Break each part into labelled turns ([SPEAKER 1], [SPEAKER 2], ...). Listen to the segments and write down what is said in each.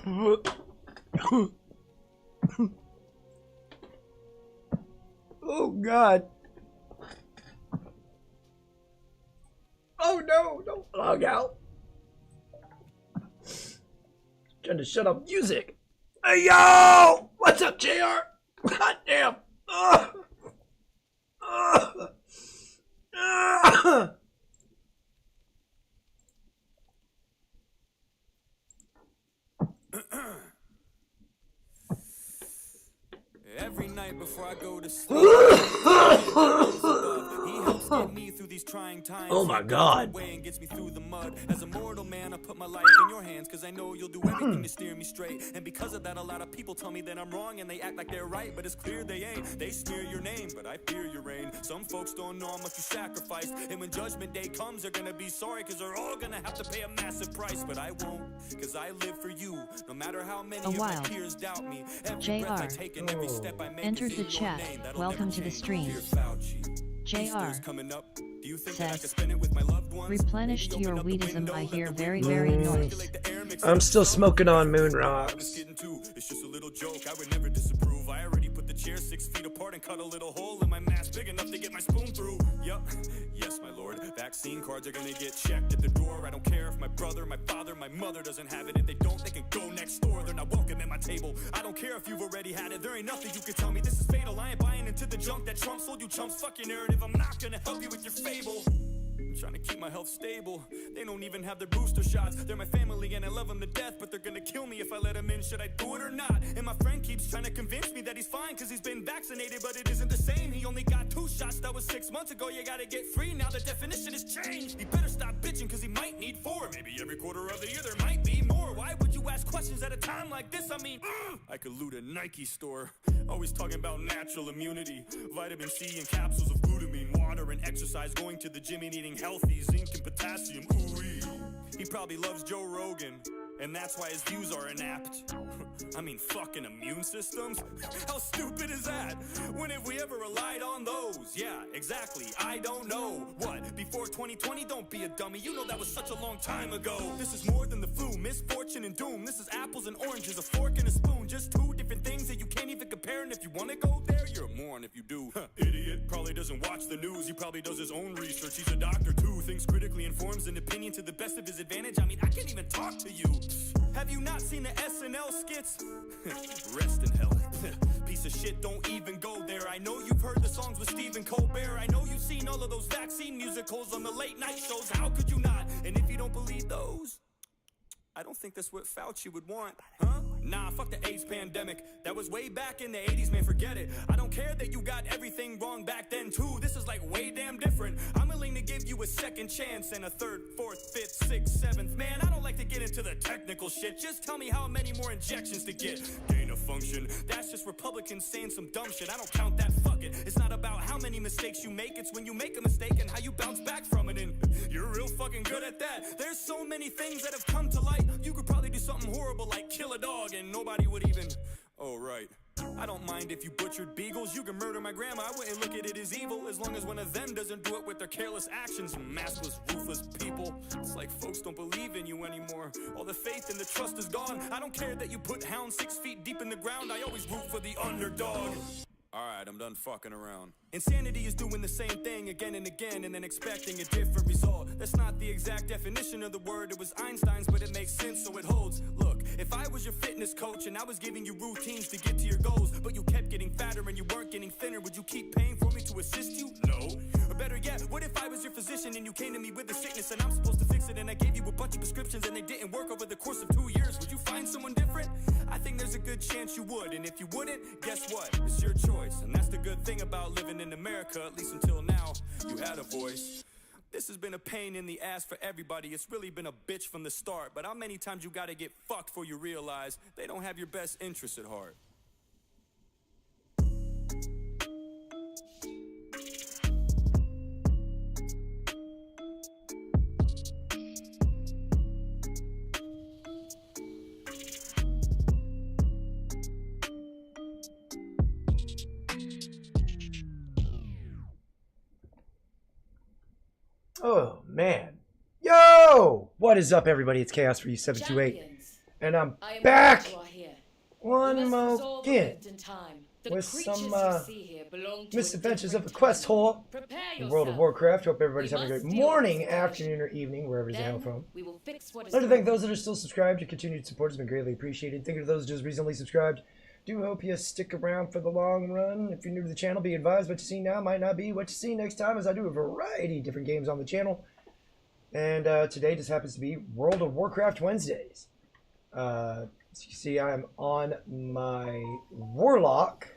[SPEAKER 1] Oh God. Oh no, don't log out. Trying to shut off music. Hey yo! What's up, JR? God damn.
[SPEAKER 2] Every night before I go to sleep, he helps get me through these trying times.
[SPEAKER 1] Oh my God.
[SPEAKER 2] And gets me through the mud. As a mortal man, I put my life in your hands, cause I know you'll do everything to steer me straight. And because of that, a lot of people tell me that I'm wrong and they act like they're right, but it's clear they ain't. They smear your name, but I fear your reign. Some folks don't know how much you sacrificed, and when judgment day comes, they're gonna be sorry, cause they're all gonna have to pay a massive price. But I won't, cause I live for you. No matter how many of my peers doubt me, every breath I take and every step I make
[SPEAKER 3] entered the chat. Welcome to the stream. JR says, replenished your weedism. I hear very noise.
[SPEAKER 1] I'm still smoking on moon rocks.
[SPEAKER 2] It's just a little joke, I would never disapprove. I already put the chair 6 feet apart and cut a little hole in my mask big enough to get my spoon through. Yup, yes my lord, vaccine cards are gonna get checked at the door. I don't care if my brother, my father, my mother doesn't have it. If they don't, they can go next door. They're not welcome at my table. I don't care if you've already had it. There ain't nothing you can tell me. This is fatal. I ain't buying into the junk that Trump sold you chumps. Fuck your narrative, I'm not gonna help you with your fable. I'm trying to keep my health stable. They don't even have their booster shots. They're my family and I love them to death, but they're gonna kill me if I let them in. Should I do it or not? And my friend keeps trying to convince me that he's fine cause he's been vaccinated, but it isn't the same. He only got 2 shots, that was 6 months ago. You gotta get free, now the definition has changed. He better stop bitching cause he might need 4. Maybe every quarter of the year there might be more. Why would you ask questions at a time like this? I mean, I could loot a Nike store. Always talking about natural immunity, vitamin C and capsules of glutamine, water and exercise, going to the gym and eating healthy, zinc and potassium. Ooh-wee. He probably loves Joe Rogan, and that's why his views are inapt. I mean, fucking immune systems? How stupid is that? When have we ever relied on those? Yeah, exactly, I don't know. What, before 2020? Don't be a dummy, you know that was such a long time ago. This is more than the flu, misfortune and doom. This is apples and oranges, a fork and a spoon. Just 2 different things that you can't even compare. And if you want to go there, you're a moron if you do. Idiot, probably doesn't watch the news. He probably does his own research. He's a doctor too, thinks critically, informs an opinion to the best of his advantage. I mean, I can't even talk to you. Have you not seen the SNL skits? Rest in hell. Piece of shit, don't even go there. I know you've heard the songs with Stephen Colbert. I know you've seen all of those vaccine musicals on the late night shows. How could you not? And if you don't believe those, I don't think that's what Fauci would want, huh? Nah, fuck the AIDS pandemic. That was way back in the 80s, man, forget it. I don't care that you got everything wrong back then, too. This is like way damn different. I'm willing to give you a second chance and a 3rd, 4th, 5th, 6th, 7th. Man, I don't like to get into the technical shit. Just tell me how many more injections to get. Gain of function. That's just Republicans saying some dumb shit. I don't count that, fuck it. It's not about how many mistakes you make. It's when you make a mistake and how you bounce back from it. And you're real fucking good at that. There's so many things that have come to light. You could probably do something horrible like kill a dog and nobody would even... Oh, right. I don't mind if you butchered beagles. You can murder my grandma. I wouldn't look at it as evil as long as one of them doesn't do it with their careless actions. Maskless, ruthless people. It's like folks don't believe in you anymore. All the faith and the trust is gone. I don't care that you put hounds 6 feet deep in the ground. I always root for the underdog. Alright, I'm done fucking around. Insanity is doing the same thing again and again and then expecting a different result. That's not the exact definition of the word. It was Einstein's, but it makes sense, so it holds. Look, if I was your fitness coach and I was giving you routines to get to your goals, but you kept getting fatter and you weren't getting thinner, would you keep paying for me to assist you? No. Or better yet, what if I was your physician and you came to me with a sickness and I'm supposed to fix it and I gave you a bunch of prescriptions and they didn't work over the course of 2 years? Would you find someone different? I think there's a good chance you would, and if you wouldn't, guess what? It's your choice, and that's the good thing about living in America, at least until now, you had a voice. This has been a pain in the ass for everybody. It's really been a bitch from the start, but how many times you gotta get fucked before you realize they don't have your best interests at heart?
[SPEAKER 1] Oh, man. Yo! What is up, everybody? It's Chaos for You 728. And I'm
[SPEAKER 4] I am
[SPEAKER 1] back
[SPEAKER 4] glad you are here.
[SPEAKER 1] one
[SPEAKER 4] We must
[SPEAKER 1] more
[SPEAKER 4] resolve
[SPEAKER 1] again
[SPEAKER 4] event in time. The
[SPEAKER 1] with
[SPEAKER 4] creatures
[SPEAKER 1] some
[SPEAKER 4] you see here belong to
[SPEAKER 1] misadventures of a
[SPEAKER 4] different
[SPEAKER 1] quest
[SPEAKER 4] timeline.
[SPEAKER 1] hole
[SPEAKER 4] Prepare
[SPEAKER 1] in World of
[SPEAKER 4] yourself.
[SPEAKER 1] Warcraft. Hope everybody's
[SPEAKER 4] We
[SPEAKER 1] having a
[SPEAKER 4] must
[SPEAKER 1] great
[SPEAKER 4] deal with
[SPEAKER 1] morning,
[SPEAKER 4] this
[SPEAKER 1] afternoon, or evening, wherever you're hailing
[SPEAKER 4] Then
[SPEAKER 1] from.
[SPEAKER 4] we will fix what is
[SPEAKER 1] I'd like to thank
[SPEAKER 4] broken.
[SPEAKER 1] those that are still subscribed. Your continued support has been greatly appreciated. Thank you to those just recently subscribed. Do hope you stick around for the long run. If you're new to the channel, be advised what you see now might not be what you see next time, as I do a variety of different games on the channel. And today just happens to be World of Warcraft Wednesdays. As you can see, I'm on my Warlock,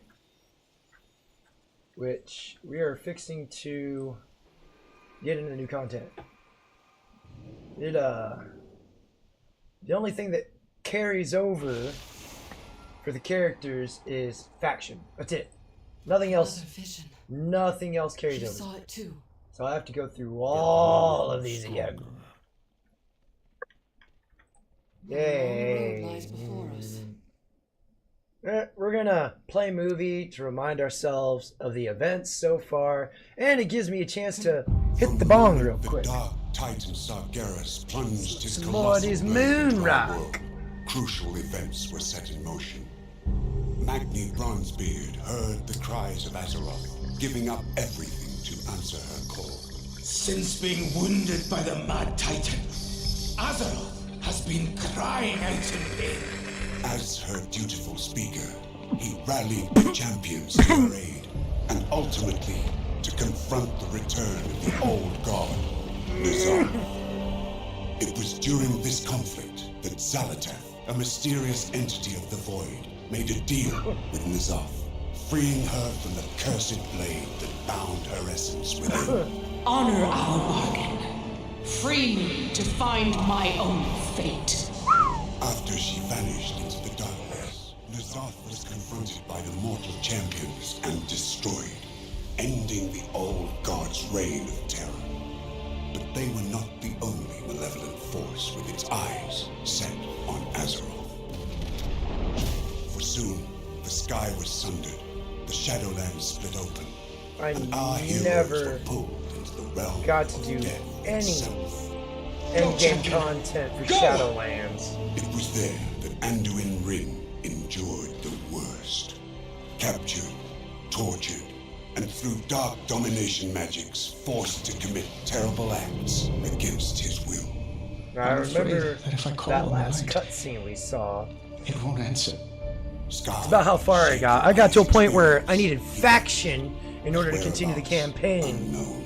[SPEAKER 1] which we are fixing to get into new content. The only thing that carries over for the characters is faction. That's it. Nothing else.
[SPEAKER 4] Vision.
[SPEAKER 1] Nothing else carries
[SPEAKER 4] You
[SPEAKER 1] over.
[SPEAKER 4] saw it too.
[SPEAKER 1] So I have to go through all of these again. Yay.
[SPEAKER 4] The road lies before us.
[SPEAKER 1] We're gonna play movie to remind ourselves of the events so far, and it gives me a chance to hit the bong real quick.
[SPEAKER 5] The dark titan Sargeras plunged his
[SPEAKER 1] Lord,
[SPEAKER 5] colossal
[SPEAKER 1] his
[SPEAKER 5] blade
[SPEAKER 1] moon
[SPEAKER 5] into our
[SPEAKER 1] rock.
[SPEAKER 5] world. Crucial events were set in motion. Magni Bronzebeard heard the cries of Azeroth, giving up everything to answer her call.
[SPEAKER 6] Since being wounded by the Mad Titan, Azeroth has been crying out in pain.
[SPEAKER 5] As her dutiful speaker, he rallied the champions to her aid, and ultimately to confront the return of the old god, N'Zoth. It was during this conflict that Xal'atath, a mysterious entity of the void, made a deal with N'Zoth, freeing her from the cursed blade that bound her essence within.
[SPEAKER 7] Honor our bargain. Free me to find my own fate.
[SPEAKER 5] After she vanished into the darkness, N'Zoth was confronted by the mortal champions and destroyed, ending the old god's reign of terror. But they were not the only malevolent force with its eyes set on Azeroth. For soon, the sky was sundered, the Shadowlands split open, and our heroes
[SPEAKER 1] never
[SPEAKER 5] were pulled into the realm
[SPEAKER 1] got to
[SPEAKER 5] of
[SPEAKER 1] do
[SPEAKER 5] death
[SPEAKER 1] any
[SPEAKER 5] itself.
[SPEAKER 1] endgame content for Shadowlands.
[SPEAKER 5] It was there that Anduin Wrynn endured the worst. Captured, tortured, and through dark domination magics, forced to commit terrible acts against his will.
[SPEAKER 1] I
[SPEAKER 6] I'm afraid
[SPEAKER 1] remember
[SPEAKER 6] that if I call
[SPEAKER 1] that
[SPEAKER 6] on
[SPEAKER 1] last
[SPEAKER 6] light,
[SPEAKER 1] cutscene we saw.
[SPEAKER 6] it won't answer.
[SPEAKER 5] Scar
[SPEAKER 1] It's about how far I got. I got to a point where I needed faction in order to continue the campaign.
[SPEAKER 5] Unknown.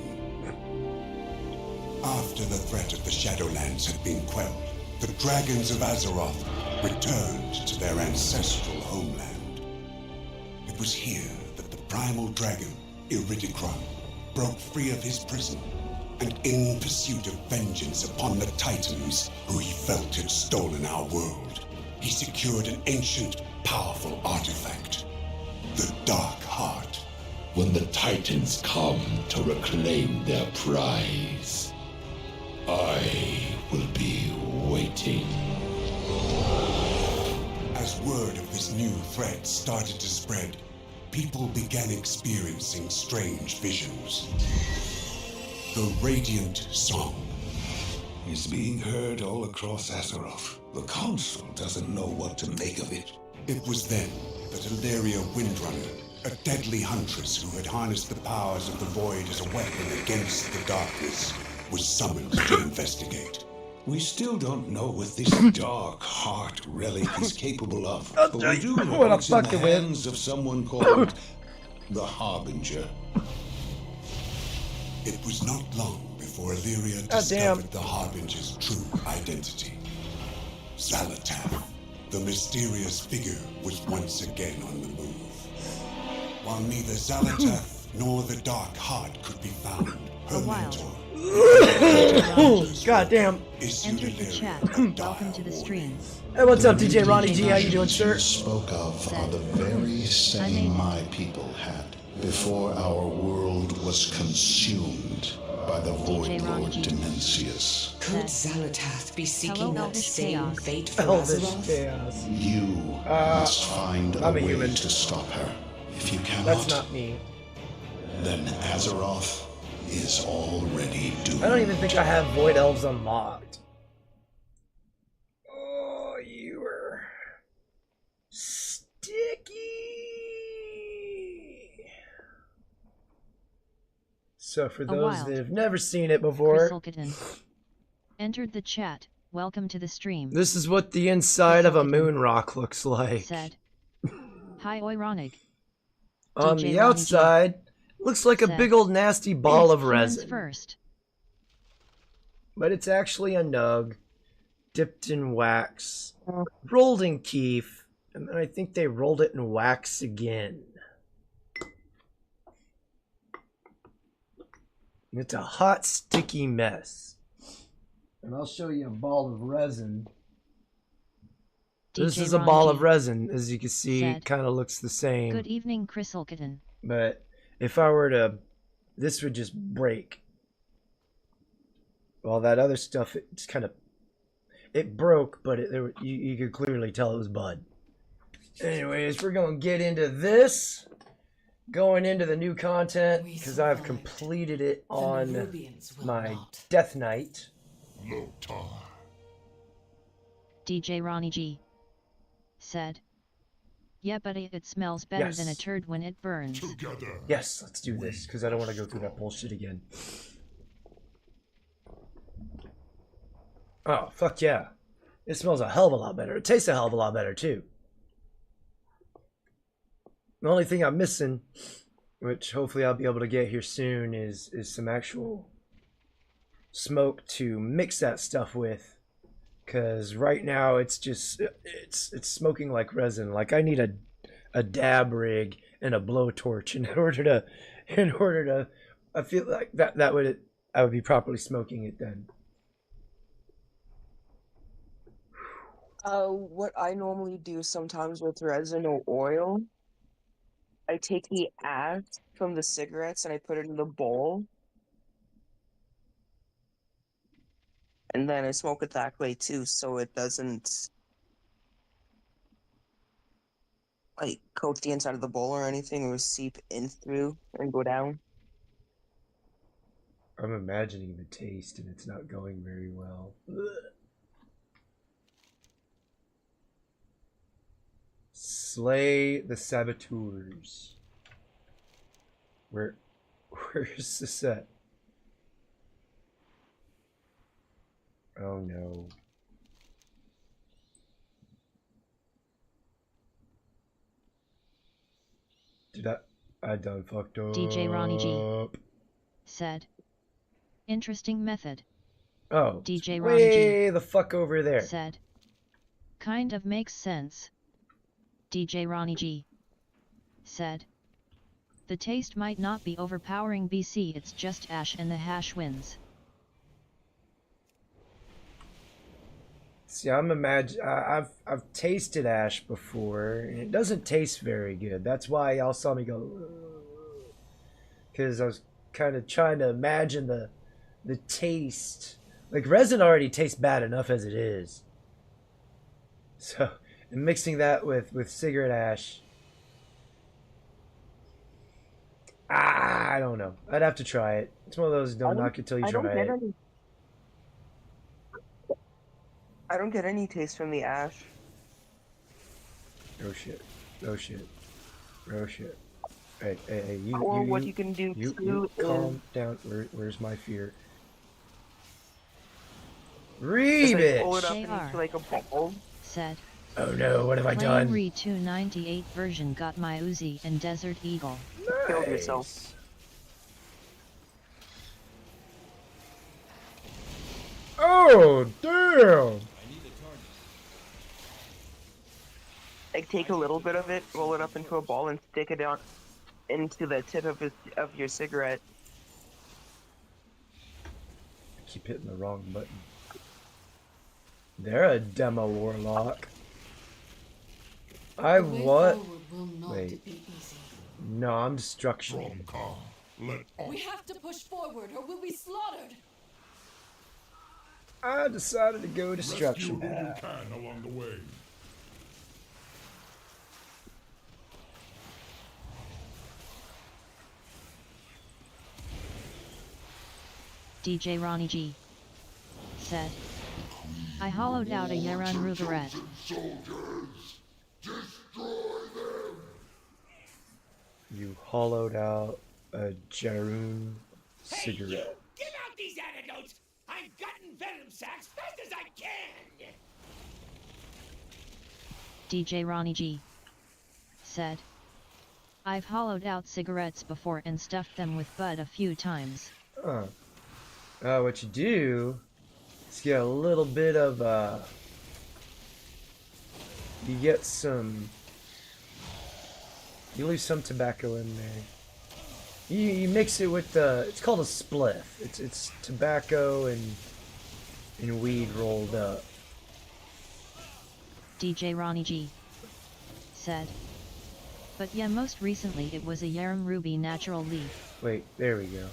[SPEAKER 5] After the threat of the Shadowlands had been quelled, the dragons of Azeroth returned to their ancestral homeland. It was here that the primal dragon, Iridikron, broke free of his prison, and in pursuit of vengeance upon the Titans who he felt had stolen our world, he secured an ancient, powerful artifact, the Dark Heart.
[SPEAKER 8] When the Titans come to reclaim their prize, I will be waiting.
[SPEAKER 5] As word of this new threat started to spread, people began experiencing strange visions. The Radiant Song
[SPEAKER 9] is being heard all across Azeroth. The Council doesn't know what to make of it.
[SPEAKER 5] It was then that Illyria Windrunner, a deadly huntress who had harnessed the powers of the Void as a weapon against the darkness, was summoned to investigate.
[SPEAKER 9] We still don't know what this Dark Heart relic is capable of, but we do know
[SPEAKER 1] What I'm
[SPEAKER 9] it's in the
[SPEAKER 1] fucking with.
[SPEAKER 9] hands of someone called the Harbinger.
[SPEAKER 5] It was not long before Illyria
[SPEAKER 1] Oh, damn.
[SPEAKER 5] discovered the Harbinger's true identity. Xal'atath, the mysterious figure, was once again on the move. While neither Xal'atath nor the Dark Heart could be found, her
[SPEAKER 3] A while.
[SPEAKER 5] mentor,
[SPEAKER 1] God damn.
[SPEAKER 5] issued
[SPEAKER 3] Entered the
[SPEAKER 5] Illyria
[SPEAKER 3] chat.
[SPEAKER 5] a dire
[SPEAKER 3] Welcome to the stream.
[SPEAKER 1] Hey, what's up, DJ Ronnie G? How you doing, sir?
[SPEAKER 9] You spoke of are the very same my people had before our world was consumed by the Void
[SPEAKER 3] Ronnie
[SPEAKER 9] Lord
[SPEAKER 3] G.
[SPEAKER 9] Dimensius.
[SPEAKER 7] Could Xal'atath be seeking that
[SPEAKER 3] Elvish
[SPEAKER 7] same
[SPEAKER 3] chaos.
[SPEAKER 7] fate for
[SPEAKER 1] Elvish
[SPEAKER 7] Azeroth?
[SPEAKER 1] chaos.
[SPEAKER 9] You must find a
[SPEAKER 1] I'm a
[SPEAKER 9] way
[SPEAKER 1] human.
[SPEAKER 9] to stop her. If you cannot,
[SPEAKER 1] That's not me.
[SPEAKER 9] then Azeroth is already doomed.
[SPEAKER 1] I don't even think I have Void Elves unlocked. Oh, you Sticky. So for those that have never seen it before,
[SPEAKER 3] entered the chat. Welcome to the stream.
[SPEAKER 1] This is what the inside of a moon rock looks like.
[SPEAKER 3] Said, hi Wh0r3.
[SPEAKER 1] On the outside, looks like a big old nasty ball of resin.
[SPEAKER 3] First.
[SPEAKER 1] But it's actually a nug, dipped in wax, rolled in keef, and then I think they rolled it in wax again. It's a hot, sticky mess. And I'll show you a ball of resin. This is a ball of resin, as you can see, it kind of looks the same.
[SPEAKER 3] Good evening, Chriselkitten.
[SPEAKER 1] But if I were to, this would just break. All that other stuff, it just kind of, it broke, but you could clearly tell it was bud. Anyways, we're going to get into this. Going into the new content, because I've completed it on my Death Knight.
[SPEAKER 3] DJ Ronnie G said, yeah, but it smells better than a turd when it burns.
[SPEAKER 1] Yes, let's do this, because I don't want to go through that bullshit again. Oh, fuck yeah. It smells a hell of a lot better. It tastes a hell of a lot better, too. The only thing I'm missing, which hopefully I'll be able to get here soon, is some actual smoke to mix that stuff with. Because right now it's just, it's smoking like resin. Like I need a dab rig and a blowtorch in order to, I feel like I would be properly smoking it then.
[SPEAKER 10] What I normally do sometimes with resin or oil, I take the ash from the cigarettes and I put it in the bowl. And then I smoke it that way too, so it doesn't like coat the inside of the bowl or anything, or seep in through and go down.
[SPEAKER 1] I'm imagining the taste and it's not going very well. Ugh. Slay the saboteurs. Where's the set? Oh no. Did I done fucked up.
[SPEAKER 3] DJ Ronnie G said, interesting method.
[SPEAKER 1] Oh,
[SPEAKER 3] DJ
[SPEAKER 1] way
[SPEAKER 3] Ronnie G
[SPEAKER 1] the fuck over there.
[SPEAKER 3] Said, kind of makes sense. DJ Ronnie G said, the taste might not be overpowering BC, it's just ash and the hash wins.
[SPEAKER 1] See, I've tasted ash before, and it doesn't taste very good. That's why y'all saw me go, because I was kind of trying to imagine the taste. Like resin already tastes bad enough as it is. So, and mixing that with cigarette ash, I don't know. I'd have to try it. It's one of those don't knock it till you try it.
[SPEAKER 10] I don't get any taste from the ash.
[SPEAKER 1] Oh shit. Oh shit. Oh shit. Hey,
[SPEAKER 10] what you can do too is
[SPEAKER 1] calm down. Where's my fear? Read it!
[SPEAKER 10] Pull it up into like a bowl.
[SPEAKER 3] Said,
[SPEAKER 1] oh no, what have I done?
[SPEAKER 3] Wh0r3 298 version got my Uzi and Desert Eagle.
[SPEAKER 1] Nice.
[SPEAKER 10] Killed yourself.
[SPEAKER 1] Oh, damn!
[SPEAKER 10] Like take a little bit of it, roll it up into a ball, and stick it out into the tip of your cigarette.
[SPEAKER 1] I keep hitting the wrong button. They're a demo Warlock. I what? Wait. No, I'm destruction.
[SPEAKER 4] We have to push forward or we'll be slaughtered.
[SPEAKER 1] I decided to go destruction path.
[SPEAKER 8] Along the way.
[SPEAKER 3] DJ Ronnie G said, I hollowed out a Wh0r3.
[SPEAKER 8] Soldiers,
[SPEAKER 1] You hollowed out a Jaroon cigarette.
[SPEAKER 6] Hey, you! Give out these antidotes! I'm gutting venom sacks fast as I can!
[SPEAKER 3] DJ Ronnie G said, I've hollowed out cigarettes before and stuffed them with bud a few times.
[SPEAKER 1] What you do is get a little bit of, you get some, you leave some tobacco in there. You mix it with, it's called a spliff. It's tobacco and weed rolled up.
[SPEAKER 3] DJ Ronnie G said, but yeah, most recently it was a Yarum Ruby natural leaf.
[SPEAKER 1] Wait, there we go.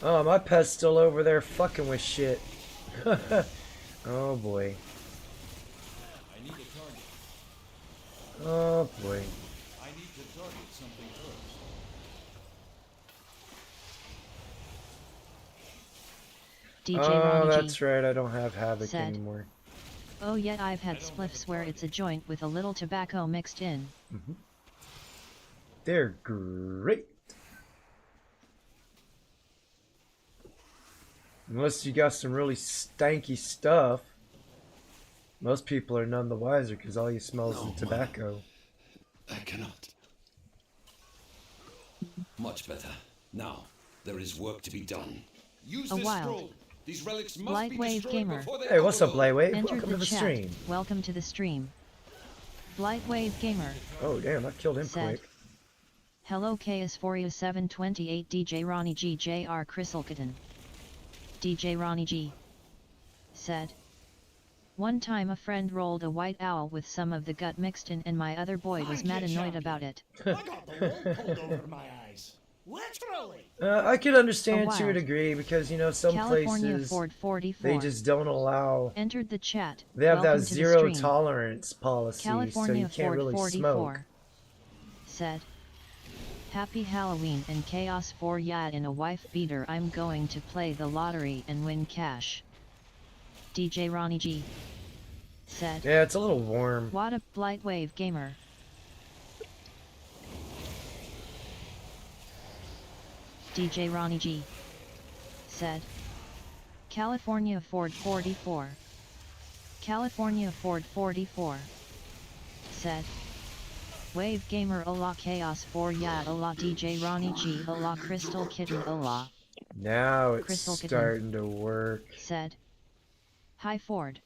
[SPEAKER 1] Oh, my pet's still over there fucking with shit. Oh boy.
[SPEAKER 11] I need a target.
[SPEAKER 1] Oh boy.
[SPEAKER 11] I need to target something first.
[SPEAKER 3] DJ Ronnie G
[SPEAKER 1] that's right, I don't have Havoc
[SPEAKER 3] said,
[SPEAKER 1] anymore.
[SPEAKER 3] oh yet I've had spliffs where it's a joint with a little tobacco mixed in.
[SPEAKER 1] They're great. Unless you got some really stanky stuff. Most people are none the wiser because all you smell is the tobacco.
[SPEAKER 8] I cannot. Much better. Now, there is work to be done.
[SPEAKER 11] Use
[SPEAKER 3] A
[SPEAKER 11] this
[SPEAKER 3] wild.
[SPEAKER 11] scroll. These relics must be
[SPEAKER 3] Blightwave
[SPEAKER 11] destroyed
[SPEAKER 3] Gamer.
[SPEAKER 11] before they
[SPEAKER 1] Hey, what's up,
[SPEAKER 11] overload.
[SPEAKER 1] Blightwave?
[SPEAKER 3] Entered
[SPEAKER 1] Welcome to the
[SPEAKER 3] chat.
[SPEAKER 1] stream.
[SPEAKER 3] Welcome to the stream. Blightwave Gamer
[SPEAKER 1] Oh, damn, I killed him
[SPEAKER 3] said,
[SPEAKER 1] quick.
[SPEAKER 3] hello KS4U728 DJ Ronnie G JR Chriselkitten. DJ Ronnie G said, one time a friend rolled a white owl with some of the gut mixed in and my other boy was mad annoyed about it.
[SPEAKER 6] I got the wool pulled over my eyes. Literally!
[SPEAKER 1] I could understand
[SPEAKER 3] A
[SPEAKER 1] to a
[SPEAKER 3] wild.
[SPEAKER 1] degree because, you know, some
[SPEAKER 3] California
[SPEAKER 1] places,
[SPEAKER 3] Ford 44
[SPEAKER 1] they just don't allow,
[SPEAKER 3] entered the chat.
[SPEAKER 1] they have
[SPEAKER 3] Welcome
[SPEAKER 1] that
[SPEAKER 3] to the
[SPEAKER 1] zero
[SPEAKER 3] stream.
[SPEAKER 1] tolerance policy,
[SPEAKER 3] California
[SPEAKER 1] so you can't
[SPEAKER 3] Ford
[SPEAKER 1] really
[SPEAKER 3] 44
[SPEAKER 1] smoke.
[SPEAKER 3] said, happy Halloween and chaos for ya in a wife beater. I'm going to play the lottery and win cash. DJ Ronnie G said,
[SPEAKER 1] Yeah, it's a little warm.
[SPEAKER 3] what a Blightwave Gamer. DJ Ronnie G said, California Ford 44. California Ford 44 said, Wave Gamer Allah Chaos for ya Allah DJ Ronnie G Allah Crystal Kitten Allah
[SPEAKER 1] Now it's
[SPEAKER 3] Crystal Kitten
[SPEAKER 1] starting to work.
[SPEAKER 3] said, hi Ford.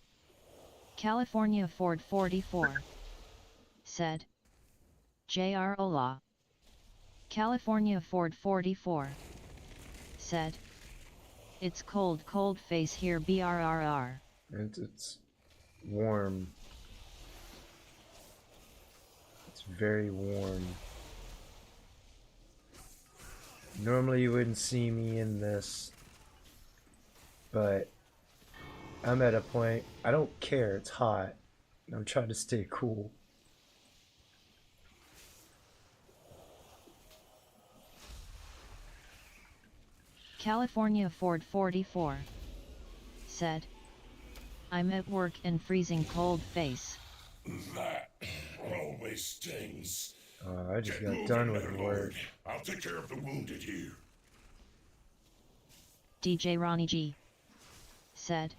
[SPEAKER 3] California Ford 44 said, JR Allah. California Ford 44 said, it's cold face here BRRR.
[SPEAKER 1] And it's warm. It's very warm. Normally you wouldn't see me in this, but I'm at a point, I don't care, it's hot. I'm trying to stay cool.
[SPEAKER 3] California Ford 44 said, I'm at work and freezing cold face.
[SPEAKER 5] That always stings.
[SPEAKER 1] I just got done with work.
[SPEAKER 5] I'll take care of the wounded here.
[SPEAKER 3] DJ Ronnie G said,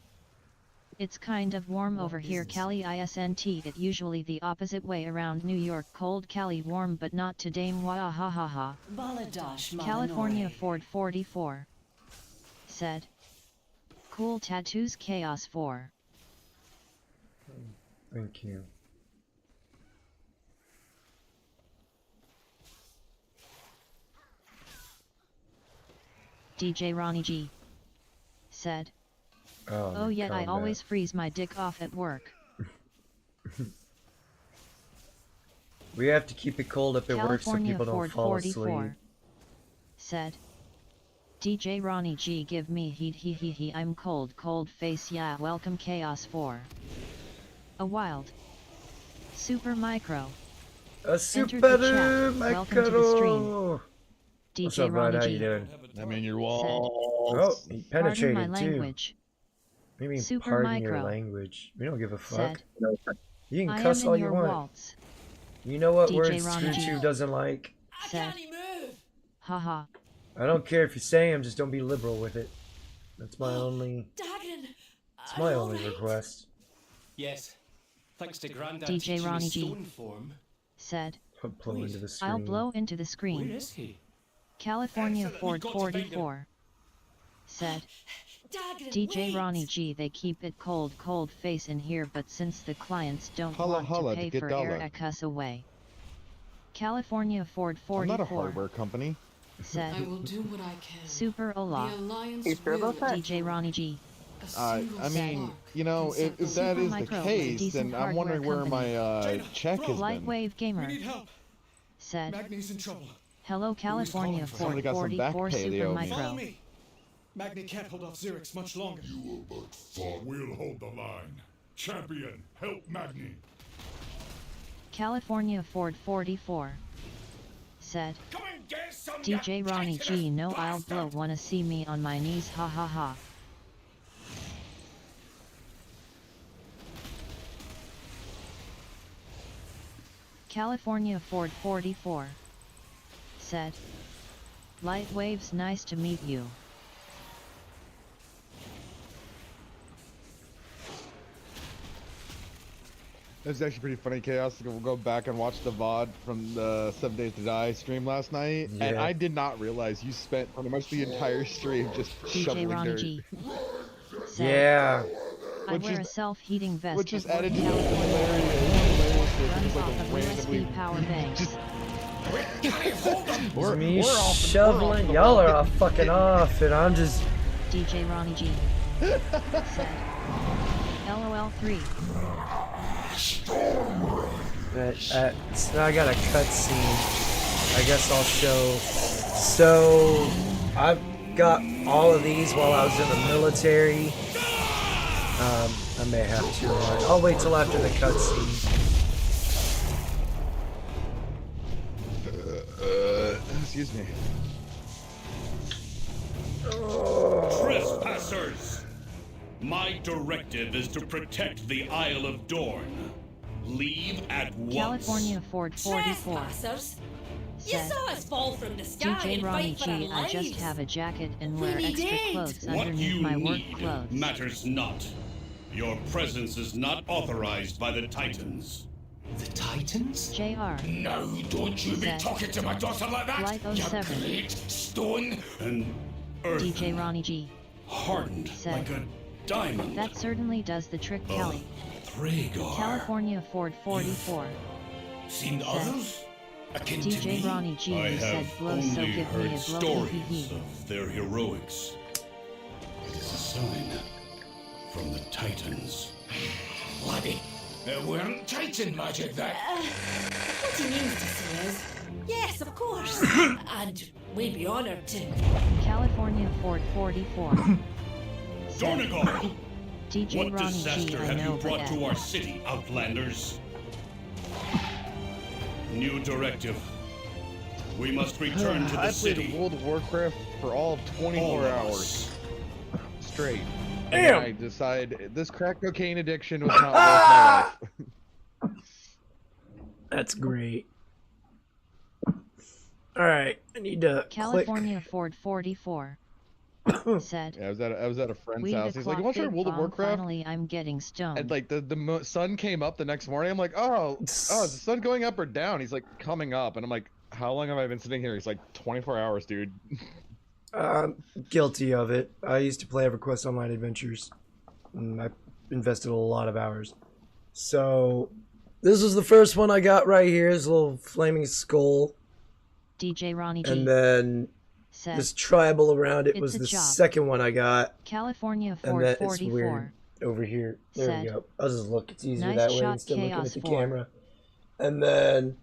[SPEAKER 3] it's kind of warm over here Cali ISNT it usually the opposite way around New York cold Cali warm but not today mwah ha ha ha.
[SPEAKER 7] Baladash
[SPEAKER 3] California
[SPEAKER 7] Malanori.
[SPEAKER 3] Ford 44 said, cool tattoos chaos 4.
[SPEAKER 1] Thank you.
[SPEAKER 3] DJ Ronnie G said,
[SPEAKER 1] Oh,
[SPEAKER 3] yet I
[SPEAKER 1] combat.
[SPEAKER 3] always freeze my dick off at work.
[SPEAKER 1] We have to keep it cold up at work so
[SPEAKER 3] California
[SPEAKER 1] people don't
[SPEAKER 3] Ford
[SPEAKER 1] fall
[SPEAKER 3] 44
[SPEAKER 1] asleep.
[SPEAKER 3] said, DJ Ronnie G give me heat he I'm cold face yeah welcome chaos 4. A wild super micro
[SPEAKER 1] A
[SPEAKER 3] entered the chat.
[SPEAKER 1] super
[SPEAKER 3] Welcome to the stream.
[SPEAKER 1] micro. What's
[SPEAKER 3] DJ
[SPEAKER 1] up, bud? How
[SPEAKER 3] Ronnie
[SPEAKER 1] you
[SPEAKER 3] G
[SPEAKER 1] doing?
[SPEAKER 12] I'm in your
[SPEAKER 3] said,
[SPEAKER 12] walls.
[SPEAKER 1] Oh, he
[SPEAKER 3] "Pardon
[SPEAKER 1] penetrated
[SPEAKER 3] my
[SPEAKER 1] too.
[SPEAKER 3] language."
[SPEAKER 1] What do you mean,
[SPEAKER 3] Super
[SPEAKER 1] pardon your
[SPEAKER 3] Micro
[SPEAKER 1] language? We don't give a fuck.
[SPEAKER 3] said,
[SPEAKER 1] You can
[SPEAKER 3] "I am
[SPEAKER 1] cuss
[SPEAKER 3] in
[SPEAKER 1] all you
[SPEAKER 3] your
[SPEAKER 1] want.
[SPEAKER 3] waltz."
[SPEAKER 1] You know what
[SPEAKER 3] DJ
[SPEAKER 1] words
[SPEAKER 3] Ronnie G
[SPEAKER 1] YouTube doesn't like?
[SPEAKER 3] said, "Haha."
[SPEAKER 1] I don't care if you say them, just don't be liberal with it. That's my only.
[SPEAKER 4] Dagon,
[SPEAKER 1] It's my only request.
[SPEAKER 13] Yes. Thanks to Grandad
[SPEAKER 3] DJ
[SPEAKER 13] teaching me
[SPEAKER 3] Ronnie G
[SPEAKER 13] stone form.
[SPEAKER 3] said,
[SPEAKER 1] I'll blow into the screen.
[SPEAKER 3] "I'll blow into the screen."
[SPEAKER 13] Where is he?
[SPEAKER 3] California
[SPEAKER 13] Excellent.
[SPEAKER 3] Ford
[SPEAKER 13] We've got to find him.
[SPEAKER 3] 44 said,
[SPEAKER 4] Dagon,
[SPEAKER 3] DJ
[SPEAKER 4] wait.
[SPEAKER 3] Ronnie G, they keep it cold face in here, but since the clients don't
[SPEAKER 12] Holla,
[SPEAKER 3] want
[SPEAKER 12] holla,
[SPEAKER 3] to pay
[SPEAKER 12] get
[SPEAKER 3] for
[SPEAKER 12] dollar.
[SPEAKER 3] air, I cuss away. California Ford
[SPEAKER 12] I'm
[SPEAKER 3] 44
[SPEAKER 12] not a hardware company.
[SPEAKER 3] said,
[SPEAKER 7] I will do what I can.
[SPEAKER 3] Super
[SPEAKER 7] The
[SPEAKER 3] Ola.
[SPEAKER 7] Alliance
[SPEAKER 10] You sure
[SPEAKER 7] will
[SPEAKER 10] about that?
[SPEAKER 3] DJ Ronnie G
[SPEAKER 12] I mean, you know, if that
[SPEAKER 3] Super
[SPEAKER 12] is the
[SPEAKER 3] Micro,
[SPEAKER 12] case,
[SPEAKER 3] decent
[SPEAKER 12] then I'm
[SPEAKER 3] hardware
[SPEAKER 12] wondering where
[SPEAKER 3] company.
[SPEAKER 12] my check has been.
[SPEAKER 3] Lightwave Gamer
[SPEAKER 6] help.
[SPEAKER 3] said,
[SPEAKER 6] Magni's in trouble.
[SPEAKER 3] "Hello California Ford
[SPEAKER 12] Somebody got some back
[SPEAKER 3] 44
[SPEAKER 12] pay they
[SPEAKER 3] Super
[SPEAKER 12] owe me.
[SPEAKER 3] Micro."
[SPEAKER 6] Follow me. Magni can't hold off Xerix much longer.
[SPEAKER 5] You will but fall.
[SPEAKER 14] We'll hold the line. Champion, help Magni.
[SPEAKER 3] California Ford 44 said,
[SPEAKER 6] Come and get some,
[SPEAKER 3] DJ Ronnie G, no I'll blow, wanna see me on my knees, ha ha ha. California Ford 44 said, "Lightwaves, nice to meet you."
[SPEAKER 12] It was actually pretty funny, Chaos. We'll go back and watch the VOD from the 7 Days to Die stream last night, and I did not realize you spent pretty much the entire stream just
[SPEAKER 3] DJ
[SPEAKER 12] shoveling
[SPEAKER 3] Ronnie
[SPEAKER 12] dirt.
[SPEAKER 3] G said,
[SPEAKER 1] Yeah.
[SPEAKER 3] "I wear a self-heating vest
[SPEAKER 12] Which is
[SPEAKER 3] at work,
[SPEAKER 12] added to the
[SPEAKER 3] California runs off of USB power banks."
[SPEAKER 1] It's me shoveling. Y'all are all fucking off, and I'm just.
[SPEAKER 3] DJ Ronnie G said, "LOL3
[SPEAKER 1] So I got a cutscene. I guess I'll show. So I've got all of these while I was in the military. I may have to. I'll wait till after the cutscene.
[SPEAKER 12] Excuse me.
[SPEAKER 15] Trespassers! My directive is to protect the Isle of Dorne. Leave at once.
[SPEAKER 3] California Ford 44
[SPEAKER 4] Trespassers? You
[SPEAKER 3] said,
[SPEAKER 4] saw us fall from the sky
[SPEAKER 3] DJ
[SPEAKER 4] and
[SPEAKER 3] Ronnie
[SPEAKER 4] fight for our
[SPEAKER 3] G, I
[SPEAKER 4] lives.
[SPEAKER 3] just have a jacket and
[SPEAKER 4] We
[SPEAKER 3] wear extra
[SPEAKER 4] did.
[SPEAKER 3] clothes
[SPEAKER 15] What
[SPEAKER 3] underneath
[SPEAKER 15] you
[SPEAKER 3] my work
[SPEAKER 15] need
[SPEAKER 3] clothes.
[SPEAKER 15] matters not. Your presence is not authorized by the Titans.
[SPEAKER 13] The Titans?
[SPEAKER 3] JR
[SPEAKER 6] No, don't you be
[SPEAKER 3] said,
[SPEAKER 6] talking to my daughter like that.
[SPEAKER 3] Flight
[SPEAKER 6] You
[SPEAKER 3] 07
[SPEAKER 6] great stone.
[SPEAKER 15] And earth
[SPEAKER 3] DJ Ronnie G
[SPEAKER 15] hardened
[SPEAKER 3] said,
[SPEAKER 15] like a diamond.
[SPEAKER 3] "That certainly does the trick, Kelly."
[SPEAKER 15] Thragar.
[SPEAKER 3] California Ford 44
[SPEAKER 6] Seen
[SPEAKER 3] said,
[SPEAKER 6] others? Akin to
[SPEAKER 3] DJ
[SPEAKER 6] me?
[SPEAKER 3] Ronnie G,
[SPEAKER 15] I
[SPEAKER 3] you said
[SPEAKER 15] have
[SPEAKER 3] blow, so
[SPEAKER 15] only
[SPEAKER 3] give me
[SPEAKER 15] heard
[SPEAKER 3] a blow.
[SPEAKER 15] stories of their heroics. It is a sign from the Titans.
[SPEAKER 6] Laddie, it weren't Titan magic that.
[SPEAKER 4] What he means to say is, yes, of course. And we'd be honored to.
[SPEAKER 3] California Ford 44 said,
[SPEAKER 15] Dornegal!
[SPEAKER 3] DJ
[SPEAKER 15] What
[SPEAKER 3] Ronnie G,
[SPEAKER 15] disaster
[SPEAKER 3] I
[SPEAKER 15] have
[SPEAKER 3] know,
[SPEAKER 15] you brought
[SPEAKER 3] but
[SPEAKER 15] to our city, Outlanders? New directive. We must return to the
[SPEAKER 12] I played
[SPEAKER 15] city.
[SPEAKER 12] World of Warcraft for all of 24
[SPEAKER 15] All of
[SPEAKER 12] hours straight.
[SPEAKER 1] Damn.
[SPEAKER 12] And I decided this crack cocaine addiction was not worth my life.
[SPEAKER 1] That's great. All right, I need to
[SPEAKER 3] California Ford 44 said,
[SPEAKER 12] Yeah, I was at a friend's
[SPEAKER 3] "We
[SPEAKER 12] house.
[SPEAKER 3] the
[SPEAKER 12] He's like, "You
[SPEAKER 3] clock
[SPEAKER 12] want to try
[SPEAKER 3] big
[SPEAKER 12] World of
[SPEAKER 3] bomb,
[SPEAKER 12] Warcraft?"
[SPEAKER 3] finally I'm getting stoned."
[SPEAKER 12] And like the sun came up the next morning. I'm like, oh, is the sun going up or down? He's like, coming up. And I'm like, how long have I been sitting here? He's like, 24 hours, dude.
[SPEAKER 1] Guilty of it. I used to play EverQuest Online Adventures. And I invested a lot of hours. So this was the first one I got right here. This little flaming skull.
[SPEAKER 3] DJ Ronnie G
[SPEAKER 1] And then
[SPEAKER 3] said,
[SPEAKER 1] this tribal around it
[SPEAKER 3] "It's
[SPEAKER 1] was
[SPEAKER 3] a
[SPEAKER 1] the
[SPEAKER 3] job."
[SPEAKER 1] second one I got.
[SPEAKER 3] California
[SPEAKER 1] And
[SPEAKER 3] Ford
[SPEAKER 1] that is
[SPEAKER 3] 44
[SPEAKER 1] weird over here. There we
[SPEAKER 3] said,
[SPEAKER 1] go. I'll just look. It's easier
[SPEAKER 3] "Nice
[SPEAKER 1] that way
[SPEAKER 3] shot,
[SPEAKER 1] instead of looking
[SPEAKER 3] Chaos
[SPEAKER 1] at the
[SPEAKER 3] 4.
[SPEAKER 1] camera. And then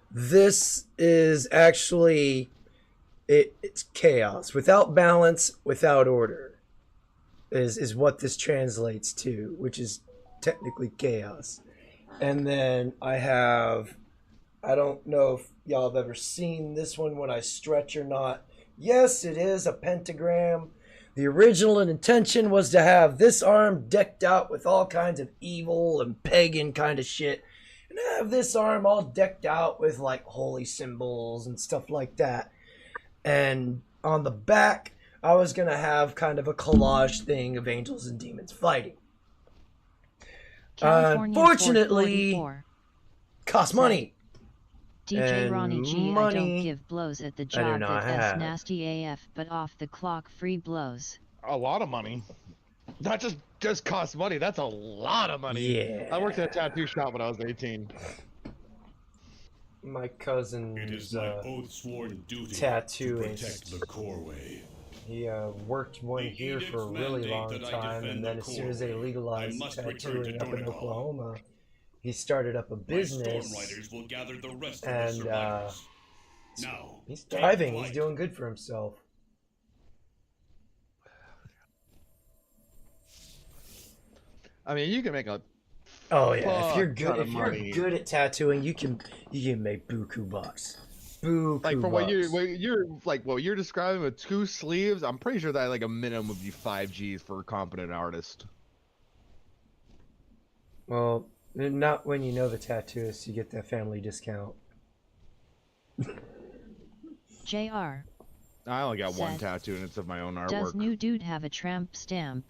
[SPEAKER 1] this is actually it's chaos. Without balance, without order is what this translates to, which is technically chaos. And then I don't know if y'all have ever seen this one when I stretch or not. Yes, it is a pentagram. The original intention was to have this arm decked out with all kinds of evil and pagan kind of shit. And have this arm all decked out with like holy symbols and stuff like that. And on the back, I was going to have kind of a collage thing of angels and demons fighting. Unfortunately, cost money.
[SPEAKER 3] DJ Ronnie G,
[SPEAKER 1] money
[SPEAKER 3] I don't give blows at the job that's nasty AF, but off the clock free blows.
[SPEAKER 12] A lot of money. Not just cost money, that's a lot of money.
[SPEAKER 1] Yeah.
[SPEAKER 12] I worked at a tattoo shop when I was 18.
[SPEAKER 1] My cousin's
[SPEAKER 15] It is my oath-sworn duty
[SPEAKER 1] tattooing.
[SPEAKER 15] to protect the Coreway.
[SPEAKER 1] He worked one here for a really long time, and then as soon as they legalized tattooing up in Oklahoma, he started up a business,
[SPEAKER 15] Will gather the rest
[SPEAKER 1] and
[SPEAKER 15] of the now,
[SPEAKER 1] he's thriving. He's doing good for himself.
[SPEAKER 12] I mean, you can make a
[SPEAKER 1] Oh yeah, if you're
[SPEAKER 12] ton
[SPEAKER 1] good,
[SPEAKER 12] of
[SPEAKER 1] if you're
[SPEAKER 12] money.
[SPEAKER 1] good at tattooing, you can make buku bucks. Buku
[SPEAKER 12] Like for
[SPEAKER 1] bucks.
[SPEAKER 12] what you're describing with 2 sleeves, I'm pretty sure that like a minimum would be 5 G's for a competent artist.
[SPEAKER 1] Well, not when you know the tattooist. You get that family discount.
[SPEAKER 3] JR.
[SPEAKER 12] I only got one
[SPEAKER 3] Said,
[SPEAKER 12] tattoo and it's of my own artwork.
[SPEAKER 3] Does new dude have a tramp stamp?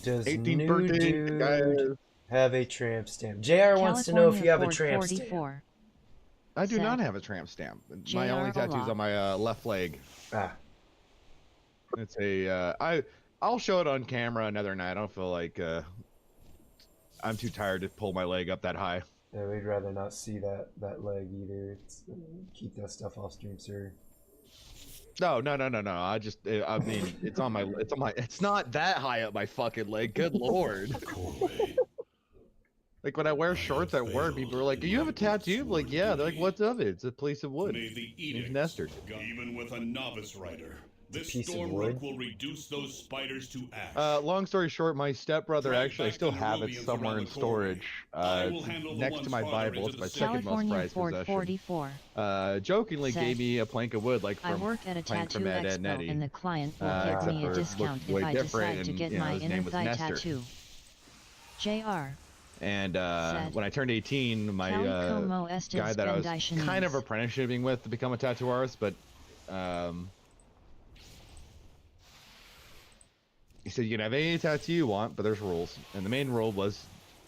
[SPEAKER 1] Does
[SPEAKER 12] 18th
[SPEAKER 1] new
[SPEAKER 12] birthday,
[SPEAKER 1] dude
[SPEAKER 12] guys.
[SPEAKER 1] have a tramp stamp? JR wants to know if you have a tramp stamp.
[SPEAKER 12] I do
[SPEAKER 3] Said,
[SPEAKER 12] not have a tramp stamp. My
[SPEAKER 3] JR
[SPEAKER 12] only tattoo's
[SPEAKER 3] Warlock.
[SPEAKER 12] on my left leg.
[SPEAKER 1] Ah.
[SPEAKER 12] It's a I'll show it on camera another night. I don't feel like I'm too tired to pull my leg up that high.
[SPEAKER 1] Yeah, we'd rather not see that leg either. Keep that stuff off stream, sir.
[SPEAKER 12] No. I mean, it's not that high up my fucking leg. Good lord. Like when I wear shorts at work, people are like, "Do you have a tattoo?" I'm like, yeah. They're like, "What's of it?" It's a piece of wood.
[SPEAKER 15] May the
[SPEAKER 12] It's Nestor.
[SPEAKER 15] even with a novice rider, this
[SPEAKER 1] piece of
[SPEAKER 15] storm
[SPEAKER 1] wood?
[SPEAKER 15] rook will reduce those spiders to ash.
[SPEAKER 12] Long story short, my stepbrother
[SPEAKER 15] Drag
[SPEAKER 12] actually I
[SPEAKER 15] back
[SPEAKER 12] still
[SPEAKER 15] the
[SPEAKER 12] have it
[SPEAKER 15] Nerubians
[SPEAKER 12] somewhere
[SPEAKER 15] around
[SPEAKER 12] in
[SPEAKER 15] the
[SPEAKER 12] storage.
[SPEAKER 15] I will handle the
[SPEAKER 12] Next
[SPEAKER 15] ones
[SPEAKER 12] to my
[SPEAKER 15] farther
[SPEAKER 12] Bible.
[SPEAKER 15] into
[SPEAKER 12] It's
[SPEAKER 15] the
[SPEAKER 12] my
[SPEAKER 15] city.
[SPEAKER 12] second most
[SPEAKER 3] California
[SPEAKER 12] prized
[SPEAKER 3] Ford
[SPEAKER 12] possession.
[SPEAKER 3] 44.
[SPEAKER 12] Jokingly
[SPEAKER 3] Said,
[SPEAKER 12] gave me a plank of wood like
[SPEAKER 3] I
[SPEAKER 12] from
[SPEAKER 3] work at a
[SPEAKER 12] plank
[SPEAKER 3] tattoo
[SPEAKER 12] from Ed, Ed, and
[SPEAKER 3] expo
[SPEAKER 12] Eddie.
[SPEAKER 3] and the client will give
[SPEAKER 12] Except
[SPEAKER 3] me a
[SPEAKER 12] for it
[SPEAKER 3] discount
[SPEAKER 12] looked
[SPEAKER 3] if
[SPEAKER 12] way
[SPEAKER 3] I
[SPEAKER 12] different
[SPEAKER 3] decide to
[SPEAKER 12] and,
[SPEAKER 3] get
[SPEAKER 12] you know,
[SPEAKER 3] my
[SPEAKER 12] his
[SPEAKER 3] inner
[SPEAKER 12] name was
[SPEAKER 3] thigh
[SPEAKER 12] Nestor.
[SPEAKER 3] tattoo. JR.
[SPEAKER 12] And
[SPEAKER 3] Said,
[SPEAKER 12] when I turned 18, my
[SPEAKER 3] Calicomo estes
[SPEAKER 12] guy that I was
[SPEAKER 3] benditiones.
[SPEAKER 12] kind of apprenticeshiping with to become a tattoo artist, but he said you can have any tattoo you want, but there's rules. And the main rule was,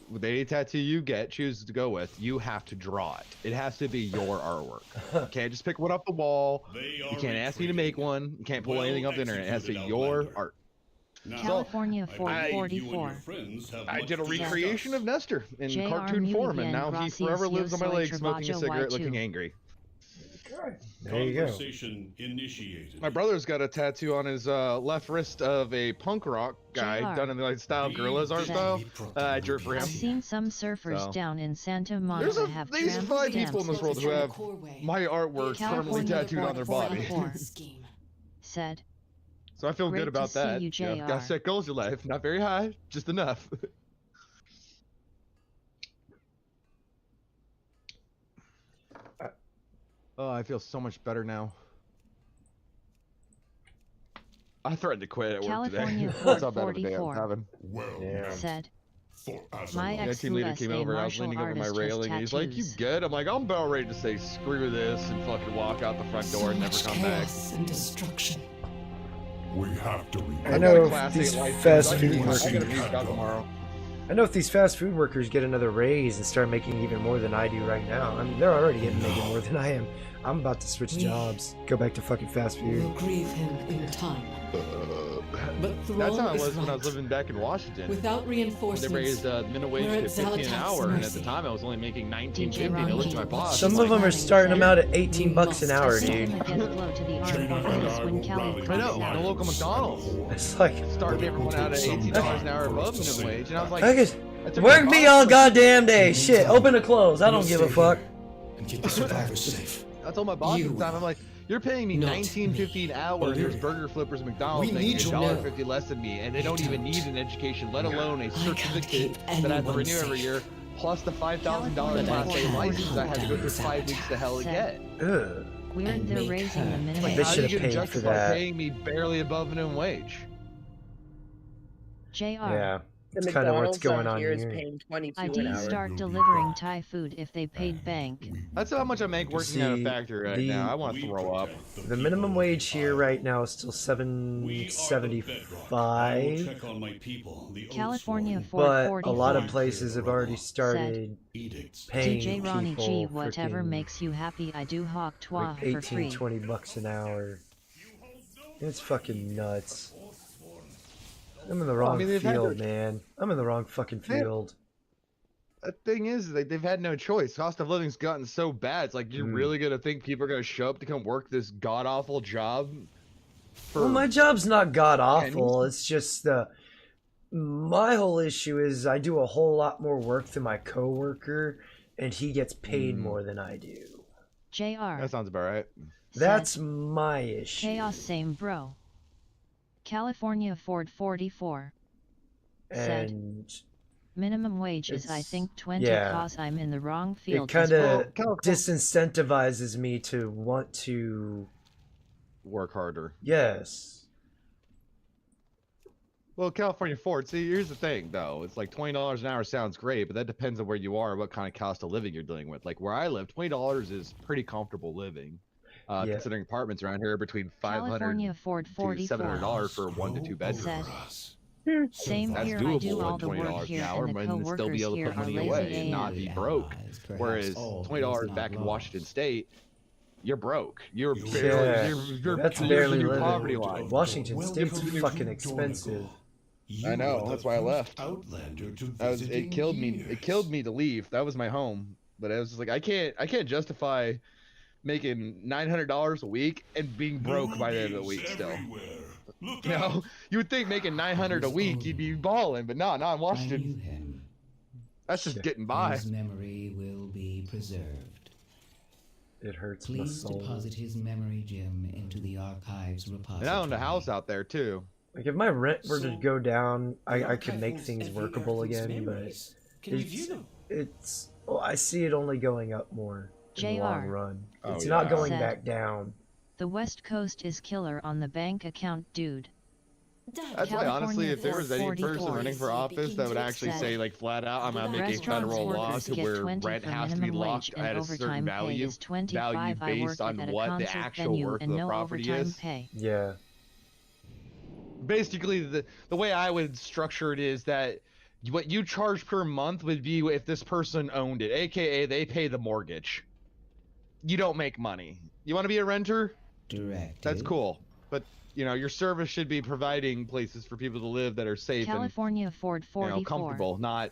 [SPEAKER 12] with any tattoo you choose to go with, you have to draw it. It has to be your artwork. You can't just pick one off the wall. You can't ask me to make one. You can't pull anything off the internet. It has to be your art.
[SPEAKER 3] California Ford
[SPEAKER 12] I
[SPEAKER 3] 44.
[SPEAKER 12] I did a recreation of Nestor in
[SPEAKER 3] JR
[SPEAKER 12] cartoon form, and
[SPEAKER 3] Mulian
[SPEAKER 12] now he
[SPEAKER 3] Gracias
[SPEAKER 12] forever lives on my
[SPEAKER 3] Yo
[SPEAKER 12] leg
[SPEAKER 3] Soy
[SPEAKER 12] smoking a
[SPEAKER 3] Trabajo
[SPEAKER 12] cigarette
[SPEAKER 3] Y2.
[SPEAKER 12] looking angry.
[SPEAKER 1] There you go.
[SPEAKER 15] Conversation initiated.
[SPEAKER 12] My brother's got a tattoo on his left wrist of a punk rock guy
[SPEAKER 3] JR.
[SPEAKER 12] done in the like, style of Gorillaz art style. I drew it for him.
[SPEAKER 3] I've seen some surfers
[SPEAKER 12] So.
[SPEAKER 3] down in Santa
[SPEAKER 12] There's
[SPEAKER 3] Monica have
[SPEAKER 12] these
[SPEAKER 3] tramp
[SPEAKER 12] 5 people in
[SPEAKER 3] stamps.
[SPEAKER 12] this world who have my artwork permanently
[SPEAKER 3] California
[SPEAKER 12] tattooed on their body.
[SPEAKER 3] 44. Said,
[SPEAKER 12] So I feel
[SPEAKER 3] Great
[SPEAKER 12] good about
[SPEAKER 3] to see
[SPEAKER 12] that.
[SPEAKER 3] you,
[SPEAKER 12] know,
[SPEAKER 3] JR.
[SPEAKER 12] gotta set goals in life. Not very high, just enough. Oh, I feel so much better now. I threatened to quit at work
[SPEAKER 3] California
[SPEAKER 12] today.
[SPEAKER 3] Ford
[SPEAKER 12] That's how bad of a day I was
[SPEAKER 3] 44.
[SPEAKER 12] having.
[SPEAKER 1] Yeah.
[SPEAKER 3] said,
[SPEAKER 14] For
[SPEAKER 3] my
[SPEAKER 12] Yeah,
[SPEAKER 3] ex
[SPEAKER 12] team
[SPEAKER 3] who
[SPEAKER 12] leader
[SPEAKER 3] is
[SPEAKER 12] came
[SPEAKER 3] a
[SPEAKER 12] over. I was
[SPEAKER 3] martial
[SPEAKER 12] leaning over my
[SPEAKER 3] artist has
[SPEAKER 12] railing, and he's like, "You
[SPEAKER 3] tattoos.
[SPEAKER 12] good?" I'm like, "I'm about ready to say screw this and fucking walk out the front door and never come back."
[SPEAKER 7] and destruction.
[SPEAKER 14] We have to
[SPEAKER 1] I know
[SPEAKER 12] Class
[SPEAKER 1] these
[SPEAKER 12] 8 license.
[SPEAKER 1] fast
[SPEAKER 12] I
[SPEAKER 1] food
[SPEAKER 12] gotta
[SPEAKER 1] workers.
[SPEAKER 12] reach out tomorrow.
[SPEAKER 1] I know if these fast food workers get another raise and start making even more than I do right now. I mean, they're already making more than I am. I'm about to switch jobs, go back to fucking fast
[SPEAKER 7] We'll
[SPEAKER 1] food.
[SPEAKER 7] grieve him in time. But
[SPEAKER 12] That's how it
[SPEAKER 7] Thrall
[SPEAKER 12] was
[SPEAKER 7] is
[SPEAKER 12] when I was
[SPEAKER 7] right.
[SPEAKER 12] living back in Washington.
[SPEAKER 7] Without
[SPEAKER 12] They
[SPEAKER 7] reinforcements,
[SPEAKER 12] raised minimum wage
[SPEAKER 7] we're
[SPEAKER 12] to
[SPEAKER 7] at
[SPEAKER 12] 15 an hour, and at
[SPEAKER 7] mercy.
[SPEAKER 12] the time I was only making $19.50. And I looked at my boss.
[SPEAKER 1] Some
[SPEAKER 12] I'm
[SPEAKER 1] of them
[SPEAKER 12] like,
[SPEAKER 1] are starting them out at 18 bucks an hour,
[SPEAKER 3] Send
[SPEAKER 1] dude.
[SPEAKER 3] him a death blow to the arm bottoms when Cali
[SPEAKER 12] I know,
[SPEAKER 3] crosses
[SPEAKER 12] the
[SPEAKER 3] out.
[SPEAKER 12] local McDonald's
[SPEAKER 1] It's like,
[SPEAKER 12] started everyone out at $18 an hour above minimum wage, and I was like,
[SPEAKER 1] I could
[SPEAKER 12] I took
[SPEAKER 1] work
[SPEAKER 12] my
[SPEAKER 1] me
[SPEAKER 12] boss,
[SPEAKER 1] all
[SPEAKER 12] like,
[SPEAKER 1] goddamn day. Shit, open or close. I don't give a fuck.
[SPEAKER 6] And keep the survivors safe.
[SPEAKER 12] I told my boss at the time, I'm like, "You're paying me
[SPEAKER 6] Not
[SPEAKER 12] $19.50 an hour, and there's burger flippers at McDonald's
[SPEAKER 6] We
[SPEAKER 12] making
[SPEAKER 6] need you now.
[SPEAKER 12] $1.50 less than me, and they don't even need an education, let alone a
[SPEAKER 7] can't
[SPEAKER 12] certificate
[SPEAKER 7] keep
[SPEAKER 12] that I have to
[SPEAKER 7] anyone
[SPEAKER 12] renew every
[SPEAKER 7] safe.
[SPEAKER 12] year. plus the $5,000 Class A license I had to go through 5 weeks to hell to get.
[SPEAKER 1] Ugh.
[SPEAKER 3] Weird they're raising the minimum
[SPEAKER 1] They
[SPEAKER 3] wage.
[SPEAKER 1] should have
[SPEAKER 12] you
[SPEAKER 1] paid for
[SPEAKER 12] justify
[SPEAKER 1] that.
[SPEAKER 12] paying me barely above minimum wage?
[SPEAKER 3] JR.
[SPEAKER 1] Yeah,
[SPEAKER 10] The
[SPEAKER 1] that's kind of what's
[SPEAKER 10] McDonald's
[SPEAKER 1] going
[SPEAKER 10] on
[SPEAKER 1] on
[SPEAKER 10] here is
[SPEAKER 1] here.
[SPEAKER 10] paying 22
[SPEAKER 3] I'd
[SPEAKER 10] an hour.
[SPEAKER 3] start delivering Thai food if they paid bank.
[SPEAKER 12] That's how much I make working at a
[SPEAKER 1] See,
[SPEAKER 12] factory right
[SPEAKER 1] the-
[SPEAKER 12] now. I want to throw up.
[SPEAKER 1] The minimum wage here right now is still
[SPEAKER 15] I will
[SPEAKER 1] $7.75,
[SPEAKER 15] check on my people. The
[SPEAKER 3] California
[SPEAKER 1] but
[SPEAKER 3] 444
[SPEAKER 1] a lot of places have already started paying
[SPEAKER 3] DJ Ronnie G,
[SPEAKER 1] people
[SPEAKER 3] whatever
[SPEAKER 1] frickin'
[SPEAKER 3] makes you happy, I do hawk toi
[SPEAKER 1] like
[SPEAKER 3] for
[SPEAKER 1] 18,
[SPEAKER 3] free.
[SPEAKER 1] 20 bucks an hour. It's fucking nuts. I'm in the wrong
[SPEAKER 12] they've had
[SPEAKER 1] field,
[SPEAKER 12] their-
[SPEAKER 1] man. I'm in the wrong fucking field.
[SPEAKER 12] The thing is, they've had no choice. Cost of living's gotten so bad. It's like, you're really gonna think people are gonna show up to come work this god awful job?
[SPEAKER 1] Well, my job's not god awful. It's just my whole issue is I do a whole lot more work than my coworker, and he gets paid more than I do.
[SPEAKER 3] JR.
[SPEAKER 12] That sounds about right.
[SPEAKER 1] That's my issue.
[SPEAKER 3] Chaos same bro. California Ford 44 said
[SPEAKER 1] And
[SPEAKER 3] minimum wage is I
[SPEAKER 1] it's-
[SPEAKER 3] think 20
[SPEAKER 1] yeah.
[SPEAKER 3] cause I'm in the wrong
[SPEAKER 1] it
[SPEAKER 3] field.
[SPEAKER 1] kind of
[SPEAKER 12] Well,
[SPEAKER 1] disincentivizes me to want to
[SPEAKER 12] work harder.
[SPEAKER 1] Yes.
[SPEAKER 12] Well, California Ford, see, here's the thing, though. It's like $20 an hour sounds great, but that depends on where you are, what kind of cost of living you're dealing with. Like, where I live, $20 is pretty comfortable living. Considering apartments around here between
[SPEAKER 3] California
[SPEAKER 12] $500
[SPEAKER 3] Ford
[SPEAKER 12] to
[SPEAKER 3] 44
[SPEAKER 12] $700 for a 1 to 2 bedroom.
[SPEAKER 3] said, same
[SPEAKER 12] That's
[SPEAKER 3] here, I
[SPEAKER 12] doable
[SPEAKER 3] do all
[SPEAKER 12] at
[SPEAKER 3] the work
[SPEAKER 12] $20 an
[SPEAKER 3] here
[SPEAKER 12] hour,
[SPEAKER 3] and the
[SPEAKER 12] and still be
[SPEAKER 3] co-workers
[SPEAKER 12] able to
[SPEAKER 3] here
[SPEAKER 12] put
[SPEAKER 3] are
[SPEAKER 12] money
[SPEAKER 3] lazy
[SPEAKER 12] away and not
[SPEAKER 3] AF.
[SPEAKER 12] be broke. Whereas $20 back in Washington State, you're broke. You're barely, you're
[SPEAKER 1] that's
[SPEAKER 12] close
[SPEAKER 1] barely
[SPEAKER 12] to your
[SPEAKER 1] living.
[SPEAKER 12] poverty line.
[SPEAKER 1] Washington State's fucking expensive.
[SPEAKER 12] I know. That's why I left. It killed me. It killed me to leave. That was my home. But I was just like, I can't justify making $900 a week and being broke by the end of the week still. You know, you would think making $900 a week you'd be balling, but no, not in Washington. That's just getting by.
[SPEAKER 16] His memory will be preserved.
[SPEAKER 1] It hurts
[SPEAKER 16] Please
[SPEAKER 1] my soul.
[SPEAKER 16] deposit his memory gem into the archives repository.
[SPEAKER 12] And I owned a house out there too.
[SPEAKER 1] Like if my rent were to go down, I could make things workable again, but it's well, I see it only going up more in the long
[SPEAKER 3] JR.
[SPEAKER 1] run.
[SPEAKER 12] Oh,
[SPEAKER 1] It's not going
[SPEAKER 3] Said,
[SPEAKER 1] back down.
[SPEAKER 3] The West Coast is killer on the bank account, dude.
[SPEAKER 12] That's why, honestly, if there was any person
[SPEAKER 3] 44
[SPEAKER 12] running for office that would actually
[SPEAKER 3] said,
[SPEAKER 12] say, like, flat out, I'm gonna make a
[SPEAKER 3] Restaurants
[SPEAKER 12] federal law
[SPEAKER 3] workers
[SPEAKER 12] to
[SPEAKER 3] get
[SPEAKER 12] where
[SPEAKER 3] 20
[SPEAKER 12] rent
[SPEAKER 3] for
[SPEAKER 12] has to be
[SPEAKER 3] minimum
[SPEAKER 12] locked
[SPEAKER 3] wage and
[SPEAKER 12] at a certain
[SPEAKER 3] overtime pay
[SPEAKER 12] value,
[SPEAKER 3] is 25. I
[SPEAKER 12] based
[SPEAKER 3] work
[SPEAKER 12] on
[SPEAKER 3] at a
[SPEAKER 12] what the
[SPEAKER 3] concert
[SPEAKER 12] actual
[SPEAKER 3] venue
[SPEAKER 12] worth of
[SPEAKER 3] and
[SPEAKER 12] the
[SPEAKER 3] no
[SPEAKER 12] property
[SPEAKER 3] overtime
[SPEAKER 12] is.
[SPEAKER 3] pay.
[SPEAKER 1] Yeah.
[SPEAKER 12] Basically, the way I would structure it is that what you charge per month would be if this person owned it, aka they pay the mortgage. You don't make money. You want to be a renter?
[SPEAKER 16] Direct.
[SPEAKER 12] That's cool, but you know your service should be providing places for people to live that are safe
[SPEAKER 3] California Ford
[SPEAKER 12] and
[SPEAKER 3] 44
[SPEAKER 12] comfortable, not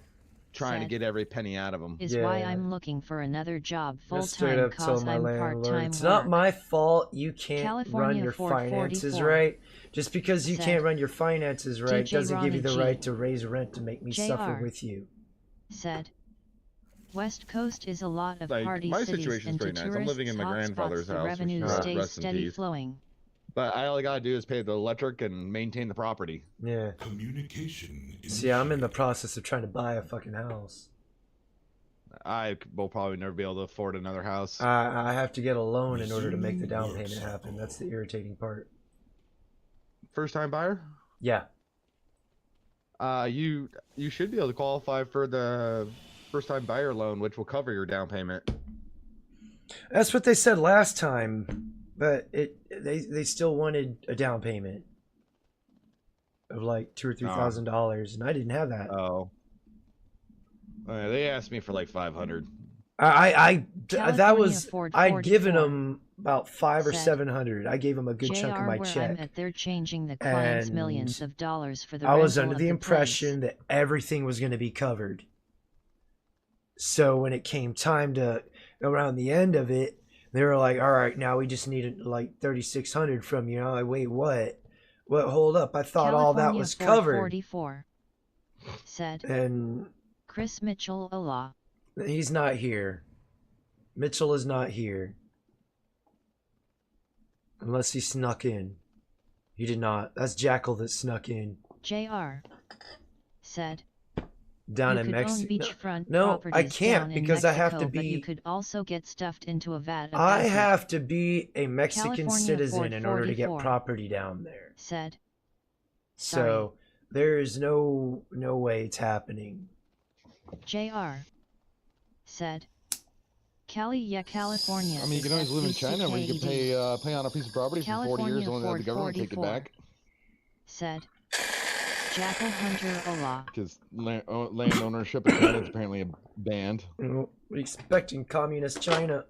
[SPEAKER 12] trying to
[SPEAKER 3] said,
[SPEAKER 12] get every penny out of them.
[SPEAKER 3] is why I'm looking for another job
[SPEAKER 1] I
[SPEAKER 3] full
[SPEAKER 1] straight
[SPEAKER 3] time
[SPEAKER 1] up told
[SPEAKER 3] cause
[SPEAKER 1] my
[SPEAKER 3] I'm
[SPEAKER 1] landlord,
[SPEAKER 3] part-time
[SPEAKER 1] it's
[SPEAKER 3] work.
[SPEAKER 1] not my fault you can't run
[SPEAKER 3] California
[SPEAKER 1] your
[SPEAKER 3] Ford
[SPEAKER 1] finances
[SPEAKER 3] 44
[SPEAKER 1] right. Just because you
[SPEAKER 3] said,
[SPEAKER 1] can't run your finances right
[SPEAKER 3] DJ
[SPEAKER 1] doesn't give you the
[SPEAKER 3] Ronnie G
[SPEAKER 1] right to raise rent to make me suffer
[SPEAKER 3] JR.
[SPEAKER 1] with you.
[SPEAKER 3] Said, West Coast is a lot of
[SPEAKER 12] Like,
[SPEAKER 3] party
[SPEAKER 12] my
[SPEAKER 3] cities
[SPEAKER 12] situation's
[SPEAKER 3] and to
[SPEAKER 12] pretty nice. I'm
[SPEAKER 3] tourists
[SPEAKER 12] living in my grandfather's
[SPEAKER 3] hotspots, the
[SPEAKER 12] house, which
[SPEAKER 3] revenue
[SPEAKER 12] is
[SPEAKER 3] stays
[SPEAKER 12] rest in
[SPEAKER 3] steady
[SPEAKER 12] peace.
[SPEAKER 3] flowing.
[SPEAKER 12] But all I gotta do is pay the electric and maintain the property.
[SPEAKER 1] Yeah.
[SPEAKER 14] Communication.
[SPEAKER 1] See, I'm in the process of trying to buy a fucking house.
[SPEAKER 12] I will probably never be able to afford another house.
[SPEAKER 1] I have to get a loan in order to make the down payment happen. That's the irritating part.
[SPEAKER 12] First time buyer?
[SPEAKER 1] Yeah.
[SPEAKER 12] You should be able to qualify for the first time buyer loan, which will cover your down payment.
[SPEAKER 1] That's what they said last time, but they still wanted a down payment of like $2,000 or $3,000, and I didn't have that.
[SPEAKER 12] Oh. They asked me for like 500.
[SPEAKER 1] That was
[SPEAKER 3] Ford
[SPEAKER 1] I'd given
[SPEAKER 3] 44
[SPEAKER 1] them about 500 or
[SPEAKER 3] said,
[SPEAKER 1] 700. I gave them a good
[SPEAKER 3] JR,
[SPEAKER 1] chunk of my
[SPEAKER 3] where
[SPEAKER 1] check.
[SPEAKER 3] I'm at, they're changing the client's
[SPEAKER 1] And
[SPEAKER 3] millions of dollars for the
[SPEAKER 1] I was
[SPEAKER 3] rental
[SPEAKER 1] under
[SPEAKER 3] of
[SPEAKER 1] the
[SPEAKER 3] place.
[SPEAKER 1] impression that everything was going to be covered. So when it came time to around the end of it, they were like, "All right, now we just need like 3,600 from you." I'm like, "Wait, what? What? Hold up! I thought all that
[SPEAKER 3] California
[SPEAKER 1] was
[SPEAKER 3] Ford
[SPEAKER 1] covered."
[SPEAKER 3] 44 said,
[SPEAKER 1] And
[SPEAKER 3] Chris Mitchell Ola.
[SPEAKER 1] he's not here. Mitchell is not here. Unless he snuck in. He did not. That's Jackal that snuck in.
[SPEAKER 3] JR said,
[SPEAKER 1] down
[SPEAKER 3] You
[SPEAKER 1] in
[SPEAKER 3] could own
[SPEAKER 1] Mexico.
[SPEAKER 3] beachfront
[SPEAKER 1] No, I
[SPEAKER 3] properties
[SPEAKER 1] can't
[SPEAKER 3] down in
[SPEAKER 1] because I have to
[SPEAKER 3] Mexico, but you
[SPEAKER 1] be.
[SPEAKER 3] could also get stuffed into a vat of
[SPEAKER 1] I
[SPEAKER 3] acid.
[SPEAKER 1] have to be a Mexican
[SPEAKER 3] California
[SPEAKER 1] citizen in order to get
[SPEAKER 3] 44
[SPEAKER 1] property down there.
[SPEAKER 3] Said.
[SPEAKER 1] So there is no way it's happening.
[SPEAKER 3] JR. Said. California.
[SPEAKER 12] I mean, you can always live in China where you can pay on a piece of property for 40 years, only have the government take it back.
[SPEAKER 3] Said. Jackal Hunter Allah.
[SPEAKER 12] Because land ownership in China is apparently banned.
[SPEAKER 1] What are you expecting, communist China?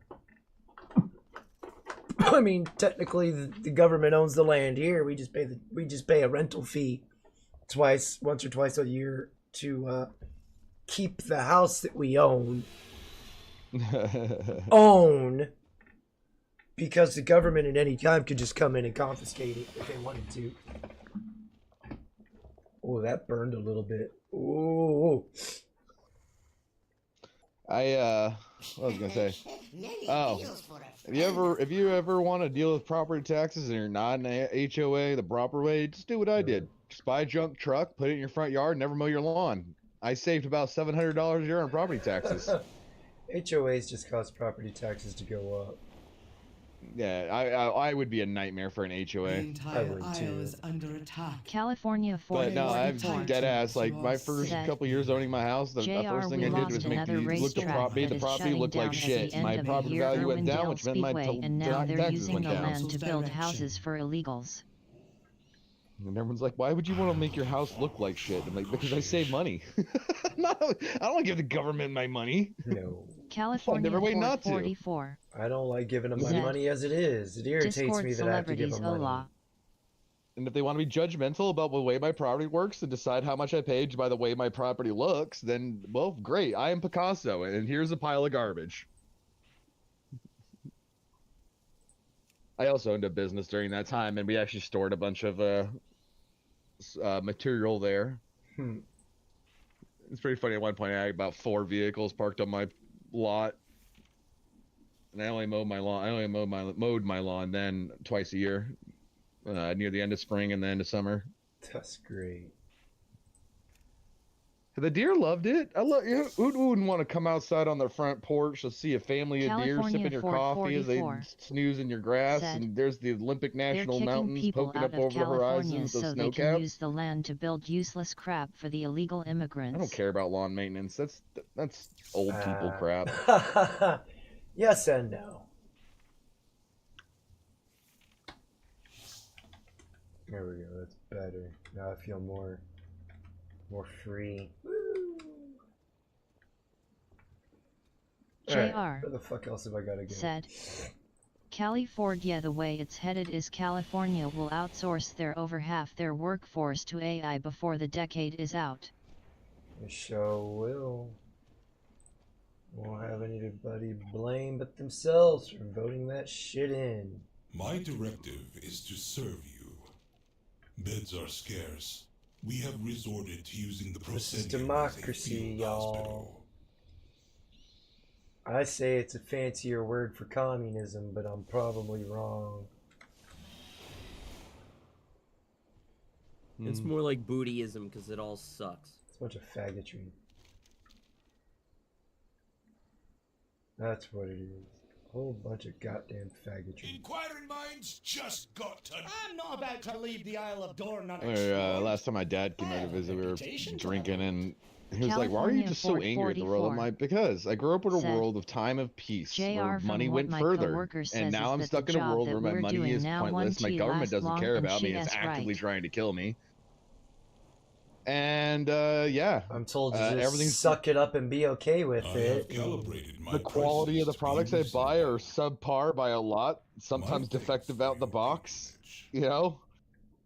[SPEAKER 1] I mean, technically, the government owns the land here. We just pay a rental fee once or twice a year to keep the house that we own. Because the government at any time could just come in and confiscate it if they wanted to. Oh, that burned a little bit. Oh.
[SPEAKER 12] What was I gonna say? Oh, if you ever want to deal with property taxes and you're not in a HOA the proper way, just do what I did. Just buy a junk truck, put it in your front yard, never mow your lawn. I saved about $700 a year on property taxes.
[SPEAKER 1] HOAs just cause property taxes to go up.
[SPEAKER 12] Yeah, I would be a nightmare for an HOA.
[SPEAKER 16] The entire isle is under attack.
[SPEAKER 3] California 44.
[SPEAKER 12] But no, I'm dead ass. Like my first couple years owning my house, the first thing I did was make the property look like shit. My property value went down, which meant my
[SPEAKER 3] and now they're
[SPEAKER 12] taxes
[SPEAKER 3] using
[SPEAKER 12] went
[SPEAKER 3] the
[SPEAKER 12] down.
[SPEAKER 3] land to build houses for illegals.
[SPEAKER 12] And everyone's like, "Why would you want to make your house look like shit?" I'm like, "Because I save money. I don't want to give the government my money."
[SPEAKER 1] No.
[SPEAKER 3] California 44.
[SPEAKER 1] I don't like giving them my money as it is. It irritates
[SPEAKER 3] Discord
[SPEAKER 1] me that I have to give them money.
[SPEAKER 12] And if they want to be judgmental about the way my property works and decide how much I paid by the way my property looks, then, well, great. I am Picasso, and here's a pile of garbage. I also owned a business during that time, and we actually stored a bunch of material there. It's pretty funny. At one point, I had about 4 vehicles parked on my lot, and I only mowed my lawn. I only mowed my lawn then twice a year, near the end of spring and the end of summer.
[SPEAKER 1] That's great.
[SPEAKER 12] The deer loved it. Who wouldn't want to come outside on their front porch to see a family of deer sipping your coffee as they snooze in your grass? And there's the Olympic National Mountains poking up over the horizon with the
[SPEAKER 3] so
[SPEAKER 12] snow
[SPEAKER 3] they can
[SPEAKER 12] caps.
[SPEAKER 3] use the land to build useless crap for the illegal immigrants.
[SPEAKER 12] I don't care about lawn maintenance. That's old people crap.
[SPEAKER 1] Yes and no. There we go. That's better. Now I feel more free.
[SPEAKER 3] JR.
[SPEAKER 1] Right, where the fuck else have I got to go?
[SPEAKER 3] Said. California, the way it's headed is California will outsource over half their workforce to AI before the decade is out.
[SPEAKER 1] It sure will. Won't have anybody blame but themselves for voting that shit in.
[SPEAKER 5] My directive is to serve you. Beds are scarce. We have resorted to using the
[SPEAKER 1] This is
[SPEAKER 5] proscenium
[SPEAKER 1] democracy, y'all. I say it's a fancier word for communism, but I'm probably wrong.
[SPEAKER 17] It's more like bootyism because it all sucks.
[SPEAKER 1] It's a bunch of faggotry. That's what it is. A whole bunch of goddamn faggotry.
[SPEAKER 6] Inquiring minds just got to. I'm not about to leave the Isle of Dorn
[SPEAKER 12] Last time my dad came out to visit, we were drinking, and he was like, "Why are you just so angry at the world?" I'm like, "Because I grew up in a world of time of peace, where money went further, and now I'm stuck in a world where my money is pointless, my government doesn't care about me, it's actively trying to kill me." And yeah,
[SPEAKER 1] I'm told to just suck it up and be okay with it.
[SPEAKER 12] The quality of the products I buy are subpar by a lot, sometimes defective out the box, you know.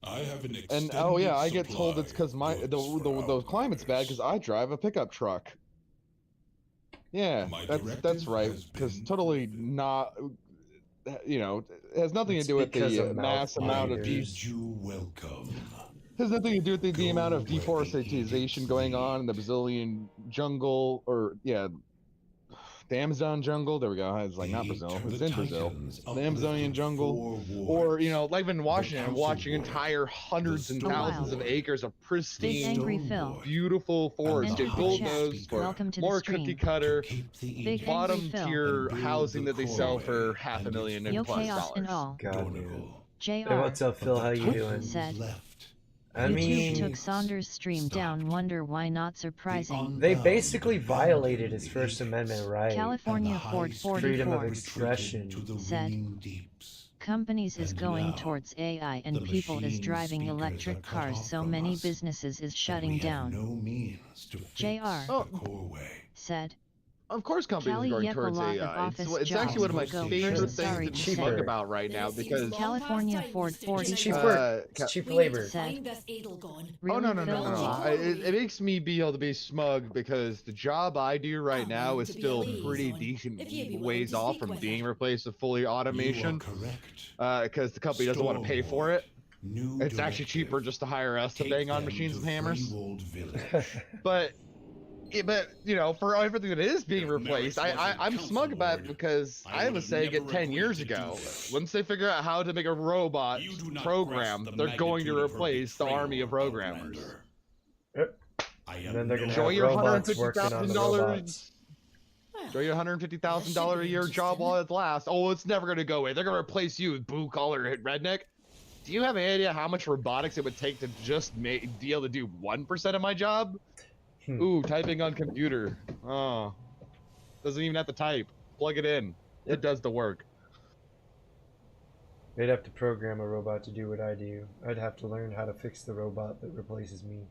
[SPEAKER 5] I have an
[SPEAKER 12] and oh yeah, I get told it's because the climate's bad because I drive a pickup truck. Yeah, that's right. Because totally not, you know, it has nothing to do with the mass amount of.
[SPEAKER 5] Welcome.
[SPEAKER 12] Has nothing to do with the amount of deforestation going on in the Brazilian jungle, or yeah, the Amazon jungle. There we go. It's like not Brazil. It's in Brazil. The Amazonian jungle, or you know, like in Washington, watching entire hundreds and thousands of acres of pristine, beautiful forests get bulldozed for more cookie cutter, bottom tier housing that they sell for $500,000 and plus dollars.
[SPEAKER 1] God, dude.
[SPEAKER 3] JR.
[SPEAKER 1] Hey, what's up, Phil? How you doing?
[SPEAKER 3] Said,
[SPEAKER 1] I mean,
[SPEAKER 3] YouTube took Saunders' stream down. Wonder why not surprising.
[SPEAKER 1] They basically violated his First Amendment right.
[SPEAKER 3] California Ford
[SPEAKER 1] freedom of
[SPEAKER 3] 44
[SPEAKER 1] expression.
[SPEAKER 3] said, companies is going towards AI and people is driving electric cars, so many businesses is shutting down. JR said,
[SPEAKER 12] of course companies are going towards AI. It's actually one of my favorite things to talk about right now because
[SPEAKER 3] California Ford 40
[SPEAKER 1] cheap labor.
[SPEAKER 12] Oh no. It makes me be able to be smug because the job I do right now is still pretty decent ways off from being replaced with fully automation. Because the company doesn't want to pay for it. It's actually cheaper just to hire us to bang on machines with hammers. But you know, for everything that is being replaced, I'm smug about it because I was saying it 10 years ago. Once they figure out how to make a robot program, they're going to replace the army of programmers.
[SPEAKER 1] And then they're going to
[SPEAKER 12] enjoy
[SPEAKER 1] have
[SPEAKER 12] your
[SPEAKER 1] robots working on the robots.
[SPEAKER 12] Enjoy your $150,000 a year job while it lasts. Oh, it's never going to go away. They're going to replace you with blue-collar redneck. Do you have any idea how much robotics it would take to just be able to do 1% of my job? Ooh, typing on computer. Oh, doesn't even have to type. Plug it in. It does the work.
[SPEAKER 1] They'd have to program a robot to do what I do. I'd have to learn how to fix the robot that replaces me.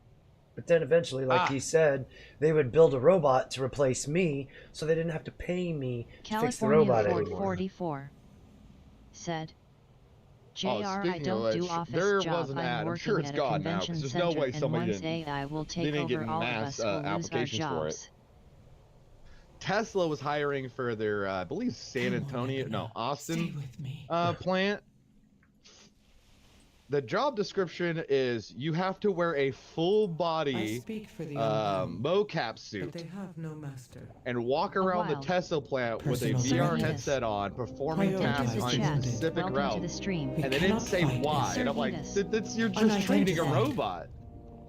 [SPEAKER 1] But then eventually, like he said, they would build a robot to replace me, so they didn't have to pay me to fix the robot
[SPEAKER 3] Ford
[SPEAKER 1] anymore.
[SPEAKER 3] 44 said, JR, I
[SPEAKER 12] speaking
[SPEAKER 3] don't
[SPEAKER 12] of
[SPEAKER 3] do
[SPEAKER 12] which,
[SPEAKER 3] office
[SPEAKER 12] there
[SPEAKER 3] job.
[SPEAKER 12] was an
[SPEAKER 3] I'm
[SPEAKER 12] ad. I'm
[SPEAKER 3] working
[SPEAKER 12] sure it's
[SPEAKER 3] at a
[SPEAKER 12] gone now,
[SPEAKER 3] convention
[SPEAKER 12] 'cause there's no
[SPEAKER 3] center,
[SPEAKER 12] way
[SPEAKER 3] and
[SPEAKER 12] somebody
[SPEAKER 3] once AI will take
[SPEAKER 12] didn't get
[SPEAKER 3] over, all of
[SPEAKER 12] mass
[SPEAKER 3] us will lose our
[SPEAKER 12] applications for it.
[SPEAKER 3] jobs.
[SPEAKER 12] Tesla was hiring for their, I believe, San Antonio, no, Austin plant. The job description is you have to wear a full body mocap suit
[SPEAKER 16] But they have no master.
[SPEAKER 12] and walk around the Tesla plant with a VR headset on, performing tasks on a specific route. And they didn't say why. And I'm like, you're just training a robot.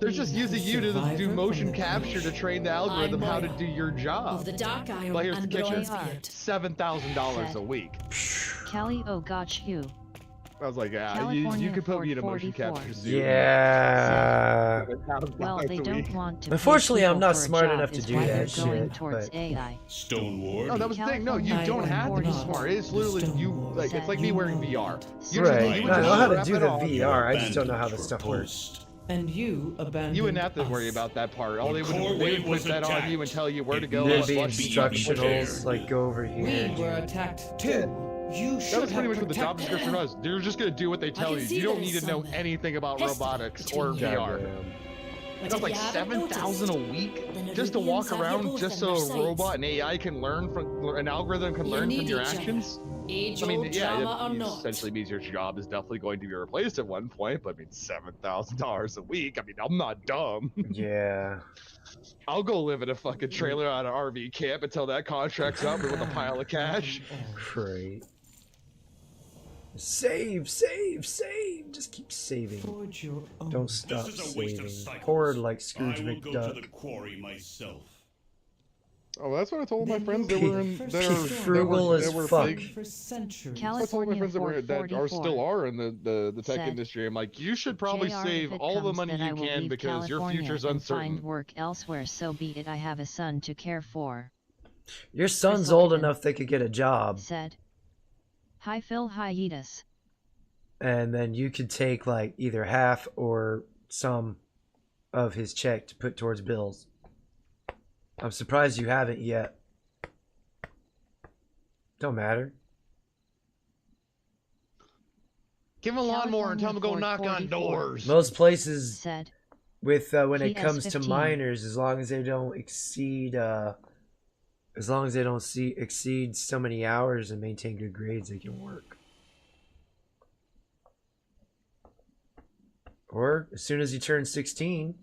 [SPEAKER 12] They're just using you to do motion capture to train the algorithm how to do your job.
[SPEAKER 4] Of the Dark Isle
[SPEAKER 12] But here's the
[SPEAKER 4] and
[SPEAKER 12] kicker:
[SPEAKER 4] Bronzebeard.
[SPEAKER 12] $7,000 a week.
[SPEAKER 3] Kelly got you.
[SPEAKER 12] I was like, yeah, you could put me in a motion capture suit.
[SPEAKER 1] Yeah.
[SPEAKER 3] Well, they don't want to.
[SPEAKER 1] Unfortunately, I'm not smart
[SPEAKER 3] job
[SPEAKER 1] enough to
[SPEAKER 3] is
[SPEAKER 1] do
[SPEAKER 3] why they're
[SPEAKER 1] that
[SPEAKER 3] going
[SPEAKER 1] shit.
[SPEAKER 3] towards
[SPEAKER 1] But
[SPEAKER 3] AI.
[SPEAKER 15] Stoneward.
[SPEAKER 12] No, that was the thing. No, you don't have to be smart. It's literally you. Like it's like me wearing VR.
[SPEAKER 1] right,
[SPEAKER 12] You
[SPEAKER 1] I know how to do the
[SPEAKER 12] VR.
[SPEAKER 1] VR. I just don't know how the stuff works.
[SPEAKER 16] And you abandoned
[SPEAKER 12] You wouldn't have to worry about that part. All they would put that on you and tell you where to go.
[SPEAKER 1] There'd be
[SPEAKER 12] what
[SPEAKER 1] instructionals like go over here.
[SPEAKER 16] We were attacked too. You should
[SPEAKER 12] That was pretty
[SPEAKER 16] have
[SPEAKER 12] much what the job
[SPEAKER 16] protected
[SPEAKER 12] description was. They're just gonna do what they tell
[SPEAKER 4] can
[SPEAKER 12] you.
[SPEAKER 4] see
[SPEAKER 12] You don't
[SPEAKER 4] that
[SPEAKER 12] need
[SPEAKER 4] it's
[SPEAKER 12] to know
[SPEAKER 4] some
[SPEAKER 12] anything about
[SPEAKER 4] history
[SPEAKER 12] robotics or
[SPEAKER 4] between
[SPEAKER 12] VR.
[SPEAKER 4] But
[SPEAKER 12] That's
[SPEAKER 4] if
[SPEAKER 12] like
[SPEAKER 4] you haven't
[SPEAKER 12] 7,000 a
[SPEAKER 4] noticed,
[SPEAKER 12] week
[SPEAKER 4] then
[SPEAKER 12] just to walk
[SPEAKER 4] Iridians have you
[SPEAKER 12] around,
[SPEAKER 4] both
[SPEAKER 12] just
[SPEAKER 4] on
[SPEAKER 12] so
[SPEAKER 4] their
[SPEAKER 12] a robot
[SPEAKER 4] sides.
[SPEAKER 12] and AI can learn from, an algorithm can
[SPEAKER 4] You
[SPEAKER 12] learn from
[SPEAKER 4] need
[SPEAKER 12] your
[SPEAKER 4] each other.
[SPEAKER 12] actions.
[SPEAKER 4] Age
[SPEAKER 12] I mean,
[SPEAKER 4] old
[SPEAKER 12] yeah,
[SPEAKER 4] drama or
[SPEAKER 12] it
[SPEAKER 4] not.
[SPEAKER 12] essentially means your job is definitely going to be replaced at one point. But I mean, $7,000 a week. I mean, I'm not dumb.
[SPEAKER 1] Yeah.
[SPEAKER 12] I'll go live in a fucking trailer on an RV camp until that contract's up with a pile of cash.
[SPEAKER 1] Great. Save. Just keep saving. Don't stop saving. Hoard like Scrooge McDuck.
[SPEAKER 15] Quarry myself.
[SPEAKER 12] Oh, that's what I told my friends that were in there.
[SPEAKER 1] Frugal as fuck.
[SPEAKER 16] For centuries.
[SPEAKER 12] I told my friends that are still are in the tech
[SPEAKER 3] said,
[SPEAKER 12] industry. I'm like, you should probably
[SPEAKER 3] JR,
[SPEAKER 12] save
[SPEAKER 3] if it
[SPEAKER 12] all the
[SPEAKER 3] comes
[SPEAKER 12] money
[SPEAKER 3] that I
[SPEAKER 12] you
[SPEAKER 3] will
[SPEAKER 12] can
[SPEAKER 3] leave
[SPEAKER 12] because your
[SPEAKER 3] California
[SPEAKER 12] future's
[SPEAKER 3] and
[SPEAKER 12] uncertain.
[SPEAKER 3] Find work elsewhere, so be it. I have a son to care for.
[SPEAKER 1] Your son's old enough they could get a job.
[SPEAKER 3] Said. Hi Phil hiatus.
[SPEAKER 1] And then you could take like either half or some of his check to put towards bills. I'm surprised you haven't yet. Don't matter.
[SPEAKER 12] Give him a lawnmower and tell him to go knock on doors.
[SPEAKER 1] Most places
[SPEAKER 3] said,
[SPEAKER 1] with when it comes to
[SPEAKER 3] PS15.
[SPEAKER 1] minors, as long as they don't exceed exceed so many hours and maintain good grades, they can work. Or as soon as you turn 16,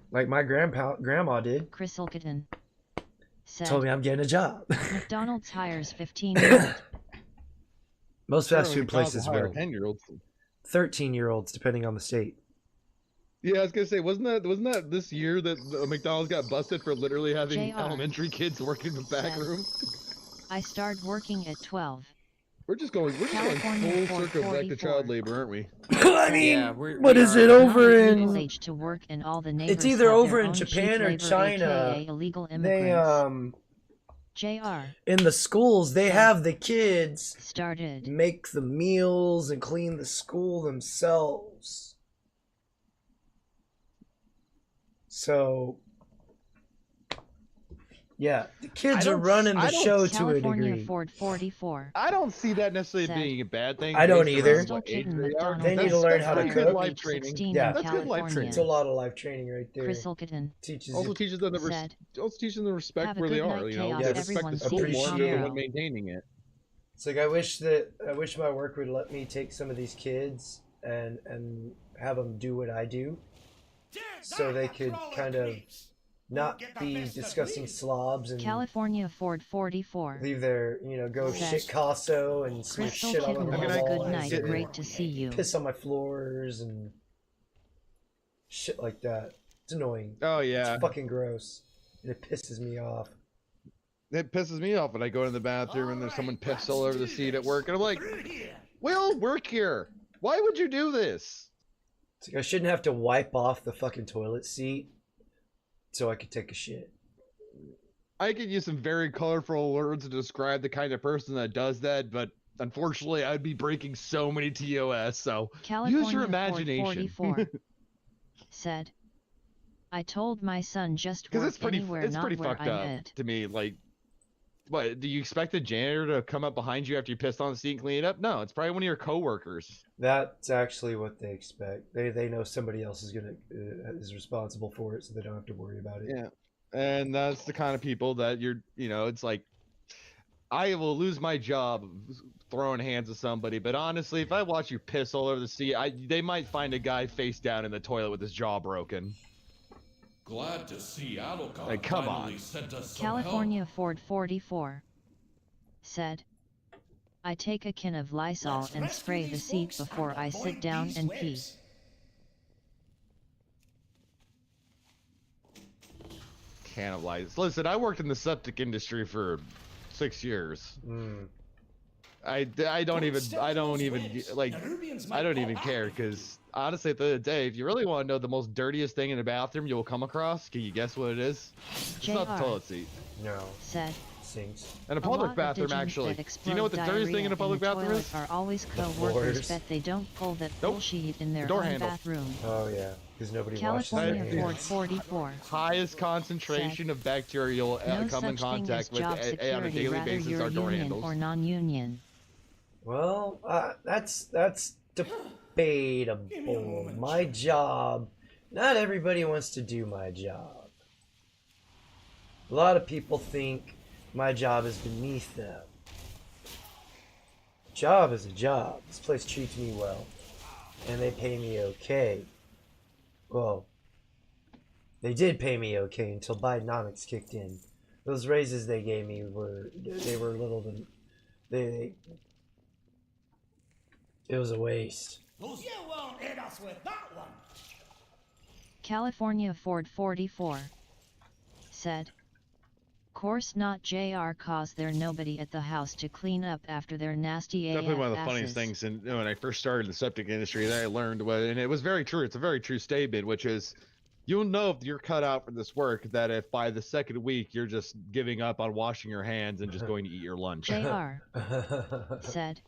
[SPEAKER 1] like my grandma did.
[SPEAKER 3] Chris Olkitten said,
[SPEAKER 1] Told me I'm getting a job.
[SPEAKER 3] McDonald's hires 15-year-old.
[SPEAKER 1] Most fast food places will.
[SPEAKER 12] 10-year-olds.
[SPEAKER 1] 13-year-olds, depending on the state.
[SPEAKER 12] Yeah, I was gonna say, wasn't that this year that McDonald's got busted for literally having
[SPEAKER 3] JR
[SPEAKER 12] elementary kids working in the back
[SPEAKER 3] said,
[SPEAKER 12] room?
[SPEAKER 3] I started working at 12.
[SPEAKER 12] We're just going full circle back to child labor, aren't we?
[SPEAKER 1] I mean,
[SPEAKER 17] Yeah,
[SPEAKER 1] what is it over in?
[SPEAKER 3] Age to work, and all the neighbors
[SPEAKER 1] It's either
[SPEAKER 3] have
[SPEAKER 1] over
[SPEAKER 3] their
[SPEAKER 1] in
[SPEAKER 3] own
[SPEAKER 1] Japan
[SPEAKER 3] cheap
[SPEAKER 1] or
[SPEAKER 3] labor,
[SPEAKER 1] China.
[SPEAKER 3] aka illegal
[SPEAKER 1] They
[SPEAKER 3] immigrants. JR
[SPEAKER 1] in the schools they have the kids
[SPEAKER 3] started
[SPEAKER 1] make the meals and clean the school themselves. So yeah, the kids are running the show to a
[SPEAKER 3] California
[SPEAKER 1] degree.
[SPEAKER 3] Ford 44.
[SPEAKER 12] I don't see that necessarily
[SPEAKER 3] Said,
[SPEAKER 12] being a bad thing.
[SPEAKER 1] I don't
[SPEAKER 12] based
[SPEAKER 1] either.
[SPEAKER 12] around what age they are.
[SPEAKER 1] They need to learn how to
[SPEAKER 12] That's good
[SPEAKER 1] cook.
[SPEAKER 12] life training.
[SPEAKER 1] Yeah,
[SPEAKER 12] That's good life training.
[SPEAKER 1] It's a lot of life training right there. Teaches
[SPEAKER 12] Also
[SPEAKER 1] you.
[SPEAKER 12] teaches them the
[SPEAKER 3] said,
[SPEAKER 12] also teaches them to respect
[SPEAKER 3] "Have a
[SPEAKER 12] where they
[SPEAKER 3] good
[SPEAKER 12] are.
[SPEAKER 3] night,
[SPEAKER 12] You know,
[SPEAKER 3] chaos,
[SPEAKER 12] they respect
[SPEAKER 3] everyone.
[SPEAKER 12] the school more
[SPEAKER 1] Appreciate
[SPEAKER 12] than
[SPEAKER 1] it.
[SPEAKER 12] when maintaining it.
[SPEAKER 1] It's like I wish my work would let me take some of these kids and have them do what I do, so they could kind of not be disgusting slobs and
[SPEAKER 3] California Ford 44.
[SPEAKER 1] leave their, go
[SPEAKER 3] Said,
[SPEAKER 1] shit Casso and smear
[SPEAKER 3] Crystal
[SPEAKER 1] shit all
[SPEAKER 3] Kitten,
[SPEAKER 1] over my
[SPEAKER 3] have a good
[SPEAKER 1] walls
[SPEAKER 3] night.
[SPEAKER 1] and
[SPEAKER 3] Great to see you.
[SPEAKER 1] piss on my floors and shit like that. It's annoying.
[SPEAKER 12] Oh yeah,
[SPEAKER 1] It's fucking gross. And it pisses me off.
[SPEAKER 12] it pisses me off when I go in the bathroom and there's someone pissed all over the seat at work, and I'm like, we all work here. Why would you do this?
[SPEAKER 1] It's like I shouldn't have to wipe off the fucking toilet seat so I could take a shit.
[SPEAKER 12] I could use some very colorful words to describe the kind of person that does that, but unfortunately, I'd be breaking so many TOS. So
[SPEAKER 3] California
[SPEAKER 12] use your
[SPEAKER 3] Ford
[SPEAKER 12] imagination.
[SPEAKER 3] 44 said, I told my son just
[SPEAKER 12] Because
[SPEAKER 3] work
[SPEAKER 12] it's pretty,
[SPEAKER 3] anywhere,
[SPEAKER 12] it's
[SPEAKER 3] not
[SPEAKER 12] pretty
[SPEAKER 3] where
[SPEAKER 12] fucked
[SPEAKER 3] I'm
[SPEAKER 12] up
[SPEAKER 3] at.
[SPEAKER 12] to me. Like, what do you expect the janitor to come up behind you after you pissed on the seat and clean it up? No, it's probably one of your coworkers.
[SPEAKER 1] That's actually what they expect. They know somebody else is responsible for it, so they don't have to worry about it.
[SPEAKER 12] Yeah, and that's the kind of people that it's like, I will lose my job throwing hands at somebody, but honestly, if I watch you piss all over the seat, they might find a guy face down in the toilet with his jaw broken.
[SPEAKER 11] Glad to see Adolcon
[SPEAKER 12] Like, come
[SPEAKER 11] finally
[SPEAKER 12] on.
[SPEAKER 11] sent us some
[SPEAKER 3] California Ford 44 said, I take a can of Lysol and spray the seat before I sit down and pee.
[SPEAKER 12] Can of lies. Listen, I worked in the septic industry for 6 years. I don't even care, because honestly, at the end of the day, if you really want to know the most dirtiest thing in a bathroom you will come across, can you guess what it is? It's not the
[SPEAKER 3] JR
[SPEAKER 12] toilet seat.
[SPEAKER 1] No.
[SPEAKER 3] Said,
[SPEAKER 1] Sinks.
[SPEAKER 12] And a public bathroom, actually. Do you know what the dirtiest thing in a public bathroom is?
[SPEAKER 3] Are always co-workers,
[SPEAKER 1] floors.
[SPEAKER 3] but they don't pull that bullshit in their
[SPEAKER 12] Door
[SPEAKER 3] own
[SPEAKER 12] handle.
[SPEAKER 3] bathroom.
[SPEAKER 1] Oh yeah, because nobody washes their
[SPEAKER 3] California Ford
[SPEAKER 1] hands.
[SPEAKER 3] 44
[SPEAKER 12] Highest concentration of bacteria you'll
[SPEAKER 3] no
[SPEAKER 12] come in
[SPEAKER 3] such thing as
[SPEAKER 12] contact with
[SPEAKER 3] job
[SPEAKER 12] on a
[SPEAKER 3] security,
[SPEAKER 12] daily
[SPEAKER 3] rather
[SPEAKER 12] basis
[SPEAKER 3] you're
[SPEAKER 12] are door
[SPEAKER 3] union
[SPEAKER 12] handles.
[SPEAKER 3] or non-union.
[SPEAKER 1] Well, that's debatable. My job. Not everybody wants to do my job. A lot of people think my job is beneath them. Job is a job. This place treats me well, and they pay me okay. Well, they did pay me okay until Bidenomics kicked in. Those raises they gave me were little than they. It was a waste.
[SPEAKER 6] You won't hit us with that one.
[SPEAKER 3] California Ford 44 said, course not JR, cause there nobody at the house to clean up after their nasty
[SPEAKER 12] Definitely
[SPEAKER 3] AF
[SPEAKER 12] one of the
[SPEAKER 3] asses.
[SPEAKER 12] funniest things, and when I first started in the septic industry, that I learned, and it was very true. It's a very true statement, which is, you'll know if you're cut out for this work that if by the second week you're just giving up on washing your hands and just going to eat your lunch.
[SPEAKER 3] JR said,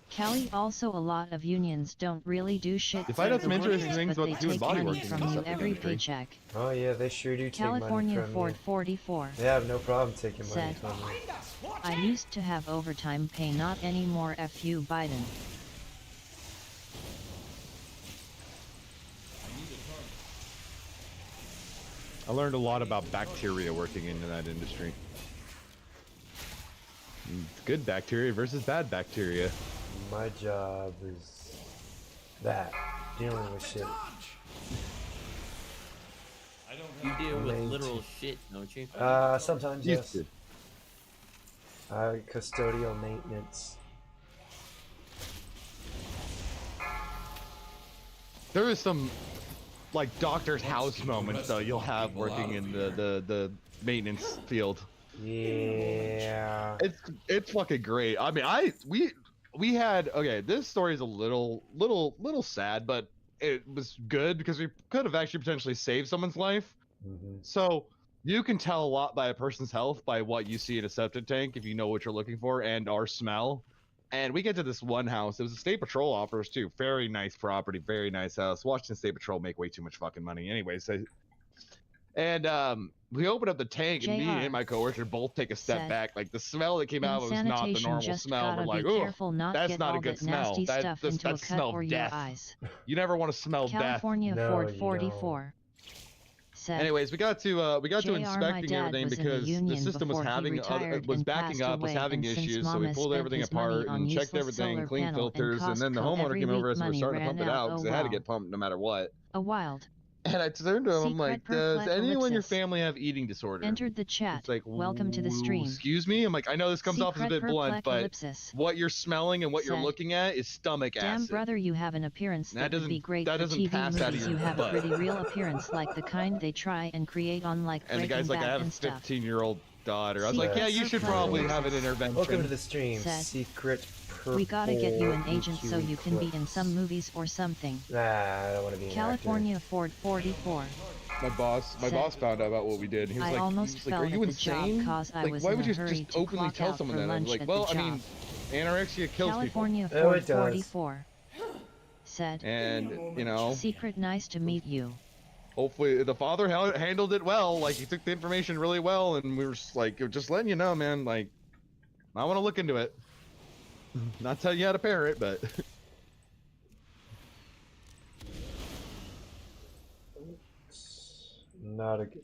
[SPEAKER 3] Cali, also a lot of unions don't really do shit
[SPEAKER 12] If
[SPEAKER 3] for
[SPEAKER 12] I know
[SPEAKER 3] the
[SPEAKER 12] some interesting
[SPEAKER 3] workers,
[SPEAKER 12] things
[SPEAKER 3] but
[SPEAKER 12] about
[SPEAKER 3] they
[SPEAKER 12] doing
[SPEAKER 3] take money
[SPEAKER 12] bodywork in
[SPEAKER 3] from
[SPEAKER 12] the
[SPEAKER 3] you
[SPEAKER 12] septic
[SPEAKER 3] every
[SPEAKER 12] industry.
[SPEAKER 3] paycheck.
[SPEAKER 1] Oh yeah, they sure do take
[SPEAKER 3] California
[SPEAKER 1] money from
[SPEAKER 3] Ford
[SPEAKER 1] you.
[SPEAKER 3] 44
[SPEAKER 1] They have no problem taking money
[SPEAKER 3] said,
[SPEAKER 1] from you.
[SPEAKER 3] I used to have overtime pay, not anymore. F you, Biden.
[SPEAKER 12] I learned a lot about bacteria working in that industry. Good bacteria versus bad bacteria.
[SPEAKER 1] My job is that, dealing with shit.
[SPEAKER 17] You deal with literal shit, don't you?
[SPEAKER 1] Sometimes, yes. Custodial maintenance.
[SPEAKER 12] There is some, like, doctor's house moments, though, you'll have working in the maintenance field.
[SPEAKER 1] Yeah.
[SPEAKER 12] It's fucking great. I mean, we had, okay, this story is a little sad, but it was good because we could have actually potentially saved someone's life. So you can tell a lot by a person's health by what you see in a septic tank if you know what you're looking for and our smell. And we get to this one house. It was a state patrol office too. Very nice property, very nice house. Washington State Patrol make way too much fucking money. Anyways, we open up the tank and me and my coworker both take a step back. Like the smell that came out was not the normal smell. We're like, oh, that's not a good smell. That smells death. You never want to smell death.
[SPEAKER 3] California Ford 44.
[SPEAKER 12] Anyways, we got to inspecting everything because the system was backing up, was having issues, so we pulled everything apart and checked everything, cleaned filters, and then the homeowner came over as we were starting to pump it out because it had to get pumped no matter what.
[SPEAKER 3] A wild.
[SPEAKER 12] And I turned to him, I'm like, does anyone in your family have eating disorder?
[SPEAKER 3] Entered the chat.
[SPEAKER 12] It's like,
[SPEAKER 3] welcome to the stream.
[SPEAKER 12] Excuse me? I'm like, I know this comes off as a bit blunt, but what you're smelling and what you're looking at is stomach acid.
[SPEAKER 3] Damn brother, you have an appearance that would be great for TV movies. You have a pretty real appearance like the kind they try and create on like Breaking Bad and stuff.
[SPEAKER 12] And the guy's like, I have a 15-year-old daughter. I was like, yeah, you should probably have an intervention.
[SPEAKER 1] Welcome to the stream. Secret purple.
[SPEAKER 3] We gotta get you an agent so you can be in some movies or something.
[SPEAKER 1] Nah, I don't want to be an
[SPEAKER 3] California Ford 44.
[SPEAKER 12] My boss found out about what we did. He was like, are you insane? Like, why would you just openly tell someone that? I was like, well, I mean, anorexia kills
[SPEAKER 3] California
[SPEAKER 12] people.
[SPEAKER 3] Ford 44 said,
[SPEAKER 12] and, you know.
[SPEAKER 3] Secret, nice to meet you.
[SPEAKER 12] Hopefully, the father handled it well. Like, he took the information really well, and we were just like, just letting you know, man. Like, I want to look into it. Not telling you how to parent, but.
[SPEAKER 1] Not a good.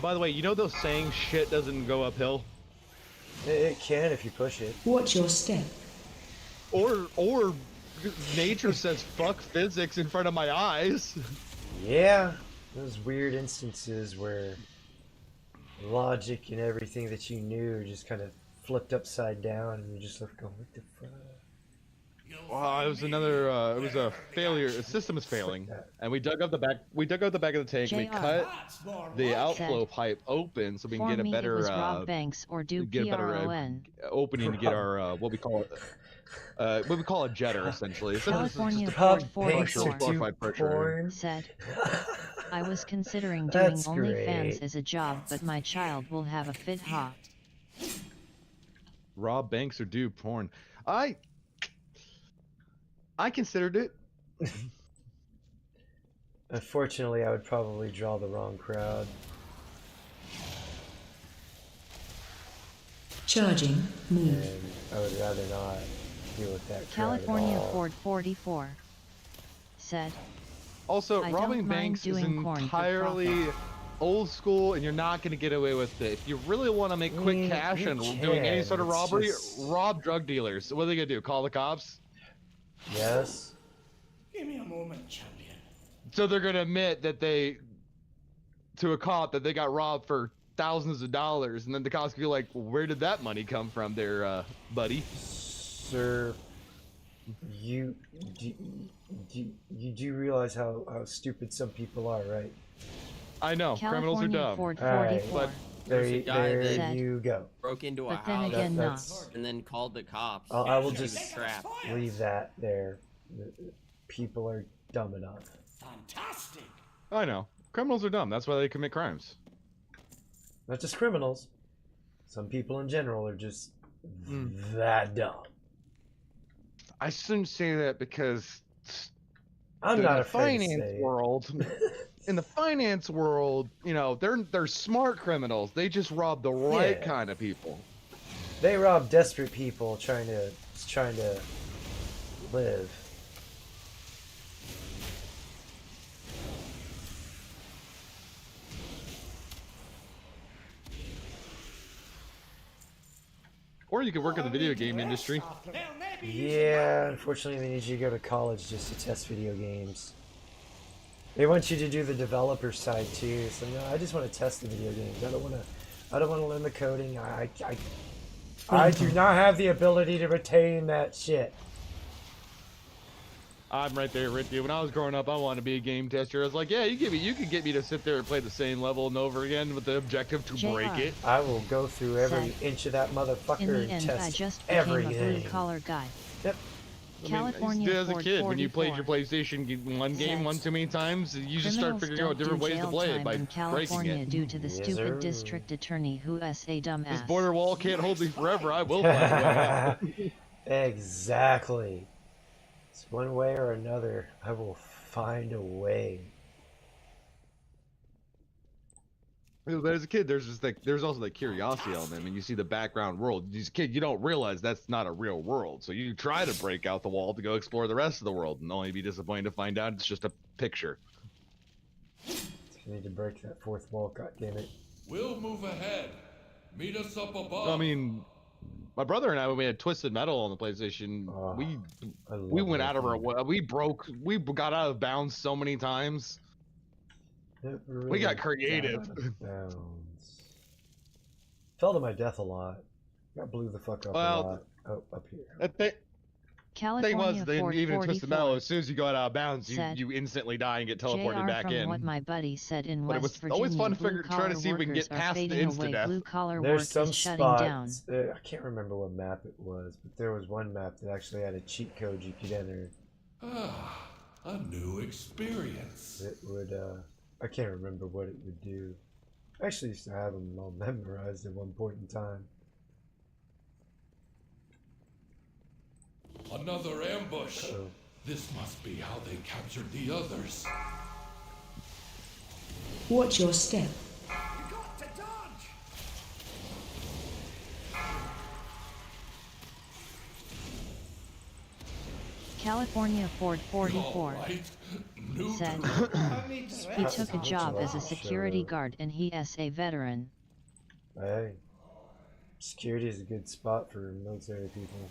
[SPEAKER 12] By the way, you know those saying shit doesn't go uphill?
[SPEAKER 1] It can if you push it.
[SPEAKER 16] Watch your step.
[SPEAKER 12] Or nature says fuck physics in front of my eyes.
[SPEAKER 1] Yeah, those weird instances where logic and everything that you knew just kind of flipped upside down, and you just look going, what the fuck?
[SPEAKER 12] Well, it was another. It was a failure. The system is failing, and we dug up the back. We dug out the back of the tank. And we cut the outflow pipe open so we can get a better. Get a better opening to get our what we call it. What we call a jetter, essentially.
[SPEAKER 3] California
[SPEAKER 12] Ford
[SPEAKER 3] pressure. Said, I was considering doing OnlyFans as a job, but my child will have a fit. Ha.
[SPEAKER 12] Rob Banks or do porn. I considered it.
[SPEAKER 1] Unfortunately, I would probably draw the wrong crowd.
[SPEAKER 16] Charging. Move.
[SPEAKER 1] And I would rather not deal with that crowd
[SPEAKER 3] California
[SPEAKER 1] at all.
[SPEAKER 3] Ford 44 said.
[SPEAKER 12] Also, robbing banks is entirely old school, and you're not going to get away with it. If you really want to make quick cash and doing any sort of robbery, rob drug dealers. What are they going to do? Call the cops?
[SPEAKER 1] Yes.
[SPEAKER 6] Give me a moment, champion.
[SPEAKER 12] So they're gonna admit that to a cop that they got robbed for thousands of dollars, and then the cops can be like, well, where did that money come from there, buddy?
[SPEAKER 1] Sir, you do realize how stupid some people are, right?
[SPEAKER 12] I know. Criminals are dumb.
[SPEAKER 3] Ford 44.
[SPEAKER 12] But
[SPEAKER 1] there you go.
[SPEAKER 17] Broke into a
[SPEAKER 3] But then
[SPEAKER 17] house
[SPEAKER 3] again, not.
[SPEAKER 17] and then called the cops.
[SPEAKER 1] I will just leave that there. People are dumb enough.
[SPEAKER 6] Fantastic.
[SPEAKER 12] I know. Criminals are dumb. That's why they commit crimes.
[SPEAKER 1] Not just criminals. Some people in general are just that dumb.
[SPEAKER 12] I shouldn't say that because
[SPEAKER 1] I'm not afraid
[SPEAKER 12] finance
[SPEAKER 1] to say
[SPEAKER 12] world. In the finance world, you know, they're smart criminals. They just rob the right kind of people.
[SPEAKER 1] They rob desperate people trying to live.
[SPEAKER 12] Or you could work in the video game industry.
[SPEAKER 6] They'll never
[SPEAKER 1] Yeah, unfortunately they need you to go to college just to test video games. They want you to do the developer side too. So no, I just want to test the video games. I don't want to learn the coding. I do not have the ability to retain that shit.
[SPEAKER 12] I'm right there with you. When I was growing up, I wanted to be a game tester. I was like, yeah, you could get me to sit there and play the same level and over again with the objective to break it.
[SPEAKER 1] I will go through every inch of that motherfucker
[SPEAKER 3] In the
[SPEAKER 1] and
[SPEAKER 3] end,
[SPEAKER 1] test
[SPEAKER 3] I just became
[SPEAKER 1] everything.
[SPEAKER 3] a blue-collar guy.
[SPEAKER 1] Yep.
[SPEAKER 3] California
[SPEAKER 12] as a
[SPEAKER 3] Ford
[SPEAKER 12] kid, when you played
[SPEAKER 3] 44
[SPEAKER 12] your PlayStation 1 game one too many times, you just start
[SPEAKER 3] Criminals
[SPEAKER 12] figuring
[SPEAKER 3] don't
[SPEAKER 12] out different
[SPEAKER 3] do
[SPEAKER 12] ways to
[SPEAKER 3] jail
[SPEAKER 12] play it
[SPEAKER 3] time
[SPEAKER 12] by
[SPEAKER 3] in
[SPEAKER 12] breaking
[SPEAKER 3] California
[SPEAKER 12] it.
[SPEAKER 3] due to the stupid district attorney who is a
[SPEAKER 12] This
[SPEAKER 3] dumbass.
[SPEAKER 12] border wall can't hold me forever. I will find a way out.
[SPEAKER 1] Exactly. It's one way or another. I will find a way.
[SPEAKER 12] But as a kid, there's also the curiosity element. When you see the background world, as a kid, you don't realize that's not a real world. So you try to break out the wall to go explore the rest of the world, and only be disappointed to find out it's just a picture.
[SPEAKER 1] I need to break that fourth wall. God damn it.
[SPEAKER 11] We'll move ahead. Meet us up above.
[SPEAKER 12] I mean, my brother and I, when we had Twisted Metal on the PlayStation, we went out of our way. We got out of bounds so many times. We got creative.
[SPEAKER 1] Fell to my death a lot. Got blew the fuck up a lot. Oh, up here.
[SPEAKER 3] California Ford
[SPEAKER 12] even in Twisted Metal,
[SPEAKER 3] 44
[SPEAKER 12] as soon as you got out of bounds,
[SPEAKER 3] said,
[SPEAKER 12] you instantly die and get teleported
[SPEAKER 3] JR
[SPEAKER 12] back
[SPEAKER 3] from
[SPEAKER 12] in.
[SPEAKER 3] what my buddy said in
[SPEAKER 12] But it
[SPEAKER 3] West
[SPEAKER 12] was always
[SPEAKER 3] Virginia,
[SPEAKER 12] fun trying to see if we can get past the insta-death.
[SPEAKER 3] Blue collar work
[SPEAKER 1] There's some
[SPEAKER 3] is shutting down.
[SPEAKER 1] spots. I can't remember what map it was, but there was one map that actually had a cheat code you could enter.
[SPEAKER 11] A new experience.
[SPEAKER 1] It would, I can't remember what it would do. I actually used to have them all memorized at one point in time.
[SPEAKER 11] Another ambush. This must be how they captured the others.
[SPEAKER 16] Watch your step.
[SPEAKER 3] California Ford 44 said he took a job as a security guard and he is a veteran.
[SPEAKER 1] Hey, security is a good spot for military people.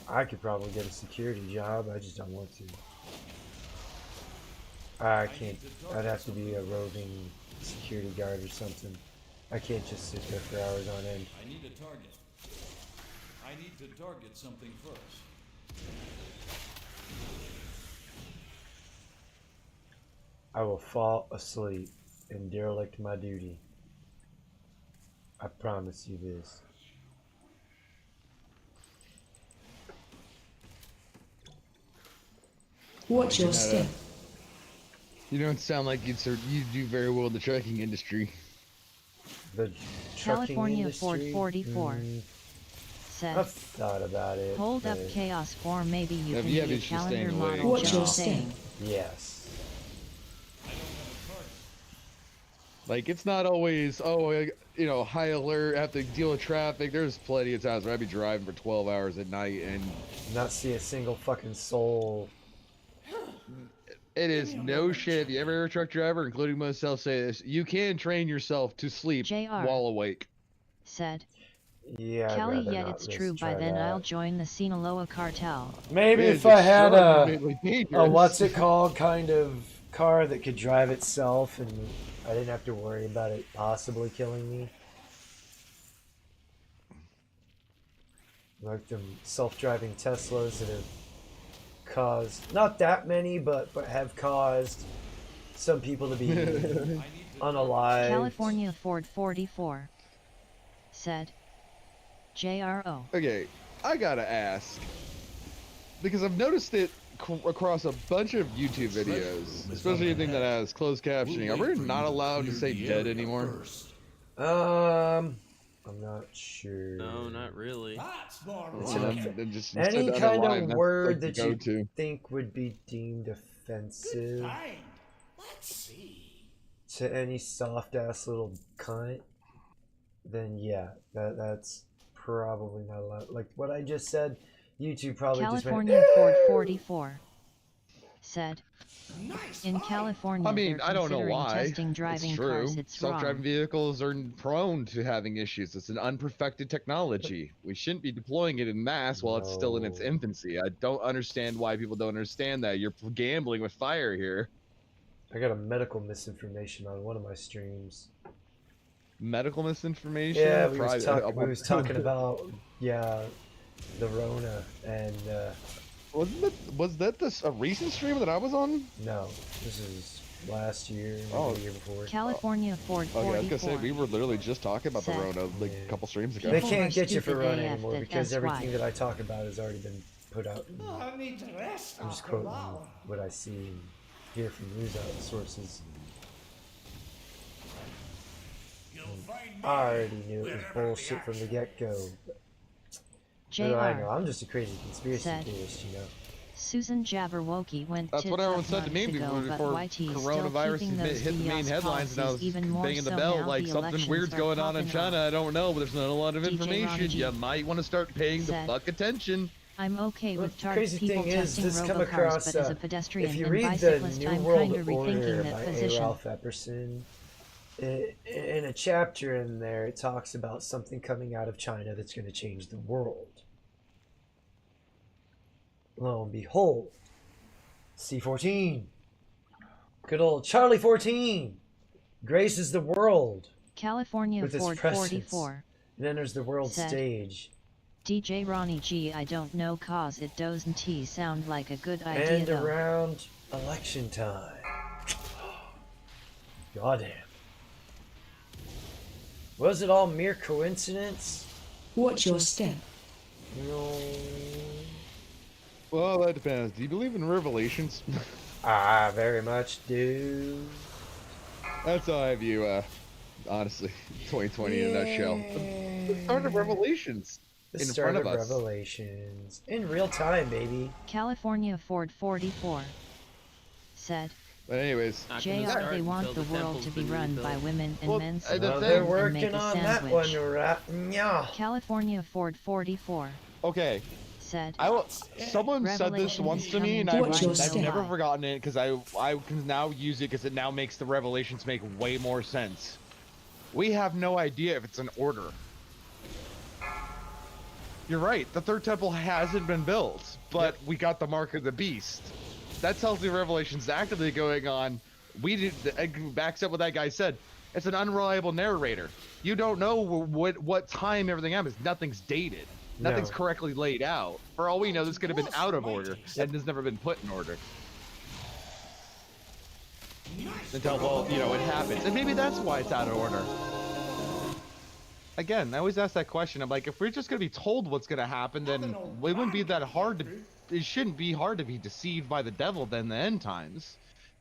[SPEAKER 1] I could probably get a security job, I just don't want to. I can't, I'd have to be a roving security guard or something. I can't just sit there for hours on end.
[SPEAKER 11] I need a target. I need to target something first.
[SPEAKER 1] I will fall asleep and derelict my duty. I promise you this.
[SPEAKER 16] Watch your step.
[SPEAKER 12] You don't sound like you do very well in the trucking industry.
[SPEAKER 1] The
[SPEAKER 3] California Ford 44 said,
[SPEAKER 1] I've thought about it.
[SPEAKER 3] hold up chaos, or maybe you can be a calendar model.
[SPEAKER 16] Watch your
[SPEAKER 3] just
[SPEAKER 16] step.
[SPEAKER 3] saying.
[SPEAKER 1] Yes.
[SPEAKER 12] Like, it's not always, high alert, have to deal with traffic. There's plenty of times where I'd be driving for 12 hours at night and
[SPEAKER 1] not see a single fucking soul.
[SPEAKER 12] It is no shit. If you ever hear a truck driver, including myself, say this, you can train yourself to sleep while awake.
[SPEAKER 3] Said,
[SPEAKER 1] yeah,
[SPEAKER 3] Kelly, yet it's true. By then I'll join the Sinaloa cartel.
[SPEAKER 1] Maybe if I had a what's it called kind of car that could drive itself and I didn't have to worry about it possibly killing me. Like them self-driving Teslas that have caused, not that many, but have caused some people to be unalive.
[SPEAKER 3] California Ford 44 said, JRO.
[SPEAKER 12] Okay, I gotta ask, because I've noticed it across a bunch of YouTube videos, especially anything that has closed captioning. Are we not allowed to say dead anymore?
[SPEAKER 1] I'm not sure.
[SPEAKER 17] No, not really.
[SPEAKER 1] Any kind of word that you think would be deemed offensive to any soft ass little cunt, then yeah, that's probably not allowed. Like what I just said, YouTube probably
[SPEAKER 3] California
[SPEAKER 1] just went,
[SPEAKER 3] Ford 44 said. In California,
[SPEAKER 12] I mean,
[SPEAKER 3] they're
[SPEAKER 12] I don't know
[SPEAKER 3] considering
[SPEAKER 12] why.
[SPEAKER 3] testing driving
[SPEAKER 12] It's true.
[SPEAKER 3] cars. It's
[SPEAKER 12] Self-driving
[SPEAKER 3] wrong.
[SPEAKER 12] vehicles are prone to having issues. It's an unperfected technology. We shouldn't be deploying it in mass while it's still in its infancy. I don't understand why people don't understand that. You're gambling with fire here.
[SPEAKER 1] I got a medical misinformation on one of my streams.
[SPEAKER 12] Medical misinformation?
[SPEAKER 1] Yeah, we was talking about the Rona and
[SPEAKER 12] was that a recent stream that I was on?
[SPEAKER 1] No, this is last year, maybe the year before.
[SPEAKER 3] California Ford 44
[SPEAKER 12] Okay, I was gonna say we were literally just talking about the
[SPEAKER 3] said,
[SPEAKER 12] Rona like a couple streams ago.
[SPEAKER 1] They can't get you for
[SPEAKER 3] stupid
[SPEAKER 1] Rona
[SPEAKER 3] AF
[SPEAKER 1] anymore
[SPEAKER 3] that
[SPEAKER 1] because
[SPEAKER 3] SY.
[SPEAKER 1] everything that I talk about has already been put out.
[SPEAKER 6] I need to rest.
[SPEAKER 1] I'm just quoting what I see and hear from news sources. I already knew it was bullshit from the get-go. What do I know? I'm just a crazy conspiracy theorist, you know.
[SPEAKER 3] Susan Jabberwocky went
[SPEAKER 12] That's
[SPEAKER 3] tits
[SPEAKER 12] what everyone
[SPEAKER 3] up
[SPEAKER 12] said to me
[SPEAKER 3] months ago,
[SPEAKER 12] before
[SPEAKER 3] but YT
[SPEAKER 12] coronavirus
[SPEAKER 3] still keeping those
[SPEAKER 12] hit the main
[SPEAKER 3] BS
[SPEAKER 12] headlines, and I was
[SPEAKER 3] policies even more
[SPEAKER 12] banging the
[SPEAKER 3] so
[SPEAKER 12] bell
[SPEAKER 3] now
[SPEAKER 12] like
[SPEAKER 3] the
[SPEAKER 12] something
[SPEAKER 3] elections
[SPEAKER 12] weird's
[SPEAKER 3] are
[SPEAKER 12] going on in
[SPEAKER 3] popping
[SPEAKER 12] China.
[SPEAKER 3] off.
[SPEAKER 12] I don't know, but there's not a lot of
[SPEAKER 3] DJ
[SPEAKER 12] information.
[SPEAKER 3] Ronnie G
[SPEAKER 12] You might want to start paying the
[SPEAKER 3] said,
[SPEAKER 12] fuck attention.
[SPEAKER 3] I'm okay with
[SPEAKER 1] Crazy
[SPEAKER 3] people
[SPEAKER 1] thing is,
[SPEAKER 3] testing
[SPEAKER 1] this come
[SPEAKER 3] robocars,
[SPEAKER 1] across,
[SPEAKER 3] but as a pedestrian
[SPEAKER 1] if you
[SPEAKER 3] and
[SPEAKER 1] read the
[SPEAKER 3] bicyclist,
[SPEAKER 1] New
[SPEAKER 3] I'm
[SPEAKER 1] World
[SPEAKER 3] kinda
[SPEAKER 1] Order
[SPEAKER 3] rethinking
[SPEAKER 1] by
[SPEAKER 3] that
[SPEAKER 1] A.
[SPEAKER 3] position.
[SPEAKER 1] Ralph Epperson, in a chapter in there, it talks about something coming out of China that's going to change the world. Lo and behold, C-14, good old Charlie 14, graces the world
[SPEAKER 3] California
[SPEAKER 1] with his
[SPEAKER 3] Ford
[SPEAKER 1] presence
[SPEAKER 3] 44
[SPEAKER 1] and enters the world
[SPEAKER 3] said,
[SPEAKER 1] stage.
[SPEAKER 3] DJ Ronnie G, I don't know cause it doesn't sound like a good idea
[SPEAKER 1] And
[SPEAKER 3] though.
[SPEAKER 1] around election time. Goddamn. Was it all mere coincidence?
[SPEAKER 16] Watch your step.
[SPEAKER 1] No.
[SPEAKER 12] Well, that depends. Do you believe in revelations?
[SPEAKER 1] I very much do.
[SPEAKER 12] That's how I view, honestly, 2020 in a nutshell. The start of revelations
[SPEAKER 1] The
[SPEAKER 12] in
[SPEAKER 1] start
[SPEAKER 12] front of
[SPEAKER 1] of
[SPEAKER 12] us.
[SPEAKER 1] revelations. In real time, baby.
[SPEAKER 3] California Ford 44 said,
[SPEAKER 12] But anyways,
[SPEAKER 3] JR, they want the world to be run by women and men so
[SPEAKER 1] Well,
[SPEAKER 3] they
[SPEAKER 1] they're
[SPEAKER 3] can
[SPEAKER 1] working
[SPEAKER 3] make a
[SPEAKER 1] on that
[SPEAKER 3] sandwich.
[SPEAKER 1] one, right? Yeah.
[SPEAKER 3] California Ford 44
[SPEAKER 12] okay.
[SPEAKER 3] said,
[SPEAKER 12] Someone said this once to me, and I've never
[SPEAKER 3] step.
[SPEAKER 12] forgotten it because I can now use it because it now makes the revelations make way more sense. We have no idea if it's an order. You're right. The third temple hasn't been built, but we got the mark of the beast. That tells me revelations actively going on. We did. It backs up what that guy said. It's an unreliable narrator. You don't know what time everything happens. Nothing's dated.
[SPEAKER 1] No.
[SPEAKER 12] Nothing's correctly laid out. For all we know, this could have been out of order and has never been put in order. Until, well, you know, it happens. And maybe that's why it's out of order. Again, I always ask that question. I'm like, if we're just going to be told what's going to happen, then it wouldn't be that hard to... It shouldn't be hard to be deceived by the devil then the end times.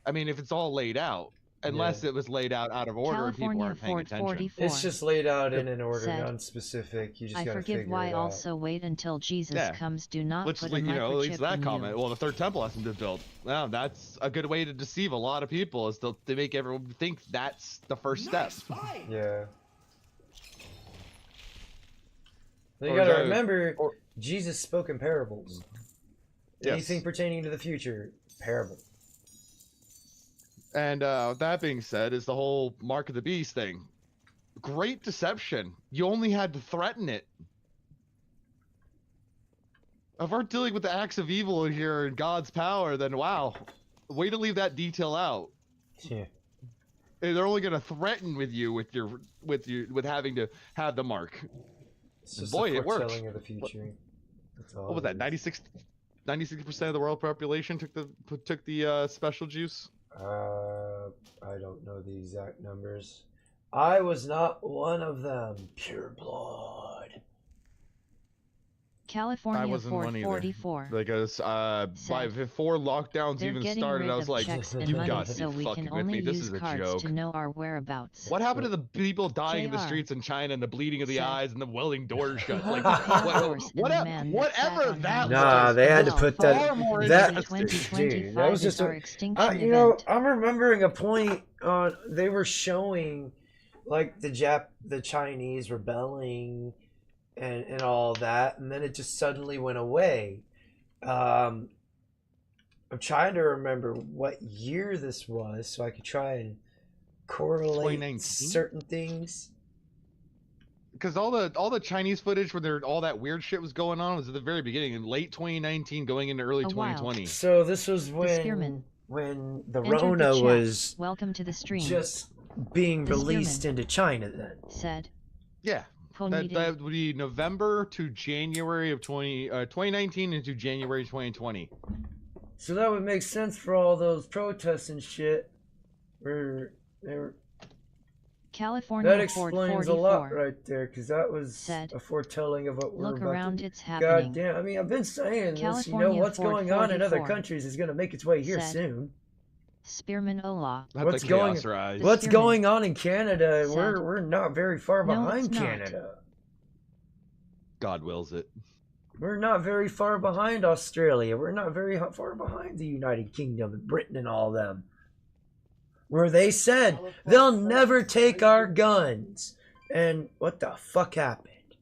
[SPEAKER 12] I mean, if it's all laid out. Unless it was laid out of order and people aren't paying attention.
[SPEAKER 1] It's just laid out in an order,
[SPEAKER 3] said,
[SPEAKER 1] non-specific. You just
[SPEAKER 3] I
[SPEAKER 1] gotta
[SPEAKER 3] forgive
[SPEAKER 1] figure
[SPEAKER 3] why
[SPEAKER 1] it out.
[SPEAKER 3] also wait until Jesus comes. Do not
[SPEAKER 12] Which,
[SPEAKER 3] put a
[SPEAKER 12] you know, leads
[SPEAKER 3] microchip
[SPEAKER 12] to that
[SPEAKER 3] in
[SPEAKER 12] comment.
[SPEAKER 3] you.
[SPEAKER 12] Well, the third temple hasn't been built. Well, that's a good way to deceive a lot of people, is to make everyone think that's the first step.
[SPEAKER 1] Yeah. You
[SPEAKER 12] Or
[SPEAKER 1] gotta
[SPEAKER 12] go-
[SPEAKER 1] remember, Jesus spoke in parables.
[SPEAKER 12] Yes.
[SPEAKER 1] Anything pertaining to the future, parable.
[SPEAKER 12] And that being said, is the whole mark of the beast thing. Great deception. You only had to threaten it. If we're dealing with the acts of evil in here and God's power, then wow, way to leave that detail out.
[SPEAKER 1] Yeah.
[SPEAKER 12] They're only gonna threaten with you with having to have the mark.
[SPEAKER 1] It's just
[SPEAKER 12] Boy,
[SPEAKER 1] a
[SPEAKER 12] it worked.
[SPEAKER 1] foretelling of the future. That's all
[SPEAKER 12] What was
[SPEAKER 1] it
[SPEAKER 12] that?
[SPEAKER 1] is.
[SPEAKER 12] 96% of the world population took the special juice.
[SPEAKER 1] I don't know the exact numbers. I was not one of them. Pure blood.
[SPEAKER 3] California
[SPEAKER 12] I wasn't
[SPEAKER 3] Ford
[SPEAKER 12] one either.
[SPEAKER 3] 44
[SPEAKER 12] Because before lockdowns
[SPEAKER 3] They're
[SPEAKER 12] even
[SPEAKER 3] getting
[SPEAKER 12] started,
[SPEAKER 3] rid
[SPEAKER 12] I was
[SPEAKER 3] of
[SPEAKER 12] like,
[SPEAKER 3] checks and
[SPEAKER 12] "You
[SPEAKER 3] money
[SPEAKER 12] got to
[SPEAKER 3] so
[SPEAKER 12] be
[SPEAKER 3] we
[SPEAKER 12] fucking
[SPEAKER 3] can
[SPEAKER 12] with
[SPEAKER 3] only
[SPEAKER 12] me! This
[SPEAKER 3] use
[SPEAKER 12] is a
[SPEAKER 3] cards
[SPEAKER 12] joke."
[SPEAKER 3] to know our whereabouts.
[SPEAKER 12] What happened to the people dying in the
[SPEAKER 3] JR.
[SPEAKER 12] streets in China and the bleeding of the
[SPEAKER 3] Said.
[SPEAKER 12] eyes and the welding doors shut? Like,
[SPEAKER 3] horse and the man that
[SPEAKER 12] whatever
[SPEAKER 3] sat on
[SPEAKER 12] that
[SPEAKER 3] him.
[SPEAKER 1] Nah,
[SPEAKER 12] was.
[SPEAKER 1] they had to
[SPEAKER 3] Well,
[SPEAKER 1] put
[SPEAKER 3] far
[SPEAKER 1] that.
[SPEAKER 3] more
[SPEAKER 1] That
[SPEAKER 3] interesting.
[SPEAKER 1] dude, that was
[SPEAKER 3] 2025
[SPEAKER 1] just
[SPEAKER 3] is our
[SPEAKER 1] a.
[SPEAKER 3] extinction
[SPEAKER 1] You know,
[SPEAKER 3] event.
[SPEAKER 1] I'm remembering a point on. They were showing, like the Chinese rebelling, and all that, and then it just suddenly went away. I'm trying to remember what year this was so I could try and correlate
[SPEAKER 12] 2019?
[SPEAKER 1] certain things.
[SPEAKER 12] Because all the Chinese footage where all that weird shit was going on was at the very beginning, in late 2019, going into early 2020.
[SPEAKER 1] So this was when the Rona was
[SPEAKER 3] welcome to the stream.
[SPEAKER 1] Just being released into China then.
[SPEAKER 3] Said.
[SPEAKER 12] Yeah. That would be November to January of 2019 into January 2020.
[SPEAKER 1] So that would make sense for all those protests and shit. Where they were.
[SPEAKER 3] California
[SPEAKER 1] that explains
[SPEAKER 3] 44
[SPEAKER 1] a lot right there, because that was
[SPEAKER 3] said,
[SPEAKER 1] a foretelling of what we're
[SPEAKER 3] look
[SPEAKER 1] about
[SPEAKER 3] around,
[SPEAKER 1] to.
[SPEAKER 3] it's happening.
[SPEAKER 1] God damn! I mean, I've been saying this. You know
[SPEAKER 3] California
[SPEAKER 1] what's going on in other
[SPEAKER 3] 44
[SPEAKER 1] countries is going to make its way here
[SPEAKER 3] said,
[SPEAKER 1] soon.
[SPEAKER 3] Spearman Allah.
[SPEAKER 1] What's going on in Canada? We're not very far behind Canada.
[SPEAKER 12] God wills it.
[SPEAKER 1] We're not very far behind Australia. We're not very far behind the United Kingdom and Britain and all them. Where they said they'll never take our guns. And what the fuck happened?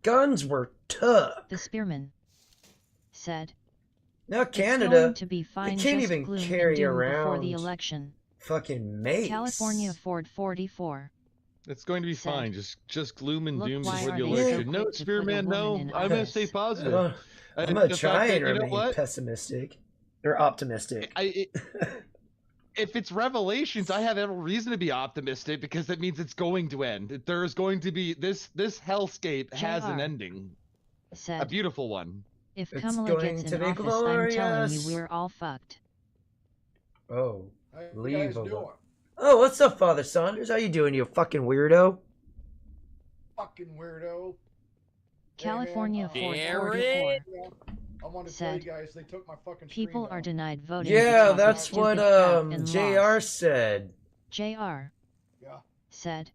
[SPEAKER 1] Guns were tough.
[SPEAKER 3] The Spearman said.
[SPEAKER 1] Now Canada,
[SPEAKER 3] it's going to be fine,
[SPEAKER 1] they can't
[SPEAKER 3] just
[SPEAKER 1] even
[SPEAKER 3] gloom and
[SPEAKER 1] carry
[SPEAKER 3] doom
[SPEAKER 1] around
[SPEAKER 3] before the election.
[SPEAKER 1] Fucking mates.
[SPEAKER 3] California Ford 44.
[SPEAKER 12] It's going to be
[SPEAKER 3] said,
[SPEAKER 12] fine. Just gloom and
[SPEAKER 3] look,
[SPEAKER 12] doom
[SPEAKER 3] why
[SPEAKER 12] before
[SPEAKER 3] are
[SPEAKER 12] the
[SPEAKER 3] they so
[SPEAKER 12] election.
[SPEAKER 3] quick
[SPEAKER 12] No,
[SPEAKER 3] to put a
[SPEAKER 12] Spearman, no.
[SPEAKER 3] woman in
[SPEAKER 12] I'm going to
[SPEAKER 3] office?
[SPEAKER 12] stay positive.
[SPEAKER 1] I'm going to try and
[SPEAKER 12] you know
[SPEAKER 1] remain
[SPEAKER 12] what?
[SPEAKER 1] pessimistic. Or optimistic.
[SPEAKER 12] If it's Revelations, I have every reason to be optimistic because that means it's going to end. There's going to be this hellscape has an ending.
[SPEAKER 3] Said,
[SPEAKER 12] a beautiful one.
[SPEAKER 3] If
[SPEAKER 1] It's
[SPEAKER 3] Kamala
[SPEAKER 1] going
[SPEAKER 3] gets
[SPEAKER 1] to
[SPEAKER 3] in
[SPEAKER 1] be
[SPEAKER 3] office, I'm telling you
[SPEAKER 1] glorious.
[SPEAKER 3] we're all fucked.
[SPEAKER 1] Oh,
[SPEAKER 14] How you
[SPEAKER 1] leave
[SPEAKER 14] guys
[SPEAKER 1] alone.
[SPEAKER 14] doing?
[SPEAKER 1] Oh, what's up, Father Saunders? How you doing, you fucking weirdo?
[SPEAKER 14] Fucking weirdo.
[SPEAKER 3] California
[SPEAKER 14] Hey,
[SPEAKER 3] Ford
[SPEAKER 17] Jared.
[SPEAKER 3] 44
[SPEAKER 14] I want to
[SPEAKER 3] said,
[SPEAKER 14] tell you guys, they took my fucking
[SPEAKER 3] people
[SPEAKER 14] stream
[SPEAKER 3] are
[SPEAKER 14] down.
[SPEAKER 3] denied voting.
[SPEAKER 1] Yeah,
[SPEAKER 3] because of
[SPEAKER 1] that's
[SPEAKER 3] stupid
[SPEAKER 1] what
[SPEAKER 3] crap and
[SPEAKER 1] JR
[SPEAKER 3] laws.
[SPEAKER 1] said.
[SPEAKER 3] JR
[SPEAKER 14] Yeah.
[SPEAKER 3] said,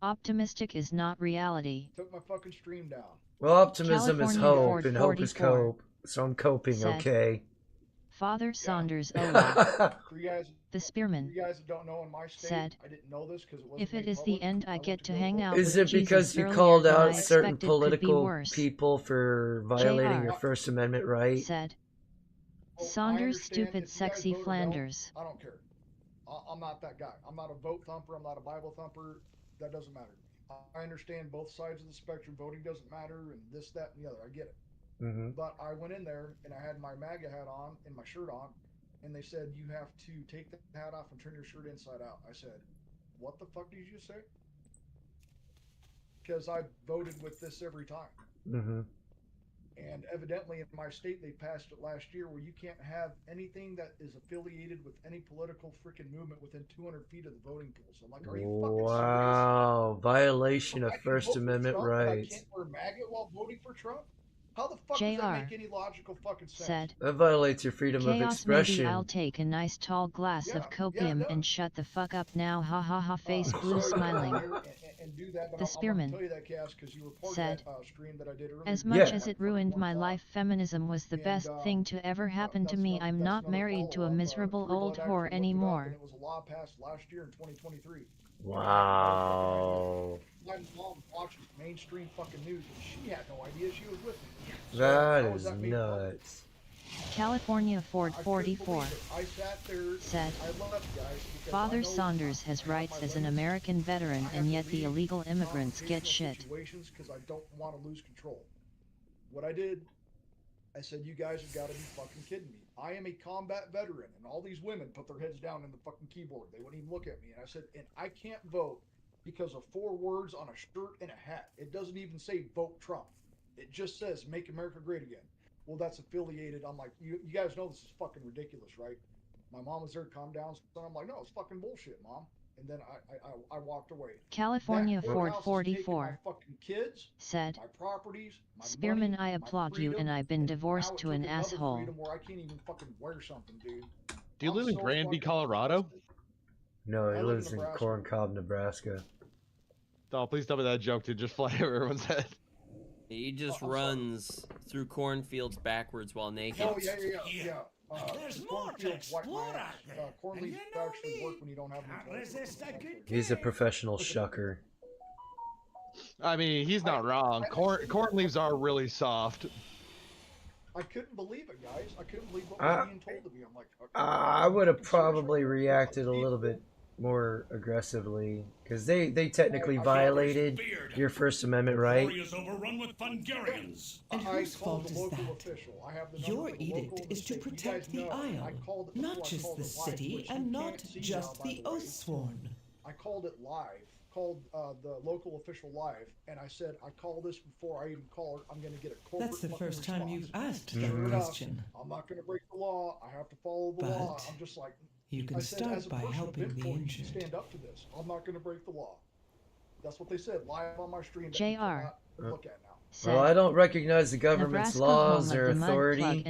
[SPEAKER 3] optimistic is not reality.
[SPEAKER 14] Took my fucking stream down.
[SPEAKER 1] Well, optimism is
[SPEAKER 3] California
[SPEAKER 1] hope,
[SPEAKER 3] Ford
[SPEAKER 1] and hope is
[SPEAKER 3] 44
[SPEAKER 1] cope. So I'm coping,
[SPEAKER 3] said,
[SPEAKER 1] okay?
[SPEAKER 3] Father Saunders Allah.
[SPEAKER 14] For you guys,
[SPEAKER 3] The Spearman
[SPEAKER 14] you guys that don't know, in my state,
[SPEAKER 3] said,
[SPEAKER 14] I didn't know this because it wasn't
[SPEAKER 3] if it
[SPEAKER 14] made
[SPEAKER 3] is
[SPEAKER 14] public.
[SPEAKER 3] the end, I get to hang out
[SPEAKER 1] Is
[SPEAKER 3] with
[SPEAKER 1] it
[SPEAKER 3] Jesus
[SPEAKER 1] because you
[SPEAKER 3] earlier
[SPEAKER 1] called
[SPEAKER 3] than I
[SPEAKER 1] out certain
[SPEAKER 3] expected, could be
[SPEAKER 1] political
[SPEAKER 3] worse.
[SPEAKER 1] people for violating
[SPEAKER 3] JR
[SPEAKER 1] your First Amendment right?
[SPEAKER 3] said,
[SPEAKER 14] Oh, I
[SPEAKER 3] Saunders
[SPEAKER 14] understand
[SPEAKER 3] stupid
[SPEAKER 14] if you guys
[SPEAKER 3] sexy
[SPEAKER 14] vote or don't,
[SPEAKER 3] Flanders.
[SPEAKER 14] I don't care. I'm not that guy. I'm not a vote thumper. I'm not a Bible thumper. That doesn't matter. I understand both sides of the spectrum. Voting doesn't matter, and this, that, and the other. I get it.
[SPEAKER 1] Mm-hmm.
[SPEAKER 14] But I went in there and I had my MAGA hat on and my shirt on, and they said you have to take the hat off and turn your shirt inside out. I said, "What the fuck did you say?" Because I voted with this every time.
[SPEAKER 1] Mm-hmm.
[SPEAKER 14] And evidently in my state, they passed it last year where you can't have anything that is affiliated with any political freaking movement within 200 feet of the voting pool. So I'm like, are you fucking serious?
[SPEAKER 1] Wow, violation
[SPEAKER 14] I
[SPEAKER 1] of
[SPEAKER 14] can
[SPEAKER 1] First
[SPEAKER 14] vote for
[SPEAKER 1] Amendment
[SPEAKER 14] Trump, but I
[SPEAKER 1] rights.
[SPEAKER 14] can't wear MAGA while voting for Trump? How the fuck does that make any logical fucking sense?
[SPEAKER 3] Said,
[SPEAKER 1] That violates your freedom of
[SPEAKER 3] chaos,
[SPEAKER 1] expression.
[SPEAKER 3] maybe I'll take a nice tall glass of copium and shut the fuck up now, ha ha ha, face blue
[SPEAKER 14] So
[SPEAKER 3] smiling.
[SPEAKER 14] and do that, but
[SPEAKER 3] The
[SPEAKER 14] I'm
[SPEAKER 3] Spearman
[SPEAKER 14] gonna tell you that, Cass, 'cause you were part
[SPEAKER 3] said,
[SPEAKER 14] of that stream that I did earlier.
[SPEAKER 3] as much as it ruined my life, feminism was the best thing to ever happen to me. I'm not married to a miserable old whore anymore.
[SPEAKER 14] It was a law passed last year in 2023.
[SPEAKER 1] Wow.
[SPEAKER 14] My mom watches mainstream fucking news, and she had no idea she was with me.
[SPEAKER 1] That is nuts.
[SPEAKER 3] California Ford 44
[SPEAKER 14] I sat there,
[SPEAKER 3] said,
[SPEAKER 14] I left, guys, because
[SPEAKER 3] Father
[SPEAKER 14] I know
[SPEAKER 3] Saunders has rights as an American veteran, and yet the illegal immigrants get shit.
[SPEAKER 14] Because I don't want to lose control. What I did, I said, you guys have got to be fucking kidding me. I am a combat veteran, and all these women put their heads down in the fucking keyboard. They wouldn't even look at me. And I said, and I can't vote because of 4 words on a shirt and a hat. It doesn't even say vote Trump. It just says make America great again. Well, that's affiliated. I'm like, you guys know this is fucking ridiculous, right? My mom was there to calm down, so I'm like, no, it's fucking bullshit, Mom. And then I walked away.
[SPEAKER 3] California Ford
[SPEAKER 14] courthouse is
[SPEAKER 3] 44
[SPEAKER 14] taking my fucking kids,
[SPEAKER 3] said,
[SPEAKER 14] my properties, my
[SPEAKER 3] Spearman,
[SPEAKER 14] money,
[SPEAKER 3] I
[SPEAKER 14] my
[SPEAKER 3] applaud you,
[SPEAKER 14] freedom,
[SPEAKER 3] and I've been
[SPEAKER 14] and
[SPEAKER 3] divorced
[SPEAKER 14] now it
[SPEAKER 3] to
[SPEAKER 14] took
[SPEAKER 3] an
[SPEAKER 14] another
[SPEAKER 3] asshole.
[SPEAKER 14] freedom where I can't even fucking wear something, dude.
[SPEAKER 12] Do you live in Granby, Colorado?
[SPEAKER 1] No, he
[SPEAKER 14] I live in
[SPEAKER 1] lives in
[SPEAKER 14] Nebraska.
[SPEAKER 1] Corn Cob, Nebraska.
[SPEAKER 12] Oh, please tell me that joke did just fly over everyone's head.
[SPEAKER 17] He just runs through cornfields backwards while naked.
[SPEAKER 14] Oh, yeah. There's more to explore out there. Corn leaves actually work when you don't have them.
[SPEAKER 1] He's a professional shucker.
[SPEAKER 12] I mean, he's not wrong. Corn leaves are really soft.
[SPEAKER 14] I couldn't believe it, guys. I couldn't believe what was being told to me. I'm like,
[SPEAKER 1] I would have probably reacted a little bit more aggressively because they technically violated your First Amendment right.
[SPEAKER 15] Overrun with Fungarians.
[SPEAKER 18] And whose fault is that? Your edict is to protect the Isle, not just the city and not just the Oathsworn.
[SPEAKER 14] I called it live, called the local official live, and I said, I call this before I even call her. I'm going to get a corporate.
[SPEAKER 18] That's the first time you've asked that
[SPEAKER 14] Sure
[SPEAKER 18] question.
[SPEAKER 14] I'm not going to break the law. I have to follow the law. I'm just like,
[SPEAKER 18] you can start by helping the injured.
[SPEAKER 14] Stand up to this. I'm not going to break the law. That's what they said live on my stream.
[SPEAKER 3] JR.
[SPEAKER 14] Look at now.
[SPEAKER 1] Well, I don't recognize the government's laws or authority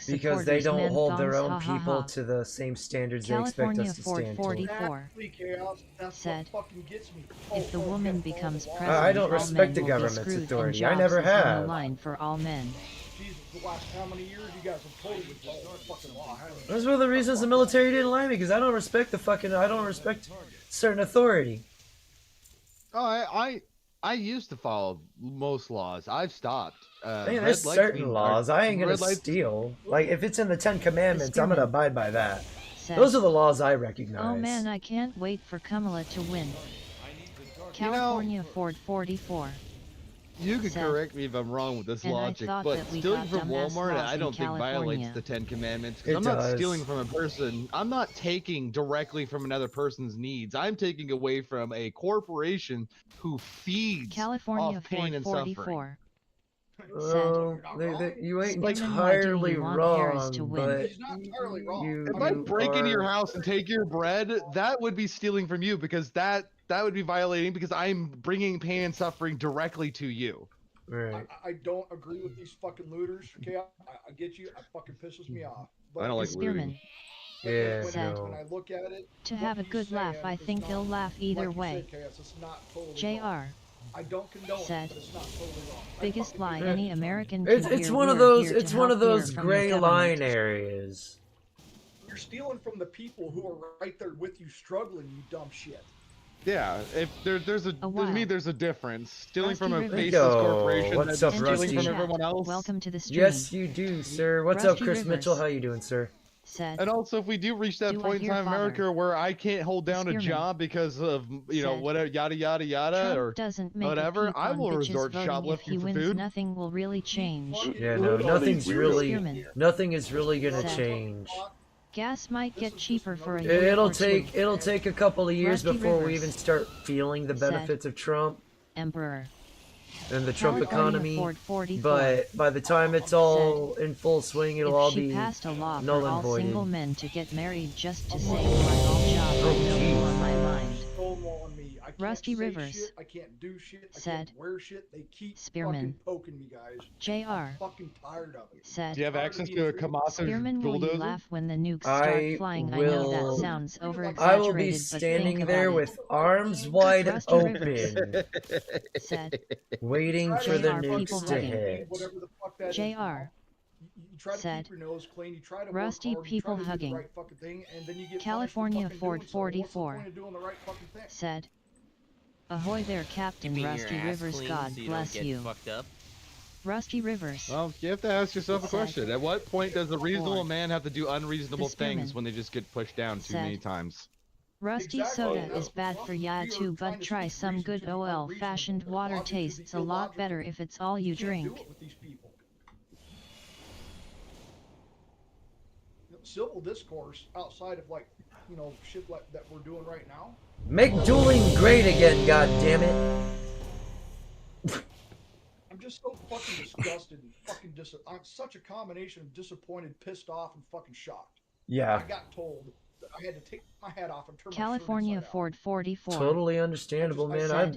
[SPEAKER 1] because they don't hold their own people to the same standards they expect us to stand to.
[SPEAKER 3] Said, if the woman becomes president,
[SPEAKER 1] I don't
[SPEAKER 3] all
[SPEAKER 1] respect
[SPEAKER 3] men
[SPEAKER 1] the
[SPEAKER 3] will be
[SPEAKER 1] government's
[SPEAKER 3] screwed, and
[SPEAKER 1] authority. I
[SPEAKER 3] jobs
[SPEAKER 1] never
[SPEAKER 3] is on the
[SPEAKER 1] have.
[SPEAKER 3] line for all men.
[SPEAKER 14] Jesus, the last how many years you guys have totally followed fucking law?
[SPEAKER 1] That's one of the reasons the military didn't like me because I don't respect I don't respect certain authority.
[SPEAKER 12] Oh, I used to follow most laws. I've stopped.
[SPEAKER 1] Hey, there's certain laws. I ain't gonna steal. Like if it's in the 10 Commandments, I'm gonna abide by that. Those are the laws I recognize.
[SPEAKER 3] Oh man, I can't wait for Kamala to win. California Ford 44.
[SPEAKER 12] You could correct me if I'm wrong with this logic, but stealing from Walmart, I don't think violates the 10 Commandments. I'm not stealing from a person. I'm not taking directly from another person's needs. I'm taking away from a corporation who feeds
[SPEAKER 3] California
[SPEAKER 12] off pain and suffering.
[SPEAKER 1] You ain't entirely wrong, but
[SPEAKER 12] if I break into your house and take your bread, that would be stealing from you because that would be violating because I'm bringing pain and suffering directly to you.
[SPEAKER 1] Right.
[SPEAKER 14] I don't agree with these fucking looters. Okay, I get you. It fucking pisses me off. But
[SPEAKER 12] I don't like looting.
[SPEAKER 1] Yeah,
[SPEAKER 14] when I look at it,
[SPEAKER 3] to have a good laugh, I think he'll laugh either way. JR.
[SPEAKER 14] I don't condone
[SPEAKER 3] said,
[SPEAKER 14] it, but it's not totally wrong.
[SPEAKER 3] biggest lie any American
[SPEAKER 1] it's one of those gray line areas.
[SPEAKER 14] You're stealing from the people who are right there with you struggling, you dumb shit.
[SPEAKER 12] Yeah, if there's a difference. Stealing
[SPEAKER 3] Rusty
[SPEAKER 12] from a
[SPEAKER 3] Rivers.
[SPEAKER 12] faceless corporation
[SPEAKER 1] What's
[SPEAKER 12] that's
[SPEAKER 1] up,
[SPEAKER 12] stealing
[SPEAKER 1] Rusty?
[SPEAKER 12] from everyone else.
[SPEAKER 3] Welcome to the stream.
[SPEAKER 1] Yes, you do, sir. What's up,
[SPEAKER 3] Rusty
[SPEAKER 1] Chris
[SPEAKER 3] Rivers.
[SPEAKER 1] Mitchell? How you doing, sir?
[SPEAKER 3] Said,
[SPEAKER 12] and also, if we do reach that
[SPEAKER 3] Do I
[SPEAKER 12] point in
[SPEAKER 3] hear
[SPEAKER 12] time in America
[SPEAKER 3] father?
[SPEAKER 12] where I can't hold down a
[SPEAKER 3] Spearman.
[SPEAKER 12] job because of
[SPEAKER 3] Said,
[SPEAKER 12] whatever yada yada yada
[SPEAKER 3] Trump
[SPEAKER 12] or
[SPEAKER 3] doesn't make
[SPEAKER 12] whatever,
[SPEAKER 3] a peep
[SPEAKER 12] I
[SPEAKER 3] on
[SPEAKER 12] will
[SPEAKER 3] bitches
[SPEAKER 12] resort to
[SPEAKER 3] voting. If he
[SPEAKER 12] shoplifting for
[SPEAKER 3] wins,
[SPEAKER 12] food.
[SPEAKER 3] nothing will really change.
[SPEAKER 1] Yeah, no, nothing is really gonna
[SPEAKER 3] Said,
[SPEAKER 1] change.
[SPEAKER 3] Gas might get cheaper for a year
[SPEAKER 1] It'll
[SPEAKER 3] or two.
[SPEAKER 1] take a couple of years
[SPEAKER 3] Rusty
[SPEAKER 1] before we
[SPEAKER 3] Rivers.
[SPEAKER 1] even start feeling the
[SPEAKER 3] Said,
[SPEAKER 1] benefits of Trump
[SPEAKER 3] Emperor.
[SPEAKER 1] and the Trump
[SPEAKER 3] California
[SPEAKER 1] economy.
[SPEAKER 3] Ford 44
[SPEAKER 1] But by the time it's all in full swing, it'll all
[SPEAKER 3] If she
[SPEAKER 1] be
[SPEAKER 3] passed a law
[SPEAKER 1] null
[SPEAKER 3] for
[SPEAKER 1] and
[SPEAKER 3] all
[SPEAKER 1] voided.
[SPEAKER 3] single men to get married just to save my all job, I know on my mind.
[SPEAKER 14] Stonewalling me. I can't
[SPEAKER 3] Rusty
[SPEAKER 14] say
[SPEAKER 3] Rivers.
[SPEAKER 14] shit, I can't do shit. I
[SPEAKER 3] Said,
[SPEAKER 14] can't wear shit. They keep
[SPEAKER 3] Spearman.
[SPEAKER 14] fucking poking me, guys.
[SPEAKER 3] JR.
[SPEAKER 14] I'm fucking tired of it.
[SPEAKER 3] Said,
[SPEAKER 12] Do you have access to a Kamasa
[SPEAKER 3] Spearman, will you
[SPEAKER 12] bulldozer?
[SPEAKER 3] laugh when the nukes start
[SPEAKER 1] I
[SPEAKER 3] flying? I know that
[SPEAKER 1] will-
[SPEAKER 3] sounds over-exaggerated,
[SPEAKER 1] I will be
[SPEAKER 3] but
[SPEAKER 1] standing
[SPEAKER 3] think
[SPEAKER 1] there
[SPEAKER 3] about
[SPEAKER 1] with
[SPEAKER 3] it.
[SPEAKER 1] arms wide
[SPEAKER 3] Rusty Rivers.
[SPEAKER 1] open,
[SPEAKER 3] Said,
[SPEAKER 1] waiting for the
[SPEAKER 3] JR people
[SPEAKER 1] nukes to
[SPEAKER 3] hugging.
[SPEAKER 1] hit.
[SPEAKER 14] Whatever the fuck that is,
[SPEAKER 3] JR.
[SPEAKER 14] you try to
[SPEAKER 3] Said,
[SPEAKER 14] keep your nose clean. You try to
[SPEAKER 3] Rusty
[SPEAKER 14] work hard, you try
[SPEAKER 3] people
[SPEAKER 14] to do the
[SPEAKER 3] hugging.
[SPEAKER 14] right fucking thing, and then you get
[SPEAKER 3] California
[SPEAKER 14] punished for
[SPEAKER 3] Ford
[SPEAKER 14] fucking doing so.
[SPEAKER 3] 44.
[SPEAKER 14] What's the point of doing the right fucking thing?
[SPEAKER 3] Said, ahoy there, Captain
[SPEAKER 17] Keeping your
[SPEAKER 3] Rusty
[SPEAKER 17] ass
[SPEAKER 3] Rivers.
[SPEAKER 17] clean
[SPEAKER 3] God
[SPEAKER 17] so you
[SPEAKER 3] bless
[SPEAKER 17] don't get
[SPEAKER 3] you.
[SPEAKER 17] fucked up.
[SPEAKER 3] Rusty Rivers.
[SPEAKER 12] Well, you have to ask yourself a
[SPEAKER 3] Said,
[SPEAKER 12] question. At what point does a reasonable
[SPEAKER 3] Ford.
[SPEAKER 12] man have to do unreasonable
[SPEAKER 3] The Spearman.
[SPEAKER 12] things when they just get pushed down too
[SPEAKER 3] Said,
[SPEAKER 12] many times?
[SPEAKER 3] Rusty
[SPEAKER 14] Exactly.
[SPEAKER 3] soda is bad for ya too, but try some good oil-fashioned water. Tastes a lot better if it's all you drink.
[SPEAKER 14] Do it with these people. Civil discourse outside of like, shit like that we're doing right now.
[SPEAKER 1] Make dueling great again, god damn it.
[SPEAKER 14] I'm just so fucking disgusted and fucking I'm such a combination of disappointed, pissed off, and fucking shocked.
[SPEAKER 1] Yeah.
[SPEAKER 14] I got told that I had to take my hat off and turn
[SPEAKER 3] California
[SPEAKER 14] my shirt
[SPEAKER 3] Ford 44.
[SPEAKER 1] Totally understandable, man. I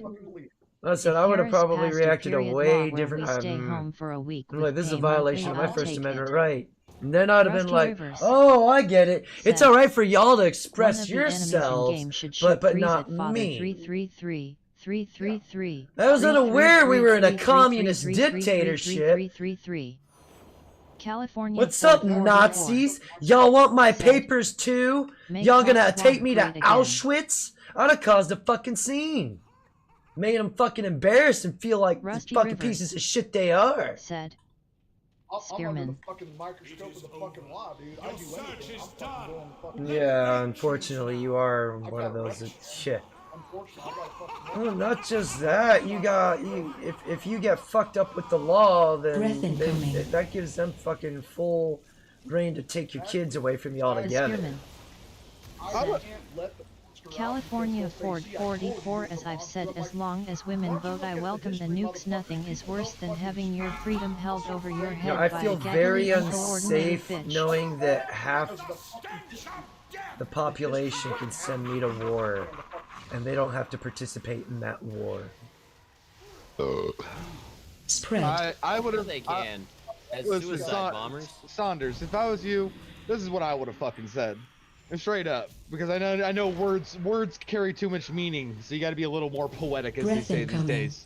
[SPEAKER 3] If
[SPEAKER 1] said I would have
[SPEAKER 3] Harris
[SPEAKER 1] probably
[SPEAKER 3] passed a
[SPEAKER 1] reacted a
[SPEAKER 3] period
[SPEAKER 1] way
[SPEAKER 3] law where
[SPEAKER 1] different.
[SPEAKER 3] we stay home for a week
[SPEAKER 1] I'm
[SPEAKER 3] with
[SPEAKER 1] like, this is a
[SPEAKER 3] pay
[SPEAKER 1] violation of
[SPEAKER 3] monthly,
[SPEAKER 1] my
[SPEAKER 3] I'll
[SPEAKER 1] First
[SPEAKER 3] take
[SPEAKER 1] Amendment
[SPEAKER 3] it.
[SPEAKER 1] right. And then I'd have been
[SPEAKER 3] Rusty
[SPEAKER 1] like,
[SPEAKER 3] Rivers.
[SPEAKER 1] oh, I get it. It's
[SPEAKER 3] Said,
[SPEAKER 1] all right for y'all to
[SPEAKER 3] One
[SPEAKER 1] express
[SPEAKER 3] of the enemies in
[SPEAKER 1] yourselves,
[SPEAKER 3] game should shoot
[SPEAKER 1] but
[SPEAKER 3] freeze
[SPEAKER 1] not
[SPEAKER 3] at Father
[SPEAKER 1] me.
[SPEAKER 3] 333 333.
[SPEAKER 1] I was unaware we were in a communist dictatorship.
[SPEAKER 3] 333. California.
[SPEAKER 1] What's
[SPEAKER 3] Ford
[SPEAKER 1] up,
[SPEAKER 3] 44.
[SPEAKER 1] Nazis? Y'all want my papers too?
[SPEAKER 3] Make
[SPEAKER 1] Y'all gonna
[SPEAKER 3] Volkswagen
[SPEAKER 1] take me to
[SPEAKER 3] great again.
[SPEAKER 1] Auschwitz? I'd have caused a fucking scene. Made them fucking embarrassed and feel like the
[SPEAKER 3] Rusty
[SPEAKER 1] fucking
[SPEAKER 3] Rivers.
[SPEAKER 1] pieces of shit they are.
[SPEAKER 3] Said,
[SPEAKER 14] I'm under the
[SPEAKER 3] Spearman.
[SPEAKER 14] fucking microscope of the fucking law, dude. I do anything. I'm fucking going fucking.
[SPEAKER 1] Yeah, unfortunately, you are one of those that shit.
[SPEAKER 14] Unfortunately, I got fucking.
[SPEAKER 1] Oh, not just that. If you get fucked up with the law, then that gives them fucking full reign to take your kids away from you altogether.
[SPEAKER 3] California Ford 44. As I've said, as long as women vote, I welcome the nukes. Nothing is worse than having your freedom held over your head
[SPEAKER 1] I
[SPEAKER 3] by
[SPEAKER 1] feel
[SPEAKER 3] a
[SPEAKER 1] very
[SPEAKER 3] gagging, uncoordinated
[SPEAKER 1] unsafe
[SPEAKER 3] bitch.
[SPEAKER 1] knowing that half the population can send me to war, and they don't have to participate in that war.
[SPEAKER 16] Spread.
[SPEAKER 12] I would have.
[SPEAKER 17] They can. As
[SPEAKER 12] Listen,
[SPEAKER 17] suicide bombers.
[SPEAKER 12] Saunders, if I was you, this is what I would have fucking said. And straight up, because I know words carry too much meaning, so you got to be a little more poetic, as they say these days.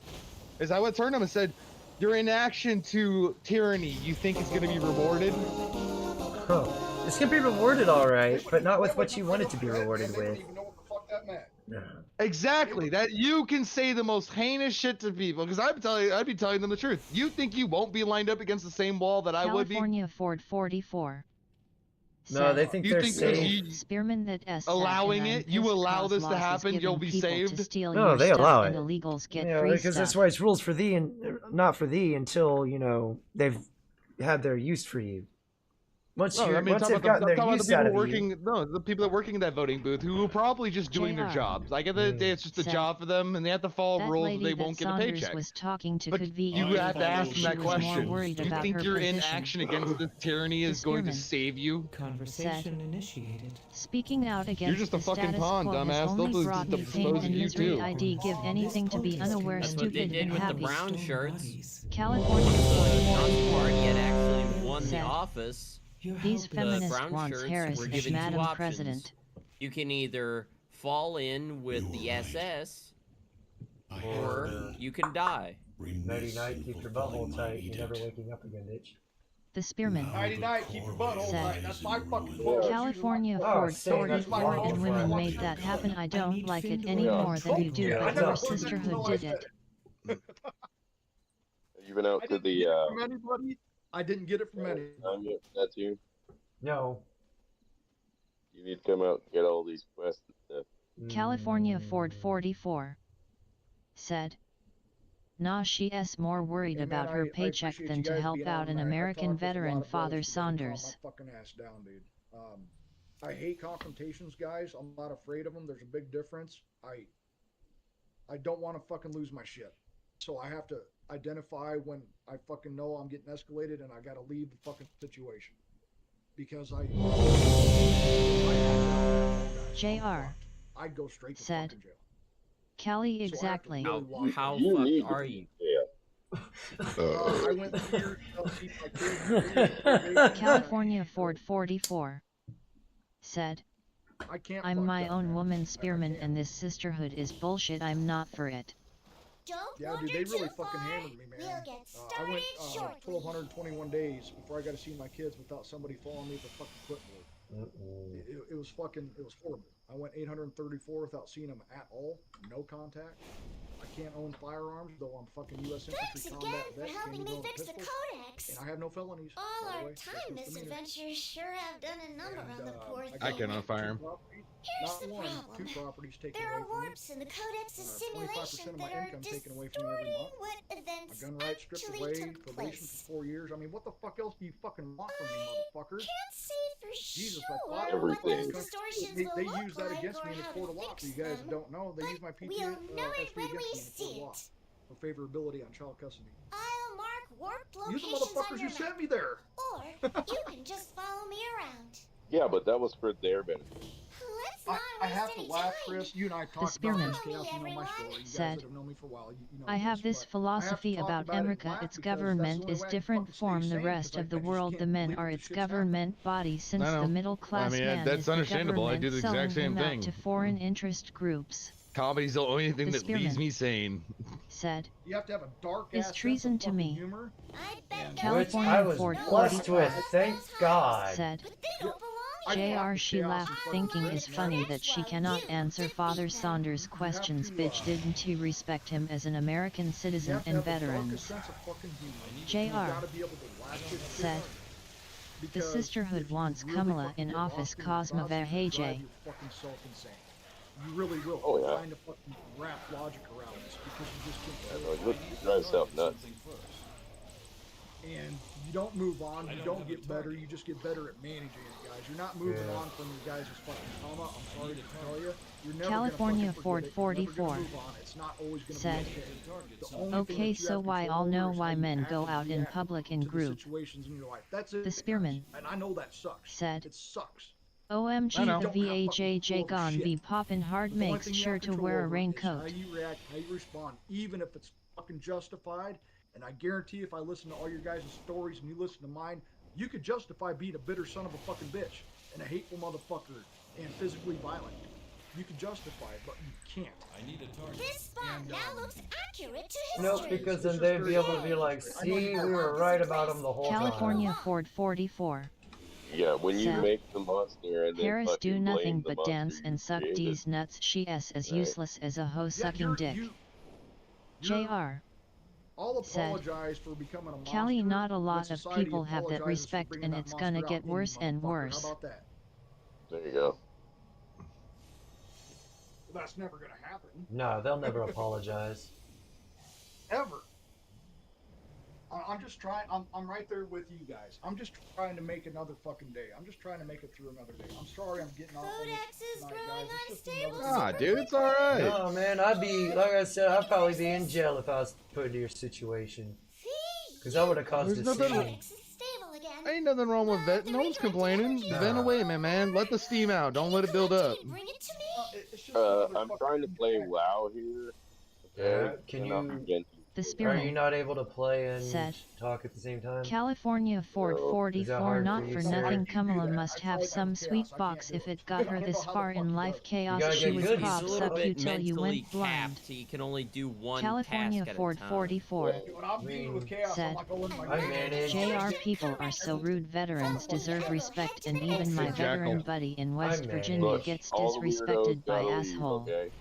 [SPEAKER 12] Is I would turn to him and said, "Your inaction to tyranny, you think is going to be rewarded?"
[SPEAKER 1] Huh. It's gonna be rewarded, all right, but not with what you want it to be rewarded with.
[SPEAKER 12] Exactly. That you can say the most heinous shit to people, because I'd be telling them the truth. You think you won't be lined up against the same wall that I would be?
[SPEAKER 3] California Ford 44.
[SPEAKER 1] No, they think they're safe.
[SPEAKER 3] Spearman that
[SPEAKER 12] allowing it, you allow this to happen, you'll be saved.
[SPEAKER 1] No, they allow it.
[SPEAKER 3] Illegals get
[SPEAKER 1] Yeah,
[SPEAKER 3] free
[SPEAKER 1] because
[SPEAKER 3] stuff.
[SPEAKER 1] that's why it's rules for thee and not for thee until they've had their use for you. Once they've gotten their use out of you.
[SPEAKER 12] No, the people that are working in that voting booth who are probably just doing their jobs. Like at the end of the day, it's just a job for them, and they have to follow rules, and they won't get a paycheck.
[SPEAKER 3] Was talking to
[SPEAKER 12] but
[SPEAKER 3] could be
[SPEAKER 12] you have to ask them that
[SPEAKER 3] she was more
[SPEAKER 12] question.
[SPEAKER 3] worried
[SPEAKER 12] Do you
[SPEAKER 3] about
[SPEAKER 12] think
[SPEAKER 3] her
[SPEAKER 12] your
[SPEAKER 3] position.
[SPEAKER 12] inaction against this tyranny is going to save you?
[SPEAKER 16] Conversation initiated.
[SPEAKER 3] Speaking out against
[SPEAKER 12] You're just a
[SPEAKER 3] the
[SPEAKER 12] fucking
[SPEAKER 3] status
[SPEAKER 12] pawn,
[SPEAKER 3] quo has
[SPEAKER 12] dumbass.
[SPEAKER 3] only
[SPEAKER 12] They'll
[SPEAKER 3] brought me
[SPEAKER 12] dispose
[SPEAKER 3] pain
[SPEAKER 12] of
[SPEAKER 3] and
[SPEAKER 12] you,
[SPEAKER 3] misery.
[SPEAKER 12] too.
[SPEAKER 3] ID give anything to be unaware,
[SPEAKER 17] That's what they
[SPEAKER 3] stupid,
[SPEAKER 17] did
[SPEAKER 3] and
[SPEAKER 17] with
[SPEAKER 3] happy.
[SPEAKER 17] the brown shirts.
[SPEAKER 3] California
[SPEAKER 17] John Party had actually won the
[SPEAKER 3] Said,
[SPEAKER 17] office.
[SPEAKER 3] These
[SPEAKER 17] The
[SPEAKER 3] feminists
[SPEAKER 17] brown
[SPEAKER 3] want
[SPEAKER 17] shirts
[SPEAKER 3] Harris
[SPEAKER 17] were
[SPEAKER 3] as
[SPEAKER 17] given two
[SPEAKER 3] Madam
[SPEAKER 17] options.
[SPEAKER 3] President.
[SPEAKER 17] You can either fall in with the SS, or you can die.
[SPEAKER 1] Nighty night, keep your butthole tight. You're never waking up again, bitch.
[SPEAKER 3] The Spearman
[SPEAKER 14] Nighty night, keep your butthole
[SPEAKER 3] said,
[SPEAKER 14] tight. That's my fucking quote.
[SPEAKER 3] California Ford 44 and women made that happen. I don't like it any more than you do, but your sisterhood did it.
[SPEAKER 19] You been out to the
[SPEAKER 14] From anybody? I didn't get it from anybody.
[SPEAKER 19] That's you.
[SPEAKER 1] No.
[SPEAKER 19] You need to come out and get all these quests and stuff.
[SPEAKER 3] California Ford 44 said, "Nah, she's more worried about her paycheck than to help out an American veteran, Father Saunders."
[SPEAKER 14] My fucking ass down, dude. I hate confrontations, guys. I'm not afraid of them. There's a big difference. I don't want to fucking lose my shit. So I have to identify when I fucking know I'm getting escalated and I gotta leave the fucking situation. Because
[SPEAKER 3] JR
[SPEAKER 14] I'd go straight to
[SPEAKER 3] said,
[SPEAKER 14] fucking jail.
[SPEAKER 3] Cali, exactly.
[SPEAKER 17] How fucked are you?
[SPEAKER 14] I went here to see my kids.
[SPEAKER 3] California Ford 44 said,
[SPEAKER 14] I can't
[SPEAKER 3] "I'm my own woman, Spearman, and this sisterhood is bullshit. I'm not for it."
[SPEAKER 14] Yeah, dude, they really fucking hammered me, man. I went 1,221 days before I got to see my kids without somebody following me with a fucking clipboard. It was horrible. I went 834 without seeing them at all. No contact. I can't own firearms, though I'm fucking U.S. infantry combat vet.
[SPEAKER 4] helping me fix the codex.
[SPEAKER 14] And I have no felonies.
[SPEAKER 4] All our time misadventures sure have done a number on the poor thing.
[SPEAKER 12] I can fire him.
[SPEAKER 4] Here's the problem.
[SPEAKER 14] Two properties taken
[SPEAKER 4] There
[SPEAKER 14] away
[SPEAKER 4] are
[SPEAKER 14] from me.
[SPEAKER 4] warps in the codex's simulation
[SPEAKER 14] 25% of my
[SPEAKER 4] that are
[SPEAKER 14] income taken away from me every
[SPEAKER 4] distorting
[SPEAKER 14] month.
[SPEAKER 4] what events
[SPEAKER 14] My gun rights stripped
[SPEAKER 4] actually
[SPEAKER 14] away,
[SPEAKER 4] took
[SPEAKER 14] probation
[SPEAKER 4] place.
[SPEAKER 14] for 4 years. I mean, what the fuck else do you fucking want from me, motherfucker?
[SPEAKER 4] Can't say for
[SPEAKER 14] Jesus,
[SPEAKER 4] sure
[SPEAKER 14] I fought
[SPEAKER 4] what those
[SPEAKER 14] everything.
[SPEAKER 4] distortions
[SPEAKER 14] They
[SPEAKER 4] will look
[SPEAKER 14] use that
[SPEAKER 4] like
[SPEAKER 14] against
[SPEAKER 4] or
[SPEAKER 14] me in the
[SPEAKER 4] how
[SPEAKER 14] court
[SPEAKER 4] to
[SPEAKER 14] of law.
[SPEAKER 4] fix
[SPEAKER 14] So you guys
[SPEAKER 4] them.
[SPEAKER 14] don't know. They use my PTA
[SPEAKER 4] We'll know it
[SPEAKER 14] against
[SPEAKER 4] when
[SPEAKER 14] me
[SPEAKER 4] we
[SPEAKER 14] in the
[SPEAKER 4] see
[SPEAKER 14] court of law
[SPEAKER 4] it.
[SPEAKER 14] for favorability on child custody.
[SPEAKER 4] I'll mark warped
[SPEAKER 14] Use the
[SPEAKER 4] locations on
[SPEAKER 14] motherfuckers
[SPEAKER 4] your
[SPEAKER 14] who
[SPEAKER 4] map.
[SPEAKER 14] sent me there.
[SPEAKER 4] Or you can just follow me around.
[SPEAKER 19] Yeah, but that was for their benefit.
[SPEAKER 14] I have to laugh, Chris. You and I talked about
[SPEAKER 3] Spearman
[SPEAKER 14] this chaos. You know my story. You guys
[SPEAKER 3] said,
[SPEAKER 14] that have known me for a while, you know
[SPEAKER 3] "I have this philosophy about America. Its government is different from the rest of the world. The men are its government body, since
[SPEAKER 12] I know.
[SPEAKER 3] the middle class
[SPEAKER 12] I mean,
[SPEAKER 3] man
[SPEAKER 12] that's
[SPEAKER 3] is the
[SPEAKER 12] understandable. I
[SPEAKER 3] government
[SPEAKER 12] do the
[SPEAKER 3] selling
[SPEAKER 12] exact same
[SPEAKER 3] him out
[SPEAKER 12] thing.
[SPEAKER 3] to foreign interest groups."
[SPEAKER 12] Comedy's the only thing
[SPEAKER 3] The
[SPEAKER 12] that leaves
[SPEAKER 3] Spearman
[SPEAKER 12] me sane.
[SPEAKER 3] said,
[SPEAKER 14] You have to have a dark
[SPEAKER 3] "Is
[SPEAKER 14] ass
[SPEAKER 3] treason to me."
[SPEAKER 14] humor.
[SPEAKER 1] Which
[SPEAKER 3] California
[SPEAKER 1] I was
[SPEAKER 3] Ford
[SPEAKER 1] blessed
[SPEAKER 3] 44
[SPEAKER 1] with, thank God.
[SPEAKER 3] said, JR she laughed thinking is funny that she cannot answer Father Saunders' questions. Bitch, didn't you respect him as an American citizen and veterans? JR said, the sisterhood wants Kamala in office Cosma Vahaj.
[SPEAKER 14] You really will.
[SPEAKER 19] Oh, yeah.
[SPEAKER 14] Trying to fucking wrap logic around this because you just can't.
[SPEAKER 19] You drive yourself nuts.
[SPEAKER 14] And you don't move on, you don't get better, you just get better at managing it, guys. You're not moving on from your guys' fucking trauma. I'm sorry to tell you. You're never
[SPEAKER 3] California
[SPEAKER 14] gonna
[SPEAKER 3] Ford 44 said, okay, so why all know why men go out in public in group. The Spearman
[SPEAKER 14] and I know that sucks.
[SPEAKER 3] Said,
[SPEAKER 14] it sucks.
[SPEAKER 3] OMG, the VHAJ gone be poppin' hard, makes sure to wear a raincoat.
[SPEAKER 14] How you react, how you respond, even if it's fucking justified. And I guarantee if I listen to all your guys' stories and you listen to mine, you could justify being a bitter son of a fucking bitch and a hateful motherfucker and physically violent. You could justify it, but you can't.
[SPEAKER 11] I need a target.
[SPEAKER 4] This spot now looks accurate to history.
[SPEAKER 1] Nope, because then they'd be able to be like, see, we were right about him the whole
[SPEAKER 3] California
[SPEAKER 1] time.
[SPEAKER 3] Ford 44
[SPEAKER 19] Yeah, when you
[SPEAKER 3] said,
[SPEAKER 19] make the monster and then
[SPEAKER 3] Paris do
[SPEAKER 19] fucking
[SPEAKER 3] nothing
[SPEAKER 19] blame the
[SPEAKER 3] but dance
[SPEAKER 19] monster
[SPEAKER 3] and suck
[SPEAKER 19] you
[SPEAKER 3] D's
[SPEAKER 19] created.
[SPEAKER 3] nuts. She s as
[SPEAKER 19] Right.
[SPEAKER 3] useless as a hoe sucking dick. JR
[SPEAKER 14] I'll
[SPEAKER 3] said,
[SPEAKER 14] apologize for becoming a monster.
[SPEAKER 3] Cali, not a lot
[SPEAKER 14] but
[SPEAKER 3] of
[SPEAKER 14] society
[SPEAKER 3] people have that
[SPEAKER 14] apologizes for
[SPEAKER 3] respect,
[SPEAKER 14] bringing
[SPEAKER 3] and
[SPEAKER 14] that
[SPEAKER 3] it's gonna
[SPEAKER 14] monster
[SPEAKER 3] get
[SPEAKER 14] out in
[SPEAKER 3] worse
[SPEAKER 14] you,
[SPEAKER 3] and
[SPEAKER 14] motherfucker.
[SPEAKER 3] worse.
[SPEAKER 14] How about that?
[SPEAKER 19] There you go.
[SPEAKER 14] That's never gonna happen.
[SPEAKER 1] No, they'll never apologize.
[SPEAKER 14] Ever. I'm just trying. I'm right there with you guys. I'm just trying to make another fucking day. I'm just trying to make it through another day. I'm sorry I'm getting off on this tonight, guys. It's just another
[SPEAKER 12] Ah, dude, it's alright.
[SPEAKER 1] No, man, I'd be, like I said, I'd probably be in jail if I was put into your situation. Because that would have caused a
[SPEAKER 12] There's nothing-
[SPEAKER 1] scene.
[SPEAKER 12] Ain't nothing wrong with that. No one's complaining. Vent away, man. Let the steam out. Don't let it build up.
[SPEAKER 19] I'm trying to play WoW here. Okay.
[SPEAKER 1] Can
[SPEAKER 19] and I'm
[SPEAKER 1] you-
[SPEAKER 19] against
[SPEAKER 3] The
[SPEAKER 1] Are
[SPEAKER 3] Spearman
[SPEAKER 1] you not able to play and
[SPEAKER 3] said,
[SPEAKER 1] talk at the same time?
[SPEAKER 3] California Ford
[SPEAKER 1] Is that
[SPEAKER 3] 44,
[SPEAKER 1] hard
[SPEAKER 3] not
[SPEAKER 1] for you,
[SPEAKER 3] for
[SPEAKER 1] sir?
[SPEAKER 3] nothing. Kamala must have some sweet box if it got her this far in life. Chaos,
[SPEAKER 1] gotta
[SPEAKER 3] she
[SPEAKER 1] get
[SPEAKER 3] would
[SPEAKER 1] good.
[SPEAKER 3] prop
[SPEAKER 17] He's a little
[SPEAKER 3] suck you
[SPEAKER 17] bit
[SPEAKER 3] till you
[SPEAKER 17] mentally
[SPEAKER 3] went blind.
[SPEAKER 17] capped. He can only do one
[SPEAKER 3] California
[SPEAKER 17] task at
[SPEAKER 3] Ford
[SPEAKER 17] a time.
[SPEAKER 3] 44
[SPEAKER 14] When I'm dealing with chaos,
[SPEAKER 3] said,
[SPEAKER 14] I'm like, oh, my
[SPEAKER 1] I manage.
[SPEAKER 3] JR people are so rude. Veterans deserve respect, and even my
[SPEAKER 12] Jackal.
[SPEAKER 3] veteran buddy in West
[SPEAKER 1] I
[SPEAKER 3] Virginia
[SPEAKER 19] Look,
[SPEAKER 3] gets
[SPEAKER 19] all the
[SPEAKER 3] disrespected
[SPEAKER 19] weirdos
[SPEAKER 3] by
[SPEAKER 19] gotta leave,
[SPEAKER 3] asshole.
[SPEAKER 19] okay?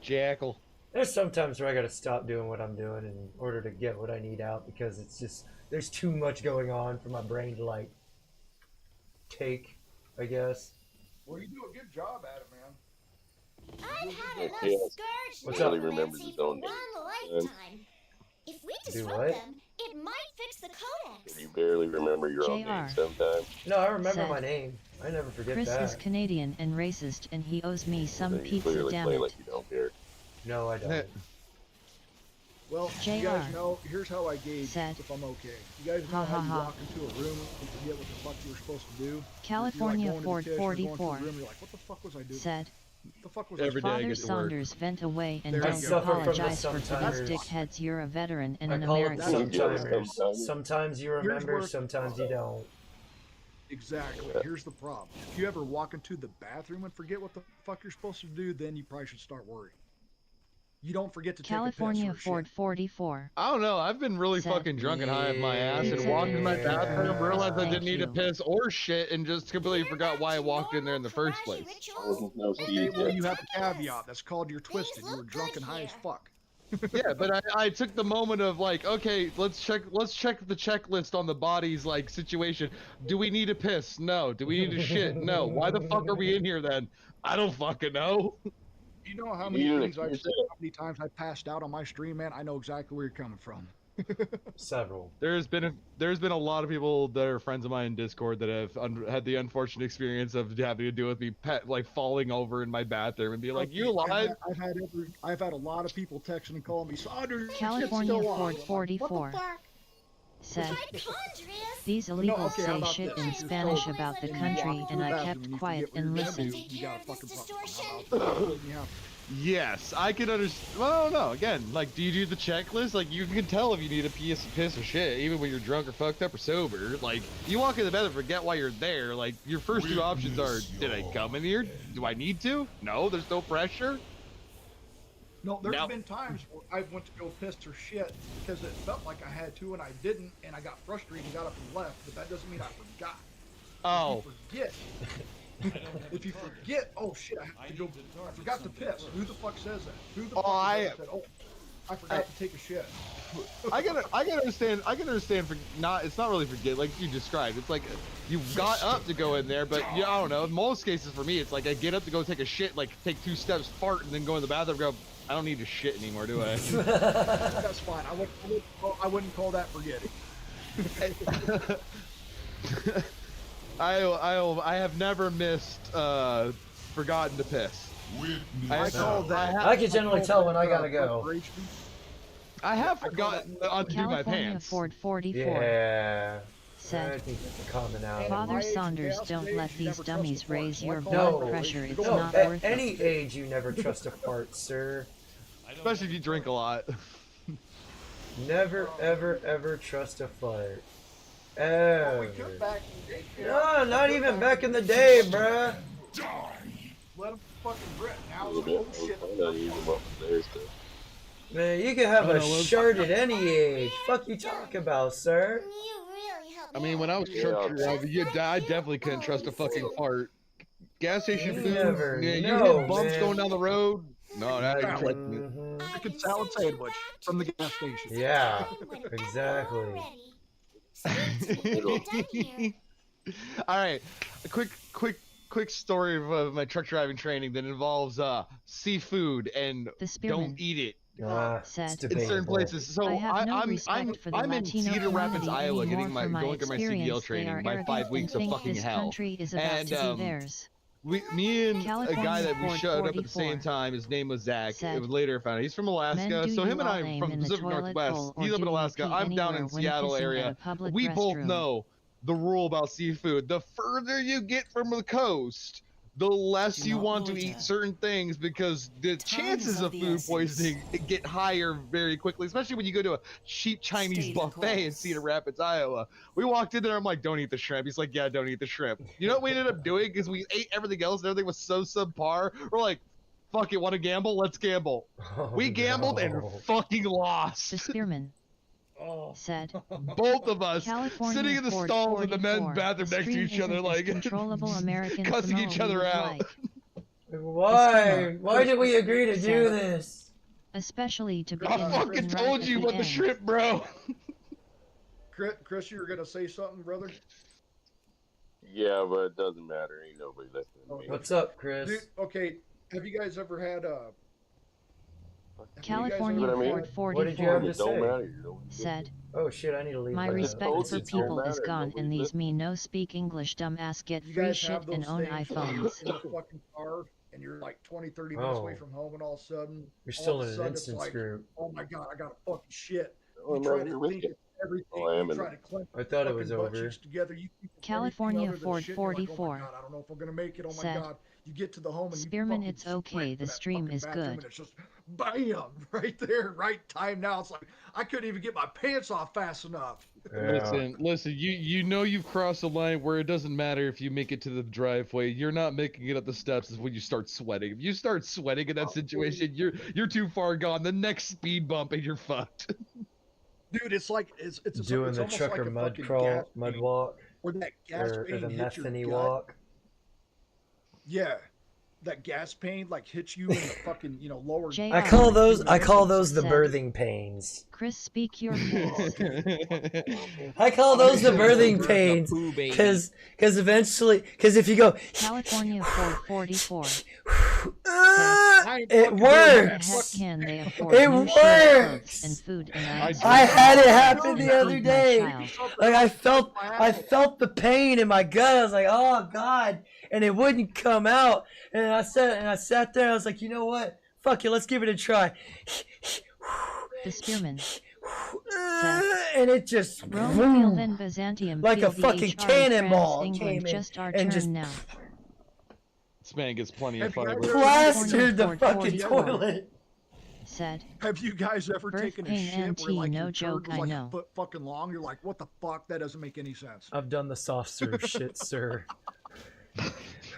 [SPEAKER 12] Jackal.
[SPEAKER 1] There's sometimes where I gotta stop doing what I'm doing in order to get what I need out because it's just, there's too much going on for my brain to like take, I guess.
[SPEAKER 14] Well, you do a good job at it, man.
[SPEAKER 4] I've had enough
[SPEAKER 19] Chaos
[SPEAKER 4] scourge
[SPEAKER 1] What's
[SPEAKER 19] barely
[SPEAKER 1] up?
[SPEAKER 19] remembers his own
[SPEAKER 4] one
[SPEAKER 19] name.
[SPEAKER 4] lifetime. If we
[SPEAKER 1] Do
[SPEAKER 4] disrupt
[SPEAKER 1] what?
[SPEAKER 4] them, it might fix the codex.
[SPEAKER 19] You barely remember your own
[SPEAKER 3] JR.
[SPEAKER 19] name sometimes.
[SPEAKER 1] No, I remember
[SPEAKER 3] Said,
[SPEAKER 1] my name. I never forget
[SPEAKER 3] Chris
[SPEAKER 1] that.
[SPEAKER 3] is Canadian and racist, and he owes me some
[SPEAKER 19] So you
[SPEAKER 3] pizza.
[SPEAKER 19] clearly
[SPEAKER 3] Damn
[SPEAKER 19] play
[SPEAKER 3] it.
[SPEAKER 19] like you don't care.
[SPEAKER 1] No, I don't.
[SPEAKER 14] Well,
[SPEAKER 3] JR.
[SPEAKER 14] you guys know, here's how I gauge
[SPEAKER 3] Said,
[SPEAKER 14] if I'm okay. You guys know
[SPEAKER 3] ha,
[SPEAKER 14] how
[SPEAKER 3] ha,
[SPEAKER 14] you
[SPEAKER 3] ha.
[SPEAKER 14] walk into a room and forget what the fuck you were supposed to do?
[SPEAKER 3] California
[SPEAKER 14] You're like
[SPEAKER 3] Ford
[SPEAKER 14] going to the kitchen, you're going to
[SPEAKER 3] 44
[SPEAKER 14] a room, you're like, what the fuck was I doing?
[SPEAKER 3] said,
[SPEAKER 14] What the fuck was I
[SPEAKER 12] Every day I
[SPEAKER 3] Father
[SPEAKER 12] get to work.
[SPEAKER 3] Saunders, vent away and
[SPEAKER 14] There
[SPEAKER 3] don't
[SPEAKER 14] you go. I suffer from
[SPEAKER 1] this
[SPEAKER 3] apologize for these
[SPEAKER 1] sometimes.
[SPEAKER 3] dickheads. You're a veteran and
[SPEAKER 1] I
[SPEAKER 3] an
[SPEAKER 1] call it
[SPEAKER 3] American.
[SPEAKER 1] sometimes.
[SPEAKER 19] Sometimes.
[SPEAKER 1] Sometimes you remember,
[SPEAKER 14] where-
[SPEAKER 1] sometimes you don't.
[SPEAKER 14] Exactly. Here's the problem. If you ever walk into the bathroom and forget what the fuck you're supposed to do, then you probably should start worrying. You don't forget to
[SPEAKER 3] California
[SPEAKER 14] take a piss or
[SPEAKER 3] Ford
[SPEAKER 14] shit.
[SPEAKER 3] 44
[SPEAKER 12] I don't know. I've been really
[SPEAKER 3] Said,
[SPEAKER 12] fucking drunk and high up my ass and
[SPEAKER 3] Yeah.
[SPEAKER 12] walked in my bathroom, realized I
[SPEAKER 3] Thank
[SPEAKER 12] didn't need to
[SPEAKER 3] you.
[SPEAKER 12] piss or shit, and just completely forgot why I walked in there in the first place.
[SPEAKER 19] No
[SPEAKER 14] Okay,
[SPEAKER 19] Steve
[SPEAKER 14] well,
[SPEAKER 19] yet.
[SPEAKER 14] you have a caveat. That's called you're twisted. You were drunk and high as fuck.
[SPEAKER 12] Yeah, but I took the moment of like, okay, let's check the checklist on the body's like situation. Do we need to piss? No. Do we need to shit? No. Why the fuck are we in here then? I don't fucking know.
[SPEAKER 14] You know how
[SPEAKER 19] You
[SPEAKER 14] many
[SPEAKER 19] need to
[SPEAKER 14] things I've
[SPEAKER 19] accuse
[SPEAKER 14] said,
[SPEAKER 19] it.
[SPEAKER 14] how many times I passed out on my stream, man? I know exactly where you're coming from.
[SPEAKER 1] Several.
[SPEAKER 12] There's been a lot of people that are friends of mine in Discord that have had the unfortunate experience of having to deal with me like falling over in my bathroom and be like, "You alive?"
[SPEAKER 14] I've had a lot of people texting and calling me, Saunders,
[SPEAKER 3] California
[SPEAKER 14] still
[SPEAKER 3] Ford
[SPEAKER 14] on.
[SPEAKER 3] 44 said, these
[SPEAKER 14] No,
[SPEAKER 3] illegals
[SPEAKER 14] okay, how
[SPEAKER 3] say
[SPEAKER 14] about
[SPEAKER 3] shit
[SPEAKER 14] this?
[SPEAKER 3] in
[SPEAKER 14] So,
[SPEAKER 3] Spanish about the
[SPEAKER 14] when you
[SPEAKER 3] country,
[SPEAKER 14] walk
[SPEAKER 3] and
[SPEAKER 14] through
[SPEAKER 3] I
[SPEAKER 14] the bathroom
[SPEAKER 3] kept
[SPEAKER 14] and you
[SPEAKER 3] quiet
[SPEAKER 14] forget
[SPEAKER 3] and
[SPEAKER 14] where you're gonna
[SPEAKER 3] listened.
[SPEAKER 14] do, you got a fucking problem. Yeah.
[SPEAKER 12] Yes, I can understand. Well, no, again, like, do you do the checklist? Like, you can tell if you need a piss or shit, even when you're drunk or fucked up or sober. Like, you walk in the bed and forget why you're there. Like, your first two options are, did I come in here? Do I need to? No, there's no pressure.
[SPEAKER 14] No, there's
[SPEAKER 12] Nope.
[SPEAKER 14] been times where I went to go piss or shit because it felt like I had to and I didn't, and I got frustrated and got up and left, but that doesn't mean I forgot.
[SPEAKER 12] Oh.
[SPEAKER 14] Forget. If you forget, oh shit, I have to go. I forgot to piss. Who the fuck says that? Who the fuck says that? Oh, I forgot to take a shit.
[SPEAKER 12] I can understand. I can understand for not. It's not really forget, like you described. It's like you got up to go in there, but yeah, I don't know. In most cases, for me, it's like I get up to go take a shit, like take 2 steps, fart, and then go in the bathroom. Go. I don't need to shit anymore, do I?
[SPEAKER 14] That's fine. I wouldn't call that forgetting.
[SPEAKER 12] I have never missed forgotten to piss.
[SPEAKER 1] I can generally tell when I gotta go.
[SPEAKER 12] I have forgotten to undo my
[SPEAKER 3] California
[SPEAKER 12] pants.
[SPEAKER 3] Ford 44
[SPEAKER 1] Yeah. I
[SPEAKER 3] said,
[SPEAKER 1] think that's a commonality.
[SPEAKER 3] Father Saunders, don't let these dummies raise your
[SPEAKER 1] No,
[SPEAKER 3] blood pressure. It's
[SPEAKER 1] no,
[SPEAKER 3] not
[SPEAKER 1] at
[SPEAKER 3] worth
[SPEAKER 1] any
[SPEAKER 3] it.
[SPEAKER 1] age you never trust a fart, sir.
[SPEAKER 12] Especially if you drink a lot.
[SPEAKER 1] Never, ever, ever trust a fart. Ever. No, not even back in the day, bruh.
[SPEAKER 14] Let him fucking rip. Now
[SPEAKER 1] Man, you can have a shart at any age. Fuck you talk about, sir?
[SPEAKER 12] I mean, when I was truck driving, I definitely couldn't trust a fucking fart. Gas station food, you hit bumps going down the road. No, that ain't trusting it.
[SPEAKER 14] Chicken salad sandwich from the gas station.
[SPEAKER 1] Yeah, exactly.
[SPEAKER 12] All right, a quick story of my truck driving training that involves seafood and don't eat it.
[SPEAKER 3] Said,
[SPEAKER 12] in certain places. So
[SPEAKER 3] I have no
[SPEAKER 12] I'm
[SPEAKER 3] respect for the
[SPEAKER 12] in
[SPEAKER 3] Latino
[SPEAKER 12] Cedar Rapids,
[SPEAKER 3] community
[SPEAKER 12] Iowa,
[SPEAKER 3] anymore
[SPEAKER 12] getting my
[SPEAKER 3] for my
[SPEAKER 12] going through my CDL
[SPEAKER 3] experience. They
[SPEAKER 12] training.
[SPEAKER 3] are
[SPEAKER 12] My 5
[SPEAKER 3] arrogant
[SPEAKER 12] weeks
[SPEAKER 3] and
[SPEAKER 12] of
[SPEAKER 3] think
[SPEAKER 12] fucking
[SPEAKER 3] this
[SPEAKER 12] hell.
[SPEAKER 3] country is about
[SPEAKER 12] And
[SPEAKER 3] to be theirs.
[SPEAKER 12] me and
[SPEAKER 3] California
[SPEAKER 12] a guy that we
[SPEAKER 3] Ford
[SPEAKER 12] showed up at the
[SPEAKER 3] 44
[SPEAKER 12] same time. His name was Zach.
[SPEAKER 3] said,
[SPEAKER 12] It was later found out he's from
[SPEAKER 3] Men,
[SPEAKER 12] Alaska.
[SPEAKER 3] do
[SPEAKER 12] So
[SPEAKER 3] you
[SPEAKER 12] him and
[SPEAKER 3] all
[SPEAKER 12] I
[SPEAKER 3] aim
[SPEAKER 12] from the
[SPEAKER 3] in the
[SPEAKER 12] Pacific
[SPEAKER 3] toilet
[SPEAKER 12] Northwest.
[SPEAKER 3] bowl, or
[SPEAKER 12] He's up
[SPEAKER 3] do
[SPEAKER 12] in
[SPEAKER 3] you
[SPEAKER 12] Alaska.
[SPEAKER 3] pee
[SPEAKER 12] I'm down
[SPEAKER 3] anywhere
[SPEAKER 12] in
[SPEAKER 3] when
[SPEAKER 12] Seattle
[SPEAKER 3] pissing at
[SPEAKER 12] area.
[SPEAKER 3] a public
[SPEAKER 12] We both
[SPEAKER 3] restroom?
[SPEAKER 12] know the rule about seafood. The further you get from the coast, the less you want to eat certain things, because the chances of food poisoning get higher very quickly, especially when you go to a cheap Chinese buffet in Cedar Rapids, Iowa. We walked in there, I'm like, don't eat the shrimp. He's like, yeah, don't eat the shrimp. You know what we ended up doing? Is we ate everything else and everything was so subpar. We're like, fuck it, want to gamble? Let's gamble. We gambled and fucking lost.
[SPEAKER 3] The Spearman said,
[SPEAKER 12] Both of us
[SPEAKER 3] California
[SPEAKER 12] sitting in the
[SPEAKER 3] Ford
[SPEAKER 12] stalls in the
[SPEAKER 3] 44,
[SPEAKER 12] men's bathroom next to
[SPEAKER 3] stream
[SPEAKER 12] each other,
[SPEAKER 3] isn't
[SPEAKER 12] like
[SPEAKER 3] as controllable American
[SPEAKER 12] cussing
[SPEAKER 3] Samoa
[SPEAKER 12] each
[SPEAKER 3] we
[SPEAKER 12] other
[SPEAKER 3] would
[SPEAKER 12] out.
[SPEAKER 3] like.
[SPEAKER 1] Why? Why did we agree to do this?
[SPEAKER 3] Especially to
[SPEAKER 12] I
[SPEAKER 3] begin
[SPEAKER 12] fucking
[SPEAKER 3] with,
[SPEAKER 12] told
[SPEAKER 3] right
[SPEAKER 12] you
[SPEAKER 3] at
[SPEAKER 12] what
[SPEAKER 3] the
[SPEAKER 12] the
[SPEAKER 3] end.
[SPEAKER 12] shrimp, bro.
[SPEAKER 14] Chris, you were gonna say something, brother?
[SPEAKER 19] Yeah, but it doesn't matter. Ain't nobody listening to me.
[SPEAKER 1] What's up, Chris?
[SPEAKER 14] Dude, okay, have you guys ever had
[SPEAKER 3] California Ford
[SPEAKER 1] What did you have
[SPEAKER 3] 44
[SPEAKER 1] to say?
[SPEAKER 3] said,
[SPEAKER 1] Oh shit, I need to leave.
[SPEAKER 3] my
[SPEAKER 1] that.
[SPEAKER 3] respect for people is gone, and these me no speak English dumbass get
[SPEAKER 14] you
[SPEAKER 3] free
[SPEAKER 14] guys
[SPEAKER 3] shit
[SPEAKER 14] have those
[SPEAKER 3] and own
[SPEAKER 14] things
[SPEAKER 3] iPhones.
[SPEAKER 14] in the fucking car, and you're like 20-30 minutes away
[SPEAKER 1] Oh.
[SPEAKER 14] from home, and all of a sudden,
[SPEAKER 1] You're still
[SPEAKER 14] all of
[SPEAKER 1] in
[SPEAKER 14] a
[SPEAKER 1] an
[SPEAKER 14] sudden it's
[SPEAKER 1] instance
[SPEAKER 14] like,
[SPEAKER 1] group.
[SPEAKER 14] oh my god, I got a fucking shit.
[SPEAKER 19] Oh,
[SPEAKER 14] You
[SPEAKER 19] I'm
[SPEAKER 14] try
[SPEAKER 19] right
[SPEAKER 14] to
[SPEAKER 19] here with
[SPEAKER 14] think
[SPEAKER 19] you.
[SPEAKER 14] of everything.
[SPEAKER 19] Oh, I am
[SPEAKER 14] You
[SPEAKER 19] in
[SPEAKER 14] try
[SPEAKER 19] the-
[SPEAKER 14] to clench
[SPEAKER 1] I thought it
[SPEAKER 14] fucking
[SPEAKER 1] was
[SPEAKER 14] butt
[SPEAKER 1] over.
[SPEAKER 14] cheeks together. You think of
[SPEAKER 3] California
[SPEAKER 14] everything other than
[SPEAKER 3] Ford
[SPEAKER 14] shit, you're like,
[SPEAKER 3] 44
[SPEAKER 14] oh my god, I don't know if I'm gonna make it. Oh my
[SPEAKER 3] said,
[SPEAKER 14] god. You get to the home and
[SPEAKER 3] Spearman,
[SPEAKER 14] you
[SPEAKER 3] it's okay, the stream is good.
[SPEAKER 14] And it's just bam right there, right time. Now it's like I couldn't even get my pants off fast enough.
[SPEAKER 12] Listen, you know you've crossed a line where it doesn't matter if you make it to the driveway. You're not making it up the steps is when you start sweating. If you start sweating in that situation, you're too far gone. The next speed bump and you're fucked.
[SPEAKER 14] Dude, it's like it's
[SPEAKER 1] Doing
[SPEAKER 14] it's
[SPEAKER 1] the
[SPEAKER 14] almost
[SPEAKER 1] trucker
[SPEAKER 14] like a
[SPEAKER 1] mud
[SPEAKER 14] fucking
[SPEAKER 1] crawl,
[SPEAKER 14] gas
[SPEAKER 1] mud
[SPEAKER 14] pain,
[SPEAKER 1] walk,
[SPEAKER 14] or that gas
[SPEAKER 1] or
[SPEAKER 14] pain
[SPEAKER 1] the
[SPEAKER 14] hits your
[SPEAKER 1] methany
[SPEAKER 14] gut.
[SPEAKER 1] walk.
[SPEAKER 14] Yeah, that gas pain like hits you in the fucking lower.
[SPEAKER 1] I call those the birthing pains.
[SPEAKER 3] Chris, speak your piece.
[SPEAKER 1] I call those the birthing pains because if you go
[SPEAKER 3] California Ford 44
[SPEAKER 1] it works.
[SPEAKER 3] Can they afford
[SPEAKER 1] It
[SPEAKER 3] new shoes,
[SPEAKER 1] works.
[SPEAKER 3] clothes, and food and
[SPEAKER 1] I had it happen the other
[SPEAKER 3] Feed my
[SPEAKER 1] day.
[SPEAKER 3] child.
[SPEAKER 1] Like I felt the pain in my gut. I was like, oh god, and it wouldn't come out. And I sat there. I was like, you know what? Fuck it, let's give it a try.
[SPEAKER 3] The Spearman
[SPEAKER 1] and it just
[SPEAKER 3] Rome then Byzantium
[SPEAKER 1] like a
[SPEAKER 3] feel the
[SPEAKER 1] fucking
[SPEAKER 3] HR
[SPEAKER 1] cannonball
[SPEAKER 3] France,
[SPEAKER 1] came
[SPEAKER 3] England,
[SPEAKER 1] in
[SPEAKER 3] just our
[SPEAKER 1] and
[SPEAKER 3] turn
[SPEAKER 1] just
[SPEAKER 3] now.
[SPEAKER 12] This man gets plenty of
[SPEAKER 14] Have you
[SPEAKER 12] fiber.
[SPEAKER 14] guys
[SPEAKER 1] plastered the
[SPEAKER 3] Ford
[SPEAKER 1] fucking
[SPEAKER 3] 44
[SPEAKER 1] toilet.
[SPEAKER 3] Said,
[SPEAKER 14] Have you guys ever
[SPEAKER 3] birth
[SPEAKER 14] taken a
[SPEAKER 3] pain
[SPEAKER 14] shit
[SPEAKER 3] NT,
[SPEAKER 14] where like
[SPEAKER 3] no
[SPEAKER 14] your
[SPEAKER 3] joke,
[SPEAKER 14] turd was
[SPEAKER 3] I
[SPEAKER 14] like
[SPEAKER 3] know.
[SPEAKER 14] a foot fucking long? You're like, what the fuck? That doesn't make any sense.
[SPEAKER 1] I've done the soft serve shit, sir.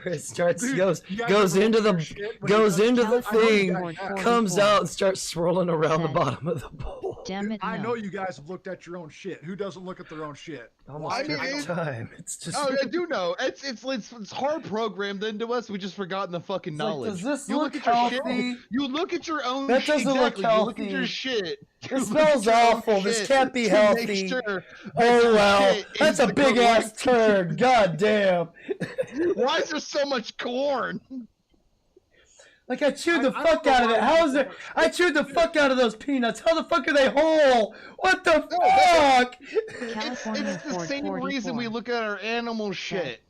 [SPEAKER 1] It starts
[SPEAKER 14] Dude,
[SPEAKER 1] goes
[SPEAKER 14] you guys
[SPEAKER 1] goes
[SPEAKER 14] ever
[SPEAKER 1] into
[SPEAKER 14] open
[SPEAKER 1] the
[SPEAKER 14] your shit when
[SPEAKER 1] goes
[SPEAKER 14] you
[SPEAKER 1] into the
[SPEAKER 14] touch- I know you
[SPEAKER 1] thing,
[SPEAKER 14] guys have.
[SPEAKER 1] comes out and starts swirling around the
[SPEAKER 3] Said,
[SPEAKER 1] bottom of the bowl.
[SPEAKER 3] Damn it,
[SPEAKER 14] I
[SPEAKER 3] no.
[SPEAKER 14] know you guys have looked at your own shit. Who doesn't look at their own shit?
[SPEAKER 1] Almost every time. It's just.
[SPEAKER 12] Oh, I do know. It's hard programmed into us. We just forgotten the fucking knowledge.
[SPEAKER 1] Does this
[SPEAKER 12] you
[SPEAKER 1] look
[SPEAKER 12] at your
[SPEAKER 1] healthy?
[SPEAKER 12] shit. You look at your own.
[SPEAKER 1] That doesn't
[SPEAKER 12] exactly.
[SPEAKER 1] look
[SPEAKER 12] You look at
[SPEAKER 1] healthy.
[SPEAKER 12] your shit.
[SPEAKER 1] It smells awful. This can't be healthy.
[SPEAKER 12] Sure
[SPEAKER 1] oh well, that's a big ass turd. God damn.
[SPEAKER 12] Why is there so much corn?
[SPEAKER 1] Like I chewed the fuck out of it. How is it? I chewed the fuck out of those peanuts. How the fuck are they whole? What the fuck?
[SPEAKER 12] It's the same reason we look at our animal shit.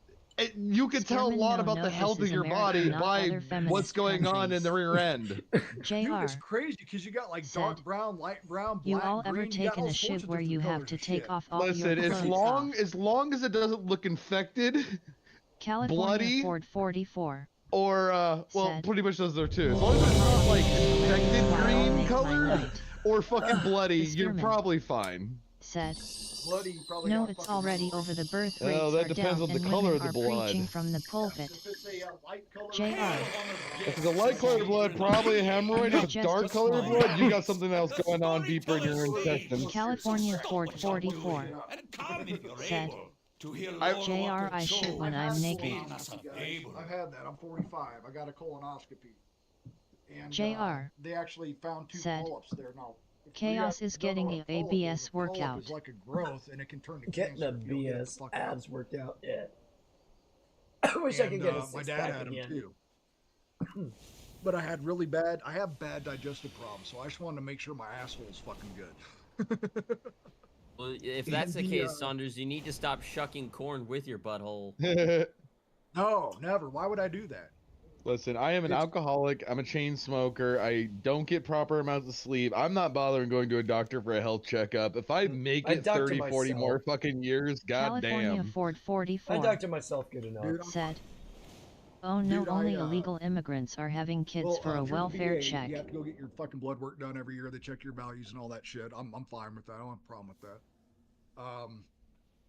[SPEAKER 12] You can tell a lot about the health of your body by what's going on in the rear end.
[SPEAKER 14] Dude, it's crazy because you got like dark brown, light brown, black,
[SPEAKER 3] You all ever
[SPEAKER 14] green. You got
[SPEAKER 3] taken
[SPEAKER 14] all
[SPEAKER 3] a
[SPEAKER 14] sorts
[SPEAKER 3] shit
[SPEAKER 14] of
[SPEAKER 3] where you
[SPEAKER 14] different
[SPEAKER 3] have
[SPEAKER 14] colors
[SPEAKER 3] to
[SPEAKER 14] of
[SPEAKER 3] take
[SPEAKER 14] shit.
[SPEAKER 3] off all your
[SPEAKER 12] Listen,
[SPEAKER 3] clothes?
[SPEAKER 12] as long as it doesn't look infected,
[SPEAKER 3] California
[SPEAKER 12] bloody,
[SPEAKER 3] Ford 44.
[SPEAKER 12] or well, pretty much those are two. As long as it's not like infected green color or fucking bloody, you're probably fine.
[SPEAKER 3] Said.
[SPEAKER 14] Bloody, probably
[SPEAKER 3] No,
[SPEAKER 14] got
[SPEAKER 3] it's
[SPEAKER 14] fucking
[SPEAKER 3] already
[SPEAKER 14] blood.
[SPEAKER 3] over the birth
[SPEAKER 12] Oh,
[SPEAKER 3] rates
[SPEAKER 12] that
[SPEAKER 3] are
[SPEAKER 12] depends
[SPEAKER 3] down
[SPEAKER 12] on the
[SPEAKER 3] and
[SPEAKER 12] color
[SPEAKER 3] women
[SPEAKER 12] of the
[SPEAKER 3] are
[SPEAKER 12] blood.
[SPEAKER 3] preaching from the pulpit.
[SPEAKER 14] If it's a light color,
[SPEAKER 3] JR.
[SPEAKER 12] If it's a light colored blood, probably a hemorrhoid. If it's dark colored blood, you got something else going on deeper in your intestines.
[SPEAKER 3] California Ford 44. Said. JR, I shit when I'm naked.
[SPEAKER 14] I've had that. I'm 45. I got a colonoscopy. And
[SPEAKER 3] JR.
[SPEAKER 14] they actually found 2
[SPEAKER 3] Said.
[SPEAKER 14] polyps there now.
[SPEAKER 3] Chaos is getting a ABS workout.
[SPEAKER 14] It's like a growth, and it can turn to
[SPEAKER 1] Getting
[SPEAKER 14] cancer.
[SPEAKER 1] a
[SPEAKER 14] if you don't get it the
[SPEAKER 1] BS
[SPEAKER 14] fuck
[SPEAKER 1] abs
[SPEAKER 14] out.
[SPEAKER 1] worked out. Yeah. I wish I could get a
[SPEAKER 14] My
[SPEAKER 1] six
[SPEAKER 14] dad
[SPEAKER 1] pack
[SPEAKER 14] had them
[SPEAKER 1] again.
[SPEAKER 14] too. But I had really bad. I have bad digestive problems, so I just wanted to make sure my asshole is fucking good.
[SPEAKER 17] Well, if that's the case, Saunders, you need to stop shucking corn with your butthole.
[SPEAKER 14] No, never. Why would I do that?
[SPEAKER 12] Listen, I am an alcoholic. I'm a chain smoker. I don't get proper amounts of sleep. I'm not bothering going to a doctor for a health checkup. If I make it 30, 40 more fucking years,
[SPEAKER 3] California
[SPEAKER 12] goddamn.
[SPEAKER 3] Ford 44.
[SPEAKER 1] I doctor myself good enough.
[SPEAKER 3] Said. Oh no,
[SPEAKER 14] Dude,
[SPEAKER 3] only illegal immigrants are having kids for a
[SPEAKER 14] through the
[SPEAKER 3] welfare
[SPEAKER 14] VA,
[SPEAKER 3] check.
[SPEAKER 14] You have to go get your fucking blood work done every year. They check your values and all that shit. I'm fine with that. I don't have a problem with that.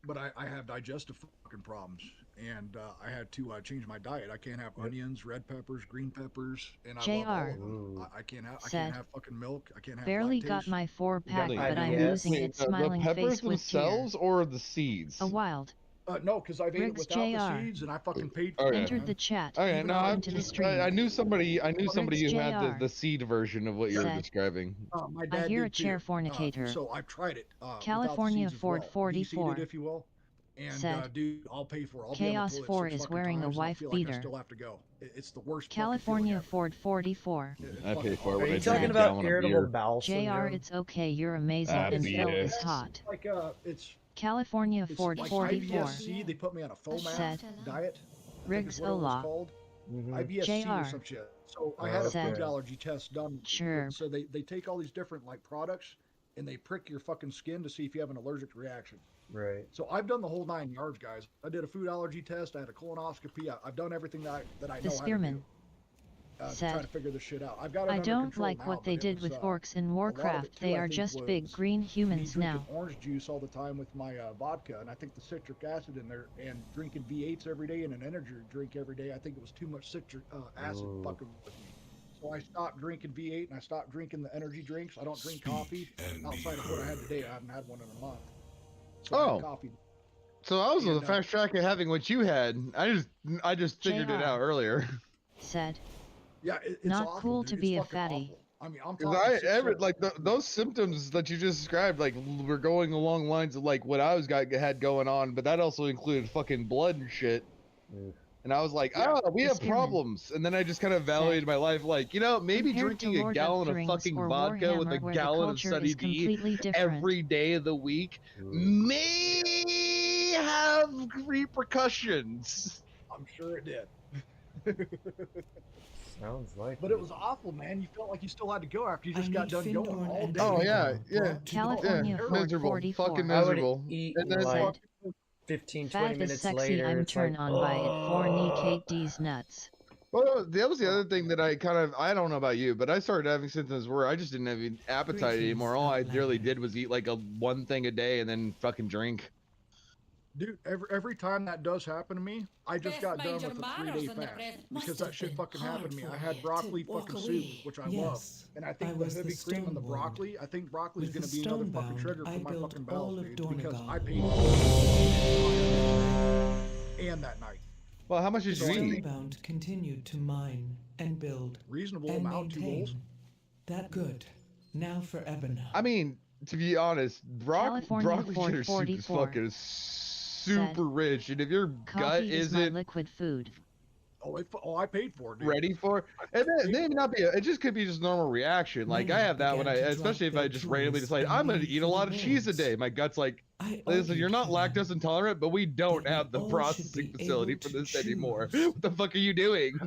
[SPEAKER 14] But I have digestive fucking problems, and I had to change my diet. I can't have onions, red peppers, green peppers, and I love all of them. I can't have fucking milk. I can't have
[SPEAKER 3] Barely
[SPEAKER 14] lactose.
[SPEAKER 3] got my 4-pack,
[SPEAKER 1] the
[SPEAKER 3] but I'm
[SPEAKER 1] IBS.
[SPEAKER 3] losing it smiling
[SPEAKER 12] the peppers
[SPEAKER 3] face with tear.
[SPEAKER 12] themselves or the seeds?
[SPEAKER 3] A wild.
[SPEAKER 14] No, because I've ate it
[SPEAKER 3] Riggs
[SPEAKER 14] without the
[SPEAKER 3] JR.
[SPEAKER 14] seeds, and I fucking paid for it.
[SPEAKER 3] Entered the chat.
[SPEAKER 12] Okay, no, I'm
[SPEAKER 3] into the
[SPEAKER 12] just,
[SPEAKER 3] stream.
[SPEAKER 12] I knew somebody who had
[SPEAKER 3] JR.
[SPEAKER 12] the seed version of what you were
[SPEAKER 3] Said.
[SPEAKER 12] describing.
[SPEAKER 14] My
[SPEAKER 3] I
[SPEAKER 14] dad
[SPEAKER 3] hear
[SPEAKER 14] did
[SPEAKER 3] a chair
[SPEAKER 14] too.
[SPEAKER 3] fornicator.
[SPEAKER 14] So I've tried it. Without the
[SPEAKER 3] California
[SPEAKER 14] seeds as
[SPEAKER 3] Ford
[SPEAKER 14] well.
[SPEAKER 3] 44.
[SPEAKER 14] De-seeded, if you will. And
[SPEAKER 3] Said.
[SPEAKER 14] dude, I'll pay for it. I'll
[SPEAKER 3] Chaos
[SPEAKER 14] be on the toilet
[SPEAKER 3] 4
[SPEAKER 14] 6
[SPEAKER 3] is
[SPEAKER 14] fucking
[SPEAKER 3] wearing a
[SPEAKER 14] times, and I
[SPEAKER 3] wife
[SPEAKER 14] feel like I
[SPEAKER 3] beater.
[SPEAKER 14] still have to go. It's the worst.
[SPEAKER 3] California Ford 44.
[SPEAKER 12] I pay for it
[SPEAKER 1] Are
[SPEAKER 12] when I
[SPEAKER 1] you
[SPEAKER 12] drink
[SPEAKER 1] talking
[SPEAKER 12] a
[SPEAKER 1] about
[SPEAKER 12] gallon of
[SPEAKER 1] irritable
[SPEAKER 12] beer.
[SPEAKER 1] bowel
[SPEAKER 3] JR,
[SPEAKER 1] syndrome?
[SPEAKER 3] it's okay, you're amazing,
[SPEAKER 12] Ah,
[SPEAKER 3] and Phil
[SPEAKER 12] BS.
[SPEAKER 3] is hot.
[SPEAKER 14] Like it's
[SPEAKER 3] California
[SPEAKER 14] it's
[SPEAKER 3] Ford
[SPEAKER 14] like
[SPEAKER 3] 44.
[SPEAKER 14] IBS-C. They put me on a FOMAP
[SPEAKER 3] Said.
[SPEAKER 14] diet.
[SPEAKER 3] Riggs
[SPEAKER 14] what it was
[SPEAKER 3] Ola.
[SPEAKER 14] called.
[SPEAKER 1] Mhm.
[SPEAKER 14] IBS-C or
[SPEAKER 3] JR.
[SPEAKER 14] some shit. So I had a
[SPEAKER 3] Said.
[SPEAKER 14] food allergy test done.
[SPEAKER 3] Sure.
[SPEAKER 14] So they take all these different like products and they prick your fucking skin to see if you have an allergic reaction.
[SPEAKER 1] Right.
[SPEAKER 14] So I've done the whole 9 yards, guys. I did a food allergy test. I had a colonoscopy. I've done everything that I know
[SPEAKER 3] The
[SPEAKER 14] how
[SPEAKER 3] spearman.
[SPEAKER 14] to do. To
[SPEAKER 3] Said.
[SPEAKER 14] try to figure this shit out. I've got it
[SPEAKER 3] I
[SPEAKER 14] under
[SPEAKER 3] don't
[SPEAKER 14] control
[SPEAKER 3] like
[SPEAKER 14] now,
[SPEAKER 3] what they
[SPEAKER 14] but
[SPEAKER 3] did
[SPEAKER 14] it
[SPEAKER 3] with
[SPEAKER 14] was,
[SPEAKER 3] orcs in
[SPEAKER 14] a lot of
[SPEAKER 3] Warcraft.
[SPEAKER 14] it, too,
[SPEAKER 3] They
[SPEAKER 14] I
[SPEAKER 3] are
[SPEAKER 14] think,
[SPEAKER 3] just
[SPEAKER 14] was
[SPEAKER 3] big green
[SPEAKER 14] me
[SPEAKER 3] humans
[SPEAKER 14] drinking
[SPEAKER 3] now.
[SPEAKER 14] orange juice all the time with my vodka, and I think the citric acid in there, and drinking V8s every day and an energy drink every day. I think it was too much citric acid fucking with me. So I stopped drinking V8 and I stopped drinking the energy drinks. I don't drink coffee outside of what I had today. I haven't had one in a month. So I had coffee.
[SPEAKER 12] So I was on the fast track of having what you had. I just figured it
[SPEAKER 3] JR.
[SPEAKER 12] out earlier.
[SPEAKER 3] Said.
[SPEAKER 14] Yeah, it's
[SPEAKER 3] Not
[SPEAKER 14] awful,
[SPEAKER 3] cool
[SPEAKER 14] dude.
[SPEAKER 3] to
[SPEAKER 14] It's
[SPEAKER 3] be a
[SPEAKER 14] fucking
[SPEAKER 3] fatty.
[SPEAKER 14] awful. I mean, I'm
[SPEAKER 12] Because
[SPEAKER 14] talking
[SPEAKER 12] those symptoms that you just described, like were going along lines of like what I had going on, but that also included fucking blood and shit. And I was like, we have problems. And then I just kind of evaluated my life, like, maybe
[SPEAKER 3] Compared to
[SPEAKER 12] drinking a
[SPEAKER 3] Lord
[SPEAKER 12] gallon
[SPEAKER 3] of
[SPEAKER 12] of
[SPEAKER 3] the
[SPEAKER 12] fucking
[SPEAKER 3] Rings or
[SPEAKER 12] vodka with a
[SPEAKER 3] Warhammer, where the
[SPEAKER 12] gallon of
[SPEAKER 3] culture
[SPEAKER 12] Sunny
[SPEAKER 3] is
[SPEAKER 12] D
[SPEAKER 3] completely different.
[SPEAKER 12] every day of the week may have repercussions.
[SPEAKER 14] I'm sure it did.
[SPEAKER 1] Sounds like.
[SPEAKER 14] But it was awful, man. You felt like you still had to go after you just got done going all day.
[SPEAKER 12] Oh yeah, yeah.
[SPEAKER 3] California
[SPEAKER 12] yeah.
[SPEAKER 3] Ford
[SPEAKER 12] Miserable,
[SPEAKER 3] 44.
[SPEAKER 12] fucking
[SPEAKER 1] I would
[SPEAKER 12] miserable.
[SPEAKER 1] eat
[SPEAKER 12] And then
[SPEAKER 1] like 15, 20
[SPEAKER 3] Fat is
[SPEAKER 1] minutes
[SPEAKER 3] sexy,
[SPEAKER 1] later.
[SPEAKER 3] I'm
[SPEAKER 1] it's
[SPEAKER 3] turn
[SPEAKER 1] like,
[SPEAKER 3] on by it. Fornicate these nuts.
[SPEAKER 12] Well, that was the other thing that I don't know about you, but I started having symptoms where I just didn't have any appetite anymore. All I really did was eat like one thing a day and then fucking drink.
[SPEAKER 14] Dude, every time that does happen to me, I just got done with a 3-day fast because that shit fucking happened to me. I had broccoli fucking soup, which I love, and I think the heavy cream and the broccoli. I think broccoli's gonna be another fucking trigger for my fucking bells, dude, because I paid and that night.
[SPEAKER 12] Well, how much did you eat?
[SPEAKER 18] Stonebound continued to mine and build
[SPEAKER 14] reasonable
[SPEAKER 18] and
[SPEAKER 14] amount, 2 bowls.
[SPEAKER 18] That good. Now for Ebona.
[SPEAKER 12] I mean, to be honest, broccoli cheddar soup is fucking super rich, and if your gut isn't
[SPEAKER 3] liquid food.
[SPEAKER 14] I paid for it. Dude.
[SPEAKER 12] Ready for, and then maybe not be. It just could be just normal reaction. Like I have that when especially if I just randomly decide I'm gonna eat a lot of cheese a day. My gut's like, listen, you're not lactose intolerant, but we don't have the processing facility for this anymore. What the fuck are you doing?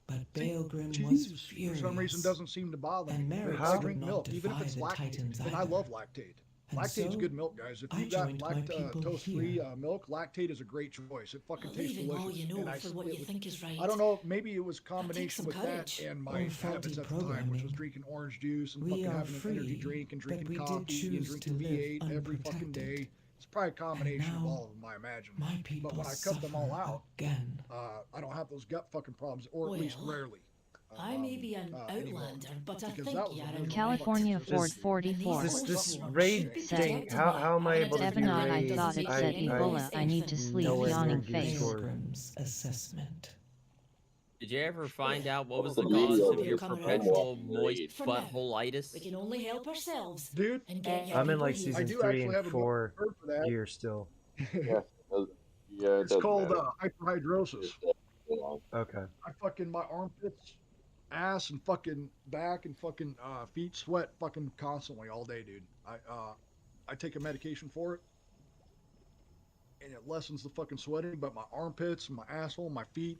[SPEAKER 18] But Baelgrim was furious.
[SPEAKER 14] For some reason, doesn't seem to bother me. I drink milk, even if it's lactate, and I love lactate. Lactate's good milk, guys. If you got lactose-free milk, lactate is a great choice. It fucking tastes delicious.
[SPEAKER 4] All you know for what you think is right.
[SPEAKER 14] I don't know. Maybe it was a combination with that and my habits at the time, which was drinking orange juice and fucking having an energy drink and drinking coffee and drinking V8 every fucking day. It's probably a combination of all of them, I imagine. But when I cut them all out, I don't have those gut fucking problems, or at least rarely.
[SPEAKER 4] I may be an outlander, but I think you're
[SPEAKER 3] California Ford 44.
[SPEAKER 1] This raid thing, how am I able to do
[SPEAKER 3] Ebona, I
[SPEAKER 1] raids?
[SPEAKER 3] thought it said Ebola. I need to sleep. Yawning face.
[SPEAKER 18] Assessment.
[SPEAKER 17] Did you ever find out what was the cause of your perpetual moist buttholeitis?
[SPEAKER 4] We can only help ourselves,
[SPEAKER 14] dude.
[SPEAKER 1] I'm in like season 3 and 4 here still.
[SPEAKER 19] Yeah,
[SPEAKER 14] it's called hyperhidrosis.
[SPEAKER 1] Okay.
[SPEAKER 14] My armpits, ass, and fucking back and fucking feet sweat fucking constantly all day, dude. I take a medication for it, and it lessens the fucking sweating. But my armpits, my asshole, my feet,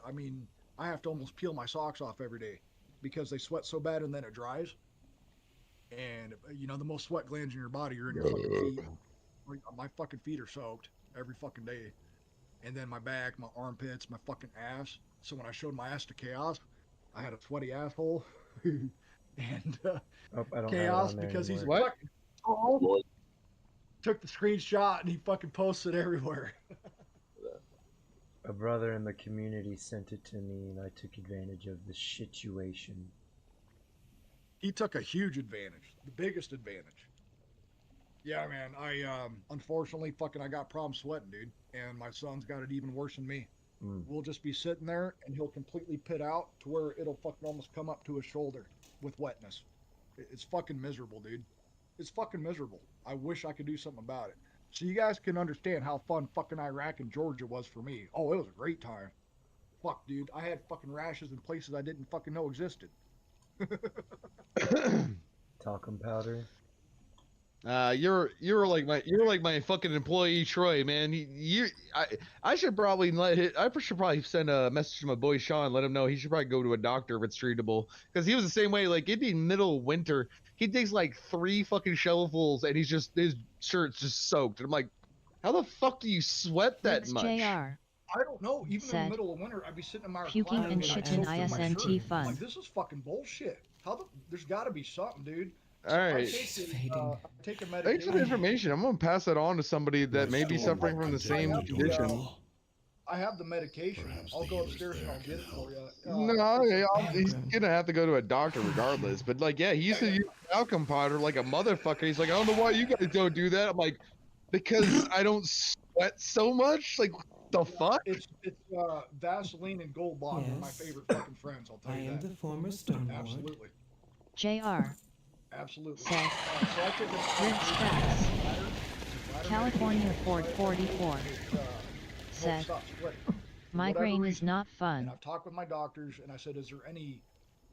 [SPEAKER 14] I mean, I have to almost peel my socks off every day because they sweat so bad, and then it dries. And you know, the most sweat glands in your body are in your fucking feet. My fucking feet are soaked every fucking day. And then my back, my armpits, my fucking ass. So when I showed my ass to Chaos, I had a sweaty asshole. And Chaos, because he's fucking tall, took the screenshot and he fucking posted everywhere.
[SPEAKER 1] A brother in the community sent it to me, and I took advantage of the situation.
[SPEAKER 14] He took a huge advantage, the biggest advantage. Yeah, man, unfortunately, I got problems sweating, dude. And my son's got it even worse than me. We'll just be sitting there, and he'll completely pit out to where it'll fucking almost come up to his shoulder with wetness. It's fucking miserable, dude. It's fucking miserable. I wish I could do something about it. So you guys can understand how fun fucking Iraq and Georgia was for me. Oh, it was a great time. Fuck, dude. I had fucking rashes in places I didn't fucking know existed.
[SPEAKER 1] Talcum powder.
[SPEAKER 12] You're like my fucking employee Troy, man. I should probably should probably send a message to my boy Sean, let him know he should probably go to a doctor if it's treatable. Because he was the same way. Like it'd be middle of winter, he takes like 3 fucking shovelfuls, and his shirt's just soaked. And I'm like, how the fuck do you sweat that much?
[SPEAKER 3] JR.
[SPEAKER 14] I don't know. Even in the middle of winter, I'd be sitting in my
[SPEAKER 3] puking and shitting ISNT fun.
[SPEAKER 14] Like, this is fucking bullshit. There's got to be something, dude.
[SPEAKER 12] All right.
[SPEAKER 14] Take a medication.
[SPEAKER 12] Thanks for the information. I'm gonna pass that on to somebody that may be suffering from the same condition.
[SPEAKER 14] I have the medication. I'll go upstairs and I'll get it for you.
[SPEAKER 12] No, he's gonna have to go to a doctor regardless. But like, yeah, he used to use talcum powder like a motherfucker. He's like, I don't know why you guys don't do that. I'm like, because I don't sweat so much. Like, what the fuck?
[SPEAKER 14] It's Vaseline and Gold Bond are my favorite fucking friends. I'll tell you that.
[SPEAKER 18] I am the former Stonewall.
[SPEAKER 14] Absolutely.
[SPEAKER 3] JR.
[SPEAKER 14] Absolutely.
[SPEAKER 3] So I took California Ford 44 said, migraine is not fun.
[SPEAKER 14] And I've talked with my doctors, and I said, is there any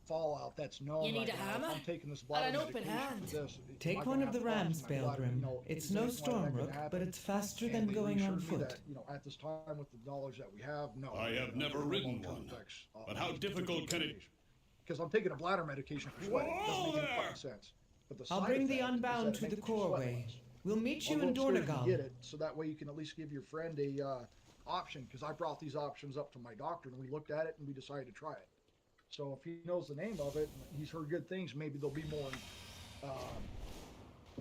[SPEAKER 14] fallout that's known?
[SPEAKER 4] You need a hammer?
[SPEAKER 14] I'm taking this bladder
[SPEAKER 4] an open hand.
[SPEAKER 18] Take one of the rams, Baelgrim. It's no Stormrook, but it's faster than going on foot.
[SPEAKER 14] That, at this time, with the knowledge that we have, no.
[SPEAKER 15] I have never ridden one. But how difficult can it?
[SPEAKER 14] Because I'm taking a bladder medication for sweating. It doesn't make any fucking sense. But the
[SPEAKER 18] I'll bring the Unbound to the Coreway. We'll meet you in Dornegal.
[SPEAKER 14] Get it, so that way you can at least give your friend a option. Because I brought these options up to my doctor, and we looked at it, and we decided to try it. So if he knows the name of it, and he's heard good things, maybe they'll be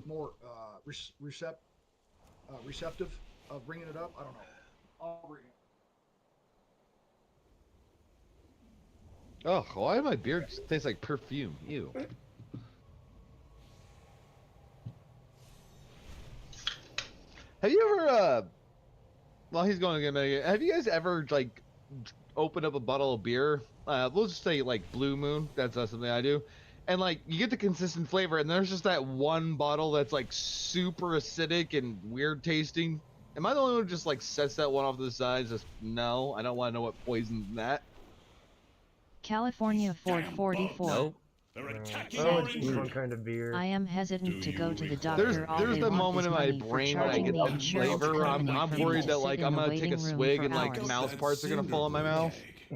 [SPEAKER 14] more receptive of bringing it up. I don't know. I'll bring it.
[SPEAKER 12] Oh, why my beard tastes like perfume? Ew. Have you ever, while he's going to get, have you guys ever, like, opened up a bottle of beer? We'll just say, like, Blue Moon. That's something I do. And, like, you get the consistent flavor, and there's just that one bottle that's, like, super acidic and weird tasting. Am I the only one who just, like, sets that one off to the side? Just, no, I don't want to know what poison's that.
[SPEAKER 3] California Ford 44.
[SPEAKER 17] Nope.
[SPEAKER 3] Said,
[SPEAKER 1] one kind of beer.
[SPEAKER 3] I am hesitant to go to the doctor.
[SPEAKER 12] There's the moment in my brain when I get that flavor. I'm worried that like I'm gonna take a swig and like mouse parts are gonna fall in my mouth.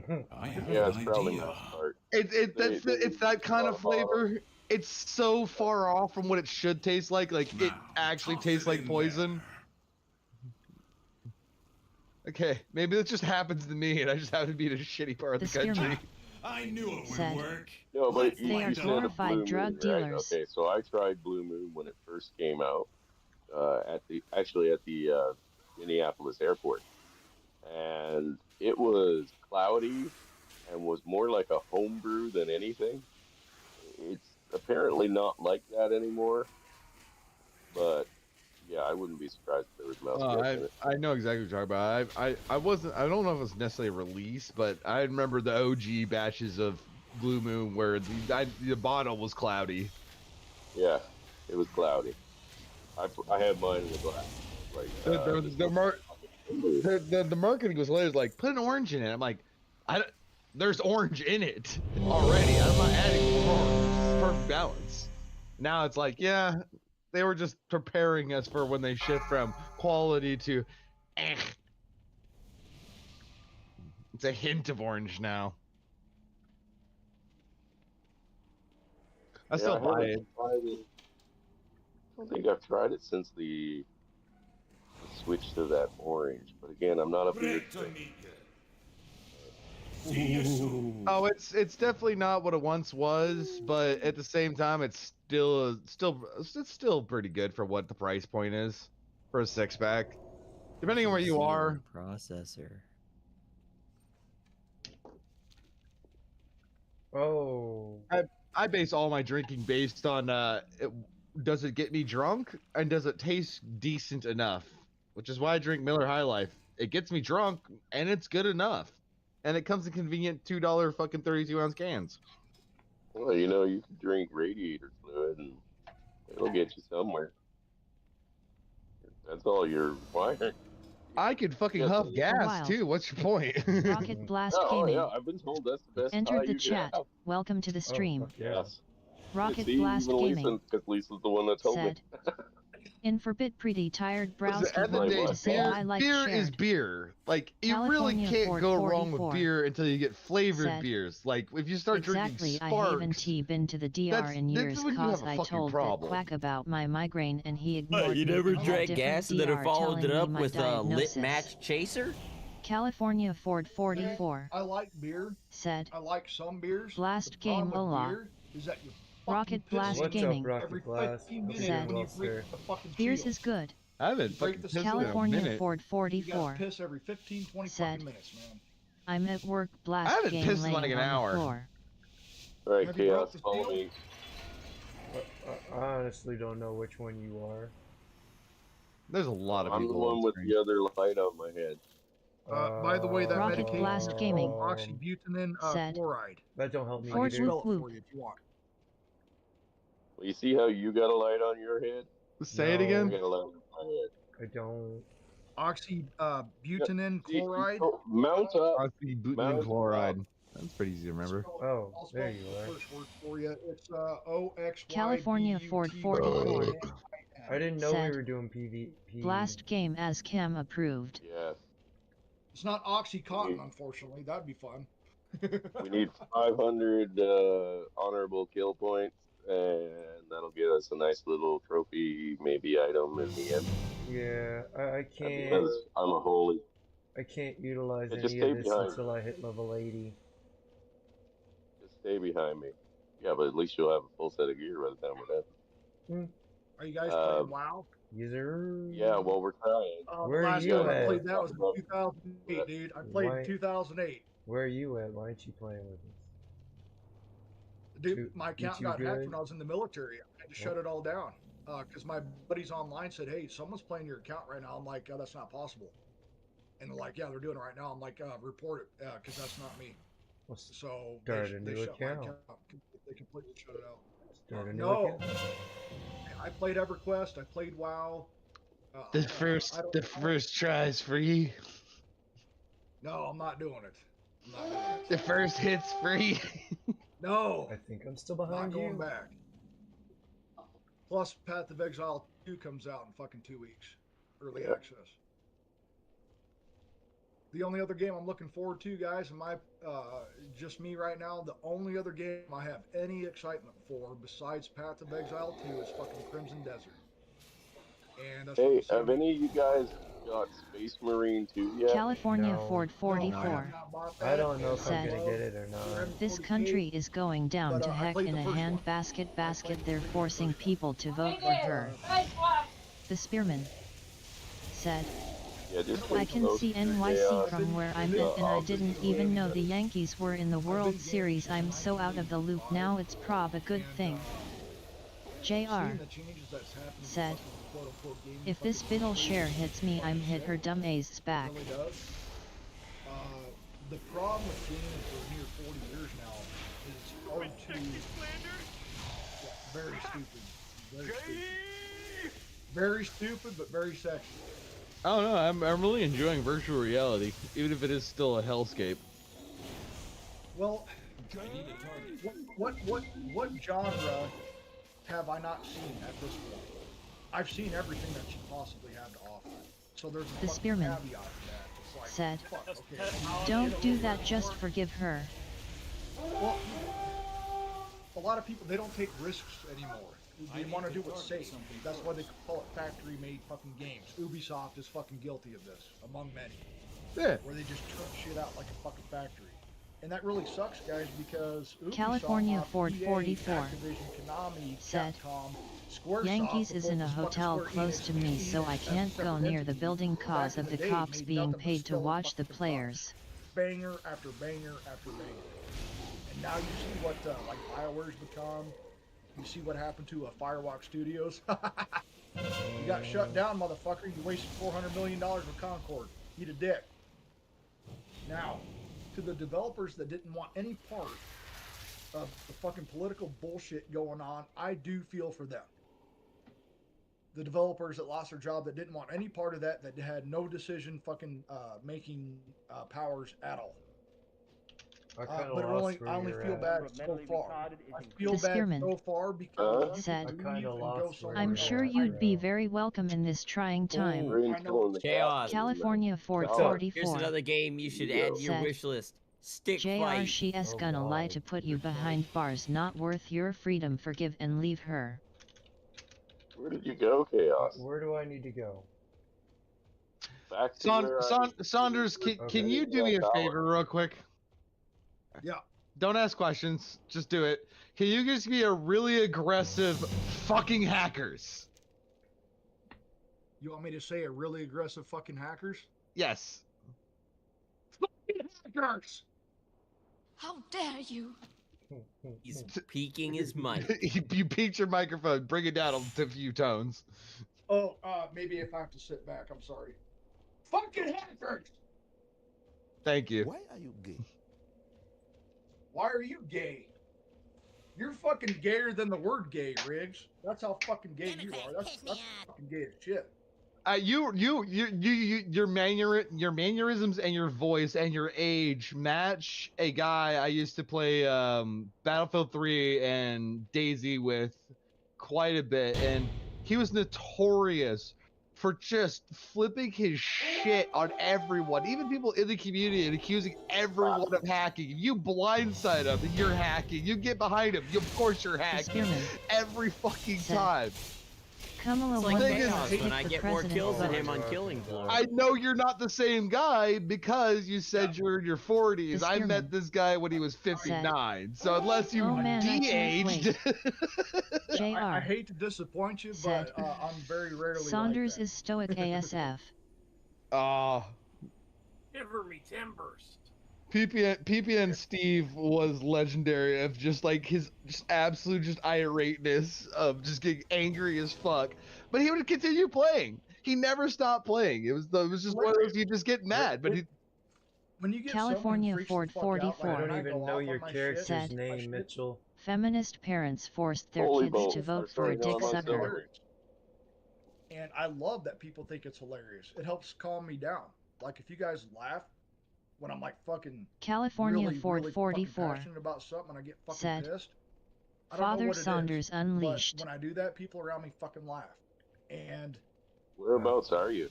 [SPEAKER 19] Yeah, it's probably mouse part.
[SPEAKER 12] It's that kind of flavor. It's so far off from what it should taste like. Like it actually tastes like poison. Okay, maybe it just happens to me, and I just happen to be in a shitty part of the country.
[SPEAKER 15] I knew it would
[SPEAKER 3] Said,
[SPEAKER 15] work.
[SPEAKER 19] No, but
[SPEAKER 3] they are glorified drug dealers.
[SPEAKER 19] Okay, so I tried Blue Moon when it first came out at the Minneapolis airport, and it was cloudy and was more like a homebrew than anything. It's apparently not like that anymore, but yeah, I wouldn't be surprised if there was mouse in it.
[SPEAKER 12] I know exactly what you're talking about. I don't know if it was necessarily released, but I remember the OG batches of Blue Moon where the bottle was cloudy.
[SPEAKER 19] Yeah, it was cloudy. I had mine in the glass. Like
[SPEAKER 12] the marketing was hilarious. Like, put an orange in it. I'm like, there's orange in it already. I'm not adding more. Perfect balance. Now it's like, yeah. They were just preparing us for when they shift from quality to It's a hint of orange now. I still buy it.
[SPEAKER 19] I don't think I've tried it since the switch to that orange. But again, I'm not a beer drinker.
[SPEAKER 12] Oh, it's definitely not what it once was, but at the same time, it's still pretty good for what the price point is for a 6-pack, depending on where you are.
[SPEAKER 17] Processor.
[SPEAKER 1] Oh.
[SPEAKER 12] I base all my drinking based on does it get me drunk and does it taste decent enough, which is why I drink Miller High Life. It gets me drunk and it's good enough. And it comes in convenient $2 fucking 32-ounce cans.
[SPEAKER 19] Well, you know, you can drink radiator fluid and it'll get you somewhere. That's all you're requiring.
[SPEAKER 12] I could fucking huff gas too. What's your point?
[SPEAKER 3] Rocket Blast
[SPEAKER 19] Oh
[SPEAKER 3] Gaming.
[SPEAKER 19] yeah, I've been told that's the best.
[SPEAKER 3] Entered the chat. Welcome to the stream.
[SPEAKER 19] Yes.
[SPEAKER 3] Rocket
[SPEAKER 19] See,
[SPEAKER 3] Blast
[SPEAKER 19] even
[SPEAKER 3] Gaming.
[SPEAKER 19] Because Lisa's the one that told
[SPEAKER 3] said,
[SPEAKER 19] me.
[SPEAKER 3] In forbid pretty tired browski
[SPEAKER 12] Listen,
[SPEAKER 3] to say I like
[SPEAKER 12] beer
[SPEAKER 3] shared.
[SPEAKER 12] is beer. Like you
[SPEAKER 3] California
[SPEAKER 12] really can't
[SPEAKER 3] Ford
[SPEAKER 12] go wrong
[SPEAKER 3] 44
[SPEAKER 12] with beer until you get flavored
[SPEAKER 3] said,
[SPEAKER 12] beers. Like if you start
[SPEAKER 3] exactly,
[SPEAKER 12] drinking
[SPEAKER 3] I
[SPEAKER 12] Sparks,
[SPEAKER 3] haven't been to the DR in years
[SPEAKER 12] when you have
[SPEAKER 3] cause
[SPEAKER 12] a
[SPEAKER 3] I
[SPEAKER 12] fucking
[SPEAKER 3] told
[SPEAKER 12] problem.
[SPEAKER 3] that quack about my migraine and he ignored
[SPEAKER 17] What, you
[SPEAKER 3] me
[SPEAKER 17] never
[SPEAKER 3] and had
[SPEAKER 17] drank
[SPEAKER 3] different
[SPEAKER 17] gas and then
[SPEAKER 3] DR
[SPEAKER 17] followed it
[SPEAKER 3] telling
[SPEAKER 17] up
[SPEAKER 3] me my
[SPEAKER 17] with a lit
[SPEAKER 3] diagnosis.
[SPEAKER 17] match chaser?
[SPEAKER 3] California Ford 44
[SPEAKER 14] I like beer.
[SPEAKER 3] said,
[SPEAKER 14] I like some beers.
[SPEAKER 3] Blast
[SPEAKER 14] The problem
[SPEAKER 3] game
[SPEAKER 14] with
[SPEAKER 3] Allah.
[SPEAKER 14] beer is that you
[SPEAKER 3] Rocket
[SPEAKER 14] fucking
[SPEAKER 3] Blast
[SPEAKER 14] piss
[SPEAKER 3] Gaming
[SPEAKER 14] every 15 minutes
[SPEAKER 3] said,
[SPEAKER 14] when you break the fucking
[SPEAKER 3] beers
[SPEAKER 14] shield.
[SPEAKER 3] is good.
[SPEAKER 12] I haven't
[SPEAKER 14] You break
[SPEAKER 12] fucking
[SPEAKER 14] the
[SPEAKER 12] pissed in a
[SPEAKER 3] California
[SPEAKER 12] minute.
[SPEAKER 3] Ford
[SPEAKER 14] You
[SPEAKER 3] 44
[SPEAKER 14] gotta piss every 15, 20
[SPEAKER 3] said,
[SPEAKER 14] fucking minutes, man.
[SPEAKER 3] I'm at work
[SPEAKER 12] I
[SPEAKER 3] blast
[SPEAKER 12] haven't
[SPEAKER 3] game
[SPEAKER 12] pissed in
[SPEAKER 3] laying
[SPEAKER 12] like an
[SPEAKER 3] on
[SPEAKER 12] hour.
[SPEAKER 3] the floor.
[SPEAKER 19] Alright,
[SPEAKER 14] Have you brought
[SPEAKER 19] Chaos,
[SPEAKER 14] the
[SPEAKER 19] follow
[SPEAKER 14] shield?
[SPEAKER 19] me.
[SPEAKER 1] I honestly don't know which one you are.
[SPEAKER 12] There's a lot of
[SPEAKER 19] I'm the
[SPEAKER 12] people.
[SPEAKER 19] one with the other light on my head.
[SPEAKER 14] By the way, that
[SPEAKER 3] Rocket
[SPEAKER 14] medication
[SPEAKER 3] Blast
[SPEAKER 14] is
[SPEAKER 3] Gaming
[SPEAKER 14] called oxybutynin
[SPEAKER 3] said,
[SPEAKER 14] chloride.
[SPEAKER 1] That don't help me
[SPEAKER 14] I can
[SPEAKER 1] either.
[SPEAKER 14] spell it
[SPEAKER 3] Whoop,
[SPEAKER 14] for you if you want.
[SPEAKER 19] Well, you see how you got a light on your head?
[SPEAKER 12] Say it
[SPEAKER 19] I
[SPEAKER 12] again.
[SPEAKER 19] got a light on my head.
[SPEAKER 1] I don't.
[SPEAKER 14] Oxybutynin chloride.
[SPEAKER 19] Mount up.
[SPEAKER 12] Oxybutynin
[SPEAKER 19] Mount
[SPEAKER 12] chloride.
[SPEAKER 19] up.
[SPEAKER 12] That's pretty easy to remember.
[SPEAKER 1] Oh,
[SPEAKER 14] I'll spell
[SPEAKER 1] there
[SPEAKER 14] the
[SPEAKER 1] you are.
[SPEAKER 14] first word for you. It's OXYBUTYNIN.
[SPEAKER 3] California Ford 44
[SPEAKER 1] I didn't know
[SPEAKER 3] said,
[SPEAKER 1] we were doing PvP.
[SPEAKER 3] blast game as Chem approved.
[SPEAKER 19] Yes.
[SPEAKER 14] It's not Oxycontin, unfortunately. That'd be fun.
[SPEAKER 19] We need 500 honorable kill points, and that'll get us a nice little trophy, maybe item in the end.
[SPEAKER 1] Yeah, I can't.
[SPEAKER 19] Because I'm a holy.
[SPEAKER 1] I can't utilize
[SPEAKER 19] Yeah, just
[SPEAKER 1] any
[SPEAKER 19] stay
[SPEAKER 1] of this
[SPEAKER 19] behind.
[SPEAKER 1] until I hit level 80.
[SPEAKER 19] Just stay behind me. Yeah, but at least you'll have a full set of gear by the time we're done.
[SPEAKER 14] Are you guys playing WoW?
[SPEAKER 1] User.
[SPEAKER 19] Yeah, well, we're trying.
[SPEAKER 1] Where are
[SPEAKER 14] Last
[SPEAKER 1] you
[SPEAKER 14] time I
[SPEAKER 1] at?
[SPEAKER 14] played that was in 2008, dude. I played in 2008.
[SPEAKER 1] Where are you at? Why aren't you playing with us?
[SPEAKER 14] Dude, my account got hacked
[SPEAKER 1] good?
[SPEAKER 14] when I was in the military. I had to shut it all down because my buddies online said, "Hey, someone's playing your account right now." I'm like, "Oh, that's not possible." And they're like, "Yeah, they're doing it right now." I'm like, "Report it because that's not me." So they shut my account. They completely shut it out.
[SPEAKER 1] Start a new
[SPEAKER 14] No,
[SPEAKER 1] account.
[SPEAKER 14] I played EverQuest. I played WoW.
[SPEAKER 12] The first try's free.
[SPEAKER 14] No, I'm not doing it. I'm not doing it.
[SPEAKER 12] The first hit's free.
[SPEAKER 14] No.
[SPEAKER 1] I think I'm still behind
[SPEAKER 14] not
[SPEAKER 1] you.
[SPEAKER 14] going back. Plus, Path of Exile 2 comes out in fucking 2 weeks. Early access. The only other game I'm looking forward to, guys, and just me right now, the only other game I have any excitement for besides Path of Exile 2 is fucking Crimson Desert. And that's
[SPEAKER 19] hey, have any of you guys got Space Marine 2 yet?
[SPEAKER 3] California Ford 44
[SPEAKER 1] I don't know if I'm
[SPEAKER 3] said,
[SPEAKER 1] gonna get it or not.
[SPEAKER 3] "This country is going down to heck in a handbasket basket. They're forcing people to vote for her." The Spearman said, "I can see NYC from where I'm at and I didn't even know the Yankees were in the World Series. I'm so out of the loop now, it's prob a good thing." JR said, "If this biddle share hits me, I'm hit her dumb ass back."
[SPEAKER 14] It really does. The problem with gaming for near 40 years now is it's hard to... Yeah, very stupid. Very stupid. Very stupid, but very sexy.
[SPEAKER 12] I don't know. I'm really enjoying virtual reality, even if it is still a hellscape.
[SPEAKER 14] Well, what genre have I not seen at this point? I've seen everything that she possibly had to offer. So there's a
[SPEAKER 3] The Spearman
[SPEAKER 14] caveat to that. It's like,
[SPEAKER 3] said,
[SPEAKER 14] fuck, okay,
[SPEAKER 3] "Don't do that, just forgive her."
[SPEAKER 14] Well, a lot of people, they don't take risks anymore. They want to do what's safe. That's why they call it factory-made fucking games. Ubisoft is fucking guilty of this, among many.
[SPEAKER 12] Yeah.
[SPEAKER 14] Where they just turn shit out like a fucking factory. And that really sucks, guys, because Ubisoft,
[SPEAKER 3] California Ford
[SPEAKER 14] EA,
[SPEAKER 3] 44
[SPEAKER 14] Activision, Konami,
[SPEAKER 3] said,
[SPEAKER 14] Capcom, Squaresoft,
[SPEAKER 3] "Yankees
[SPEAKER 14] the
[SPEAKER 3] is in a
[SPEAKER 14] fucking
[SPEAKER 3] hotel
[SPEAKER 14] Square
[SPEAKER 3] cause
[SPEAKER 14] Enix,
[SPEAKER 3] to me, so I can't go near the building cause of the cops being paid to watch the players."
[SPEAKER 14] Banger after banger after banger. And now you see what like BioWare's become. You see what happened to Firewalk Studios. You got shut down, motherfucker. You wasted $400 million with Concord. Eat a dick. Now, to the developers that didn't want any part of the fucking political bullshit going on, I do feel for them. The developers that lost their job, that didn't want any part of that, that had no decision fucking making powers at all. But I only feel bad so far. I feel
[SPEAKER 3] The
[SPEAKER 14] bad
[SPEAKER 3] Spearman
[SPEAKER 14] so far because
[SPEAKER 3] said,
[SPEAKER 14] you can leave and go somewhere
[SPEAKER 3] "I'm
[SPEAKER 14] else.
[SPEAKER 3] sure you'd be very welcome in this trying time."
[SPEAKER 17] Chaos.
[SPEAKER 3] California Ford
[SPEAKER 17] Here's
[SPEAKER 3] 44
[SPEAKER 17] another game you should add to your
[SPEAKER 3] said,
[SPEAKER 17] wish list. Stick
[SPEAKER 3] "JR,
[SPEAKER 17] Fight.
[SPEAKER 3] she is gonna lie to put you behind bars. Not worth your freedom. Forgive and leave her."
[SPEAKER 19] Where did you go, Chaos?
[SPEAKER 1] Where do I need to go?
[SPEAKER 19] Back to where
[SPEAKER 12] Saunders, can you do me a favor real quick?
[SPEAKER 14] Yeah.
[SPEAKER 12] Don't ask questions. Just do it. Can you just be a really aggressive fucking hackers?
[SPEAKER 14] You want me to say a really aggressive fucking hackers?
[SPEAKER 12] Yes.
[SPEAKER 14] Fucking hackers!
[SPEAKER 4] How dare you?
[SPEAKER 17] He's peeking his mic.
[SPEAKER 12] You peaked your microphone. Bring it down a few tones.
[SPEAKER 14] Oh, maybe if I have to sit back, I'm sorry. Fucking hackers!
[SPEAKER 12] Thank you.
[SPEAKER 9] Why are you gay?
[SPEAKER 14] Why are you gay? You're fucking gayer than the word gay, Riggs. That's how fucking gay you are. That's fucking gay as shit.
[SPEAKER 12] Your mannerisms and your voice and your age match a guy I used to play Battlefield 3 and DayZ with quite a bit, and he was notorious for just flipping his shit on everyone, even people in the community, and accusing everyone of hacking. You blindside him, you're hacking. You get behind him, of course you're hacking. Every fucking time.
[SPEAKER 3] Kamala
[SPEAKER 17] It's like
[SPEAKER 3] won
[SPEAKER 17] chaos
[SPEAKER 3] pick
[SPEAKER 17] when I
[SPEAKER 3] for
[SPEAKER 17] get more
[SPEAKER 3] president
[SPEAKER 17] kills than
[SPEAKER 3] vote.
[SPEAKER 17] him on killing floor.
[SPEAKER 12] I know you're not the same guy because you said you're in your 40s.
[SPEAKER 3] The
[SPEAKER 12] I met
[SPEAKER 3] spearman
[SPEAKER 12] this guy when he was 59. So unless you
[SPEAKER 3] Oh man, I can't
[SPEAKER 12] de-aged.
[SPEAKER 3] JR.
[SPEAKER 14] I hate to disappoint you,
[SPEAKER 3] said,
[SPEAKER 14] but I'm very rarely
[SPEAKER 3] Saunders
[SPEAKER 14] like that.
[SPEAKER 3] is stoic ASF.
[SPEAKER 20] Shiver me timbers.
[SPEAKER 12] PPN Steve was legendary of just like his absolute irateness of just getting angry as fuck, but he would continue playing. He never stopped playing. It was just one of those, you just get mad, but he.
[SPEAKER 14] When you get
[SPEAKER 3] California Ford 44
[SPEAKER 1] I don't even know your character's
[SPEAKER 3] said,
[SPEAKER 1] name, Mitchell.
[SPEAKER 3] Feminist parents forced their
[SPEAKER 19] Holy
[SPEAKER 3] kids to
[SPEAKER 19] balls,
[SPEAKER 3] vote
[SPEAKER 19] I
[SPEAKER 3] for a
[SPEAKER 19] started
[SPEAKER 3] dick
[SPEAKER 19] on
[SPEAKER 3] sucker.
[SPEAKER 19] myself.
[SPEAKER 14] And I love that people think it's hilarious. It helps calm me down. Like if you guys laugh when I'm like fucking
[SPEAKER 3] California
[SPEAKER 14] really,
[SPEAKER 3] Ford
[SPEAKER 14] really
[SPEAKER 3] 44
[SPEAKER 14] fucking passionate about something and I get fucking
[SPEAKER 3] said,
[SPEAKER 14] pissed. I don't know
[SPEAKER 3] Father
[SPEAKER 14] what it
[SPEAKER 3] Saunders
[SPEAKER 14] is,
[SPEAKER 3] Unleashed.
[SPEAKER 14] but when I do that, people around me fucking laugh. And
[SPEAKER 19] Whereabouts are you?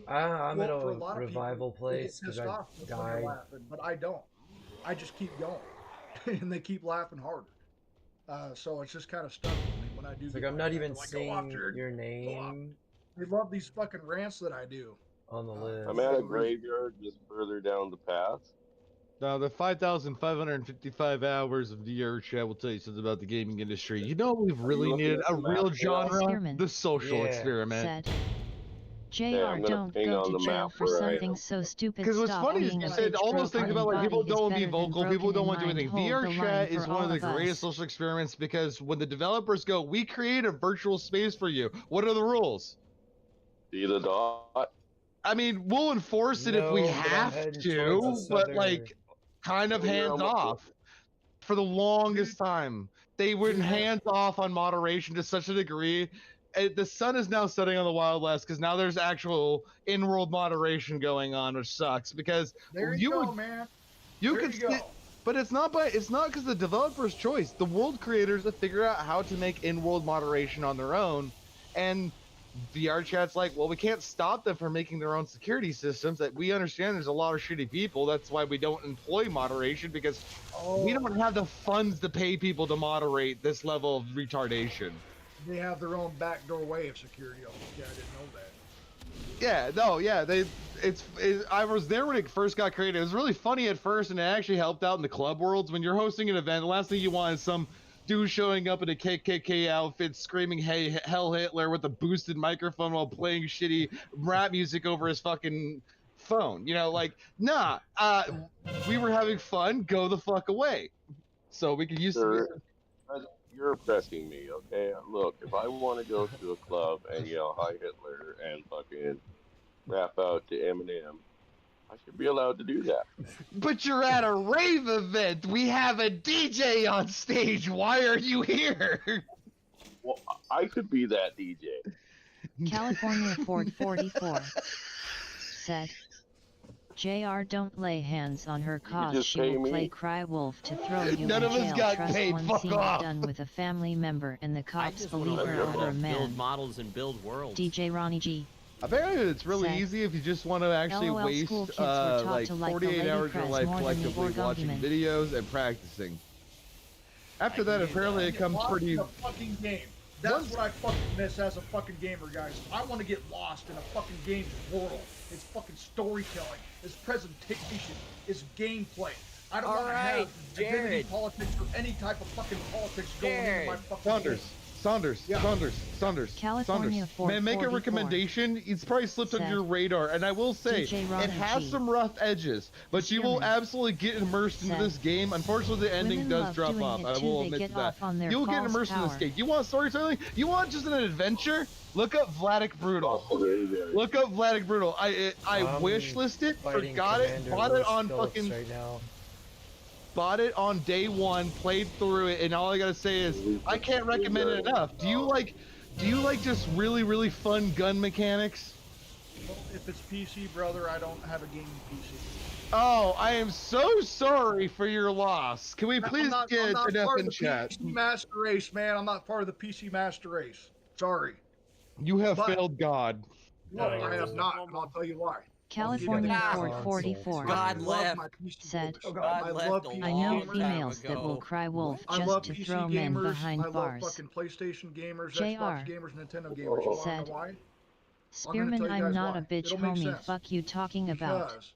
[SPEAKER 1] I'm at
[SPEAKER 14] for
[SPEAKER 1] a
[SPEAKER 14] lot of
[SPEAKER 1] revival
[SPEAKER 14] people, they get
[SPEAKER 1] place because
[SPEAKER 14] pissed
[SPEAKER 1] I
[SPEAKER 14] off when they're
[SPEAKER 1] died.
[SPEAKER 14] laughing, but I don't. I just keep going, and they keep laughing harder. So it's just kind of stuck with me when I do.
[SPEAKER 1] It's
[SPEAKER 14] get
[SPEAKER 1] like I'm not
[SPEAKER 14] that.
[SPEAKER 1] even
[SPEAKER 14] They're like, "Go off,
[SPEAKER 1] seeing
[SPEAKER 14] Jared.
[SPEAKER 1] your
[SPEAKER 14] Go off."
[SPEAKER 1] name
[SPEAKER 14] They love these fucking rants that I do.
[SPEAKER 1] on the list.
[SPEAKER 19] I'm at a graveyard just further down the path.
[SPEAKER 12] Now, the 5,555 hours of VR chat will tell you something about the gaming industry. You know, we've really
[SPEAKER 19] looking
[SPEAKER 12] needed
[SPEAKER 19] at
[SPEAKER 12] a
[SPEAKER 19] the
[SPEAKER 12] real
[SPEAKER 19] map, Dale?
[SPEAKER 12] genre, the social experiment.
[SPEAKER 3] Said,
[SPEAKER 19] Okay, I'm
[SPEAKER 3] JR,
[SPEAKER 19] gonna
[SPEAKER 3] don't
[SPEAKER 19] ping
[SPEAKER 3] go
[SPEAKER 19] on
[SPEAKER 3] to
[SPEAKER 19] the
[SPEAKER 3] jail
[SPEAKER 19] map
[SPEAKER 3] for
[SPEAKER 19] where I
[SPEAKER 3] something
[SPEAKER 19] am.
[SPEAKER 3] so stupid.
[SPEAKER 12] Because what's
[SPEAKER 3] Stop
[SPEAKER 12] funny is
[SPEAKER 3] being
[SPEAKER 12] you
[SPEAKER 3] a
[SPEAKER 12] said
[SPEAKER 3] bitch.
[SPEAKER 12] all those things
[SPEAKER 3] Broken
[SPEAKER 12] about like people
[SPEAKER 3] body is
[SPEAKER 12] don't want to be
[SPEAKER 3] better than
[SPEAKER 12] vocal, people
[SPEAKER 3] broken
[SPEAKER 12] don't
[SPEAKER 3] in
[SPEAKER 12] want to do
[SPEAKER 3] mind.
[SPEAKER 12] anything.
[SPEAKER 3] Hold
[SPEAKER 12] VR
[SPEAKER 3] the line
[SPEAKER 12] chat
[SPEAKER 3] for
[SPEAKER 12] is one
[SPEAKER 3] all
[SPEAKER 12] of the
[SPEAKER 3] of us.
[SPEAKER 12] greatest social experiments because when the developers go, we create a virtual space for you. What are the rules?
[SPEAKER 19] See the dot?
[SPEAKER 12] I mean, we'll enforce it if we
[SPEAKER 1] No, but I'm
[SPEAKER 12] have
[SPEAKER 1] heading
[SPEAKER 12] to,
[SPEAKER 1] towards the
[SPEAKER 12] but like, kind of
[SPEAKER 19] Oh, you're
[SPEAKER 12] hands
[SPEAKER 19] almost
[SPEAKER 12] off. For the longest time, they went hands off on moderation to such a degree. The sun is now setting on the Wild West because now there's actual in-world moderation going on, which sucks because
[SPEAKER 14] There you go, man.
[SPEAKER 12] you
[SPEAKER 14] There
[SPEAKER 12] could
[SPEAKER 14] you go.
[SPEAKER 12] but it's not because the developer's choice. The world creators that figure out how to make in-world moderation on their own, and VR chat's like, well, we can't stop them from making their own security systems. That we understand there's a lot of shitty people. That's why we don't employ moderation because we don't have the funds to pay people to moderate this level of retardation.
[SPEAKER 14] They have their own backdoor way of security. Yeah, I didn't know that.
[SPEAKER 12] Yeah, no, yeah, I was there when it first got created. It was really funny at first, and it actually helped out in the club worlds. When you're hosting an event, the last thing you want is some dude showing up in a KKK outfit screaming "Hey, Hell Hitler" with a boosted microphone while playing shitty rap music over his fucking phone. You know, like, nah, we were having fun, go the fuck away. So we could use
[SPEAKER 19] You're oppressing me, okay? Look, if I want to go to a club and yell "Hi Hitler" and fucking rap out to Eminem, I should be allowed to do that.
[SPEAKER 12] But you're at a rave event. We have a DJ on stage. Why are you here?
[SPEAKER 19] Well, I could be that DJ.
[SPEAKER 3] California Ford 44 said, JR, don't lay hands on her cause
[SPEAKER 19] just
[SPEAKER 3] she
[SPEAKER 19] pay
[SPEAKER 3] will
[SPEAKER 19] me.
[SPEAKER 3] play cry wolf to throw you
[SPEAKER 12] None
[SPEAKER 3] in
[SPEAKER 12] of us
[SPEAKER 3] jail.
[SPEAKER 12] got
[SPEAKER 3] Trust
[SPEAKER 12] paid,
[SPEAKER 3] one
[SPEAKER 12] fuck
[SPEAKER 3] scene
[SPEAKER 12] off.
[SPEAKER 3] done with a family member and the
[SPEAKER 17] I
[SPEAKER 3] cops
[SPEAKER 17] just
[SPEAKER 3] believe
[SPEAKER 17] want
[SPEAKER 3] her
[SPEAKER 17] to
[SPEAKER 3] over a
[SPEAKER 17] build
[SPEAKER 3] man.
[SPEAKER 17] models and build worlds.
[SPEAKER 3] DJ Ronnie G.
[SPEAKER 12] Apparently it's really
[SPEAKER 3] said,
[SPEAKER 12] easy if you just want to actually
[SPEAKER 3] LOL,
[SPEAKER 12] waste
[SPEAKER 3] school kids were taught
[SPEAKER 12] like
[SPEAKER 3] to like the
[SPEAKER 12] 48
[SPEAKER 3] Lady
[SPEAKER 12] hours of your
[SPEAKER 3] Prez
[SPEAKER 12] life
[SPEAKER 3] more than the
[SPEAKER 12] collectively watching
[SPEAKER 3] Orgongman.
[SPEAKER 12] videos and practicing. After that, apparently it comes
[SPEAKER 14] Lost
[SPEAKER 12] pretty...
[SPEAKER 14] in a fucking game. That's what I fucking miss as a fucking gamer, guys. I want to get lost in a fucking game's world. It's fucking storytelling. It's presentation. It's gameplay. I don't want to have identity politics or any type of fucking politics going into my fucking game.
[SPEAKER 12] Saunders.
[SPEAKER 3] California Ford
[SPEAKER 12] Man, make a
[SPEAKER 3] 44
[SPEAKER 12] recommendation. It's probably slipped
[SPEAKER 3] said,
[SPEAKER 12] under your radar, and I will say
[SPEAKER 3] DJ Ronnie
[SPEAKER 12] it has
[SPEAKER 3] G.
[SPEAKER 12] some rough edges, but you will absolutely get immersed into
[SPEAKER 3] said,
[SPEAKER 12] this game. Unfortunately, the ending
[SPEAKER 3] women
[SPEAKER 12] does
[SPEAKER 3] love
[SPEAKER 12] drop
[SPEAKER 3] doing
[SPEAKER 12] off.
[SPEAKER 3] it
[SPEAKER 12] I
[SPEAKER 3] too.
[SPEAKER 12] will
[SPEAKER 3] They
[SPEAKER 12] admit
[SPEAKER 3] get
[SPEAKER 12] to that.
[SPEAKER 3] off on their
[SPEAKER 12] You'll get
[SPEAKER 3] false
[SPEAKER 12] immersed in this
[SPEAKER 3] power.
[SPEAKER 12] game. You want storytelling? You want just an adventure? Look up Vladik Brutal. Look up Vladik Brutal. I wish listed, forgot it, bought it on fucking.
[SPEAKER 1] right now.
[SPEAKER 12] Bought it on day one, played through it, and all I gotta say is I can't recommend it enough. Do you like just really fun gun mechanics?
[SPEAKER 14] Well, if it's PC, brother, I don't have a gaming PC.
[SPEAKER 12] Oh, I am so sorry for your loss. Can we please get an F in chat?
[SPEAKER 14] PC Master Race, man. I'm not part of the PC Master Race. Sorry.
[SPEAKER 12] You have failed God.
[SPEAKER 14] No, I have not, and I'll tell you why.
[SPEAKER 3] California Ford 44
[SPEAKER 17] God left.
[SPEAKER 3] said,
[SPEAKER 17] God left a
[SPEAKER 3] I know
[SPEAKER 17] long time
[SPEAKER 3] females that
[SPEAKER 17] ago.
[SPEAKER 3] will cry wolf
[SPEAKER 14] I
[SPEAKER 3] just
[SPEAKER 14] love
[SPEAKER 3] to
[SPEAKER 14] PC
[SPEAKER 3] throw
[SPEAKER 14] gamers.
[SPEAKER 3] men behind
[SPEAKER 14] I love
[SPEAKER 3] bars.
[SPEAKER 14] fucking PlayStation gamers,
[SPEAKER 3] JR
[SPEAKER 14] Xbox gamers, Nintendo gamers. You want to know
[SPEAKER 3] said,
[SPEAKER 14] why?
[SPEAKER 3] Spearman, I'm not a bitch,
[SPEAKER 14] It'll make
[SPEAKER 3] homie.
[SPEAKER 14] sense.
[SPEAKER 3] Fuck you talking about.
[SPEAKER 14] Because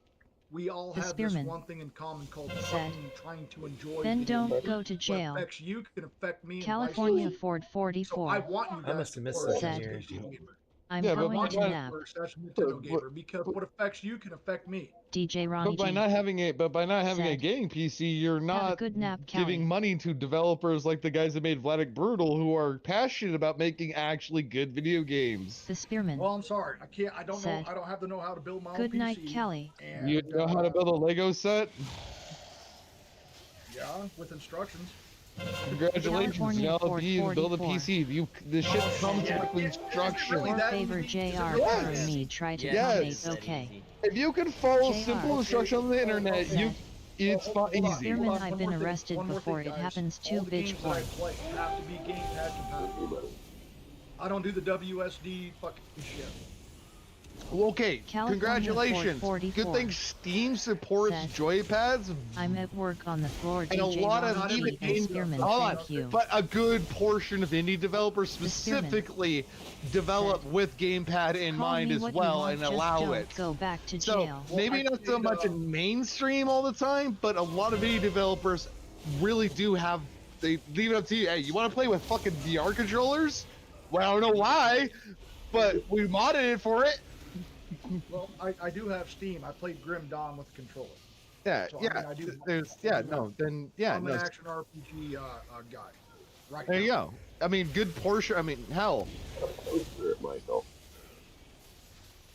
[SPEAKER 14] we all
[SPEAKER 3] The
[SPEAKER 14] have
[SPEAKER 3] Spearman
[SPEAKER 14] this one thing in common called
[SPEAKER 3] said,
[SPEAKER 14] fucking trying to enjoy
[SPEAKER 3] then
[SPEAKER 14] video
[SPEAKER 3] don't
[SPEAKER 14] games.
[SPEAKER 3] go to jail.
[SPEAKER 14] What affects you can affect me.
[SPEAKER 3] California
[SPEAKER 14] and vice versa.
[SPEAKER 3] Ford 44
[SPEAKER 14] So I want you guys
[SPEAKER 1] I must have missed
[SPEAKER 14] to
[SPEAKER 1] something
[SPEAKER 3] said,
[SPEAKER 1] here.
[SPEAKER 3] I'm
[SPEAKER 12] Yeah, but
[SPEAKER 3] going to
[SPEAKER 12] why-
[SPEAKER 3] nap.
[SPEAKER 14] That's Nintendo gamer because what affects you can affect me.
[SPEAKER 3] DJ Ronnie
[SPEAKER 12] But by
[SPEAKER 3] G
[SPEAKER 12] not having a
[SPEAKER 3] said,
[SPEAKER 12] gaming PC, you're not
[SPEAKER 3] good nap,
[SPEAKER 12] giving
[SPEAKER 3] Callie.
[SPEAKER 12] money to developers like the guys that made Vladik Brutal, who are passionate about making actually good video games.
[SPEAKER 3] The Spearman
[SPEAKER 14] Well, I'm sorry, I can't. I don't
[SPEAKER 3] said,
[SPEAKER 14] know. I don't have to know how to build my own
[SPEAKER 3] good
[SPEAKER 14] PC.
[SPEAKER 3] night, Callie.
[SPEAKER 14] And,
[SPEAKER 12] You know how to build a Lego set?
[SPEAKER 14] Yeah, with instructions.
[SPEAKER 12] Congratulations,
[SPEAKER 3] California
[SPEAKER 12] you know,
[SPEAKER 3] Ford
[SPEAKER 12] build a
[SPEAKER 3] 44
[SPEAKER 12] PC. This shit comes with instructions.
[SPEAKER 3] Or favor JR or me try to
[SPEAKER 12] Yes.
[SPEAKER 3] comment, okay.
[SPEAKER 12] If you can follow
[SPEAKER 3] JR
[SPEAKER 12] simple instructions on the internet, it's easy.
[SPEAKER 3] Spearman, I've been arrested before. It happens too,
[SPEAKER 14] All the
[SPEAKER 3] bitch
[SPEAKER 14] games
[SPEAKER 3] boy.
[SPEAKER 14] that I play have to be gamepad compatible. I don't do the WSD fucking shit.
[SPEAKER 12] Okay,
[SPEAKER 3] California
[SPEAKER 12] congratulations.
[SPEAKER 3] 444
[SPEAKER 12] Good thing Steam supports
[SPEAKER 3] said,
[SPEAKER 12] joypads.
[SPEAKER 3] I'm at work on the floor.
[SPEAKER 12] And a
[SPEAKER 3] DJ
[SPEAKER 12] lot of
[SPEAKER 3] Ronnie
[SPEAKER 12] even
[SPEAKER 3] G and Spearman,
[SPEAKER 12] hold on,
[SPEAKER 3] thank you.
[SPEAKER 12] but a good portion of indie developers
[SPEAKER 3] Spearman
[SPEAKER 12] specifically develop with gamepad in
[SPEAKER 3] Call
[SPEAKER 12] mind
[SPEAKER 3] me
[SPEAKER 12] as
[SPEAKER 3] what you
[SPEAKER 12] well
[SPEAKER 3] want,
[SPEAKER 12] and
[SPEAKER 3] just
[SPEAKER 12] allow
[SPEAKER 3] don't
[SPEAKER 12] it.
[SPEAKER 3] go back to
[SPEAKER 12] So
[SPEAKER 3] jail.
[SPEAKER 12] maybe not so much in mainstream all the time, but a lot of indie developers really do have. They leave it up to you. Hey, you want to play with fucking VR controllers? Well, I don't know why, but we modded it for it.
[SPEAKER 14] Well, I do have Steam. I played Grim Dawn with the controller.
[SPEAKER 12] Yeah,
[SPEAKER 14] So,
[SPEAKER 12] yeah.
[SPEAKER 14] I do.
[SPEAKER 12] There's, yeah, no, then, yeah,
[SPEAKER 14] I'm
[SPEAKER 12] no.
[SPEAKER 14] an action RPG guy. Right
[SPEAKER 12] There
[SPEAKER 14] now.
[SPEAKER 12] you go. I mean, good portion. I mean, hell.
[SPEAKER 19] Myself.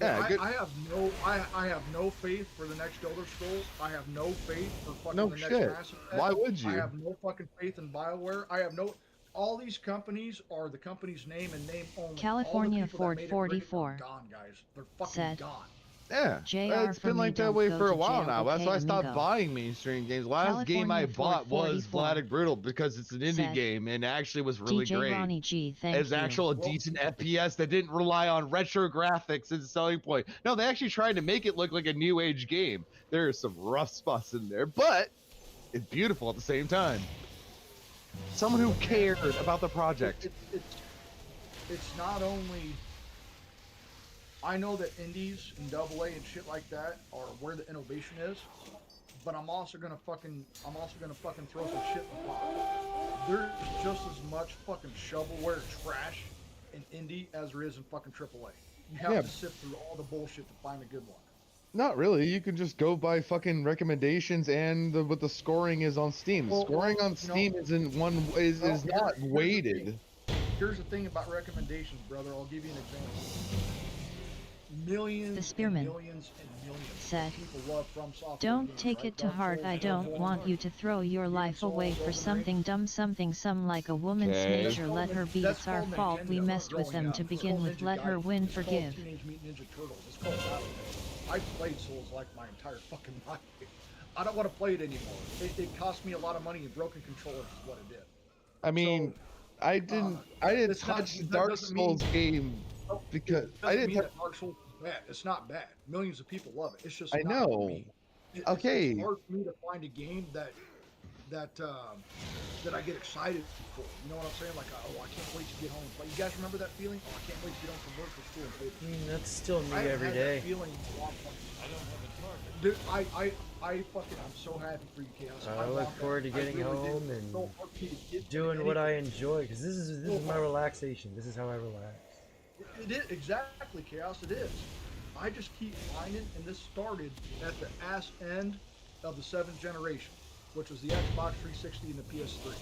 [SPEAKER 12] Yeah,
[SPEAKER 14] I,
[SPEAKER 12] good.
[SPEAKER 14] I have no faith for the next Elder Scrolls. I have no faith for fucking
[SPEAKER 12] No
[SPEAKER 14] the next
[SPEAKER 12] shit.
[SPEAKER 14] Mass Effect.
[SPEAKER 12] Why would you?
[SPEAKER 14] I have no fucking faith in BioWare. I have no. All these companies are the company's name and name only.
[SPEAKER 3] California
[SPEAKER 14] All the people
[SPEAKER 3] Ford
[SPEAKER 14] that made it
[SPEAKER 3] 44
[SPEAKER 14] great are gone, guys. They're fucking
[SPEAKER 3] said,
[SPEAKER 14] gone.
[SPEAKER 12] Yeah,
[SPEAKER 3] JR
[SPEAKER 12] it's
[SPEAKER 3] for
[SPEAKER 12] been
[SPEAKER 3] me,
[SPEAKER 12] like that
[SPEAKER 3] don't
[SPEAKER 12] way
[SPEAKER 3] go
[SPEAKER 12] for a
[SPEAKER 3] to
[SPEAKER 12] while
[SPEAKER 3] jail,
[SPEAKER 12] now. That's
[SPEAKER 3] okay,
[SPEAKER 12] why I stopped
[SPEAKER 3] amigo.
[SPEAKER 12] buying mainstream games. Last game I
[SPEAKER 3] California
[SPEAKER 12] bought
[SPEAKER 3] Ford
[SPEAKER 12] was
[SPEAKER 3] 44
[SPEAKER 12] Vladik Brutal because it's an indie
[SPEAKER 3] said,
[SPEAKER 12] game and actually was really
[SPEAKER 3] DJ
[SPEAKER 12] great.
[SPEAKER 3] Ronnie G, thank
[SPEAKER 12] As
[SPEAKER 3] you.
[SPEAKER 12] actual decent FPS that didn't rely on retro graphics as a selling point. No, they actually tried to make it look like a new age game. There are some rough spots in there, but it's beautiful at the same time. Someone who cared about the project.
[SPEAKER 14] It's not only. I know that indies and AA and shit like that are where the innovation is, but I'm also gonna fucking throw some shit in the pot. There's just as much fucking shovelware trash in indie as there is in fucking AAA. You have to sift through all the bullshit to find a good one.
[SPEAKER 12] Not really. You can just go by fucking recommendations and what the scoring is on Steam.
[SPEAKER 14] Well,
[SPEAKER 12] Scoring on Steam is not weighted.
[SPEAKER 14] Here's the thing about recommendations, brother. I'll give you an example. Millions
[SPEAKER 3] The Spearman
[SPEAKER 14] and millions and millions
[SPEAKER 3] said,
[SPEAKER 14] of people love From Software
[SPEAKER 3] don't
[SPEAKER 14] games,
[SPEAKER 3] take
[SPEAKER 14] right?
[SPEAKER 3] it to
[SPEAKER 14] Dark
[SPEAKER 3] heart.
[SPEAKER 14] Souls,
[SPEAKER 3] I don't
[SPEAKER 14] Bloodborne,
[SPEAKER 3] want you to throw your life away for something dumb, something some like a woman's
[SPEAKER 12] Okay.
[SPEAKER 3] nature. Let her be.
[SPEAKER 14] That's
[SPEAKER 3] It's our
[SPEAKER 14] called
[SPEAKER 3] fault. We
[SPEAKER 14] Nintendo
[SPEAKER 3] messed with
[SPEAKER 14] growing
[SPEAKER 3] them
[SPEAKER 14] up.
[SPEAKER 3] to
[SPEAKER 14] It's
[SPEAKER 3] begin
[SPEAKER 14] called
[SPEAKER 3] with.
[SPEAKER 14] Ninja
[SPEAKER 3] Let her
[SPEAKER 14] Gaiden.
[SPEAKER 3] win.
[SPEAKER 14] It's called
[SPEAKER 3] Forgive.
[SPEAKER 14] Teenage Mutant Ninja Turtles. It's called Battle. I've played Souls like my entire fucking life. I don't want to play it anymore. It cost me a lot of money and broken controllers is what it did.
[SPEAKER 12] I mean, I didn't
[SPEAKER 14] it's not-
[SPEAKER 12] touch the
[SPEAKER 14] that
[SPEAKER 12] Dark
[SPEAKER 14] doesn't mean-
[SPEAKER 12] Souls game because I
[SPEAKER 14] Doesn't
[SPEAKER 12] didn't
[SPEAKER 14] mean
[SPEAKER 12] touch.
[SPEAKER 14] that Dark Souls is bad. It's not bad. Millions of people love it. It's just
[SPEAKER 12] I
[SPEAKER 14] not
[SPEAKER 12] know.
[SPEAKER 14] for me.
[SPEAKER 12] Okay.
[SPEAKER 14] It's hard for me to find a game that I get excited for. You know what I'm saying? Like, oh, I can't wait to get home and play. You guys remember that feeling? Oh, I can't wait to get home from work or school and play.
[SPEAKER 1] I mean, that's still me
[SPEAKER 14] I haven't
[SPEAKER 1] every
[SPEAKER 14] had
[SPEAKER 1] day.
[SPEAKER 14] That feeling in a long time. I don't have a target. Dude, I fucking, I'm so happy for you, Chaos.
[SPEAKER 1] I look forward to getting home and doing what I enjoy because this is my relaxation. This is how I relax.
[SPEAKER 14] It is exactly, Chaos. It is. I just keep finding, and this started at the ass end of the 7th generation, which was the Xbox 360 and the PS3.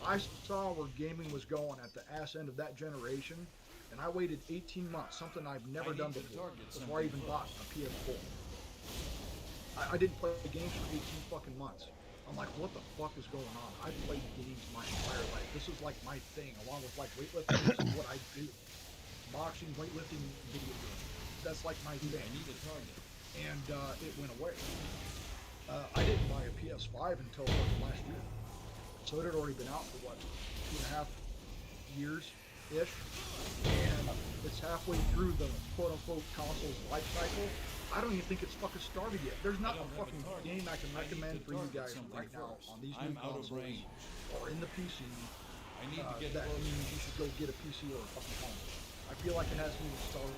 [SPEAKER 14] I saw where gaming was going at the ass end of that generation, and I waited 18 months, something I've never done before I even bought a PS4. I didn't play games for 18 fucking months. I'm like, what the fuck is going on? I've played games my entire life. This is like my thing, along with like weightlifting. This is what I do. Boxing, weightlifting, video games. That's like my thing. And it went away. I didn't buy a PS5 until last year. So it had already been out for what, 2.5 years-ish. And it's halfway through the quote-unquote console's life cycle. I don't even think it's fucking started yet. There's not a fucking game I can recommend for you guys right now on these new consoles or in the PC. That means you should go get a PC or a fucking console. I feel like it hasn't even started.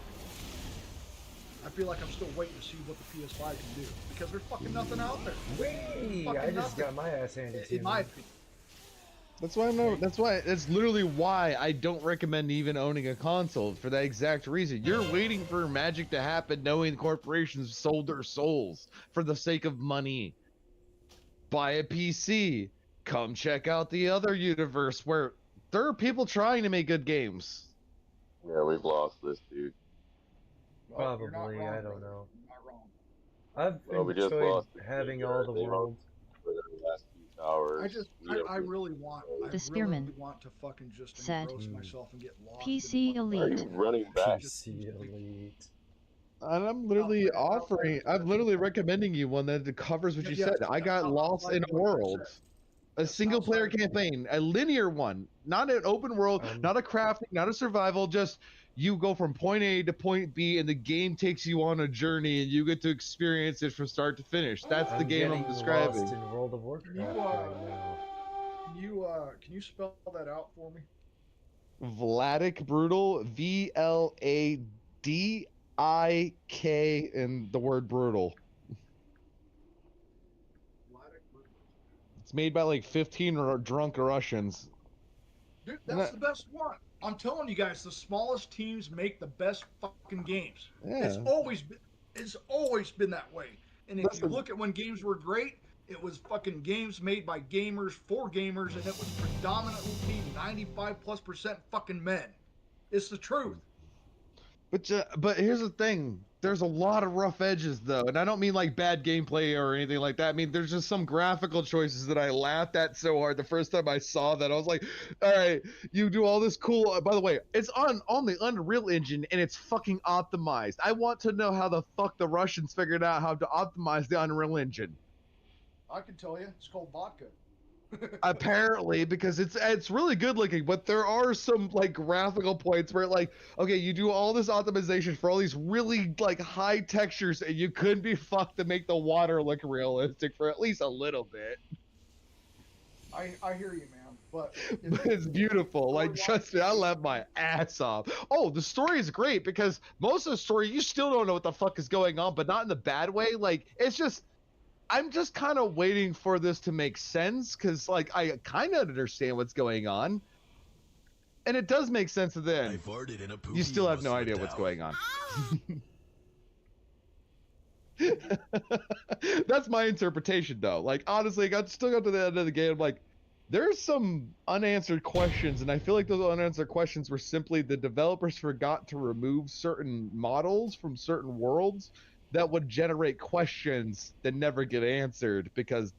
[SPEAKER 14] I feel like I'm still waiting to see what the PS5 can do because there's fucking nothing out there.
[SPEAKER 1] Wait, I just got my ass handed to me.
[SPEAKER 14] In my opinion.
[SPEAKER 12] That's why that's literally why I don't recommend even owning a console, for that exact reason. You're waiting for magic to happen knowing corporations sold their souls for the sake of money. Buy a PC. Come check out the other universe where there are people trying to make good games.
[SPEAKER 19] Yeah, we've lost this dude.
[SPEAKER 1] Probably, I don't know. I've
[SPEAKER 19] We just
[SPEAKER 1] enjoyed
[SPEAKER 19] lost
[SPEAKER 1] having all the worlds.
[SPEAKER 19] For the last few hours.
[SPEAKER 14] I really want.
[SPEAKER 3] The Spearman
[SPEAKER 14] really want to fucking just
[SPEAKER 3] said,
[SPEAKER 14] engross myself and get lost.
[SPEAKER 3] PC Elite.
[SPEAKER 19] Running back.
[SPEAKER 1] PC Elite.
[SPEAKER 12] And I'm literally I'm literally recommending you one that covers what you said. I got lost in a world. A single player campaign, a linear one, not an open world, not a crafting, not a survival, just you go from point A to point B and the game takes you on a journey and you get to experience it from start to finish. That's the game I'm describing.
[SPEAKER 1] Lost in World of Warcraft right now.
[SPEAKER 14] Can you spell that out for me?
[SPEAKER 12] Vladik Brutal, VLADIK, and the word brutal. It's made by like 15 drunk Russians.
[SPEAKER 14] Dude, that's the best one. I'm telling you guys, the smallest teams make the best fucking games.
[SPEAKER 12] Yeah.
[SPEAKER 14] It's always been that way. And if you look at when games were great, it was fucking games made by gamers for gamers, and it was predominantly 95+% fucking men. It's the truth.
[SPEAKER 12] But here's the thing. There's a lot of rough edges, though, and I don't mean like bad gameplay or anything like that. I mean, there's just some graphical choices that I laughed at so hard the first time I saw that. I was like, all right, you do all this cool. By the way, it's on the Unreal Engine, and it's fucking optimized. I want to know how the fuck the Russians figured out how to optimize the Unreal Engine.
[SPEAKER 14] I can tell you, it's called vodka.
[SPEAKER 12] Apparently, because it's really good looking, but there are some like graphical points where like, okay, you do all this optimization for all these really like high textures and you couldn't be fucked to make the water look realistic for at least a little bit.
[SPEAKER 14] I hear you, man, but
[SPEAKER 12] it's beautiful. Like, trust me, I laughed my ass off. Oh, the story is great because most of the story you still don't know what the fuck is going on, but not in the bad way. Like, it's just, I'm just kind of waiting for this to make sense because, like, I kind of understand what's going on, and it does make sense at the end. You still have no idea what's going on. That's my interpretation, though. Like, honestly, I still got to the end of the game. Like, there's some unanswered questions, and I feel like those unanswered questions were simply the developers forgot to remove certain models from certain worlds that would generate questions that never get answered because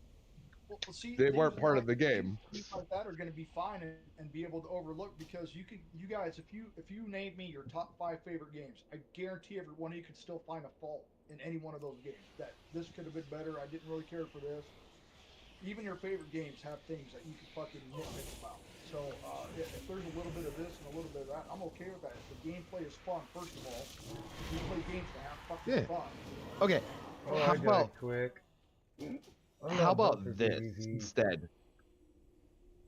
[SPEAKER 12] they weren't part of the game.
[SPEAKER 14] Things like that are going to be fine and be able to overlook because you guys, if you name me your top 5 favorite games, I guarantee every one of you could still find a fault in any one of those games. That this could have been better. I didn't really care for this. Even your favorite games have things that you could fucking nitpick about. So if there's a little bit of this and a little bit of that, I'm okay with that. If the gameplay is fun, first of all, you play games to have fucking fun.
[SPEAKER 12] Okay. How about this
[SPEAKER 1] easy.
[SPEAKER 12] instead?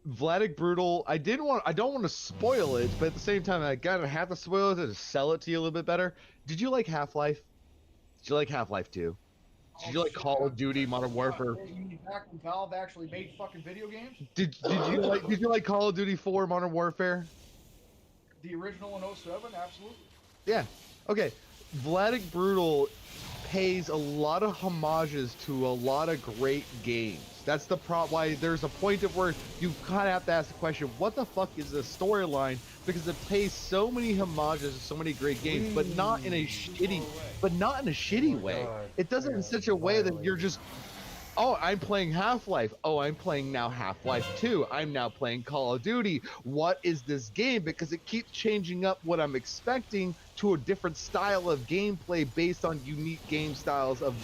[SPEAKER 12] Vladik Brutal. I don't want to spoil it, but at the same time, I gotta have to spoil it to sell it to you a little bit better. Did you like Half-Life? Did you like Half-Life 2? Did you like Call of Duty Modern Warfare?
[SPEAKER 14] You mean back when Valve actually made fucking video games?
[SPEAKER 12] Did you like Call of Duty 4 Modern Warfare?
[SPEAKER 14] The original in 07, absolutely.
[SPEAKER 12] Yeah. Okay. Vladik Brutal pays a lot of homages to a lot of great games. That's the why there's a point of where you kind of have to ask the question, what the fuck is the storyline? Because it pays so many homages to so many great games, but not in a shitty way.
[SPEAKER 1] God.
[SPEAKER 12] It does it in such a way that you're just, oh, I'm playing Half-Life. Oh, I'm playing now Half-Life 2. I'm now playing Call of Duty. What is this game? Because it keeps changing up what I'm expecting to a different style of gameplay based on unique game styles of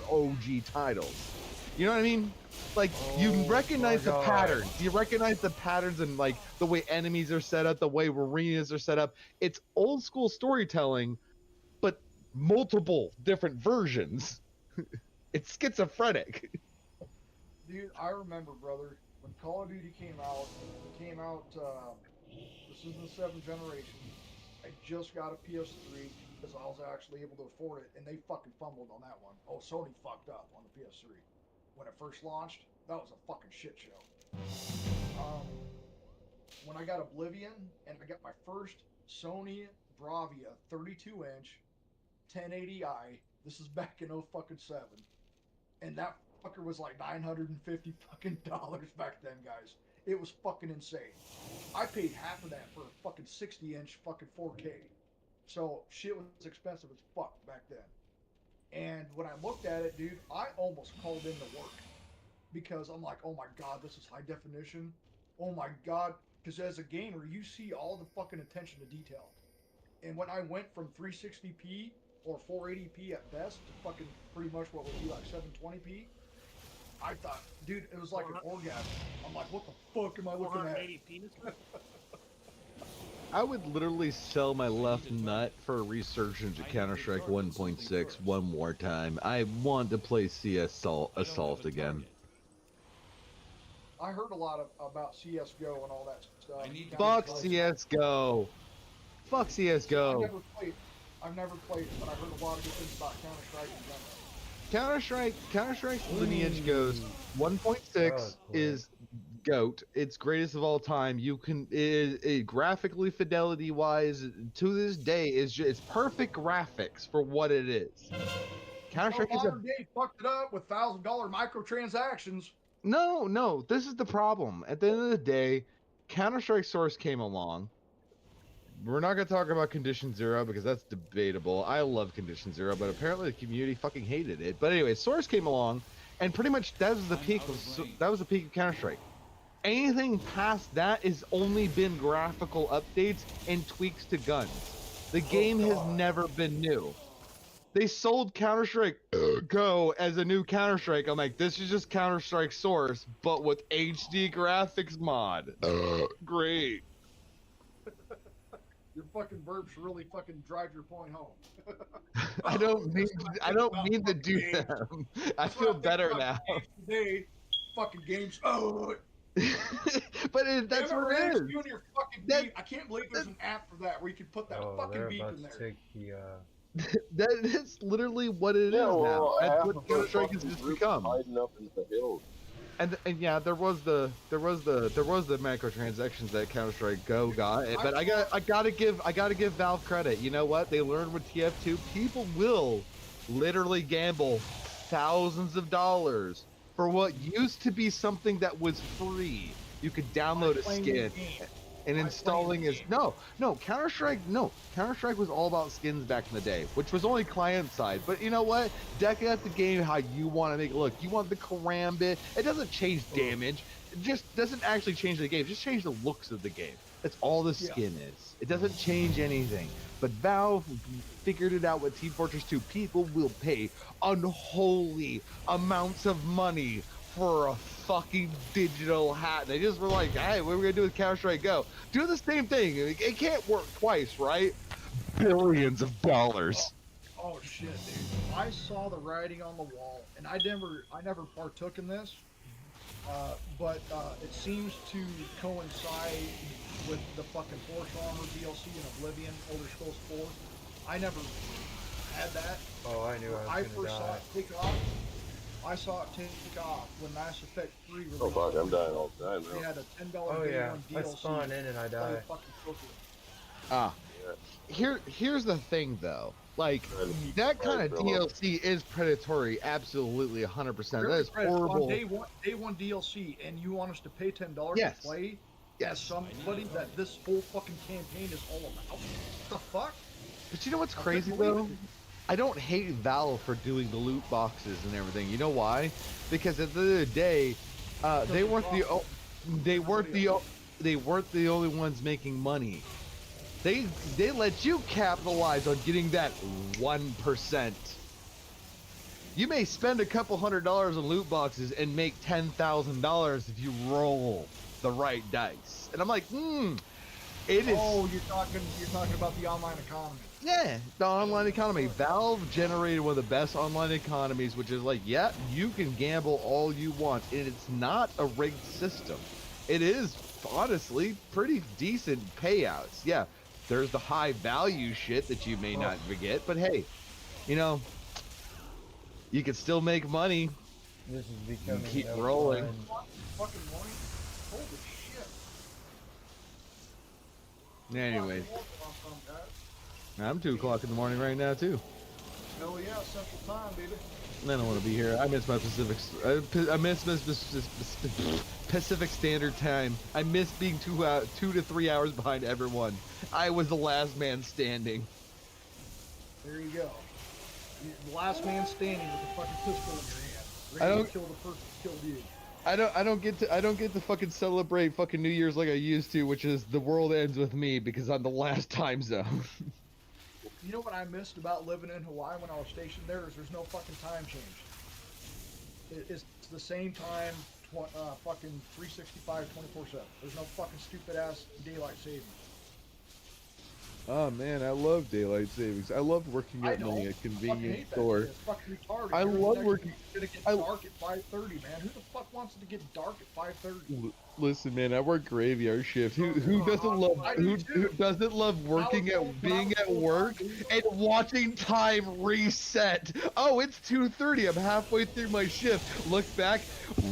[SPEAKER 12] OG titles. You know what I mean? Like, you recognize the patterns. You recognize the patterns and, like, the way enemies are set up, the way arenas are set up. It's old school storytelling, but multiple different versions. It's schizophrenic.
[SPEAKER 14] Dude, I remember, brother, when Call of Duty came out, this is the 7th generation. I just got a PS3 because I was actually able to afford it, and they fucking fumbled on that one. Oh, Sony fucked up on the PS3. When it first launched, that was a fucking shit show. When I got Oblivion, and I got my first Sony Bravia 32-inch 1080i, this is back in 0-fucking-7, and that fucker was like $950 fucking back then, guys. It was fucking insane. I paid half of that for a fucking 60-inch fucking 4K. So shit was expensive as fuck back then. And when I looked at it, dude, I almost called in to work because I'm like, oh my god, this is high definition. Oh my god, because as a gamer, you see all the fucking attention to detail. And when I went from 360p or 480p at best to fucking pretty much what would be like 720p, I thought, dude, it was like an orgasm. I'm like, what the fuck am I looking at?
[SPEAKER 12] I would literally sell my left nut for a resurgence to Counter-Strike 1.6 one more time. I want to play CS Assault again.
[SPEAKER 14] I heard a lot about CSGO and all that stuff.
[SPEAKER 12] Fuck CSGO. Fuck CSGO.
[SPEAKER 14] I've never played it, but I heard a lot of good things about Counter-Strike in general.
[SPEAKER 12] Counter-Strike's lineage goes 1.6 is GOAT. It's greatest of all time. You can graphically, fidelity wise, to this day it's perfect graphics for what it is. Counter-Strike is
[SPEAKER 14] modern day fucked it up with $1,000 microtransactions.
[SPEAKER 12] No, this is the problem. At the end of the day, Counter-Strike Source came along. We're not going to talk about Condition Zero because that's debatable. I love Condition Zero, but apparently the community fucking hated it. But anyway, Source came along, and pretty much that was the peak of Counter-Strike. Anything past that has only been graphical updates and tweaks to guns. The game has never been new. They sold Counter-Strike Go as a new Counter-Strike. I'm like, this is just Counter-Strike Source, but with HD graphics mod. Great.
[SPEAKER 14] Your fucking burps really fucking drive your point home.
[SPEAKER 12] I don't mean to do them. I feel better now.
[SPEAKER 14] Today, fucking games. Oh.
[SPEAKER 12] But that's what it is.
[SPEAKER 14] Your fucking beep. I can't believe there's an app for that where you can put that fucking beep in there.
[SPEAKER 12] That's literally what it is now. That's what Counter-Strike has just become.
[SPEAKER 19] Hiding up in the hills.
[SPEAKER 12] And yeah, there was the microtransactions that Counter-Strike Go got, but I gotta give Valve credit. You know what? They learned with TF2. People will literally gamble thousands of dollars for what used to be something that was free. You could download a skin, and installing is Counter-Strike was all about skins back in the day, which was only client side. But you know what? Deck out the game how you want to make it look. You want the karambit. It doesn't change damage. It just doesn't actually change the game. It just change the looks of the game. That's all the skin is. It doesn't change anything. But Valve figured it out with Team Fortress 2. People will pay unholy amounts of money for a fucking digital hat. They just were like, hey, what are we gonna do with Counter-Strike Go? Do the same thing. It can't work twice, right? Billions of dollars.
[SPEAKER 14] Oh shit, dude. I saw the writing on the wall, and I never partook in this, but it seems to coincide with the fucking Force Armor DLC in Oblivion, Elder Scrolls 4. I never had that.
[SPEAKER 1] Oh, I knew I was gonna die.
[SPEAKER 14] Saw it take off. I saw it take off when Mass Effect 3 released.
[SPEAKER 19] Oh fuck, I'm dying all the time now.
[SPEAKER 14] They had a $10
[SPEAKER 1] oh,
[SPEAKER 14] day
[SPEAKER 1] yeah.
[SPEAKER 14] one DLC.
[SPEAKER 1] I spawn in and I die.
[SPEAKER 12] Here's the thing though. Like, that kind of DLC is predatory, absolutely 100%. That is horrible.
[SPEAKER 14] Day one DLC, and you want us to pay $10 to play as somebody that this whole fucking campaign is all about? What the fuck?
[SPEAKER 12] But you know what's crazy though? I don't hate Valve for doing the loot boxes and everything. You know why? Because at the end of the day, they weren't the only ones making money. They let you capitalize on getting that 1%. You may spend a couple $100 on loot boxes and make $10,000 if you roll the right dice. And I'm like, it is.
[SPEAKER 14] Oh, you're talking about the online economy.
[SPEAKER 12] Yeah, the online economy. Valve generated one of the best online economies, which is like, yeah, you can gamble all you want, and it's not a rigged system. It is, honestly, pretty decent payouts. Yeah, there's the high value shit that you may not get, but hey, you know, you can still make money.
[SPEAKER 1] This is becoming
[SPEAKER 12] keep rolling.
[SPEAKER 14] Fucking morning? Holy shit.
[SPEAKER 12] Anyways. I'm 2 o'clock in the morning right now too.
[SPEAKER 14] Hell yeah, Central Time, baby.
[SPEAKER 12] I don't want to be here. I miss my I miss Pacific Standard Time. I miss being 2 to 3 hours behind everyone. I was the last man standing.
[SPEAKER 14] There you go. The last man standing with a fucking pistol in your hand.
[SPEAKER 12] I
[SPEAKER 14] Ready
[SPEAKER 12] don't
[SPEAKER 14] to kill the person who killed you.
[SPEAKER 12] I don't get to fucking celebrate fucking New Year's like I used to, which is the world ends with me because I'm the last time zone.
[SPEAKER 14] You know what I missed about living in Hawaii when I was stationed there is there's no fucking time change. It's the same time, fucking 365, 24/7. There's no fucking stupid ass daylight savings.
[SPEAKER 12] Oh man, I love daylight savings. I love working at a convenience store.
[SPEAKER 14] It's fucking retarded.
[SPEAKER 12] I love working.
[SPEAKER 14] It's gonna get dark at 5:30, man. Who the fuck wants it to get dark at 5:30?
[SPEAKER 12] Listen, man, I work graveyard shift. Who doesn't love working being at work and watching time reset? Oh, it's 2:30. I'm halfway through my shift. Look back,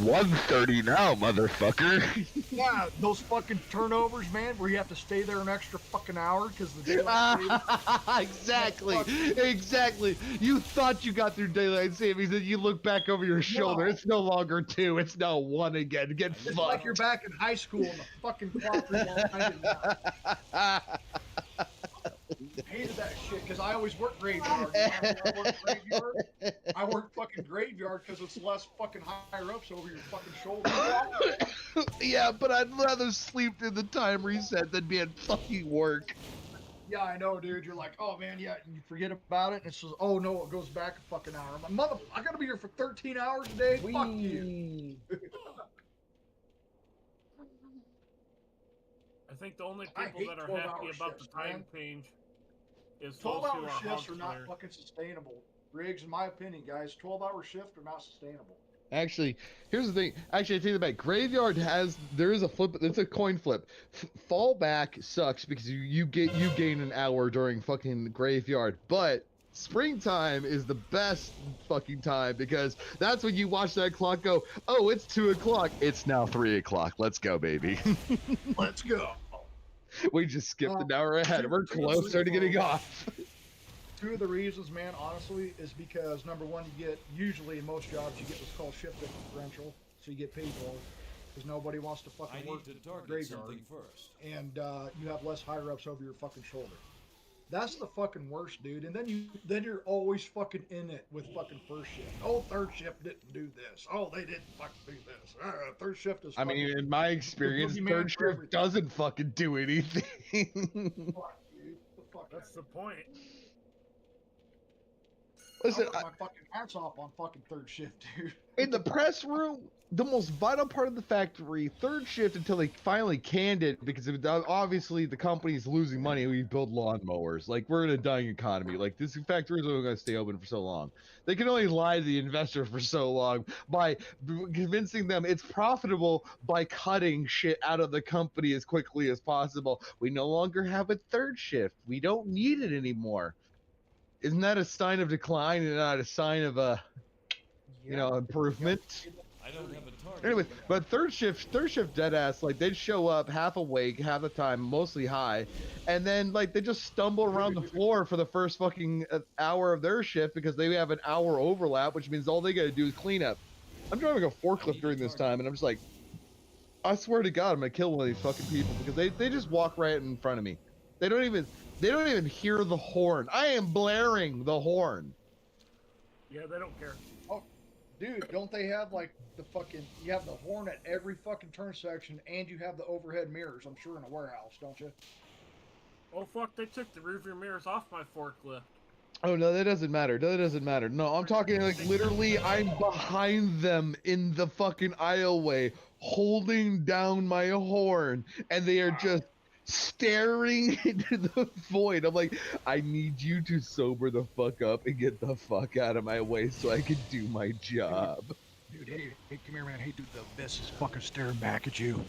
[SPEAKER 12] 1:30 now, motherfucker.
[SPEAKER 14] Yeah, those fucking turnovers, man, where you have to stay there an extra fucking hour because the daylight savings.
[SPEAKER 12] Exactly. You thought you got through daylight savings, and you look back over your shoulder. It's no longer 2. It's now 1 again. Get
[SPEAKER 14] it's
[SPEAKER 12] fucked.
[SPEAKER 14] Like you're back in high school and the fucking clock reminded me. Hated that shit because I always work graveyard. I work fucking graveyard because it's less fucking higher ups over your fucking shoulder.
[SPEAKER 12] Yeah, but I'd rather sleep through the time reset than be at fucking work.
[SPEAKER 14] Yeah, I know, dude. You're like, oh man, yeah, and you forget about it, and it says, oh no, it goes back a fucking hour. I'm like, mother, I gotta be here for 13 hours a day. Fuck you.
[SPEAKER 20] I think the only people that are happy about the time change is
[SPEAKER 14] 12-hour shifts are not fucking sustainable. Riggs, in my opinion, guys, 12-hour shifts are not sustainable.
[SPEAKER 12] Actually, here's the thing. Actually, I take it back. Graveyard there is a flip. It's a coin flip. Fallback sucks because you gain an hour during fucking graveyard, but springtime is the best fucking time because that's when you watch that clock go, oh, it's 2 o'clock. It's now 3 o'clock. Let's go, baby.
[SPEAKER 14] Let's go.
[SPEAKER 12] We just skipped an hour ahead. We're closer to getting off.
[SPEAKER 14] 2 of the reasons, man, honestly, is because number one, you get usually in most jobs you get what's called shift differential, so you get paid more because nobody wants to fucking work graveyard.
[SPEAKER 11] First.
[SPEAKER 14] And you have less higher ups over your fucking shoulder. That's the fucking worst, dude. And then you're always fucking in it with fucking first shift. Oh, third shift didn't do this. Oh, they didn't fucking do this. Third shift is.
[SPEAKER 12] I mean, in my experience, third shift doesn't fucking do anything.
[SPEAKER 14] Fuck, dude.
[SPEAKER 20] That's the point.
[SPEAKER 12] Listen,
[SPEAKER 14] I my fucking hats off on fucking third shift, dude.
[SPEAKER 12] In the press room, the most vital part of the factory, third shift until they finally canned it because obviously the company's losing money. We build lawnmowers. Like, we're in a dying economy. Like, this factory is only going to stay open for so long. They can only lie to the investor for so long by convincing them it's profitable by cutting shit out of the company as quickly as possible. We no longer have a third shift. We don't need it anymore. Isn't that a sign of decline and not a sign of improvement?
[SPEAKER 11] I don't have a target.
[SPEAKER 12] Anyway, but third shift dead ass, like they'd show up half awake, half the time, mostly high, and then like they just stumble around the floor for the first fucking hour of their shift because they have an hour overlap, which means all they gotta do is clean up. I'm driving a forklift during this time, and I'm just like, I swear to God, I'm gonna kill one of these fucking people because they just walk right in front of me. They don't even hear the horn. I am blaring the horn.
[SPEAKER 20] Yeah, they don't care.
[SPEAKER 14] Oh, dude, don't they have like you have the horn at every fucking turn section and you have the overhead mirrors, I'm sure, in a warehouse, don't you?
[SPEAKER 20] Oh, fuck, they took the rearview mirrors off my forklift.
[SPEAKER 12] Oh, no, that doesn't matter. No, I'm talking like literally I'm behind them in the fucking aisleway holding down my horn and they are just staring into the void. I'm like, I need you to sober the fuck up and get the fuck out of my way so I can do my job.
[SPEAKER 14] Dude, hey, come here, man. Hey, dude, the abyss is fucking staring back at you.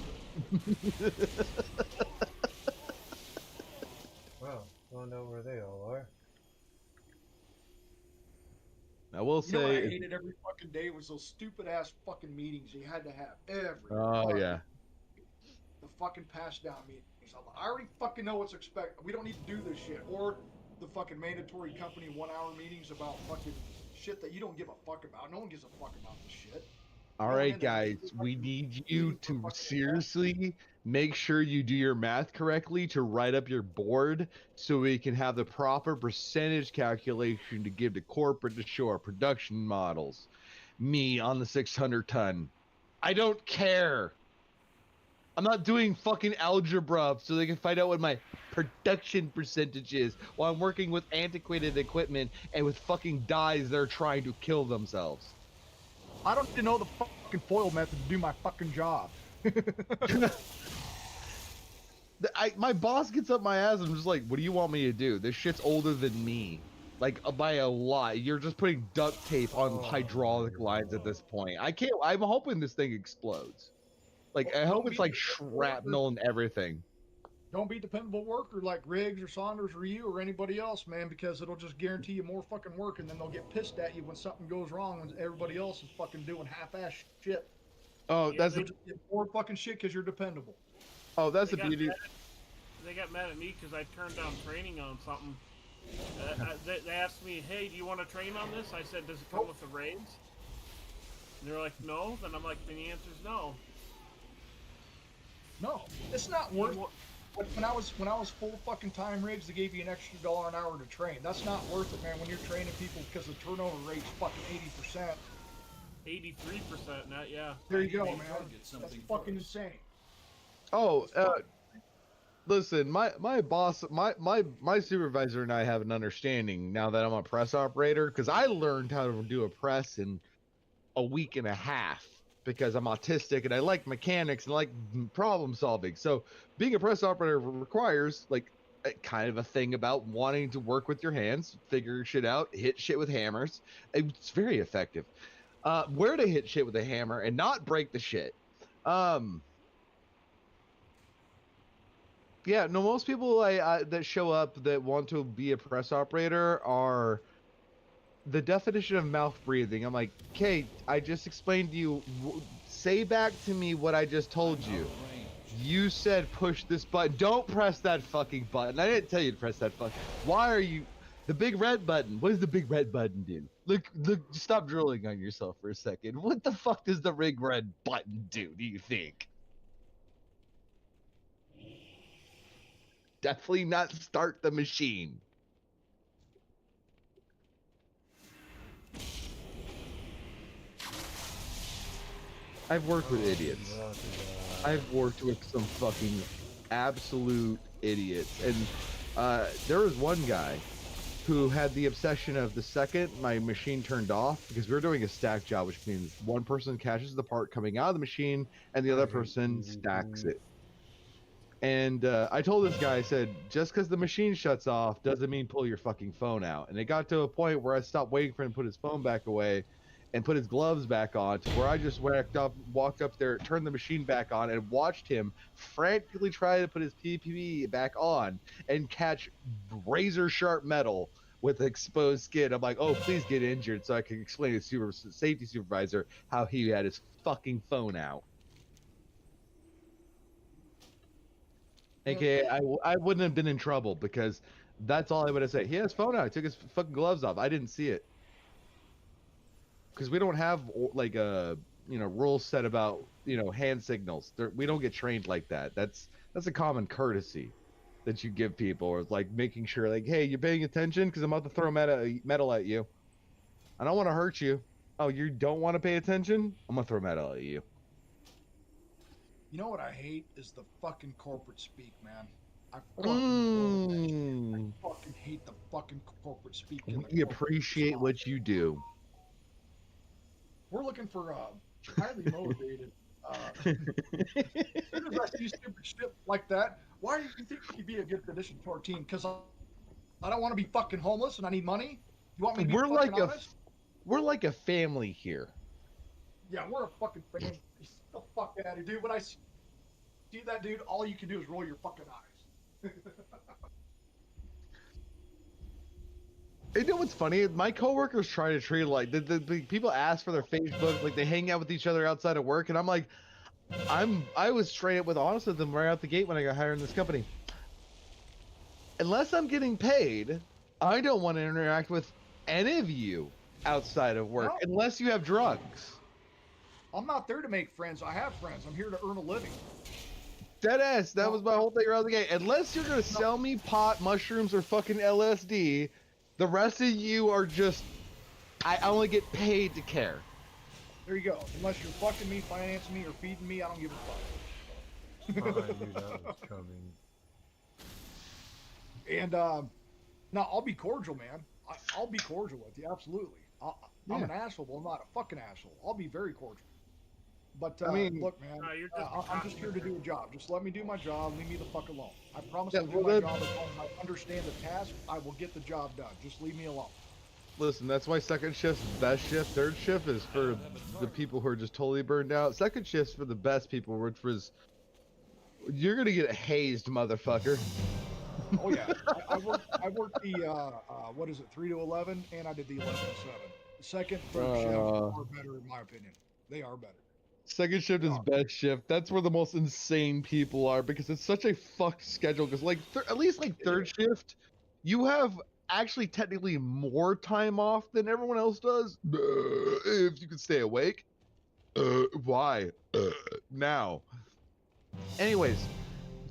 [SPEAKER 1] Wow, I don't know where they all are.
[SPEAKER 12] I will
[SPEAKER 14] You know what I
[SPEAKER 12] say,
[SPEAKER 14] hated every fucking day was those stupid ass fucking meetings you had to have every.
[SPEAKER 12] oh yeah.
[SPEAKER 14] The fucking pass down meetings. I already fucking know what's expected. We don't need to do this shit. Or the fucking mandatory company 1 hour meetings about fucking shit that you don't give a fuck about. No one gives a fuck about this shit.
[SPEAKER 12] All right, guys, we need you to seriously make sure you do your math correctly to write up your board so we can have the proper percentage calculation to give to corporate to show our production models. Me on the 600 ton. I don't care. I'm not doing fucking algebra so they can find out what my production percentage is while I'm working with antiquated equipment and with fucking dies that are trying to kill themselves.
[SPEAKER 14] I don't even know the fucking foil method to do my fucking job.
[SPEAKER 12] My boss gets up my ass and I'm just like, what do you want me to do? This shit's older than me. Like, by a lot. You're just putting duct tape on hydraulic lines at this point. I'm hoping this thing explodes. Like, I hope it's like shrapnel and everything.
[SPEAKER 14] Don't be dependable worker like Riggs or Saunders or you or anybody else, man, because it'll just guarantee you more fucking work, and then they'll get pissed at you when something goes wrong when everybody else is fucking doing half-ass shit.
[SPEAKER 12] Oh, that's
[SPEAKER 14] just get more fucking shit because you're dependable.
[SPEAKER 12] Oh, that's the beauty.
[SPEAKER 20] They got mad at me because I turned down training on something. They asked me, hey, do you want to train on this? I said, does it come with the raids? And they're like, no. Then I'm like, then the answer's no.
[SPEAKER 14] No, it's not worth it. When I was full fucking time Riggs, they gave you an extra $1 an hour to train. That's not worth it, man. When you're training people because the turnover rate's fucking 80%.
[SPEAKER 20] 83%, not yeah.
[SPEAKER 14] There you go, man. That's fucking insane.
[SPEAKER 12] Oh, listen, my boss, my supervisor and I have an understanding now that I'm a press operator, because I learned how to do a press in a week and a half. Because I'm autistic and I like mechanics and I like problem solving. So being a press operator requires like kind of a thing about wanting to work with your hands, figure shit out, hit shit with hammers. It's very effective. Where to hit shit with a hammer and not break the shit. Yeah, no, most people that show up that want to be a press operator are the definition of mouth breathing. I'm like, Kate, I just explained to you. Say back to me what I just told you. You said push this button. Don't press that fucking button. I didn't tell you to press that button. Why are you... The big red button. What does the big red button do? Look, stop drilling on yourself for a second. What the fuck does the big red button do you think? Definitely not start the machine. I've worked with idiots. I've worked with some fucking absolute idiots. And there was one guy who had the obsession of the second my machine turned off, because we were doing a stack job, which means one person catches the part coming out of the machine and the other person stacks it. And I told this guy, I said, just because the machine shuts off doesn't mean pull your fucking phone out. And it got to a point where I stopped waiting for him to put his phone back away and put his gloves back on, to where I just walked up there, turned the machine back on, and watched him frantically try to put his PPE back on and catch razor sharp metal with exposed skin. I'm like, oh, please get injured so I can explain to the safety supervisor how he had his fucking phone out. AKA, I wouldn't have been in trouble, because that's all I would have said. He has his phone out. He took his fucking gloves off. I didn't see it. Because we don't have like a rules set about hand signals. We don't get trained like that. That's a common courtesy that you give people, or like making sure like, hey, you're paying attention because I'm about to throw metal at you. I don't want to hurt you. Oh, you don't want to pay attention? I'm gonna throw metal at you.
[SPEAKER 14] You know what I hate is the fucking corporate speak, man. I fucking hate the fucking corporate speak.
[SPEAKER 12] We appreciate what you do.
[SPEAKER 14] We're looking for highly motivated As soon as I see stupid shit like that, why do you think you'd be a good addition to our team? Because I don't want to be fucking homeless and I need money. You want me to be fucking honest?
[SPEAKER 12] We're like a family here.
[SPEAKER 14] Yeah, we're a fucking family. Get the fuck out of here, dude. When I see that dude, all you can do is roll your fucking eyes.
[SPEAKER 12] You know what's funny? My coworkers try to treat it like the people ask for their Facebook, like they hang out with each other outside of work, and I'm like, I was straight up with honest with them right out the gate when I got hired in this company. Unless I'm getting paid, I don't want to interact with any of you outside of work unless you have drugs.
[SPEAKER 14] I'm not there to make friends. I have friends. I'm here to earn a living.
[SPEAKER 12] Deadass. That was my whole thing around the gate. Unless you're gonna sell me pot, mushrooms, or fucking LSD, the rest of you are just. I only get paid to care.
[SPEAKER 14] There you go. Unless you're fucking me, financing me, or feeding me, I don't give a fuck.
[SPEAKER 1] I knew that was coming.
[SPEAKER 14] And no, I'll be cordial, man. I'll be cordial with you, absolutely. I'm an asshole, but I'm not a fucking asshole. I'll be very cordial. But I mean, look, man, I'm just here to do a job. Just let me do my job. Leave me the fuck alone. I promise I'll do my job as long as I understand the task. I will get the job done. Just leave me alone.
[SPEAKER 12] Listen, that's why second shift's best shift. Third shift is for the people who are just totally burned out. Second shift's for the best people, which was you're gonna get hazed, motherfucker.
[SPEAKER 14] Oh yeah, I worked the what is it, 3 to 11, and I did the 11 to 7. Second, third shift are better in my opinion. They are better.
[SPEAKER 12] Second shift is best shift. That's where the most insane people are because it's such a fucked schedule. Because like at least like third shift, you have actually technically more time off than everyone else does. If you can stay awake. Why? Now. Anyways,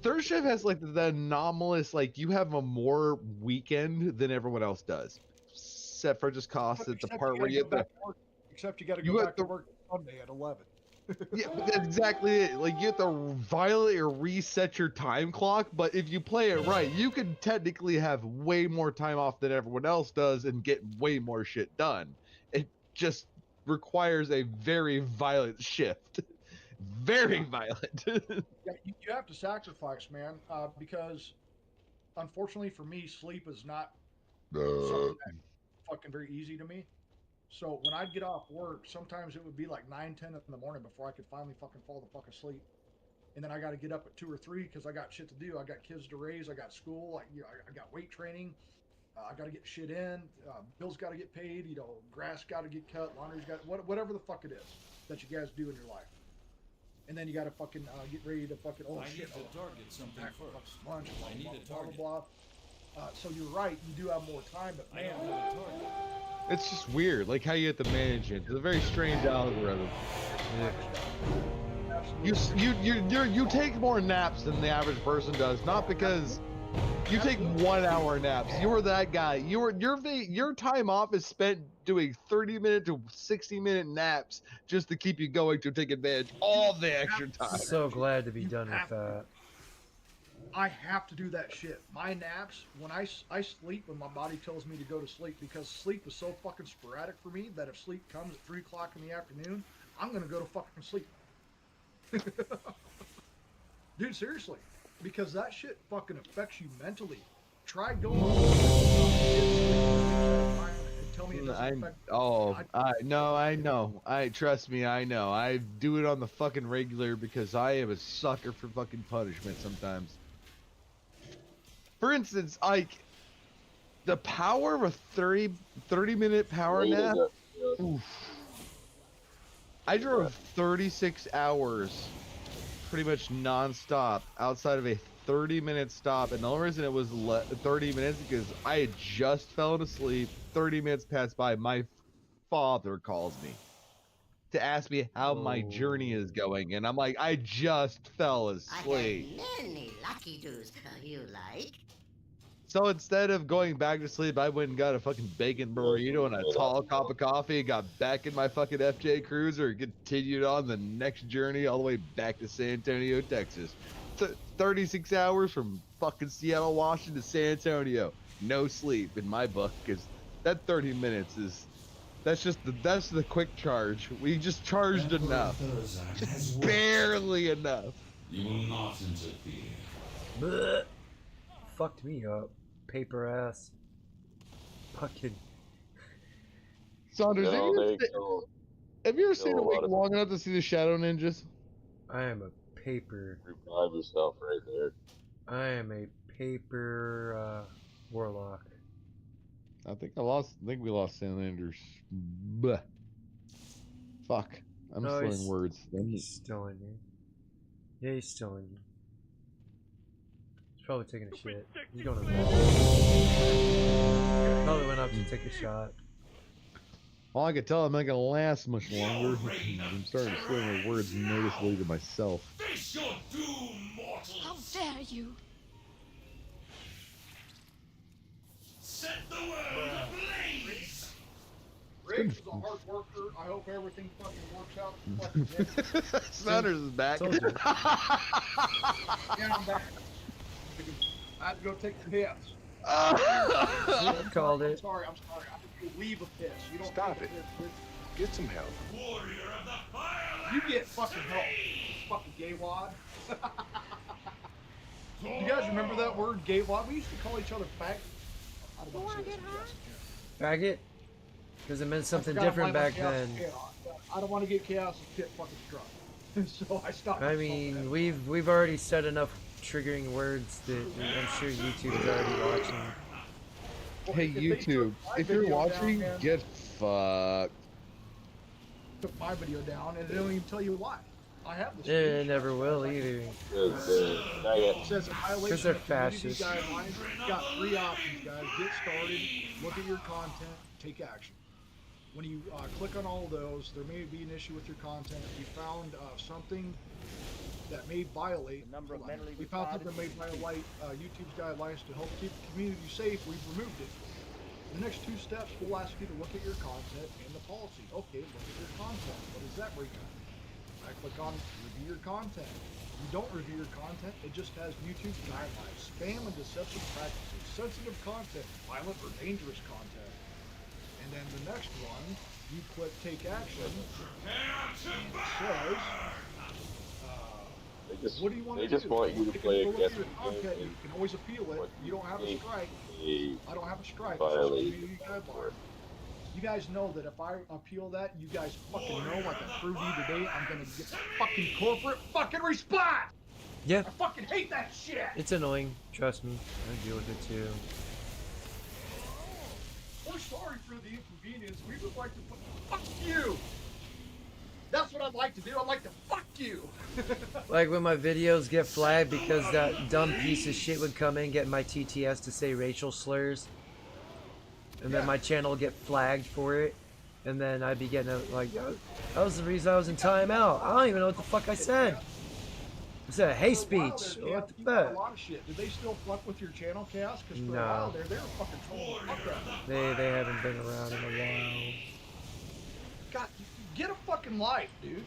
[SPEAKER 12] third shift has like the anomalous, like you have a more weekend than everyone else does. Except for just cost at the part where you have to.
[SPEAKER 14] Except you got to go back to work Sunday at 11.
[SPEAKER 12] Yeah, that's exactly it. Like you have to violently reset your time clock, but if you play it right, you can technically have way more time off than everyone else does and get way more shit done. It just requires a very violent shift. Very violent.
[SPEAKER 14] Yeah, you have to sacrifice, man, because unfortunately for me, sleep is not something that's fucking very easy to me. So when I'd get off work, sometimes it would be like 9, 10 in the morning before I could finally fucking fall the fuck asleep. And then I got to get up at 2 or 3 because I got shit to do. I got kids to raise. I got school. I got weight training. I got to get shit in. Bills got to get paid. Grass got to get cut. Laundry's got whatever the fuck it is that you guys do in your life. And then you got to fucking get ready to fucking
[SPEAKER 11] I need to target something first.
[SPEAKER 14] Lunch,
[SPEAKER 11] I need a target.
[SPEAKER 14] blah, blah, blah. So you're right. You do have more time, but man,
[SPEAKER 12] it's just weird, like how you have to manage it. It's a very strange algorithm. Yeah. You take more naps than the average person does, not because you take 1 hour naps. You were that guy. Your time off is spent doing 30-minute to 60-minute naps just to keep you going to take advantage of all the extra time.
[SPEAKER 1] So glad to be done with that.
[SPEAKER 14] I have to do that shit. My naps, when I sleep when my body tells me to go to sleep, because sleep is so fucking sporadic for me that if sleep comes at 3 o'clock in the afternoon, I'm gonna go to fucking sleep. Dude, seriously, because that shit fucking affects you mentally. Try going and tell me it doesn't affect
[SPEAKER 12] I know. Trust me, I know. I do it on the fucking regular because I am a sucker for fucking punishment sometimes. For instance, like the power of a 30-minute power nap. Oof. I drove 36 hours pretty much non-stop outside of a 30-minute stop, and the only reason it was 30 minutes because I had just fallen asleep. 30 minutes passed by. My father calls me to ask me how my journey is going, and I'm like, I just fell asleep.
[SPEAKER 21] I have many lucky doos you like.
[SPEAKER 12] So instead of going back to sleep, I went and got a fucking bacon burrito and a tall cup of coffee, got back in my fucking FJ Cruiser, and continued on the next journey all the way back to San Antonio, Texas. 36 hours from fucking Seattle, Washington to San Antonio. No sleep in my book, because that 30 minutes is That's the quick charge. We just charged enough. Just barely enough.
[SPEAKER 11] You will not interfere.
[SPEAKER 1] Blech. Fucked me up. Paper ass. Fucking.
[SPEAKER 12] Saunders, have you ever seen a week long enough to see the Shadow Ninjas?
[SPEAKER 1] I am a paper.
[SPEAKER 19] Revive yourself right there.
[SPEAKER 1] I am a paper warlock.
[SPEAKER 12] I think we lost Sandlanders. Bleh. Fuck. I'm slurring words.
[SPEAKER 1] He's still in here. Yeah, he's still in here. He's probably taking a shit. He's going to probably went up to take a shot.
[SPEAKER 12] Well, I could tell I'm not gonna last much longer. I'm starting to slur my words noticeably to myself.
[SPEAKER 6] Face your doom, mortal!
[SPEAKER 4] How dare you!
[SPEAKER 6] Set the world ablaze!
[SPEAKER 14] Riggs is a hard worker. I hope everything fucking works out. Fucking
[SPEAKER 12] Saunders is back.
[SPEAKER 14] Yeah, I'm back. I had to go take the piss.
[SPEAKER 1] Called it.
[SPEAKER 14] I'm sorry. I have to leave a piss. You don't
[SPEAKER 9] Stop it. Get some help.
[SPEAKER 6] Warrior of the Firelight!
[SPEAKER 14] You get fucking help. Fucking gay wad. You guys remember that word, gay wad? We used to call each other fag. I don't want to say this.
[SPEAKER 1] Faggot? Because it meant something different back then.
[SPEAKER 14] I don't want to get Chaos' pit fucking struck. So I stopped.
[SPEAKER 1] I mean, we've already said enough triggering words that I'm sure YouTube's already watching.
[SPEAKER 12] Hey YouTube, if you're watching, get fucked.
[SPEAKER 14] Took my video down and it don't even tell you why. I have this.
[SPEAKER 1] It never will either.
[SPEAKER 14] It says
[SPEAKER 1] Because they're fascist.
[SPEAKER 14] Guidelines. You've got 3 options, guys. Get started, look at your content, take action. When you click on all of those, there may be an issue with your content. If you found something that may violate, YouTube's guidelines to help keep the community safe, we've removed it. The next 2 steps, we'll ask you to look at your content and the policy. Okay, look at your content. What does that bring up? I click on review your content. If you don't review your content, it just has YouTube's guidelines. Spam and deceptive practices, sensitive content, violent or dangerous content. And then the next one, you click take action, and it says, what do you want to do?
[SPEAKER 19] They just want you to play against
[SPEAKER 14] your content. You can always appeal it. You don't have a strike. I don't have a strike.
[SPEAKER 19] Violation.
[SPEAKER 14] You guys know that if I appeal that, you guys fucking know, like I proved you today, I'm gonna get fucking corporate fucking response!
[SPEAKER 1] Yeah.
[SPEAKER 14] I fucking hate that shit!
[SPEAKER 1] It's annoying, trust me. I deal with it too.
[SPEAKER 14] We're sorry for the inconvenience. We would like to fuck you! That's what I'd like to do. I'd like to fuck you!
[SPEAKER 1] Like when my videos get flagged because that dumb piece of shit would come in getting my TTS to say racial slurs. And then my channel would get flagged for it. And then I'd be getting like, that was the reason I was in timeout. I don't even know what the fuck I said. I said hate speech. What the fuck?
[SPEAKER 14] A lot of shit. Did they still fuck with your channel, Chaos? Because for a while they were fucking trolling the fuck out of you.
[SPEAKER 1] They haven't been around in a while.
[SPEAKER 14] God, get a fucking life, dude.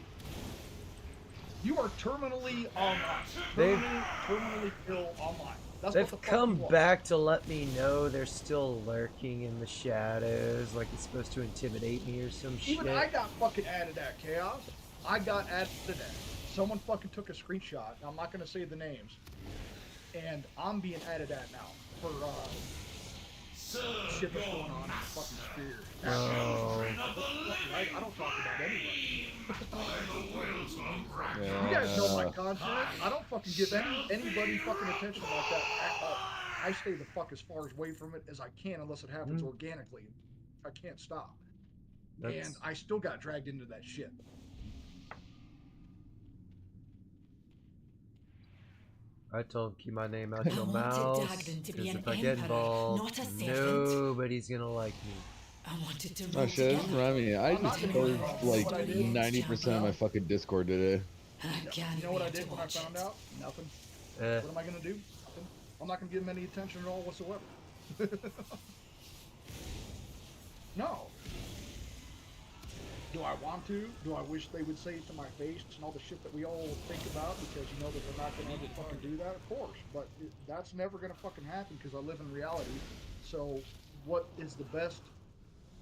[SPEAKER 14] You are terminally online. Terminally ill online. That's
[SPEAKER 1] They've
[SPEAKER 14] what the
[SPEAKER 1] come back to let me know they're still lurking in the shadows, like it's supposed to intimidate me or some shit.
[SPEAKER 14] Even I got fucking added at Chaos. I got added at. Someone fucking took a screenshot. I'm not gonna say the names. And I'm being added at now for shit that's going on in the fucking sphere.
[SPEAKER 1] Oh.
[SPEAKER 14] I don't talk about anybody. You guys know my content. I don't fucking give anybody fucking attention like that at all. I stay the fuck as far away from it as I can unless it happens organically. I can't stop. And I still got dragged into that shit.
[SPEAKER 1] I told him keep my name out your mouth, because if I get involved, nobody's gonna like me.
[SPEAKER 4] I wanted to
[SPEAKER 12] oh shit, remind me. I just purged like 90% of my fucking Discord today.
[SPEAKER 14] You know what I did when I found out? Nothing. What am I gonna do? Nothing. I'm not gonna give them any attention at all whatsoever. No. Do I want to? Do I wish they would say it to my face and all the shit that we all think about because you know that they're not gonna ever fucking do that? Of course. But that's never gonna fucking happen because I live in reality. So what is the best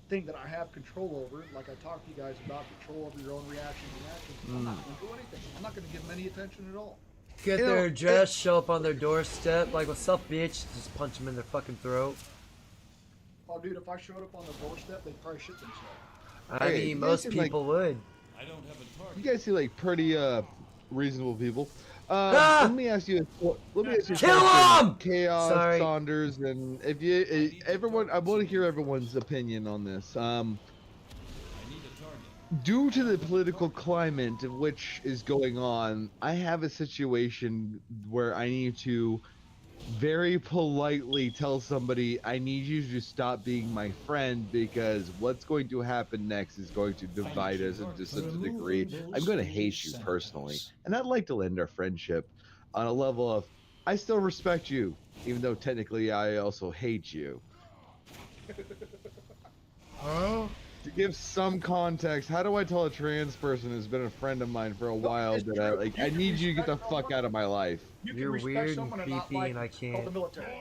[SPEAKER 14] thing that I have control over, like I talked to you guys about, control over your own reactions and actions, I'm not going to do anything. I'm not going to give them any attention at all.
[SPEAKER 1] Get their address, show up on their doorstep, like, what's up, bitch? Just punch them in their fucking throat.
[SPEAKER 14] Oh, dude, if I showed up on the doorstep, they'd probably shit themselves.
[SPEAKER 1] I mean, most people would.
[SPEAKER 11] I don't have a target.
[SPEAKER 12] You guys seem like pretty reasonable people. Let me ask you.
[SPEAKER 1] Kill him!
[SPEAKER 12] Chaos,
[SPEAKER 1] Sorry.
[SPEAKER 12] Saunders, and if you, everyone, I want to hear everyone's opinion on this. Due to the political climate of which is going on, I have a situation where I need to very politely tell somebody I need you to stop being my friend because what's going to happen next is going to divide us into such a degree. I'm going to hate you personally, and I'd like to end our friendship on a level of I still respect you, even though technically I also hate you.
[SPEAKER 1] Huh?
[SPEAKER 12] To give some context, how do I tell a trans person who's been a friend of mine for a while that I need you to get the fuck out of my life?
[SPEAKER 1] You're weird and creepy, and I can't.
[SPEAKER 14] It's called the military.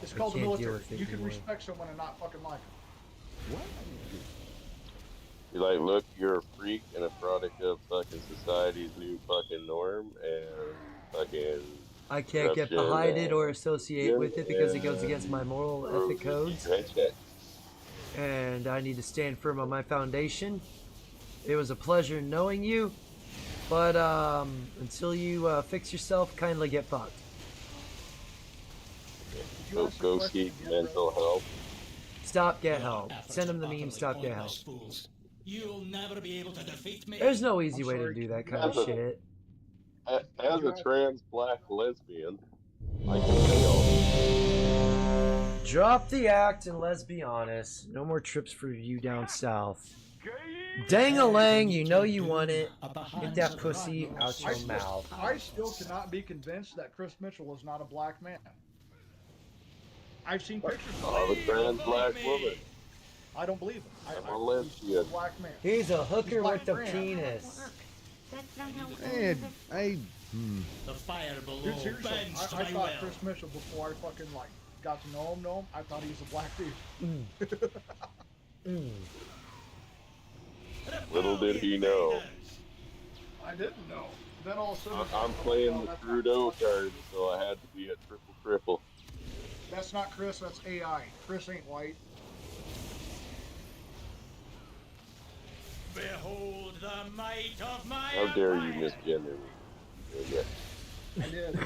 [SPEAKER 14] It's called the military. You can respect someone and not fucking like them.
[SPEAKER 12] What?
[SPEAKER 19] You're like, look, you're a freak and a product of fucking society's new fucking norm and fucking.
[SPEAKER 1] I can't get behind it or associate with it because it goes against my moral ethic codes. And I need to stand firm on my foundation. It was a pleasure knowing you, but until you fix yourself, kindly get fucked.
[SPEAKER 19] Go seek mental health.
[SPEAKER 1] Stop, get help. Send him the meme, stop, get help.
[SPEAKER 6] You'll never be able to defeat me.
[SPEAKER 1] There's no easy way to do that kind of shit.
[SPEAKER 19] As a trans black lesbian, I can fail.
[SPEAKER 1] Drop the act and let's be honest. No more trips for you down south. Dang-a-lang, you know you want it. Get that pussy out your mouth.
[SPEAKER 14] I still cannot be convinced that Chris Mitchell is not a black man. I've seen pictures of
[SPEAKER 19] a trans black woman.
[SPEAKER 14] I don't believe him.
[SPEAKER 19] I'm a lesbian.
[SPEAKER 14] He's a black man.
[SPEAKER 1] He's a hooker with a
[SPEAKER 14] man.
[SPEAKER 1] penis.
[SPEAKER 6] The fire below
[SPEAKER 14] Dude, seriously,
[SPEAKER 6] bends to
[SPEAKER 14] I
[SPEAKER 6] my
[SPEAKER 14] thought
[SPEAKER 6] will.
[SPEAKER 14] Chris Mitchell before I fucking like got to know him. I thought he was a black dude.
[SPEAKER 19] Little did he know.
[SPEAKER 14] I didn't know. Then all of a sudden,
[SPEAKER 19] I'm playing the Trudeau card, so I had to be a triple.
[SPEAKER 14] That's not Chris, that's AI. Chris ain't white.
[SPEAKER 6] Behold the might of my
[SPEAKER 19] How dare you misgender me?
[SPEAKER 14] I did. I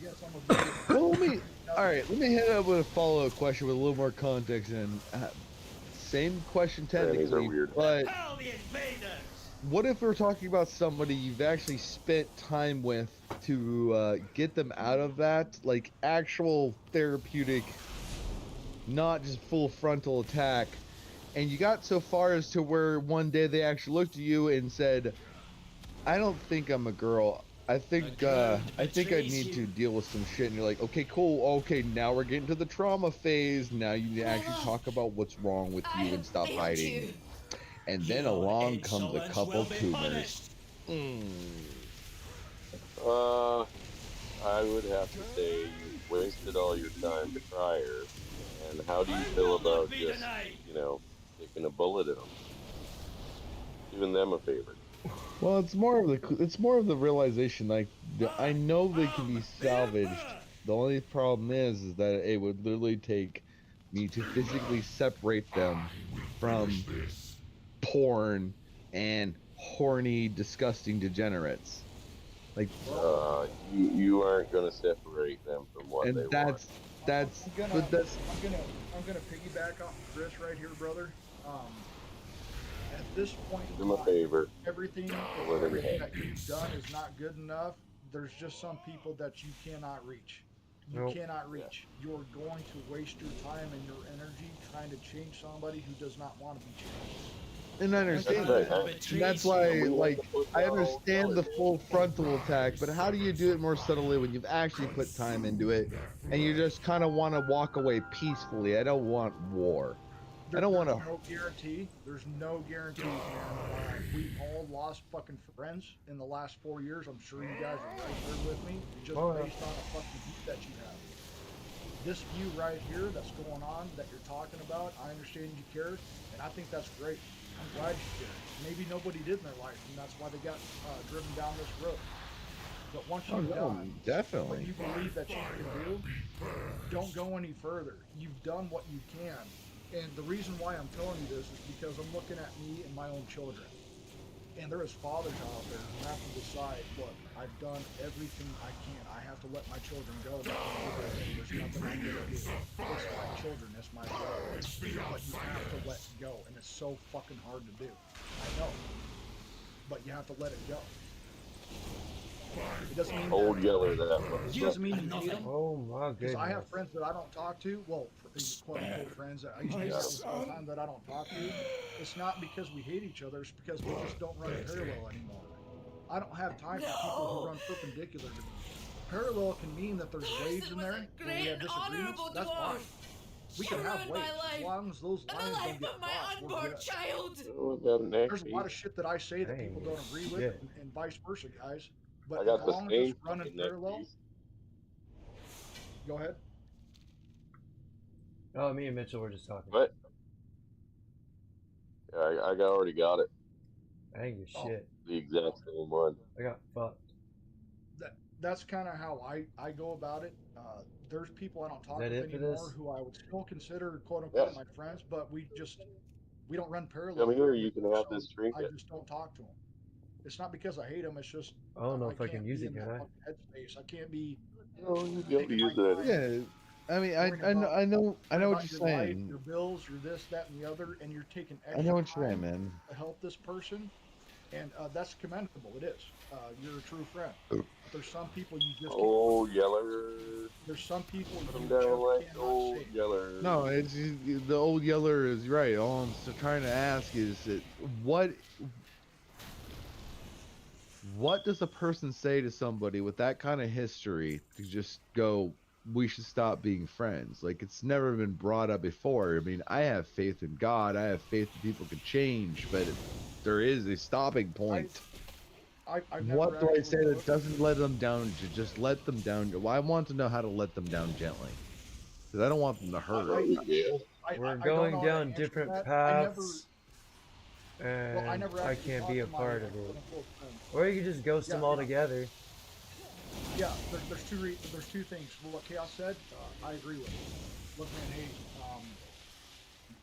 [SPEAKER 14] guess I'm a
[SPEAKER 12] Well, let me hit up with a follow-up question with a little more context and same question technically, but what if we're talking about somebody you've actually spent time with to get them out of that, like actual therapeutic, not just full frontal attack, and you got so far as to where one day they actually looked at you and said, I don't think I'm a girl. I think I need to deal with some shit. And you're like, okay, cool. Okay, now we're getting to the trauma phase. Now you need to actually talk about what's wrong with you and stop hiding. And then along comes a couple tumors.
[SPEAKER 19] I would have to say you wasted all your time prior. And how do you feel about just, taking a bullet at them? Giving them a favor.
[SPEAKER 12] Well, it's more of the realization, like, I know they can be salvaged. The only problem is that it would literally take me to physically separate them from porn and horny, disgusting degenerates. Like,
[SPEAKER 19] you aren't gonna separate them from what they want.
[SPEAKER 14] I'm gonna piggyback off Chris right here, brother. At this point,
[SPEAKER 19] do me a favor.
[SPEAKER 14] Everything that you've done is not good enough. There's just some people that you cannot reach. You cannot reach. You're going to waste your time and your energy trying to change somebody who does not want to be changed.
[SPEAKER 12] And I understand that. And that's why, like, I understand the full frontal attack, but how do you do it more subtly when you've actually put time into it and you just kind of want to walk away peacefully? I don't want war. I don't want to.
[SPEAKER 14] There's no guarantee. There's no guarantees, man. We've all lost fucking friends in the last 4 years. I'm sure you guys are right there with me, just based on a fucking beat that you have. this view right here that's going on that you're talking about, I understand you care, and I think that's great. I'm glad you care. Maybe nobody did in their life, and that's why they got driven down this road. But once you've done
[SPEAKER 12] definitely
[SPEAKER 14] what you believe that you can do, don't go any further. You've done what you can. And the reason why I'm telling you this is because I'm looking at me and my own children. And there is fathers out there who have to decide, look, I've done everything I can. I have to let my children go. There's nothing I can do. It's my children, it's my blood. But you have to let go. And it's so fucking hard to do. I know. But you have to let it go. It doesn't mean
[SPEAKER 19] Old Yeller that
[SPEAKER 14] it doesn't mean you hate them.
[SPEAKER 1] Oh my goodness.
[SPEAKER 14] Because I have friends that I don't talk to. Well, quote unquote friends that I used to hang out with all the time that I don't talk to. It's not because we hate each other. It's because we just don't run parallel anymore. I don't have time for people who run perpendicular to me. Parallel can mean that there's waves in there where we have disagreements. That's fine. We can have waves as long as those lines don't get crossed. We're good. There's a lot of shit that I say that people don't agree with, and vice versa, guys. But
[SPEAKER 19] I got
[SPEAKER 14] as
[SPEAKER 19] the
[SPEAKER 14] long as
[SPEAKER 19] same
[SPEAKER 14] it's running
[SPEAKER 19] fucking neck
[SPEAKER 14] parallel,
[SPEAKER 19] piece.
[SPEAKER 14] go ahead.
[SPEAKER 1] Oh, me and Mitchell were just talking.
[SPEAKER 19] But yeah, I already got it.
[SPEAKER 1] Dang your shit.
[SPEAKER 19] The exact same one.
[SPEAKER 1] I got fucked.
[SPEAKER 14] That's kind of how I go about it. There's people I don't talk
[SPEAKER 1] Is that
[SPEAKER 14] with
[SPEAKER 1] it for
[SPEAKER 14] anymore
[SPEAKER 1] this?
[SPEAKER 14] who I would still consider quote unquote my friends, but we don't run parallel.
[SPEAKER 19] Come here, you can have
[SPEAKER 14] so
[SPEAKER 19] this
[SPEAKER 14] I
[SPEAKER 19] trinket.
[SPEAKER 14] just don't talk to them. It's not because I hate them. It's just
[SPEAKER 1] I don't know if I
[SPEAKER 14] can't
[SPEAKER 1] can use
[SPEAKER 14] be
[SPEAKER 1] it,
[SPEAKER 14] in
[SPEAKER 1] can
[SPEAKER 14] that
[SPEAKER 1] I?
[SPEAKER 14] fucking headspace. I can't be.
[SPEAKER 19] No, you'd be able to use it.
[SPEAKER 12] Yeah, I mean, I know what you're saying.
[SPEAKER 14] Your bills, your this, that, and the other, and you're taking extra
[SPEAKER 12] I know what you're
[SPEAKER 14] time
[SPEAKER 12] saying, man.
[SPEAKER 14] to help this person, and that's commendable. It is. You're a true friend. But there's some people you just
[SPEAKER 19] Old Yeller.
[SPEAKER 14] There's some people
[SPEAKER 19] Put
[SPEAKER 14] you
[SPEAKER 19] them down
[SPEAKER 14] just
[SPEAKER 19] like
[SPEAKER 14] cannot
[SPEAKER 19] Old
[SPEAKER 14] save.
[SPEAKER 19] Yeller.
[SPEAKER 12] No, it's the Old Yeller is right. All I'm trying to ask is that what does a person say to somebody with that kind of history to just go, we should stop being friends? Like, it's never been brought up before. I mean, I have faith in God. I have faith that people can change, but there is a stopping point. What do I say that doesn't let them down? To just let them down. Well, I want to know how to let them down gently, because I don't want them to hurt.
[SPEAKER 1] We're going down different paths, and I can't be a part of it. Or you could just ghost them altogether.
[SPEAKER 14] Yeah, there's two things. Well, what Chaos said, I agree with. Look, man, hey,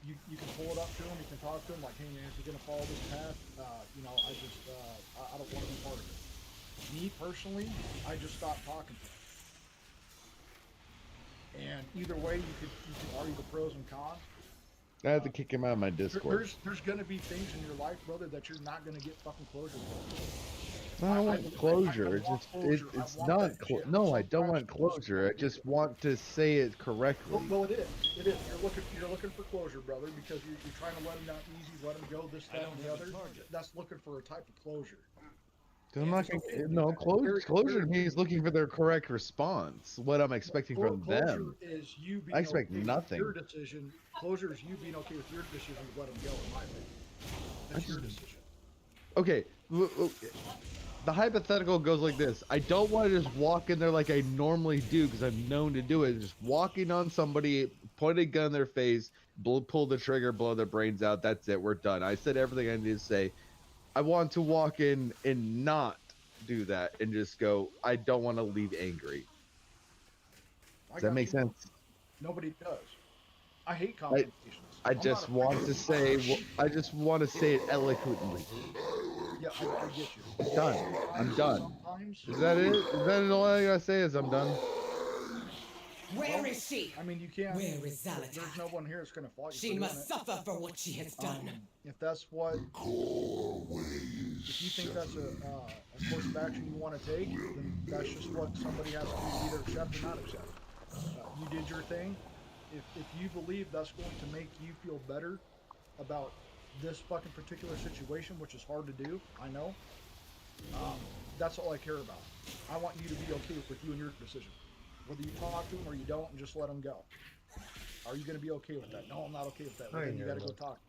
[SPEAKER 14] you can pull it up to him. You can talk to him like, hey, man, if you're gonna follow this path, I don't want to be part of it. Me personally, I just stopped talking to him. And either way, you could argue the pros and cons.
[SPEAKER 12] I have to kick him out of my Discord.
[SPEAKER 14] There's gonna be things in your life, brother, that you're not gonna get fucking closure with.
[SPEAKER 12] I don't want closure. It's not. No, I don't want closure. I just want to say it correctly.
[SPEAKER 14] Well, it is. It is. You're looking for closure, brother, because you're trying to let him down easy, let him go, this, that, and the other. That's looking for a type of closure.
[SPEAKER 12] I'm not gonna, closure to me is looking for their correct response. What I'm expecting from them.
[SPEAKER 14] Is you being
[SPEAKER 12] I expect
[SPEAKER 14] okay
[SPEAKER 12] nothing.
[SPEAKER 14] With your decision. Closure is you being okay with your decision to let him go. In my opinion, that's your decision.
[SPEAKER 12] Okay. The hypothetical goes like this. I don't want to just walk in there like I normally do because I'm known to do it. Just walking on somebody, point a gun in their face, pull the trigger, blow their brains out. That's it. We're done. I said everything I need to say. I want to walk in and not do that and just go, I don't want to leave angry. Does that make sense?
[SPEAKER 14] Nobody does. I hate confrontations.
[SPEAKER 12] I just want to say it eloquently.
[SPEAKER 14] Yeah, I get you.
[SPEAKER 12] Done. I'm done. Is that it? Is that all I gotta say? Is I'm done?
[SPEAKER 18] Where is she?
[SPEAKER 14] I mean, you can't.
[SPEAKER 18] Where is Zalata?
[SPEAKER 14] There's no one here that's gonna fight you.
[SPEAKER 18] She must suffer for what she has done.
[SPEAKER 14] If that's what, if you think that's a course of action you want to take, then that's just what somebody has to either accept or not accept. You did your thing. If you believe that's going to make you feel better about this fucking particular situation, which is hard to do, I know. That's all I care about. I want you to be okay with you and your decision. Whether you talk to him or you don't, and just let him go. Are you going to be okay with that? No, I'm not okay with that. Well, then you got to go talk.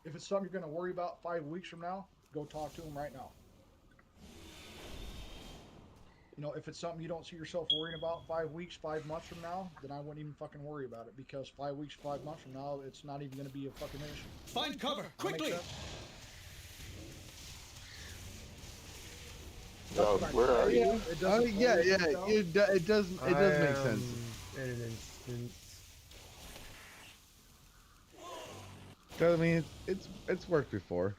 [SPEAKER 14] If it's something you're going to worry about 5 weeks from now, go talk to him right now. You know, if it's something you don't see yourself worrying about 5 weeks, 5 months from now, then I wouldn't even fucking worry about it, because 5 weeks, 5 months from now, it's not even going to be a fucking issue.
[SPEAKER 13] Find cover, quickly!
[SPEAKER 19] No, where are you?
[SPEAKER 14] It doesn't
[SPEAKER 12] it does make sense.
[SPEAKER 1] In an instance.
[SPEAKER 12] I mean, it's worked before.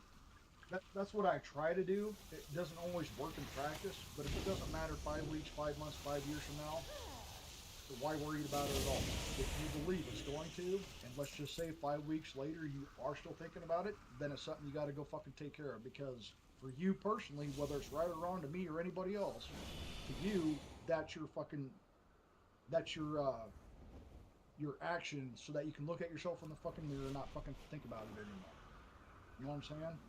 [SPEAKER 14] That's what I try to do. It doesn't always work in practice, but if it doesn't matter 5 weeks, 5 months, 5 years from now, why worry about it at all? If you believe it's going to, and let's just say 5 weeks later you are still thinking about it, then it's something you got to go fucking take care of. Because for you personally, whether it's right or wrong to me or anybody else, to you, that's your action, so that you can look at yourself in the fucking mirror and not fucking think about it anymore. You know what I'm saying?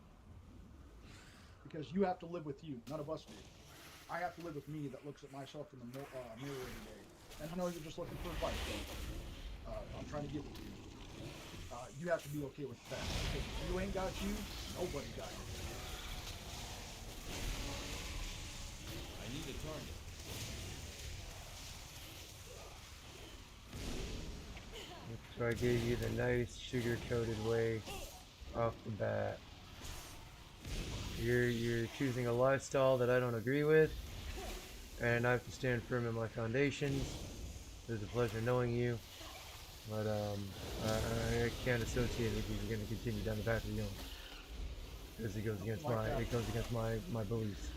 [SPEAKER 14] Because you have to live with you. None of us do. I have to live with me that looks at myself in the mirror every day. And I know you're just looking for advice, but I'm trying to give it to you. You have to be okay with that. Because if you ain't got you, nobody got you.
[SPEAKER 11] I need a target.
[SPEAKER 1] So I gave you the nice sugar-coated way off the bat. You're choosing a lifestyle that I don't agree with, and I have to stand firm in my foundations. It was a pleasure knowing you, but I can't associate with you if you're going to continue down the path you're going, because it goes against my beliefs.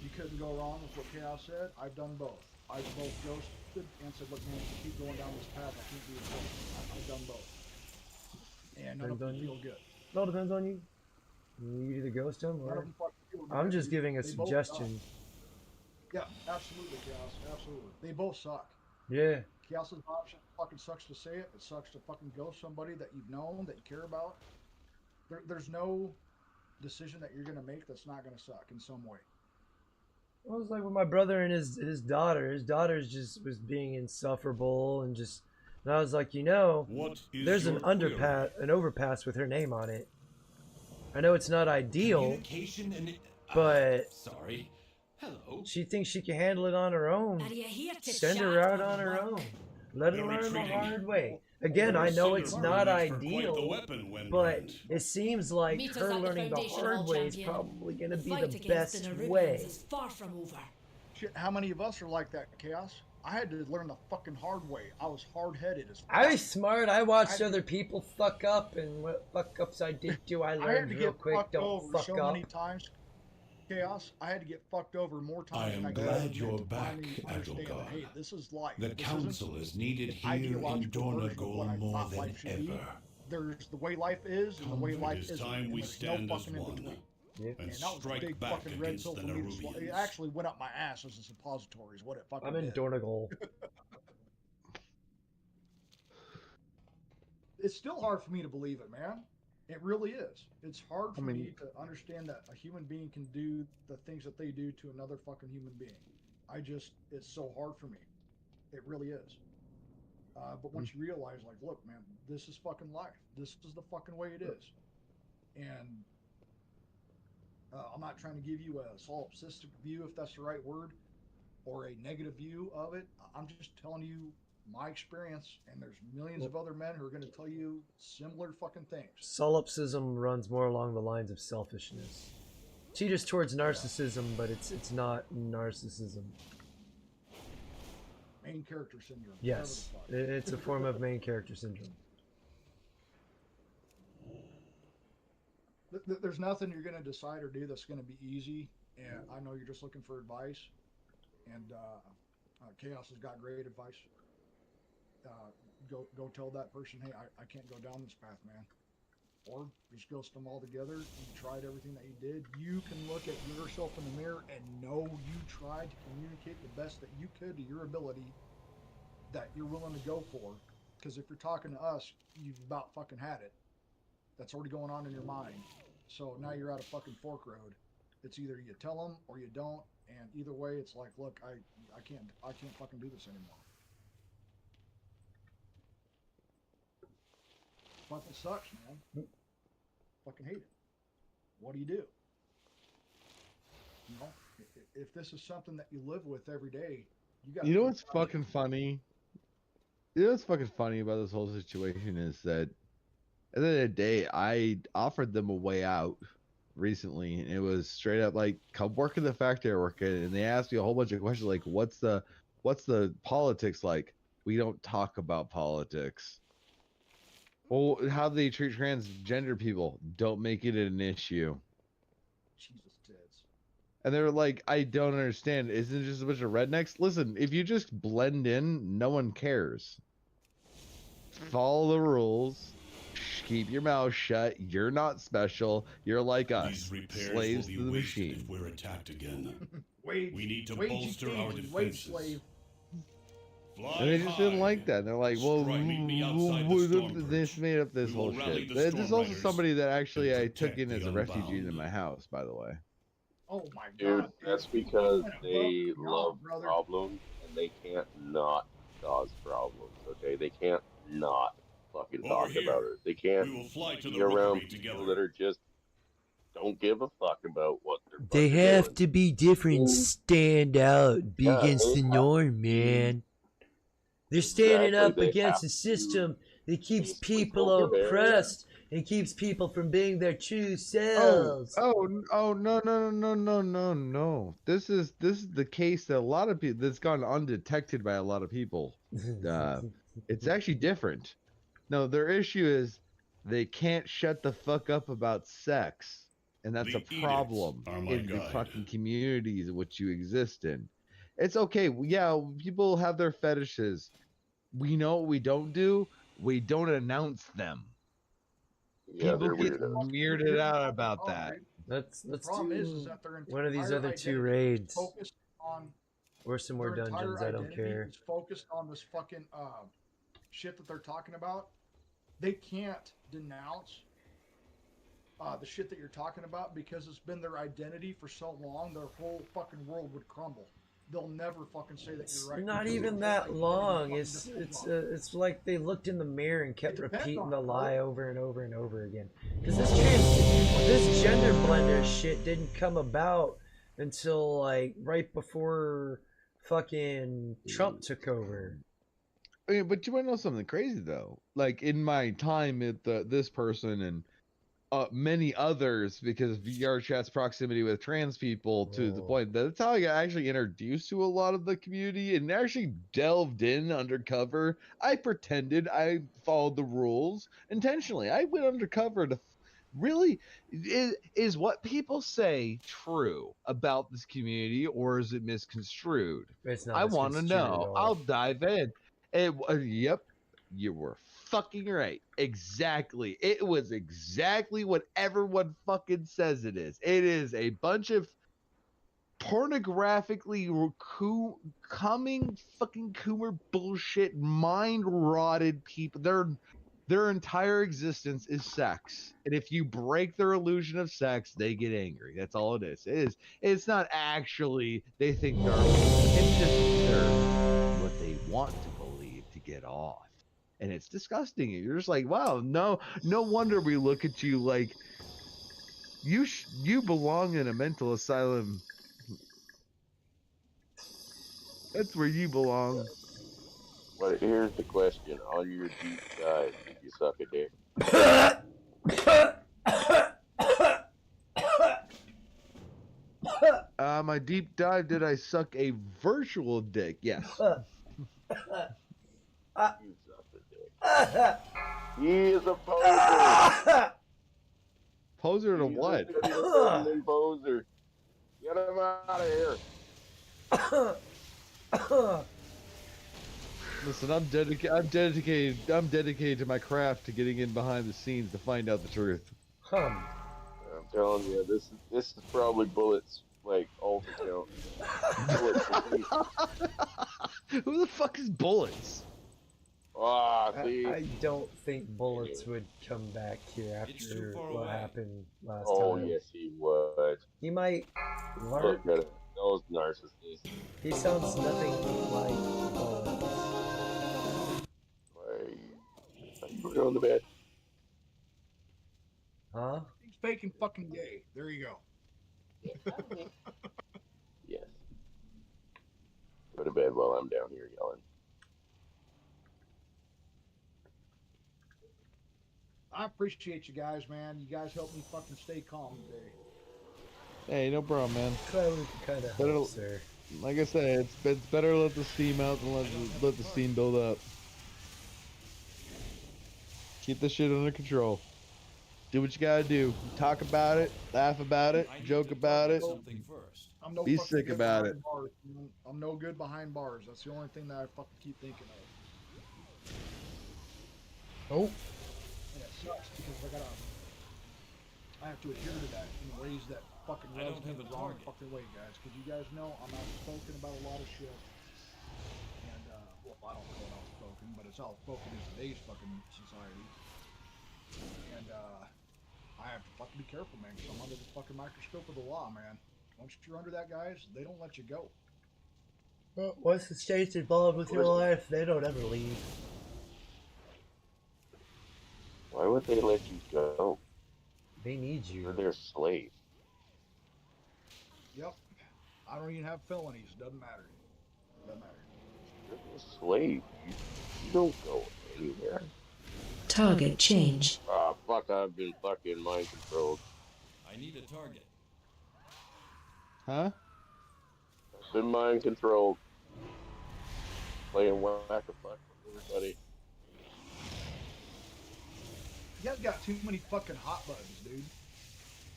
[SPEAKER 14] You couldn't go wrong with what Chaos said. I've done both. I've both ghosted and said, look, man, if you keep going down this path, I can't be involved. I've done both. And none of them feel good.
[SPEAKER 1] It all depends on you. You either ghost them, or I'm just giving a suggestion.
[SPEAKER 14] Yeah, absolutely, Chaos. Absolutely. They both suck.
[SPEAKER 1] Yeah.
[SPEAKER 14] Chaos's option fucking sucks to say it. It sucks to fucking ghost somebody that you've known, that you care about. There's no decision that you're going to make that's not going to suck in some way.
[SPEAKER 1] Well, it's like with my brother and his daughter. His daughter's just was being insufferable, and I was like, there's an overpass with her name on it. I know it's not ideal, but
[SPEAKER 8] sorry. Hello.
[SPEAKER 1] She thinks she can handle it on her own. Send her out on her own. Let her learn the hard way. Again, I know it's not ideal, but it seems like her learning the hard way is probably going to be the best way.
[SPEAKER 14] Shit, how many of us are like that, Chaos? I had to learn the fucking hard way. I was hard-headed as fuck.
[SPEAKER 1] I was smart. I watched other people fuck up, and what fuck-ups I did do, I learned real quick. Don't fuck up.
[SPEAKER 14] Many times, Chaos. I had to get fucked over more times.
[SPEAKER 5] I am glad you're back, Adelgard.
[SPEAKER 14] Hey, this is life.
[SPEAKER 5] The council is needed here in Dornagol more than ever.
[SPEAKER 14] There's the way life is, and the way life is.
[SPEAKER 5] It is time we stand as one.
[SPEAKER 14] And strike back against the Nerubians. It actually went up my ass as a suppository is what it fucking
[SPEAKER 1] I'm in Dornagol.
[SPEAKER 14] It's still hard for me to believe it, man. It really is. It's hard for me to understand that a human being can do the things that they do to another fucking human being. It's so hard for me. It really is. But once you realize, like, look, man, this is fucking life. This is the fucking way it is. And I'm not trying to give you a solipsistic view, if that's the right word, or a negative view of it. I'm just telling you my experience, and there's millions of other men who are going to tell you similar fucking things.
[SPEAKER 1] Solipsism runs more along the lines of selfishness. Teeters towards narcissism, but it's not narcissism.
[SPEAKER 14] Main character syndrome.
[SPEAKER 1] Yes, it's a form of main character syndrome.
[SPEAKER 14] There's nothing you're going to decide or do that's going to be easy, and I know you're just looking for advice, and Chaos has got great advice. Go tell that person, hey, I can't go down this path, man. Or just ghost them altogether. You tried everything that you did. You can look at yourself in the mirror and know you tried to communicate the best that you could to your ability that you're willing to go for. Because if you're talking to us, you've about fucking had it. That's already going on in your mind. So now you're at a fucking fork road. It's either you tell them or you don't, and either way, it's like, look, I can't fucking do this anymore. Fucking sucks, man. Fucking hate it. What do? You know, If this is something that you live with every day, you got.
[SPEAKER 12] You know what's fucking funny? You know what's fucking funny about this whole situation is that at the end of the day, I offered them a way out recently, and it was straight up like, come work in the factory I work in, and they asked me a whole bunch of questions like, what's the politics like? We don't talk about politics. Well, how do they treat transgender people? Don't make it an issue.
[SPEAKER 14] Jesus tits.
[SPEAKER 12] And they were like, I don't understand. Isn't it just a bunch of rednecks? Listen, if you just blend in, no one cares. Follow the rules. Keep your mouth shut. You're not special. You're like us, slaves to the machine.
[SPEAKER 15] If we're attacked again,
[SPEAKER 14] Wait,
[SPEAKER 15] we need to
[SPEAKER 14] wait,
[SPEAKER 15] bolster our
[SPEAKER 14] wait,
[SPEAKER 15] defenses.
[SPEAKER 14] slave.
[SPEAKER 12] And they just didn't like that. And they're like, well, this made up this whole shit. There's also somebody that actually I took in as a refugee in my house, by the way.
[SPEAKER 14] Oh my
[SPEAKER 19] Dude,
[SPEAKER 14] god.
[SPEAKER 19] that's because they love problems and they can't not cause problems, okay? They can't not fucking talk about it. They can't be around people that are just don't give a fuck about what they're
[SPEAKER 1] They
[SPEAKER 19] fucking
[SPEAKER 1] have
[SPEAKER 19] doing.
[SPEAKER 1] to be different, stand out, be against the norm, man. They're standing up against a system that keeps people oppressed and keeps people from being their true selves.
[SPEAKER 12] Oh, no. This is the case that a lot of people, that's gone undetected by a lot of people. It's actually different. No, their issue is they can't shut the fuck up about sex. And that's a problem in the fucking communities in which you exist in. It's okay. Yeah, people have their fetishes. We know what we don't do. We don't announce them.
[SPEAKER 19] Yeah,
[SPEAKER 12] People get weirded out about that.
[SPEAKER 1] Let's
[SPEAKER 14] The problem
[SPEAKER 1] do
[SPEAKER 14] is that their
[SPEAKER 1] one of these
[SPEAKER 14] entire
[SPEAKER 1] other two
[SPEAKER 14] identity
[SPEAKER 1] raids.
[SPEAKER 14] is focused on
[SPEAKER 1] Or some more
[SPEAKER 14] their entire
[SPEAKER 1] dungeons, I don't
[SPEAKER 14] identity
[SPEAKER 1] care.
[SPEAKER 14] is focused on this fucking shit that they're talking about. They can't denounce the shit that you're talking about because it's been their identity for so long. Their whole fucking world would crumble. They'll never fucking say that you're right.
[SPEAKER 1] Not
[SPEAKER 14] because
[SPEAKER 1] even
[SPEAKER 14] they
[SPEAKER 1] that
[SPEAKER 14] think
[SPEAKER 1] long.
[SPEAKER 14] you're
[SPEAKER 1] It's
[SPEAKER 14] fucking
[SPEAKER 1] it's like they looked in the mirror and kept
[SPEAKER 14] depends
[SPEAKER 1] repeating
[SPEAKER 14] on
[SPEAKER 1] the
[SPEAKER 14] it,
[SPEAKER 1] lie
[SPEAKER 14] bro.
[SPEAKER 1] over and over and over again. Because this gender blender shit didn't come about until like right before fucking Trump took over.
[SPEAKER 12] I mean, but you want to know something crazy though? Like in my time at this person and many others, because VR chat's proximity with trans people to the point that that's how I got actually introduced to a lot of the community and actually delved in undercover. I pretended I followed the rules intentionally. I went undercover to really is what people say true about this community, or is it misconstrued?
[SPEAKER 1] It's not
[SPEAKER 12] I want to
[SPEAKER 1] misconstrued at
[SPEAKER 12] know.
[SPEAKER 1] all.
[SPEAKER 12] I'll dive in. Yep, you were fucking right. Exactly. It was exactly what everyone fucking says it is. It is a bunch of pornographically coming fucking coomer bullshit, mind rotted people. Their entire existence is sex. And if you break their illusion of sex, they get angry. That's all it is. It's not actually they think they're, it's just they're what they want to believe to get off. And it's disgusting. You're just like, wow, no wonder we look at you like you belong in a mental asylum. That's where you belong.
[SPEAKER 19] But here's the question: on your deep dive, did you suck a dick?
[SPEAKER 12] My deep dive, did I suck a virtual dick? Yes.
[SPEAKER 19] You sucked a dick. He is a poser.
[SPEAKER 12] Poser to
[SPEAKER 19] He's
[SPEAKER 12] what?
[SPEAKER 19] A feminine poser. Get him out of here.
[SPEAKER 12] Listen, I'm dedicated to my craft, to getting in behind the scenes to find out the truth.
[SPEAKER 19] I'm telling you, this is probably bullets like alter count.
[SPEAKER 12] Who the fuck is bullets?
[SPEAKER 19] Ah, see.
[SPEAKER 1] I don't think bullets would come back here after what happened last time.
[SPEAKER 19] Oh yes, he would.
[SPEAKER 1] He might.
[SPEAKER 19] Look at it. Those narcissists.
[SPEAKER 1] He sounds nothing like bullets.
[SPEAKER 19] Put it on the bed.
[SPEAKER 1] Huh?
[SPEAKER 14] He's faking fucking gay. There you go.
[SPEAKER 19] go to bed while I'm down here yelling.
[SPEAKER 14] I appreciate you guys, man. You guys help me fucking stay calm today.
[SPEAKER 12] Hey, no problem, man.
[SPEAKER 1] Kind of help, sir.
[SPEAKER 12] Like I said, it's better to let the steam out than let the steam build up. Keep this shit under control. Do what you gotta do. Talk about it, laugh about it, joke about it.
[SPEAKER 14] I'm no
[SPEAKER 12] Be
[SPEAKER 14] fucking
[SPEAKER 12] sick
[SPEAKER 14] good
[SPEAKER 12] about
[SPEAKER 14] behind
[SPEAKER 12] it.
[SPEAKER 14] Bars, man. I'm no good behind bars. That's the only thing that I fucking keep thinking of.
[SPEAKER 1] Oh.
[SPEAKER 14] And it sucks because I have to adhere to that in ways that fucking rubs me the wrong fucking way, guys. Because you guys know I'm outspoken about a lot of shit. And, well, I don't call it outspoken, but it's outspoken in today's fucking society. And, I have to fucking be careful, man, because I'm under the fucking microscope of the law, man. Once you're under that, guys, they don't let you go.
[SPEAKER 1] Well, once the state's involved with your life, they don't ever leave.
[SPEAKER 19] Why would they let you go?
[SPEAKER 1] They need you.
[SPEAKER 19] You're their slave.
[SPEAKER 14] Yep. I don't even have felonies. Doesn't matter. Doesn't matter.
[SPEAKER 19] You're their slave. You don't go anywhere.
[SPEAKER 16] Target change.
[SPEAKER 19] Ah, fuck, I've been fucking mind controlled.
[SPEAKER 11] I need a target.
[SPEAKER 12] Huh?
[SPEAKER 19] I've been mind controlled. Playing whack-a-fuck with everybody.
[SPEAKER 14] You guys got too many fucking hot buttons, dude.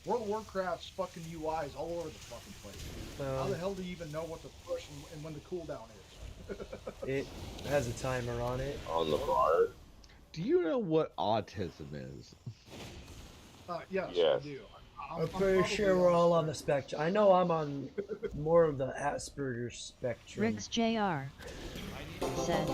[SPEAKER 14] World of Warcraft's fucking UI is all over the fucking place. How the hell do you even know what to push and when the cooldown is?
[SPEAKER 1] It has a timer on it.
[SPEAKER 19] On the bar.
[SPEAKER 12] Do you know what autism is?
[SPEAKER 14] Yes,
[SPEAKER 19] Yes.
[SPEAKER 14] I do.
[SPEAKER 1] I'm pretty sure we're all on the spectrum. I know I'm on more of the Asperger's spectrum.
[SPEAKER 3] Riggs Jr. said,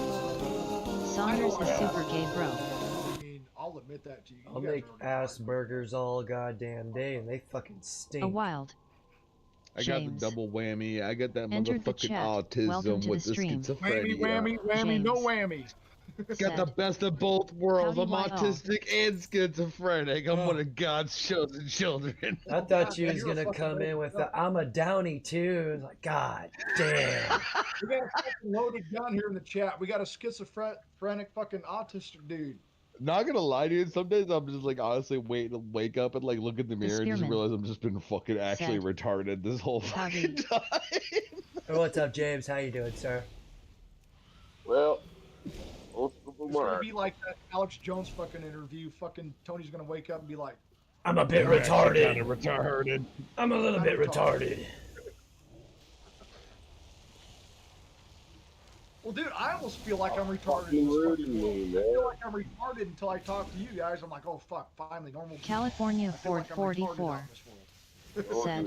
[SPEAKER 3] Saunders is super gay, bro.
[SPEAKER 14] I mean, I'll admit that to you.
[SPEAKER 1] I'll make Asperger's all goddamn day, and they fucking stink.
[SPEAKER 3] A wild.
[SPEAKER 12] I got the double whammy. I got that
[SPEAKER 3] Entered the
[SPEAKER 12] motherfucking
[SPEAKER 3] chat. Welcome
[SPEAKER 12] autism
[SPEAKER 3] to
[SPEAKER 12] with
[SPEAKER 3] the
[SPEAKER 12] the
[SPEAKER 3] stream.
[SPEAKER 12] schizophrenia.
[SPEAKER 14] Whammy, no whammy.
[SPEAKER 12] Got the best of both worlds. I'm
[SPEAKER 3] Howdy,
[SPEAKER 12] autistic and schizophrenic. I'm one of God's chosen children.
[SPEAKER 1] I thought you was gonna come in with I'm a Downy too. It's like, God damn.
[SPEAKER 14] We got a fucking loaded gun here in the chat. We got a schizophrenic fucking autistic dude.
[SPEAKER 12] Not gonna lie, dude. Some days I'm just like honestly waiting to wake up and like look in the mirror and just
[SPEAKER 3] Spearman
[SPEAKER 12] realize I'm just been fucking actually
[SPEAKER 3] said,
[SPEAKER 12] retarded this whole fucking time.
[SPEAKER 1] Hey, what's up, James? How you doing, sir?
[SPEAKER 19] Well, most of them
[SPEAKER 14] It's gonna
[SPEAKER 19] are.
[SPEAKER 14] be like that Alex Jones fucking interview. Fucking Tony's gonna wake up and be like,
[SPEAKER 1] I'm a bit retarded.
[SPEAKER 12] Kinda retarded.
[SPEAKER 1] I'm a little bit retarded.
[SPEAKER 14] well, dude, I almost feel like I'm retarded.
[SPEAKER 19] Fucking
[SPEAKER 14] in this
[SPEAKER 19] rude
[SPEAKER 14] fucking
[SPEAKER 19] to
[SPEAKER 14] world.
[SPEAKER 19] me,
[SPEAKER 14] I
[SPEAKER 19] man.
[SPEAKER 14] feel like I'm retarded until I talk to you guys. I'm like, oh fuck, finally normal. people.
[SPEAKER 3] California
[SPEAKER 14] I feel
[SPEAKER 3] Ford
[SPEAKER 14] like I'm retarded
[SPEAKER 3] 44
[SPEAKER 14] out in this world.
[SPEAKER 3] said,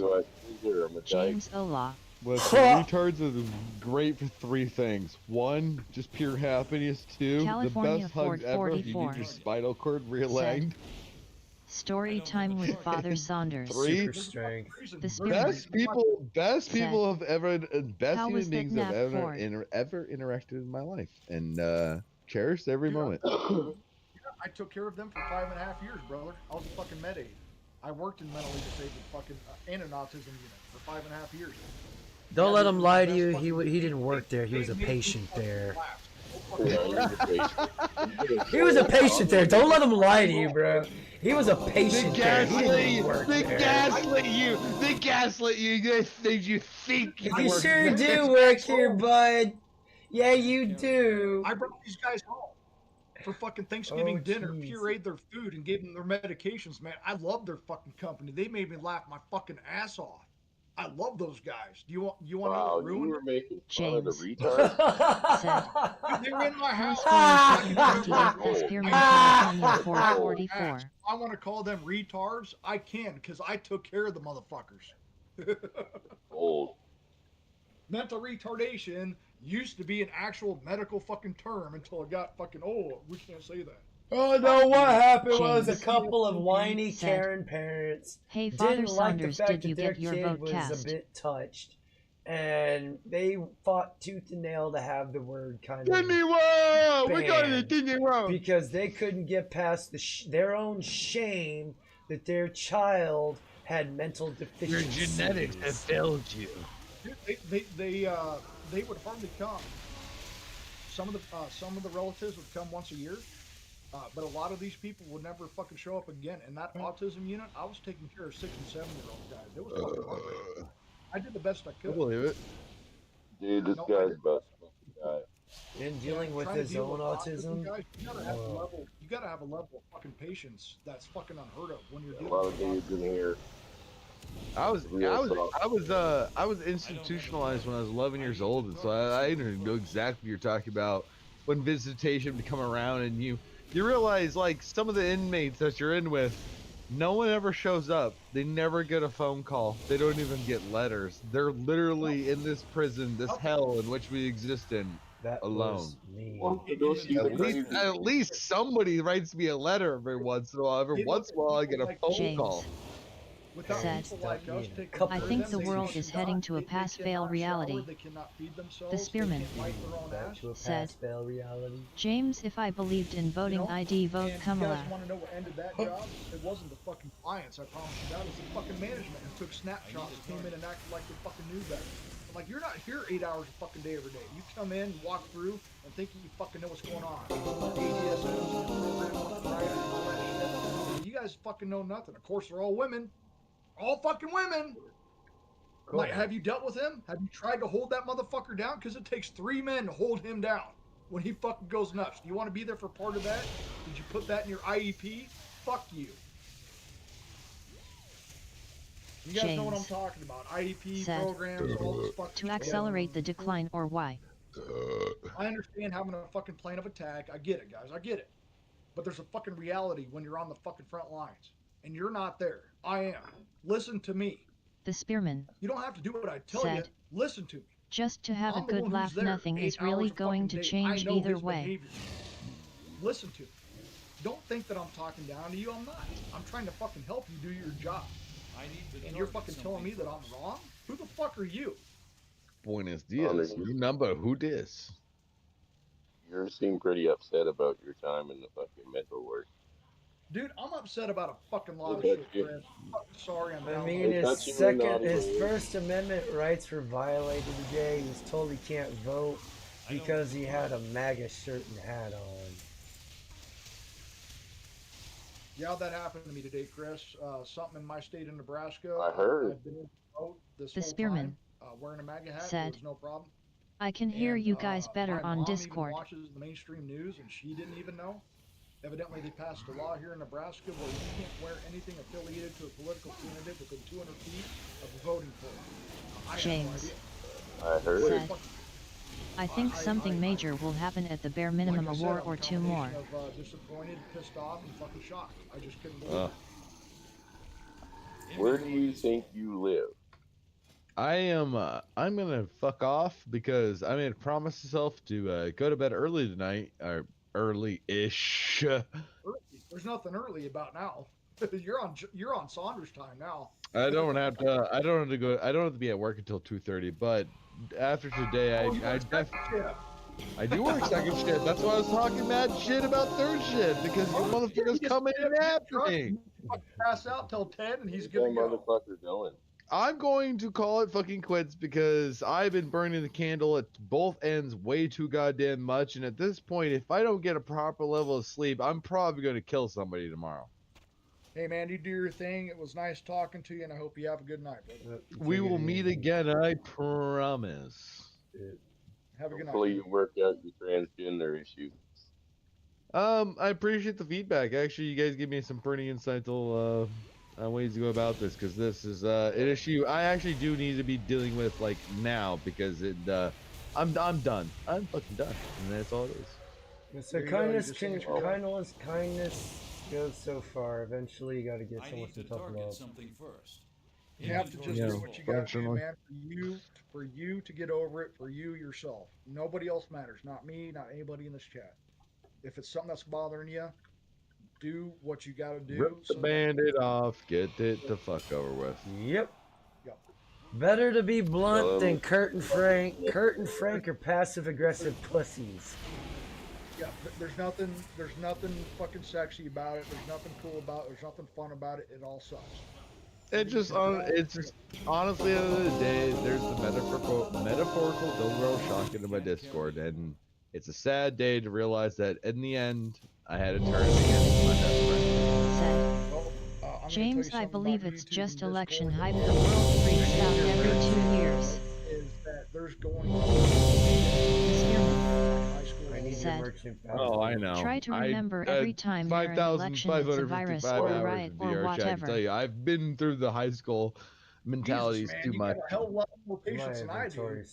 [SPEAKER 19] I'm a dyke.
[SPEAKER 3] James Ola.
[SPEAKER 12] Listen, retards are great for three things. One, just pure happiness. Two,
[SPEAKER 3] California
[SPEAKER 12] the best
[SPEAKER 3] Ford
[SPEAKER 12] hugs ever. You
[SPEAKER 3] 44
[SPEAKER 12] need your spinal cord realigned.
[SPEAKER 3] Story time with Father Saunders.
[SPEAKER 12] Three,
[SPEAKER 1] Super strength.
[SPEAKER 3] The Spearman
[SPEAKER 12] best people have ever, best
[SPEAKER 3] How
[SPEAKER 12] human
[SPEAKER 3] was that
[SPEAKER 12] beings have
[SPEAKER 3] nap
[SPEAKER 12] ever
[SPEAKER 3] Ford?
[SPEAKER 12] ever interacted in my life, and cherished every moment.
[SPEAKER 14] I took care of them for 5.5 years, brother. I was a fucking med aid. I worked in mentally disabled fucking and an autism unit for 5.5 years.
[SPEAKER 1] Don't let him lie to you. He didn't work there. He was a patient there. He was a patient there. Don't let him lie to you, bro. He was a patient there. He didn't work
[SPEAKER 12] They
[SPEAKER 1] there.
[SPEAKER 12] gaslit you. They gaslit you. They think you think you
[SPEAKER 1] You
[SPEAKER 12] work
[SPEAKER 1] sure
[SPEAKER 12] there.
[SPEAKER 1] do work here, bud. Yeah, you do.
[SPEAKER 14] I brought these guys home for fucking Thanksgiving dinner, pureed their food, and gave them their medications, man. I love their fucking company. They made me laugh my fucking ass off. I love those guys. Do you want to know
[SPEAKER 19] Wow,
[SPEAKER 14] what
[SPEAKER 19] you
[SPEAKER 14] ruined
[SPEAKER 19] were
[SPEAKER 14] it?
[SPEAKER 19] making fun
[SPEAKER 3] James
[SPEAKER 19] of the retards?
[SPEAKER 3] said,
[SPEAKER 14] They were in my house.
[SPEAKER 3] The Spearman California Ford 44.
[SPEAKER 14] I want to call them retards. I can, because I took care of the motherfuckers.
[SPEAKER 19] Old.
[SPEAKER 14] Mental retardation used to be an actual medical fucking term until it got fucking, oh, we can't say that.
[SPEAKER 1] Oh no, what happened was a
[SPEAKER 3] James
[SPEAKER 1] couple of whiny
[SPEAKER 3] said,
[SPEAKER 1] Karen parents
[SPEAKER 3] Hey, Father
[SPEAKER 1] didn't like the
[SPEAKER 3] Saunders,
[SPEAKER 1] fact
[SPEAKER 3] did you
[SPEAKER 1] that their
[SPEAKER 3] get your
[SPEAKER 1] kid
[SPEAKER 3] vote
[SPEAKER 1] was
[SPEAKER 3] cast?
[SPEAKER 1] a bit touched. And they fought tooth and nail to have the word kind of
[SPEAKER 12] Disney World! We're going to
[SPEAKER 1] banned
[SPEAKER 12] Disney World!
[SPEAKER 1] because they couldn't get past their own shame that their child had mental
[SPEAKER 12] Your
[SPEAKER 1] deficiencies.
[SPEAKER 12] genetics have failed you.
[SPEAKER 14] They they would hardly come. Some of the relatives would come once a year, but a lot of these people would never fucking show up again. And that autism unit, I was taking care of 6 and 7-year-old guys. It was fucking hard. I did the best I could.
[SPEAKER 12] I believe it.
[SPEAKER 19] Dude, this guy's about to fucking die.
[SPEAKER 1] In dealing with his own autism,
[SPEAKER 14] guys, you gotta have a level. You gotta have a level of fucking patience that's fucking unheard of when you're
[SPEAKER 19] A
[SPEAKER 14] dealing
[SPEAKER 19] lot
[SPEAKER 14] with
[SPEAKER 19] of dudes in here.
[SPEAKER 12] I was institutionalized when I was 11 years old, and so I know exactly what you're talking about when visitation would come around, and you realize, like, some of the inmates that you're in with, no one ever shows up. They never get a phone call. They don't even get letters. They're literally in this prison, this hell in which we exist in, alone. At least somebody writes me a letter every once in a while. Every once in a while, I get a phone call.
[SPEAKER 3] Said, I think the world is heading to a pass-fail reality. The Spearman said, James, if I believed in voting, ID vote Kamala.
[SPEAKER 14] You guys want to know what ended that job? It wasn't the fucking clients, I promise you. That was the fucking management who took snapshots, came in and acted like they fucking knew better. I'm like, you're not here 8 hours a fucking day every day. You come in, walk through, and think you fucking know what's going on. You guys fucking know nothing. Of course, they're all women. All fucking women. Cool. Like, have you dealt with him? Have you tried to hold that motherfucker down? Because it takes 3 men to hold him down when he fucking goes nuts. Do you want to be there for part of that? Did you put that in your IEP? Fuck you. You guys know what I'm talking about. IEP
[SPEAKER 3] said,
[SPEAKER 14] programs, all this fucking
[SPEAKER 3] to accelerate the decline, or why?
[SPEAKER 14] I understand having a fucking plan of attack. I get it, guys. I get it. But there's a fucking reality when you're on the fucking front lines. And you're not there. I am. Listen to me.
[SPEAKER 3] The Spearman
[SPEAKER 14] You don't have to do what I tell you. Listen to me.
[SPEAKER 3] Just to have
[SPEAKER 14] I'm
[SPEAKER 3] a good laugh, nothing is really going to change either way.
[SPEAKER 14] Listen to me. Don't think that I'm talking down to you. I'm not. I'm trying to fucking help you do your job. And you're fucking telling me that I'm wrong? Who the fuck are you?
[SPEAKER 12] Buenos dias. You number who dis?
[SPEAKER 19] You seem pretty upset about your time in the fucking mental ward.
[SPEAKER 14] Dude, I'm upset about a fucking lot of shit, Chris. I'm fucking sorry I'm down.
[SPEAKER 1] I mean, his First Amendment rights were violated today. He was told he can't vote because he had a MAGA shirt and hat on.
[SPEAKER 14] Yeah, that happened to me today, Chris. Something in my state of Nebraska.
[SPEAKER 19] I heard.
[SPEAKER 14] I've been able to vote this
[SPEAKER 3] the
[SPEAKER 14] whole
[SPEAKER 3] Spearman
[SPEAKER 14] time, wearing a MAGA hat.
[SPEAKER 3] Said,
[SPEAKER 14] There was no problem.
[SPEAKER 3] I can hear you guys better on
[SPEAKER 14] mom
[SPEAKER 3] Discord.
[SPEAKER 14] Even watches the mainstream news, and she didn't even know. Evidently, they passed a law here in Nebraska where you can't wear anything affiliated to a political candidate within 200 feet of the voting poll.
[SPEAKER 3] James
[SPEAKER 19] I heard.
[SPEAKER 3] said, I think something major will happen at the bare minimum, a war or two more.
[SPEAKER 14] Disappointed, pissed off, and fucking shocked. I just couldn't believe it.
[SPEAKER 19] Where do you think you live?
[SPEAKER 12] I am. I'm gonna fuck off because I made a promise myself to go to bed early tonight, or early-ish.
[SPEAKER 14] There's nothing early about now. You're on Saunders time now.
[SPEAKER 12] I don't have to. I don't have to go. I don't have to be at work until 2:30. But after today, I do work second shift. That's why I was talking mad shit about third shift, because you motherfuckers coming in after me.
[SPEAKER 14] Pass out till 10, and he's gonna go.
[SPEAKER 19] Motherfucker going.
[SPEAKER 12] I'm going to call it fucking quits because I've been burning the candle at both ends way too goddamn much, and at this point, if I don't get a proper level of sleep, I'm probably going to kill somebody tomorrow.
[SPEAKER 14] Hey man, you do your thing. It was nice talking to you, and I hope you have a good night, brother.
[SPEAKER 12] We will meet again, I promise.
[SPEAKER 14] Have a good night.
[SPEAKER 19] Hopefully you work out your transgender issue.
[SPEAKER 12] I appreciate the feedback. Actually, you guys give me some pretty insightful ways to go about this, because this is an issue I actually do need to be dealing with, like, now, because it I'm done. I'm fucking done, and that's all it is.
[SPEAKER 1] So kindness goes so far. Eventually, you got to get someone to talk about.
[SPEAKER 14] You have to just do what you got to do, man. For you to get over it, for you yourself. Nobody else matters. Not me. Not anybody in this chat. If it's something that's bothering you, do what you got to do.
[SPEAKER 12] Rip the Band-Aid off. Get it the fuck over with.
[SPEAKER 1] Yep. Better to be blunt than Kurt and Frank. Kurt and Frank are passive-aggressive pussies.
[SPEAKER 14] Yeah, there's nothing fucking sexy about it. There's nothing cool about it. There's nothing fun about it. It all sucks.
[SPEAKER 12] It's just honestly, at the end of the day, there's the metaphorical don't roll shock into my Discord, and it's a sad day to realize that in the end, I had to turn against my best friend.
[SPEAKER 3] James, I believe it's just election hype. The world freaks out every 2 years.
[SPEAKER 14] Is that there's going
[SPEAKER 3] Said,
[SPEAKER 12] Oh, I know.
[SPEAKER 3] try to remember every time near an election it's a virus or a riot or
[SPEAKER 12] VR chat. I can
[SPEAKER 3] whatever.
[SPEAKER 12] tell you, I've been through the high school mentalities
[SPEAKER 14] Jesus, man,
[SPEAKER 12] too
[SPEAKER 14] you
[SPEAKER 12] much.
[SPEAKER 14] got a hell of a lot more patience than I do.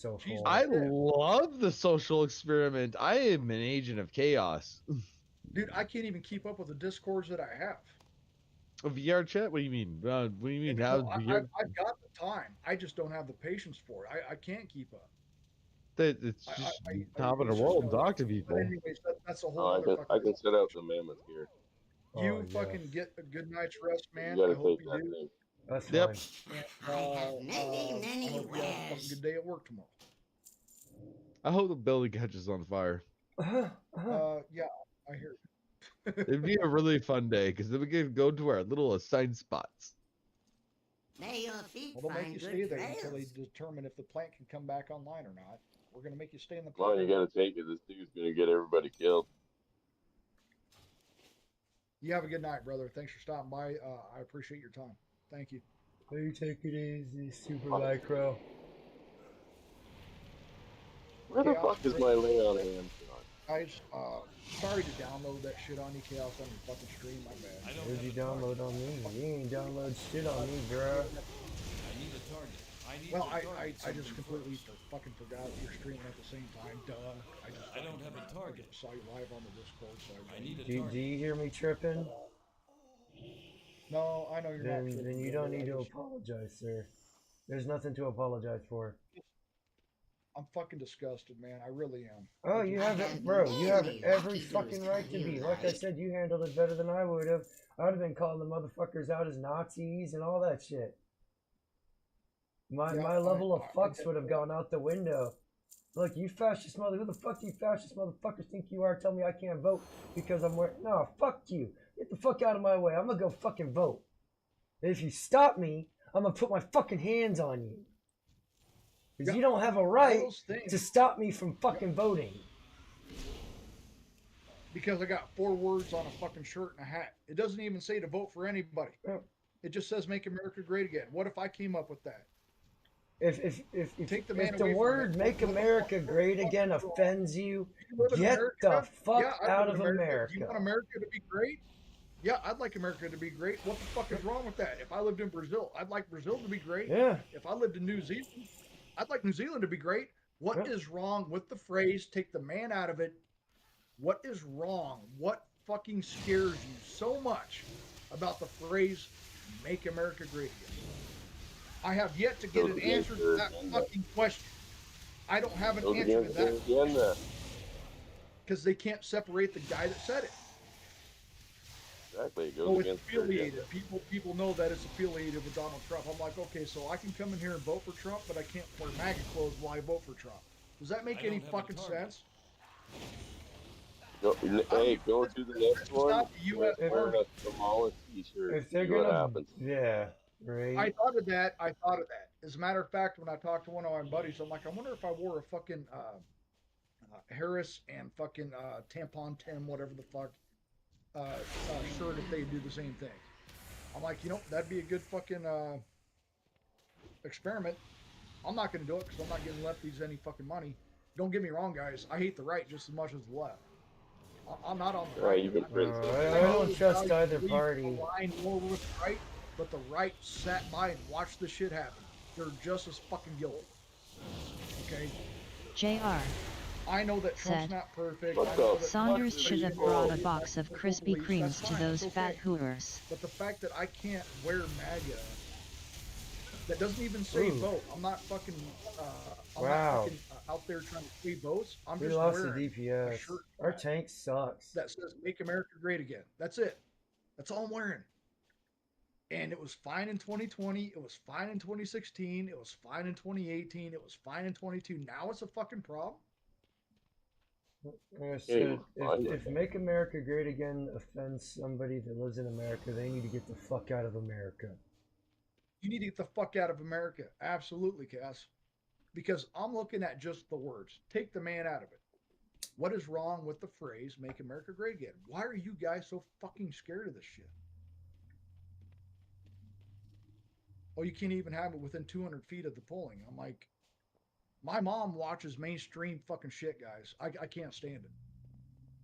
[SPEAKER 12] I love the social experiment. I am an agent of chaos.
[SPEAKER 14] Dude, I can't even keep up with the discords that I have.
[SPEAKER 12] A VR chat? What do you mean? What do you mean?
[SPEAKER 14] No, I've got the time. I just don't have the patience for it. I can't keep up.
[SPEAKER 12] It's just top of the world and talk to people.
[SPEAKER 14] But anyways, that's a whole other fucking.
[SPEAKER 19] I can set out the mammoth here.
[SPEAKER 14] You fucking get a good night's rest, man.
[SPEAKER 19] You
[SPEAKER 14] I
[SPEAKER 19] gotta
[SPEAKER 14] hope
[SPEAKER 19] take
[SPEAKER 14] you
[SPEAKER 19] that
[SPEAKER 14] do.
[SPEAKER 19] thing.
[SPEAKER 1] That's
[SPEAKER 12] yep.
[SPEAKER 14] I hope you have a fucking good day at work tomorrow.
[SPEAKER 12] I hope the building catches on fire.
[SPEAKER 14] Yeah, I hear you.
[SPEAKER 12] It'd be a really fun day because then we can go to our little assigned spots.
[SPEAKER 21] May your feet
[SPEAKER 14] Well, they'll make
[SPEAKER 21] find
[SPEAKER 14] you
[SPEAKER 21] good
[SPEAKER 14] stay there until they
[SPEAKER 21] trails.
[SPEAKER 14] determine if the plant can come back online or not. We're gonna make you stay in the
[SPEAKER 19] Come on,
[SPEAKER 14] plant.
[SPEAKER 19] you gotta take it. This dude's gonna get everybody killed.
[SPEAKER 14] You have a good night, brother. Thanks for stopping by. I appreciate your time. Thank you.
[SPEAKER 1] Hey, take it easy, Super Micro.
[SPEAKER 19] Where the fuck is my layout hand?
[SPEAKER 14] Guys, sorry to download that shit on you, Chaos, on your fucking stream. My bad.
[SPEAKER 1] What did you download on me? You ain't download shit on me, bro.
[SPEAKER 11] I need a target.
[SPEAKER 14] Well, I just completely fucking forgot that you're streaming at the same time. Duh.
[SPEAKER 11] I don't have a target.
[SPEAKER 14] I saw you live on the Discord, so
[SPEAKER 11] I need a
[SPEAKER 1] Do you hear me tripping?
[SPEAKER 14] No, I know you're not tripping.
[SPEAKER 1] Then you don't need to apologize, sir. There's nothing to apologize for.
[SPEAKER 14] I'm fucking disgusted, man. I really am.
[SPEAKER 1] Oh, you have it, bro. You have every fucking right to be. Like I said, you handled it better than I would have. I would have been calling the motherfuckers out as Nazis and all that shit. My level of fucks would have gone out the window. Look, you fascist mother. Who the fuck do you fascist motherfuckers think you are? Tell me I can't vote because I'm wearing. No, fuck you. Get the fuck out of my way. I'm gonna go fucking vote. And if you stop me, I'm gonna put my fucking hands on you. Because you don't have a right to stop me from fucking voting.
[SPEAKER 14] Because I got 4 words on a fucking shirt and a hat. It doesn't even say to vote for anybody. It just says "Make America Great Again." What if I came up with that?
[SPEAKER 1] If the word "Make America Great Again" offends you, get the fuck out of America.
[SPEAKER 14] Do you want America to be great? Yeah, I'd like America to be great. What the fuck is wrong with that? If I lived in Brazil, I'd like Brazil to be great.
[SPEAKER 1] Yeah.
[SPEAKER 14] If I lived in New Zealand, I'd like New Zealand to be great. What is wrong with the phrase, take the man out of it? What is wrong? What fucking scares you so much about the phrase, make America great again? I have yet to get an answer to that fucking question. I don't have an answer to that. Because they can't separate the guy that said it.
[SPEAKER 19] Exactly. It goes
[SPEAKER 14] Oh, it's
[SPEAKER 19] against
[SPEAKER 14] affiliated. People know that it's affiliated with Donald Trump. I'm like, okay, so I can come in here and vote for Trump, but I can't wear MAGA clothes while I vote for Trump. Does that make any fucking sense?
[SPEAKER 19] Go to the next one. Wear a Kamala t-shirt.
[SPEAKER 1] If they're
[SPEAKER 19] See what
[SPEAKER 1] gonna,
[SPEAKER 19] happens.
[SPEAKER 1] yeah, right.
[SPEAKER 14] I thought of that. As a matter of fact, when I talked to one of my buddies, I'm like, I wonder if I wore a fucking Harris and fucking Tampon Tim, whatever the fuck, shirt, if they do the same thing. I'm like, that'd be a good fucking experiment. I'm not going to do it because I'm not giving lefties any fucking money. Don't get me wrong, guys. I hate the right just as much as the left. I'm not on the right.
[SPEAKER 1] I don't trust either party.
[SPEAKER 14] Align more with the right, but the right sat by and watched this shit happen. They're just as fucking guilty. Okay?
[SPEAKER 3] JR.
[SPEAKER 14] I know that Trump's not perfect.
[SPEAKER 3] Saunders should have brought a box of Krispy Kremes to those fat Wh0rs.
[SPEAKER 14] But the fact that I can't wear MAGA, that doesn't even say vote. I'm not fucking, I'm not fucking out there trying to free votes. I'm just
[SPEAKER 1] lost the
[SPEAKER 14] wearing
[SPEAKER 1] DPS.
[SPEAKER 14] a shirt
[SPEAKER 1] Our tank sucks.
[SPEAKER 14] that says "Make America Great Again." That's it. That's all I'm wearing. And it was fine in 2020. It was fine in 2016. It was fine in 2018. It was fine in 22. Now it's a fucking problem.
[SPEAKER 1] Like I said, if "Make America Great Again" offends somebody that lives in America, they need to get the fuck out of America.
[SPEAKER 14] You need to get the fuck out of America. Absolutely, Cass. Because I'm looking at just the words. Take the man out of it. What is wrong with the phrase "Make America Great Again"? Why are you guys so fucking scared of this shit? Oh, you can't even have it within 200 feet of the polling. I'm like, my mom watches mainstream fucking shit, guys. I can't stand it.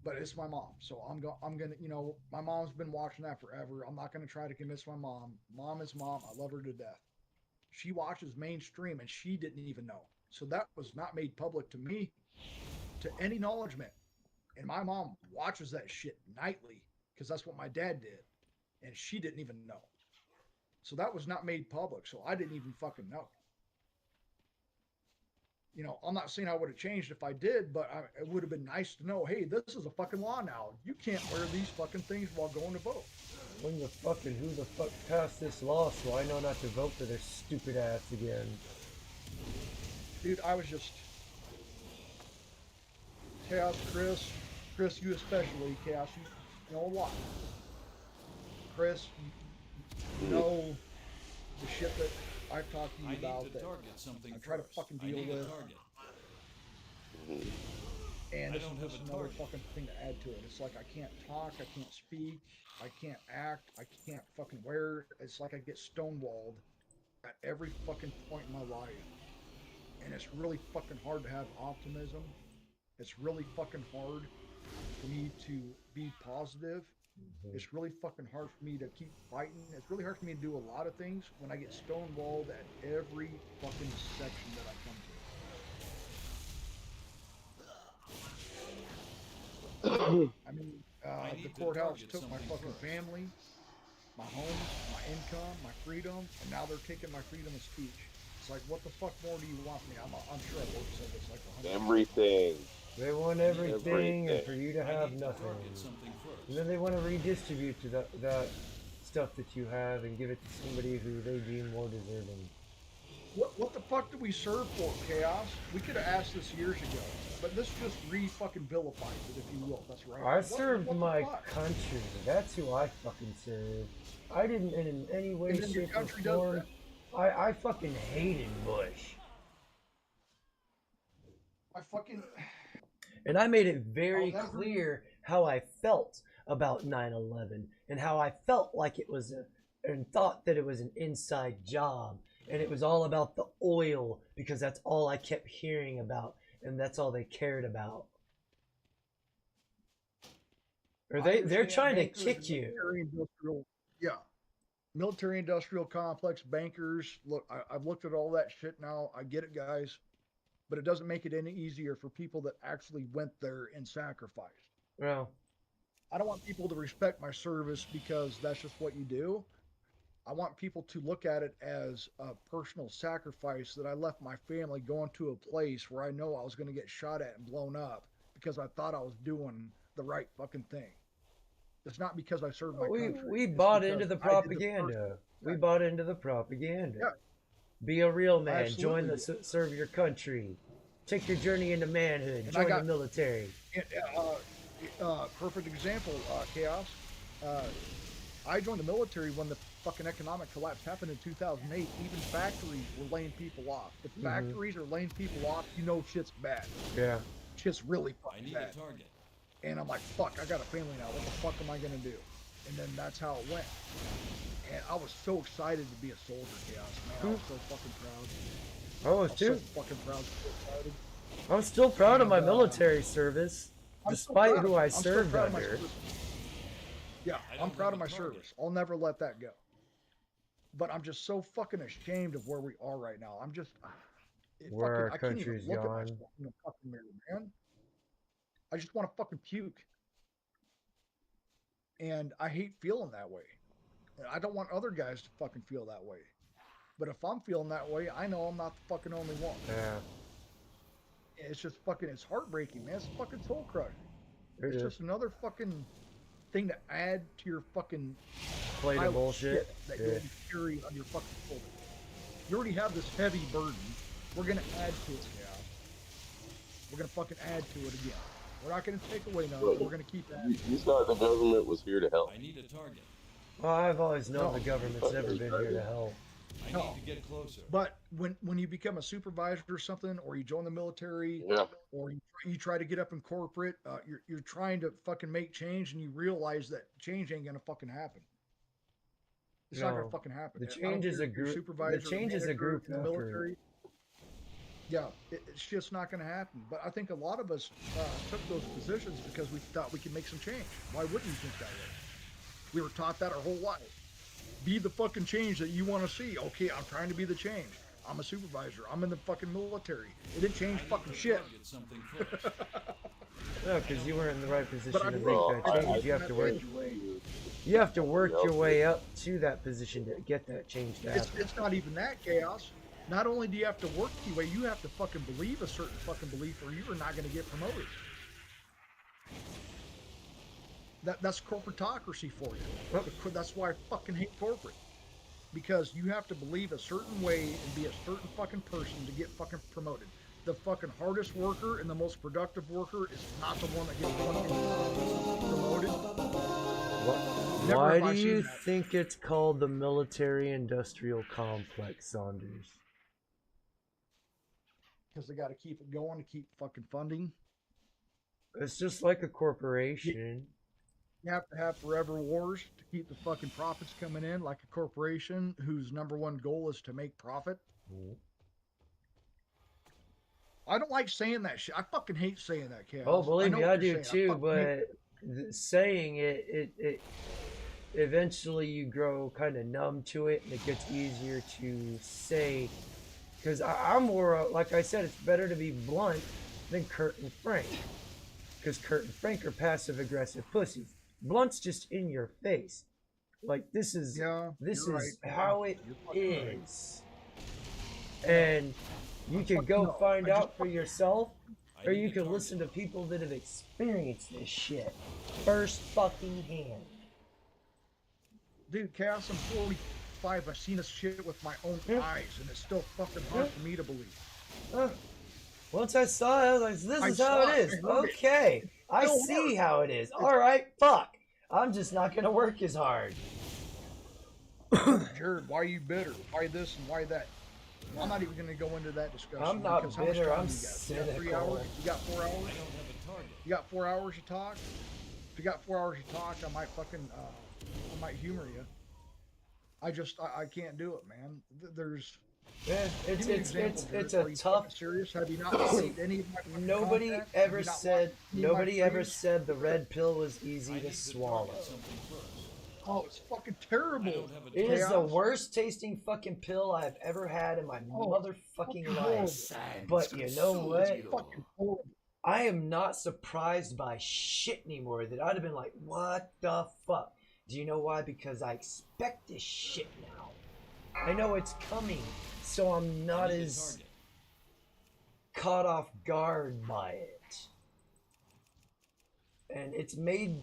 [SPEAKER 14] But it's my mom, so I'm gonna, you know, my mom's been watching that forever. I'm not gonna try to convince my mom. Mom is mom. I love her to death. She watches mainstream, and she didn't even know. So that was not made public to me, to any acknowledgement. And my mom watches that shit nightly because that's what my dad did, and she didn't even know. So that was not made public. So I didn't even fucking know. You know, I'm not saying I would have changed if I did, but it would have been nice to know, hey, this is a fucking law now. You can't wear these fucking things while going to vote.
[SPEAKER 1] When the fucking who the fuck passed this law so I know not to vote for their stupid ass again?
[SPEAKER 14] Dude, I was just... Chaos, Chris, you especially, Chaos, you know a lot. Chris, you know the shit that I've talked to you about that I try to fucking deal with. And this is just another fucking thing to add to it. It's like I can't talk, I can't speak, I can't act, I can't fucking wear. It's like I get stonewalled at every fucking point in my life. And it's really fucking hard to have optimism. It's really fucking hard for me to be positive. It's really fucking hard for me to keep fighting. It's really hard for me to do a lot of things when I get stonewalled at every fucking section that I come to. I mean, the courthouse took my fucking family, my home, my income, my freedom, and now they're taking my freedom of speech. It's like, what the fuck more do you want from me? I'm sure I've already said this like 100
[SPEAKER 19] Everything.
[SPEAKER 1] They want everything, and for you to have nothing. And then they want to redistribute to that stuff that you have and give it to somebody who they deem more deserving.
[SPEAKER 14] What the fuck do we serve for, Chaos? We could have asked this years ago, but this just re-fucking vilifies it, if you will. That's right.
[SPEAKER 1] I served my country. That's who I fucking served. I didn't in any way, shape, or form. I fucking hated Bush.
[SPEAKER 14] I fucking...
[SPEAKER 1] And I made it very clear how I felt about 9/11 and how I felt like it was and thought that it was an inside job and it was all about the oil because that's all I kept hearing about and that's all they cared about. Or they're trying to kick you.
[SPEAKER 14] Yeah. Military-industrial complex, bankers. Look, I've looked at all that shit now. I get it, guys. But it doesn't make it any easier for people that actually went there and sacrificed.
[SPEAKER 1] Well,
[SPEAKER 14] I don't want people to respect my service because that's just what you do. I want people to look at it as a personal sacrifice that I left my family going to a place where I know I was going to get shot at and blown up because I thought I was doing the right fucking thing. It's not because I served my country.
[SPEAKER 1] We bought into the propaganda. We bought into the propaganda. Yeah. Be a real man.
[SPEAKER 14] Absolutely.
[SPEAKER 1] Serve your country. Take your journey into manhood.
[SPEAKER 14] And
[SPEAKER 1] join the military.
[SPEAKER 14] Perfect example, Chaos. I joined the military when the fucking economic collapse happened in 2008. Even factories were laying people off. If factories are laying people off, you know shit's bad.
[SPEAKER 1] Yeah.
[SPEAKER 14] Shit's really fucking
[SPEAKER 11] I need
[SPEAKER 14] bad.
[SPEAKER 11] a target.
[SPEAKER 14] And I'm like, fuck, I got a family now. What the fuck am I gonna do? And then that's how it went. And I was so excited to be a soldier, Chaos, man. I was so fucking proud.
[SPEAKER 1] I was too.
[SPEAKER 14] So fucking proud. So excited.
[SPEAKER 1] I'm still proud of my military service, despite who I served under.
[SPEAKER 14] Yeah, I'm proud of my service. I'll never let that go. But I'm just so fucking ashamed of where we are right now. I'm just...
[SPEAKER 1] Where our country's gone.
[SPEAKER 14] I can't even look at myself in the fucking mirror, man. I just want to fucking puke. And I hate feeling that way. And I don't want other guys to fucking feel that way. But if I'm feeling that way, I know I'm not the fucking only one.
[SPEAKER 1] Yeah.
[SPEAKER 14] It's just fucking, it's heartbreaking, man. It's fucking soul crushing.
[SPEAKER 1] It's
[SPEAKER 14] just another fucking thing to add to your fucking
[SPEAKER 1] plate of bullshit
[SPEAKER 14] that you're carrying on your fucking shoulder. You already have this heavy burden. We're gonna add to it, yeah. We're gonna fucking add to it again. We're not gonna take away none. We're gonna keep adding.
[SPEAKER 19] You thought the government was here to help.
[SPEAKER 11] I need a target.
[SPEAKER 1] Well, I've always known the government's never been here to help.
[SPEAKER 11] I
[SPEAKER 14] No.
[SPEAKER 11] need to get closer.
[SPEAKER 14] But when you become a supervisor or something, or you join the military, or you try to get up in corporate, you're trying to fucking make change, and you realize that change ain't gonna fucking happen. It's not gonna fucking happen.
[SPEAKER 1] The
[SPEAKER 14] I don't
[SPEAKER 1] change is
[SPEAKER 14] care
[SPEAKER 1] a
[SPEAKER 14] if you're
[SPEAKER 1] group.
[SPEAKER 14] supervisor,
[SPEAKER 1] The change is a
[SPEAKER 14] manager
[SPEAKER 1] group
[SPEAKER 14] in the
[SPEAKER 1] effort.
[SPEAKER 14] military. Yeah, it's just not going to happen. But I think a lot of us took those positions because we thought we could make some change. Why wouldn't you think that way? We were taught that our whole life. Be the fucking change that you want to see. Okay, I'm trying to be the change. I'm a supervisor. I'm in the fucking military. It didn't change fucking shit.
[SPEAKER 1] No, because you weren't in the right position to make
[SPEAKER 14] Well,
[SPEAKER 1] that change. You have to work your way. You have to work your way up to that position to get that change to happen.
[SPEAKER 14] It's not even that, Chaos. Not only do you have to work your way, you have to fucking believe a certain fucking belief, or you are not going to get promoted. That's corporatocracy for you. That's why I fucking hate corporate. Because you have to believe a certain way and be a certain fucking person to get fucking promoted. The fucking hardest worker and the most productive worker is not the one that gets fucking promoted.
[SPEAKER 1] Why do you think it's called the military-industrial complex, Saunders?
[SPEAKER 14] Because they got to keep it going to keep fucking funding.
[SPEAKER 1] It's just like a corporation.
[SPEAKER 14] You have to have forever wars to keep the fucking profits coming in, like a corporation whose number one goal is to make profit. I don't like saying that shit. I fucking hate saying that, Chaos.
[SPEAKER 1] Oh, believe me, I do
[SPEAKER 14] saying.
[SPEAKER 1] too. But saying it eventually you grow kind of numb to it, and it gets easier to say. Because I'm more, like I said, it's better to be blunt than Kurt and Frank. Because Kurt and Frank are passive-aggressive pussies. Blunt's just in your face. Like, this is how it is. Right. And you can go find out for yourself, or you can listen to people that have experienced this shit first fucking hand.
[SPEAKER 14] Dude, Chaos, I'm 45. I've seen this shit with my own eyes, and it's still fucking hard for me to believe.
[SPEAKER 1] Once I saw it, I was like, this is how it is. Okay. I see how it is. All right, fuck. I'm just not going to work as hard.
[SPEAKER 14] Jared, why are you bitter? Why this and why that? I'm not even going to go into that discussion.
[SPEAKER 1] I'm not bitter. I'm cynical.
[SPEAKER 14] You got 3 hours? You got 4 hours? You got 4 hours to talk? If you got 4 hours to talk, I might fucking, I might humor you. I can't do it, man. There's...
[SPEAKER 1] Yeah, it's a tough.
[SPEAKER 14] Serious? Have you not received any of my
[SPEAKER 1] Nobody ever said the red pill was easy to swallow.
[SPEAKER 14] Oh, it's fucking terrible.
[SPEAKER 1] It is the worst tasting fucking pill I've ever had in my motherfucking life. But you know what? I am not surprised by shit anymore. That I'd have been like, what the fuck? Do you know why? Because I expect this shit now. I know it's coming. So I'm not as caught off guard by it. And it's made,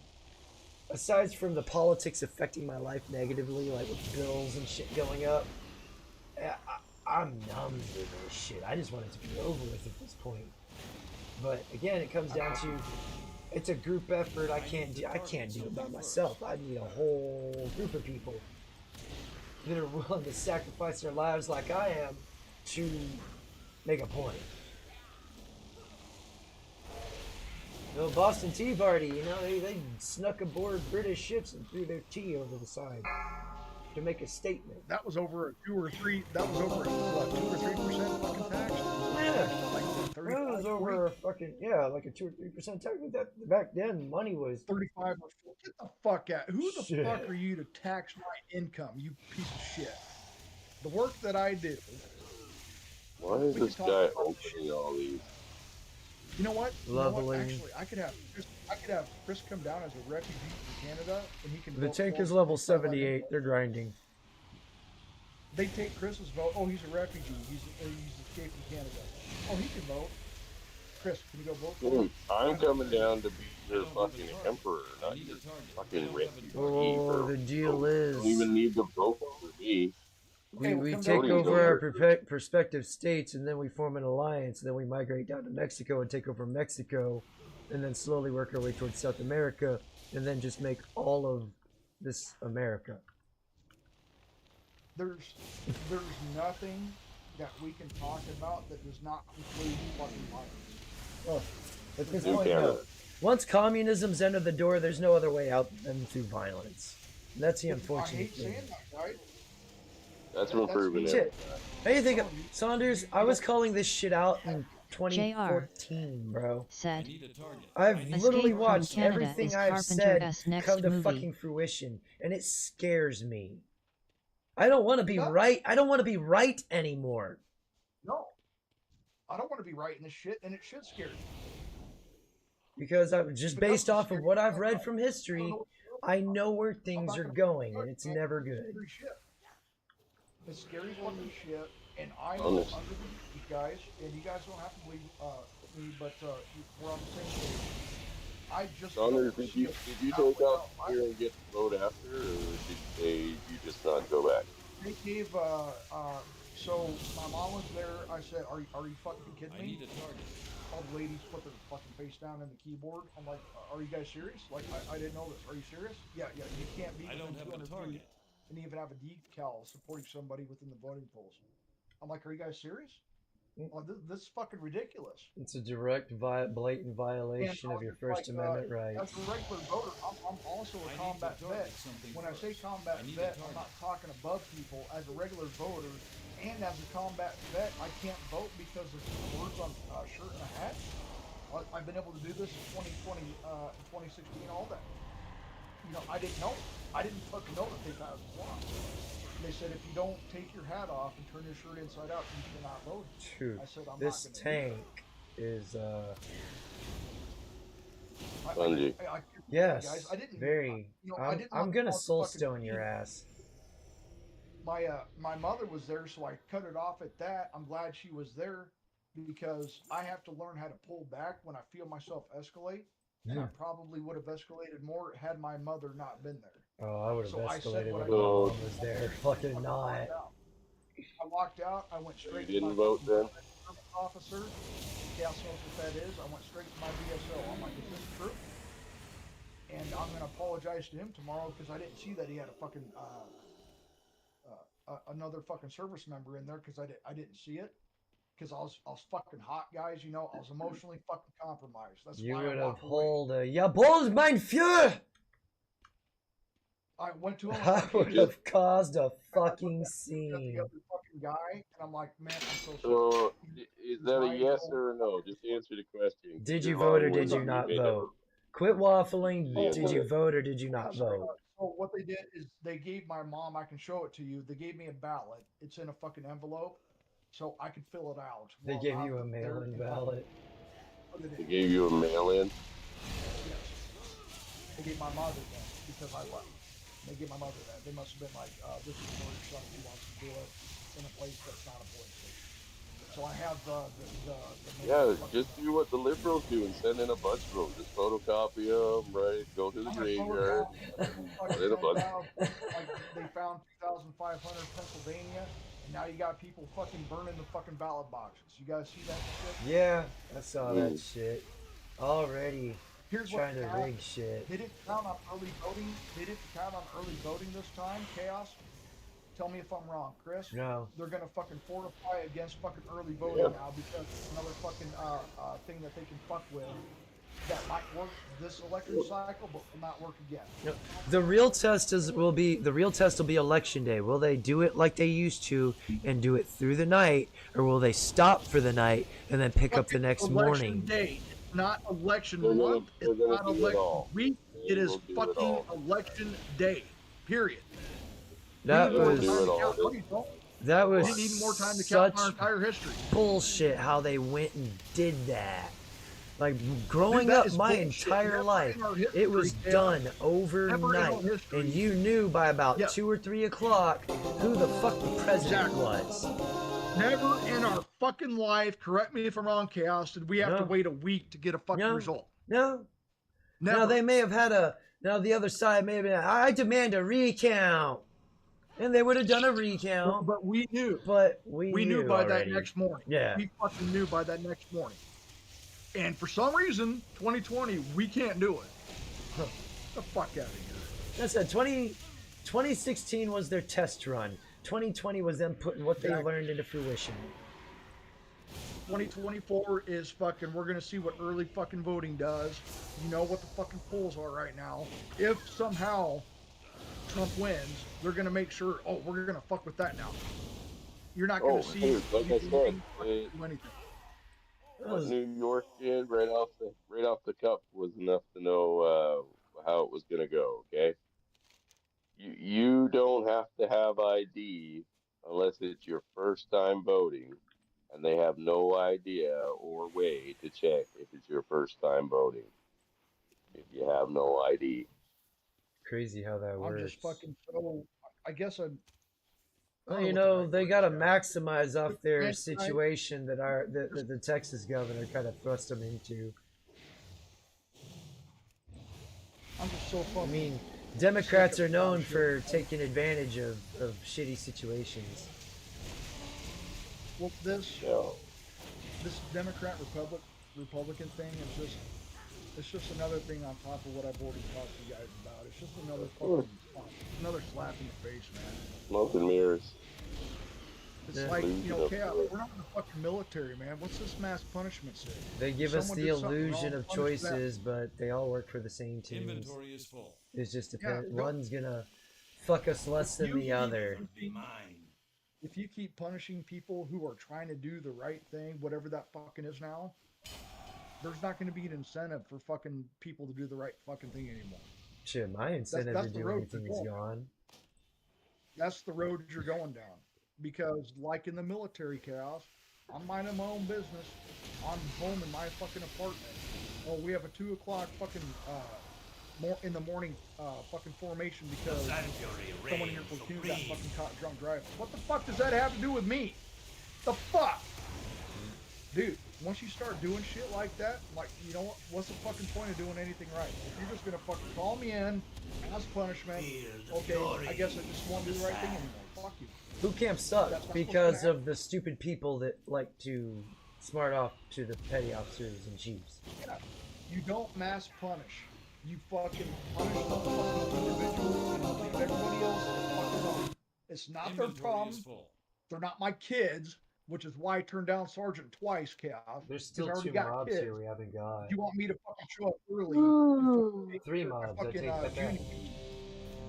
[SPEAKER 1] aside from the politics affecting my life negatively, like with bills and shit going up, I'm numb to this shit. I just want it to be over with at this point. But again, it comes down to, it's a group effort. I can't do it by myself. I need a whole group of people that are willing to sacrifice their lives like I am to make a point. The Boston Tea Party, you know, they snuck aboard British ships and threw their tea over the side to make a statement.
[SPEAKER 14] That was over a 2 or 3. That was over what, 2 or 3% fucking tax.
[SPEAKER 1] Yeah, that was over a fucking like a 2 or 3% tax. Back then, money was
[SPEAKER 14] 35 or 40. Get the fuck out! Who the fuck are you to tax my income? You piece of shit. The work that I do.
[SPEAKER 19] Why is this guy opening all these?
[SPEAKER 14] You know what?
[SPEAKER 1] Leveling.
[SPEAKER 14] Actually, I could have Chris come down as a refugee from Canada, and he can.
[SPEAKER 1] The tank is level 78. They're grinding.
[SPEAKER 14] They take Chris's vote. Oh, he's a refugee. He's escaped from Canada. Oh, he can vote. Chris, can you go vote for him?
[SPEAKER 19] I'm coming down to be your fucking emperor, not your fucking refugee.
[SPEAKER 1] Oh, the deal is.
[SPEAKER 19] You don't even need to vote for me.
[SPEAKER 1] We take over our prospective states, and then we form an alliance, and then we migrate down to Mexico and take over Mexico, and then slowly work our way towards South America, and then just make all of this America.
[SPEAKER 14] there's nothing that we can talk about that does not include fucking violence.
[SPEAKER 1] Well, at this point, no. Once communism's entered the door, there's no other way out than through violence. And that's the unfortunate
[SPEAKER 14] I hate
[SPEAKER 1] thing.
[SPEAKER 14] saying that, right?
[SPEAKER 19] That's been proven.
[SPEAKER 1] Shit. How do you think, Saunders? I was calling this shit out in 2014, bro.
[SPEAKER 3] Said,
[SPEAKER 1] I've literally
[SPEAKER 3] Escape from
[SPEAKER 1] watched
[SPEAKER 3] Canada
[SPEAKER 1] everything
[SPEAKER 3] is
[SPEAKER 1] I've
[SPEAKER 3] Carpenter-esque
[SPEAKER 1] said
[SPEAKER 3] next
[SPEAKER 1] come to
[SPEAKER 3] movie.
[SPEAKER 1] fucking fruition, and it scares me. I don't want to be right. I don't want to be right anymore.
[SPEAKER 14] No. I don't want to be right in this shit, and it should scare you.
[SPEAKER 1] Because I'm just based off of what I've read from history, I know where things are going, and it's never good.
[SPEAKER 14] The scary fucking shit, and I know under you guys, and you guys don't have to believe me, but we're on the same page. I just.
[SPEAKER 19] Saunders, did you take off here and get the vote after, or did you just not go back?
[SPEAKER 14] They gave so my mom was there. I said, "Are you fucking kidding me?" All the ladies put their fucking face down in the keyboard. I'm like, "Are you guys serious? Like, I didn't know this. Are you serious?" Yeah. You can't be within 200 feet and even have a decal supporting somebody within the voting polls. I'm like, "Are you guys serious?" Well, this is fucking ridiculous.
[SPEAKER 1] It's a direct, blatant violation of your First Amendment rights.
[SPEAKER 14] As a regular voter, I'm also a combat vet. When I say combat vet, I'm not talking above people. As a regular voter and as a combat vet, I can't vote because of words on a shirt and a hat. I've been able to do this in 2020, 2016, all that. You know, I didn't know. I didn't fucking know that they passed this law. They said if you don't take your hat off and turn your shirt inside out, you cannot vote.
[SPEAKER 1] True.
[SPEAKER 14] I said, I'm
[SPEAKER 1] this
[SPEAKER 14] not gonna
[SPEAKER 1] tank is yes,
[SPEAKER 14] guys, I didn't,
[SPEAKER 1] very. I'm gonna soulstone your ass.
[SPEAKER 14] My mother was there, so I cut it off at that. I'm glad she was there because I have to learn how to pull back when I feel myself escalate. And I probably would have escalated more had my mother not been there.
[SPEAKER 1] Oh, I would have escalated when my
[SPEAKER 14] mom
[SPEAKER 1] mom was there. Fucking not.
[SPEAKER 14] I walked out. I went straight
[SPEAKER 19] you
[SPEAKER 14] to
[SPEAKER 19] didn't
[SPEAKER 14] my
[SPEAKER 19] vote then?
[SPEAKER 14] officer. Gas knows what that is. I went straight to my BSO. I'm like, is this true? And I'm gonna apologize to him tomorrow because I didn't see that he had a fucking another fucking service member in there because I didn't see it. Because I was fucking hot, guys. You know, I was emotionally fucking compromised. That's
[SPEAKER 1] You
[SPEAKER 14] why
[SPEAKER 1] would
[SPEAKER 14] I
[SPEAKER 1] have
[SPEAKER 14] walked away.
[SPEAKER 1] hold a Jawohl, mein Führer!
[SPEAKER 14] I went to him.
[SPEAKER 1] I would have caused a fucking scene.
[SPEAKER 14] The other fucking guy, and I'm like, man, I'm so sorry.
[SPEAKER 19] So, is that a yes or a no? Just answer the question.
[SPEAKER 1] Did you vote or did you not vote? Quit waffling. Did you vote or did you not vote?
[SPEAKER 14] So what they did is they gave my mom, I can show it to you, they gave me a ballot. It's in a fucking envelope, so I could fill it out.
[SPEAKER 1] They gave you a mail-in ballot.
[SPEAKER 19] They gave you a mail-in?
[SPEAKER 14] Yes. They gave my mother that because I left. They gave my mother that. They must have been like, this is for your son who wants to do it in a place that's not a police station. So I have
[SPEAKER 19] yeah, just do what the liberals do and send in a bunch of them. Just photocopy them, right? Go to the graveyard. Put in a bunch.
[SPEAKER 14] Like they found 2,500 Pennsylvania, and now you got people fucking burning the fucking ballot boxes. You guys see that shit?
[SPEAKER 1] Yeah, I saw that shit. Already
[SPEAKER 14] Here's
[SPEAKER 1] trying to
[SPEAKER 14] what
[SPEAKER 1] rig shit.
[SPEAKER 14] They didn't count on early voting. They didn't count on early voting this time. Chaos. Tell me if I'm wrong, Chris.
[SPEAKER 1] No.
[SPEAKER 14] They're gonna fucking fortify against fucking early voting now because it's another fucking thing that they can fuck with that might work this election cycle, but will not work again.
[SPEAKER 1] No. The real test will be election day. Will they do it like they used to and do it through the night, or will they stop for the night and then pick up the next morning?
[SPEAKER 14] Day. It's not election month. It's not election week. It is fucking election day. Period.
[SPEAKER 1] That was
[SPEAKER 14] didn't need more time to count our entire history.
[SPEAKER 1] Bullshit how they went and did that. Like growing up my entire life, it was done overnight, and you knew by about 2 or 3 o'clock who the fuck the president was.
[SPEAKER 14] Never in our fucking life, correct me if I'm wrong, Chaos, did we have to wait a week to get a fucking result?
[SPEAKER 1] No.
[SPEAKER 14] Never.
[SPEAKER 1] Now they may have had the other side may have been, I demand a recount. And they would have done a recount.
[SPEAKER 14] But we knew.
[SPEAKER 1] But we
[SPEAKER 14] knew by
[SPEAKER 1] already.
[SPEAKER 14] that next morning.
[SPEAKER 1] Yeah.
[SPEAKER 14] We fucking knew by that next morning. And for some reason, 2020, we can't do it. Get the fuck out of here.
[SPEAKER 1] That's it. 2016 was their test run. 2020 was them putting what they learned into fruition.
[SPEAKER 14] 2024 is fucking, we're gonna see what early fucking voting does. You know what the fucking polls are right now. If somehow Trump wins, they're gonna make sure, oh, we're gonna fuck with that now. You're not gonna see
[SPEAKER 19] dude, like I said,
[SPEAKER 14] do anything.
[SPEAKER 19] What New York did right off the cup was enough to know how it was gonna go. Okay, you don't have to have ID unless it's your first time voting, and they have no idea or way to check if it's your first time voting if you have no ID.
[SPEAKER 1] Crazy how that works.
[SPEAKER 14] I'm just fucking so. I guess I'm.
[SPEAKER 1] Well, you know, they got to maximize off their situation that the Texas governor kind of thrust them into.
[SPEAKER 14] I'm just so fucking.
[SPEAKER 1] I mean, Democrats are known for taking advantage of shitty situations.
[SPEAKER 14] Well, this Republican thing is it's just another thing on top of what I've already talked to you guys about. It's just another slap in the face, man.
[SPEAKER 19] Smoke and mirrors.
[SPEAKER 14] It's like, you know, chaos. We're not in the fucking military, man. What's this mass punishment say?
[SPEAKER 1] They give us the illusion of choices, but they all work for the same teams.
[SPEAKER 11] Inventory is full.
[SPEAKER 1] It's just depends. One's gonna fuck us less than the other.
[SPEAKER 14] If you keep punishing people who are trying to do the right thing, whatever that fucking is now, there's not going to be an incentive for fucking people to do the right fucking thing anymore.
[SPEAKER 1] Shit, my incentive to do anything is gone.
[SPEAKER 14] That's the road you're going down. Because, like in the military chaos, I'm minding my own business. I'm home in my fucking apartment. Oh, we have a 2 o'clock fucking more in the morning fucking formation because someone in your platoon got fucking caught drunk driving. What the fuck does that have to do with me? The fuck? Dude, once you start doing shit like that, like, you know what? What's the fucking point of doing anything right? If you're just gonna fucking call me in as punishment, okay, I guess I just won't do the right thing anymore. Fuck you.
[SPEAKER 1] Boot camp sucks because of the stupid people that like to smart off to the petty officers and chiefs.
[SPEAKER 14] Yeah. You don't mass punish. You fucking punish the fucking individual and leave everybody else fucking alone. It's not their problem. They're not my kids, which is why I turned down Sergeant twice, Chaos.
[SPEAKER 1] There's still 2 mobs
[SPEAKER 14] kids.
[SPEAKER 1] here we haven't got.
[SPEAKER 14] You want me to fucking show up early?
[SPEAKER 1] 3 mobs. I take that back.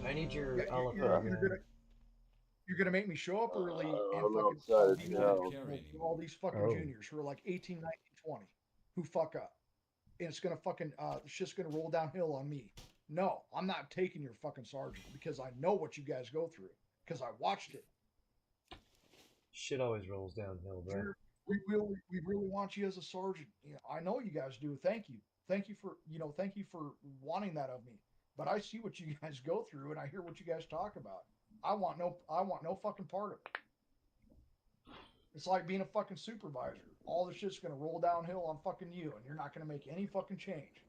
[SPEAKER 1] I need your elephant.
[SPEAKER 14] You're gonna make me show up early and fucking all these fucking juniors who are like 18, 19, 20 who fuck up. And it's gonna fucking shit's gonna roll downhill on me. No, I'm not taking your fucking sergeant because I know what you guys go through because I watched it.
[SPEAKER 1] Shit always rolls downhill, bro.
[SPEAKER 14] We really want you as a sergeant. You know, I know you guys do. Thank you for wanting that of me. But I see what you guys go through and I hear what you guys talk about. I want no fucking part of it. It's like being a fucking supervisor. All the shit's gonna roll downhill on fucking you, and you're not gonna make any fucking change.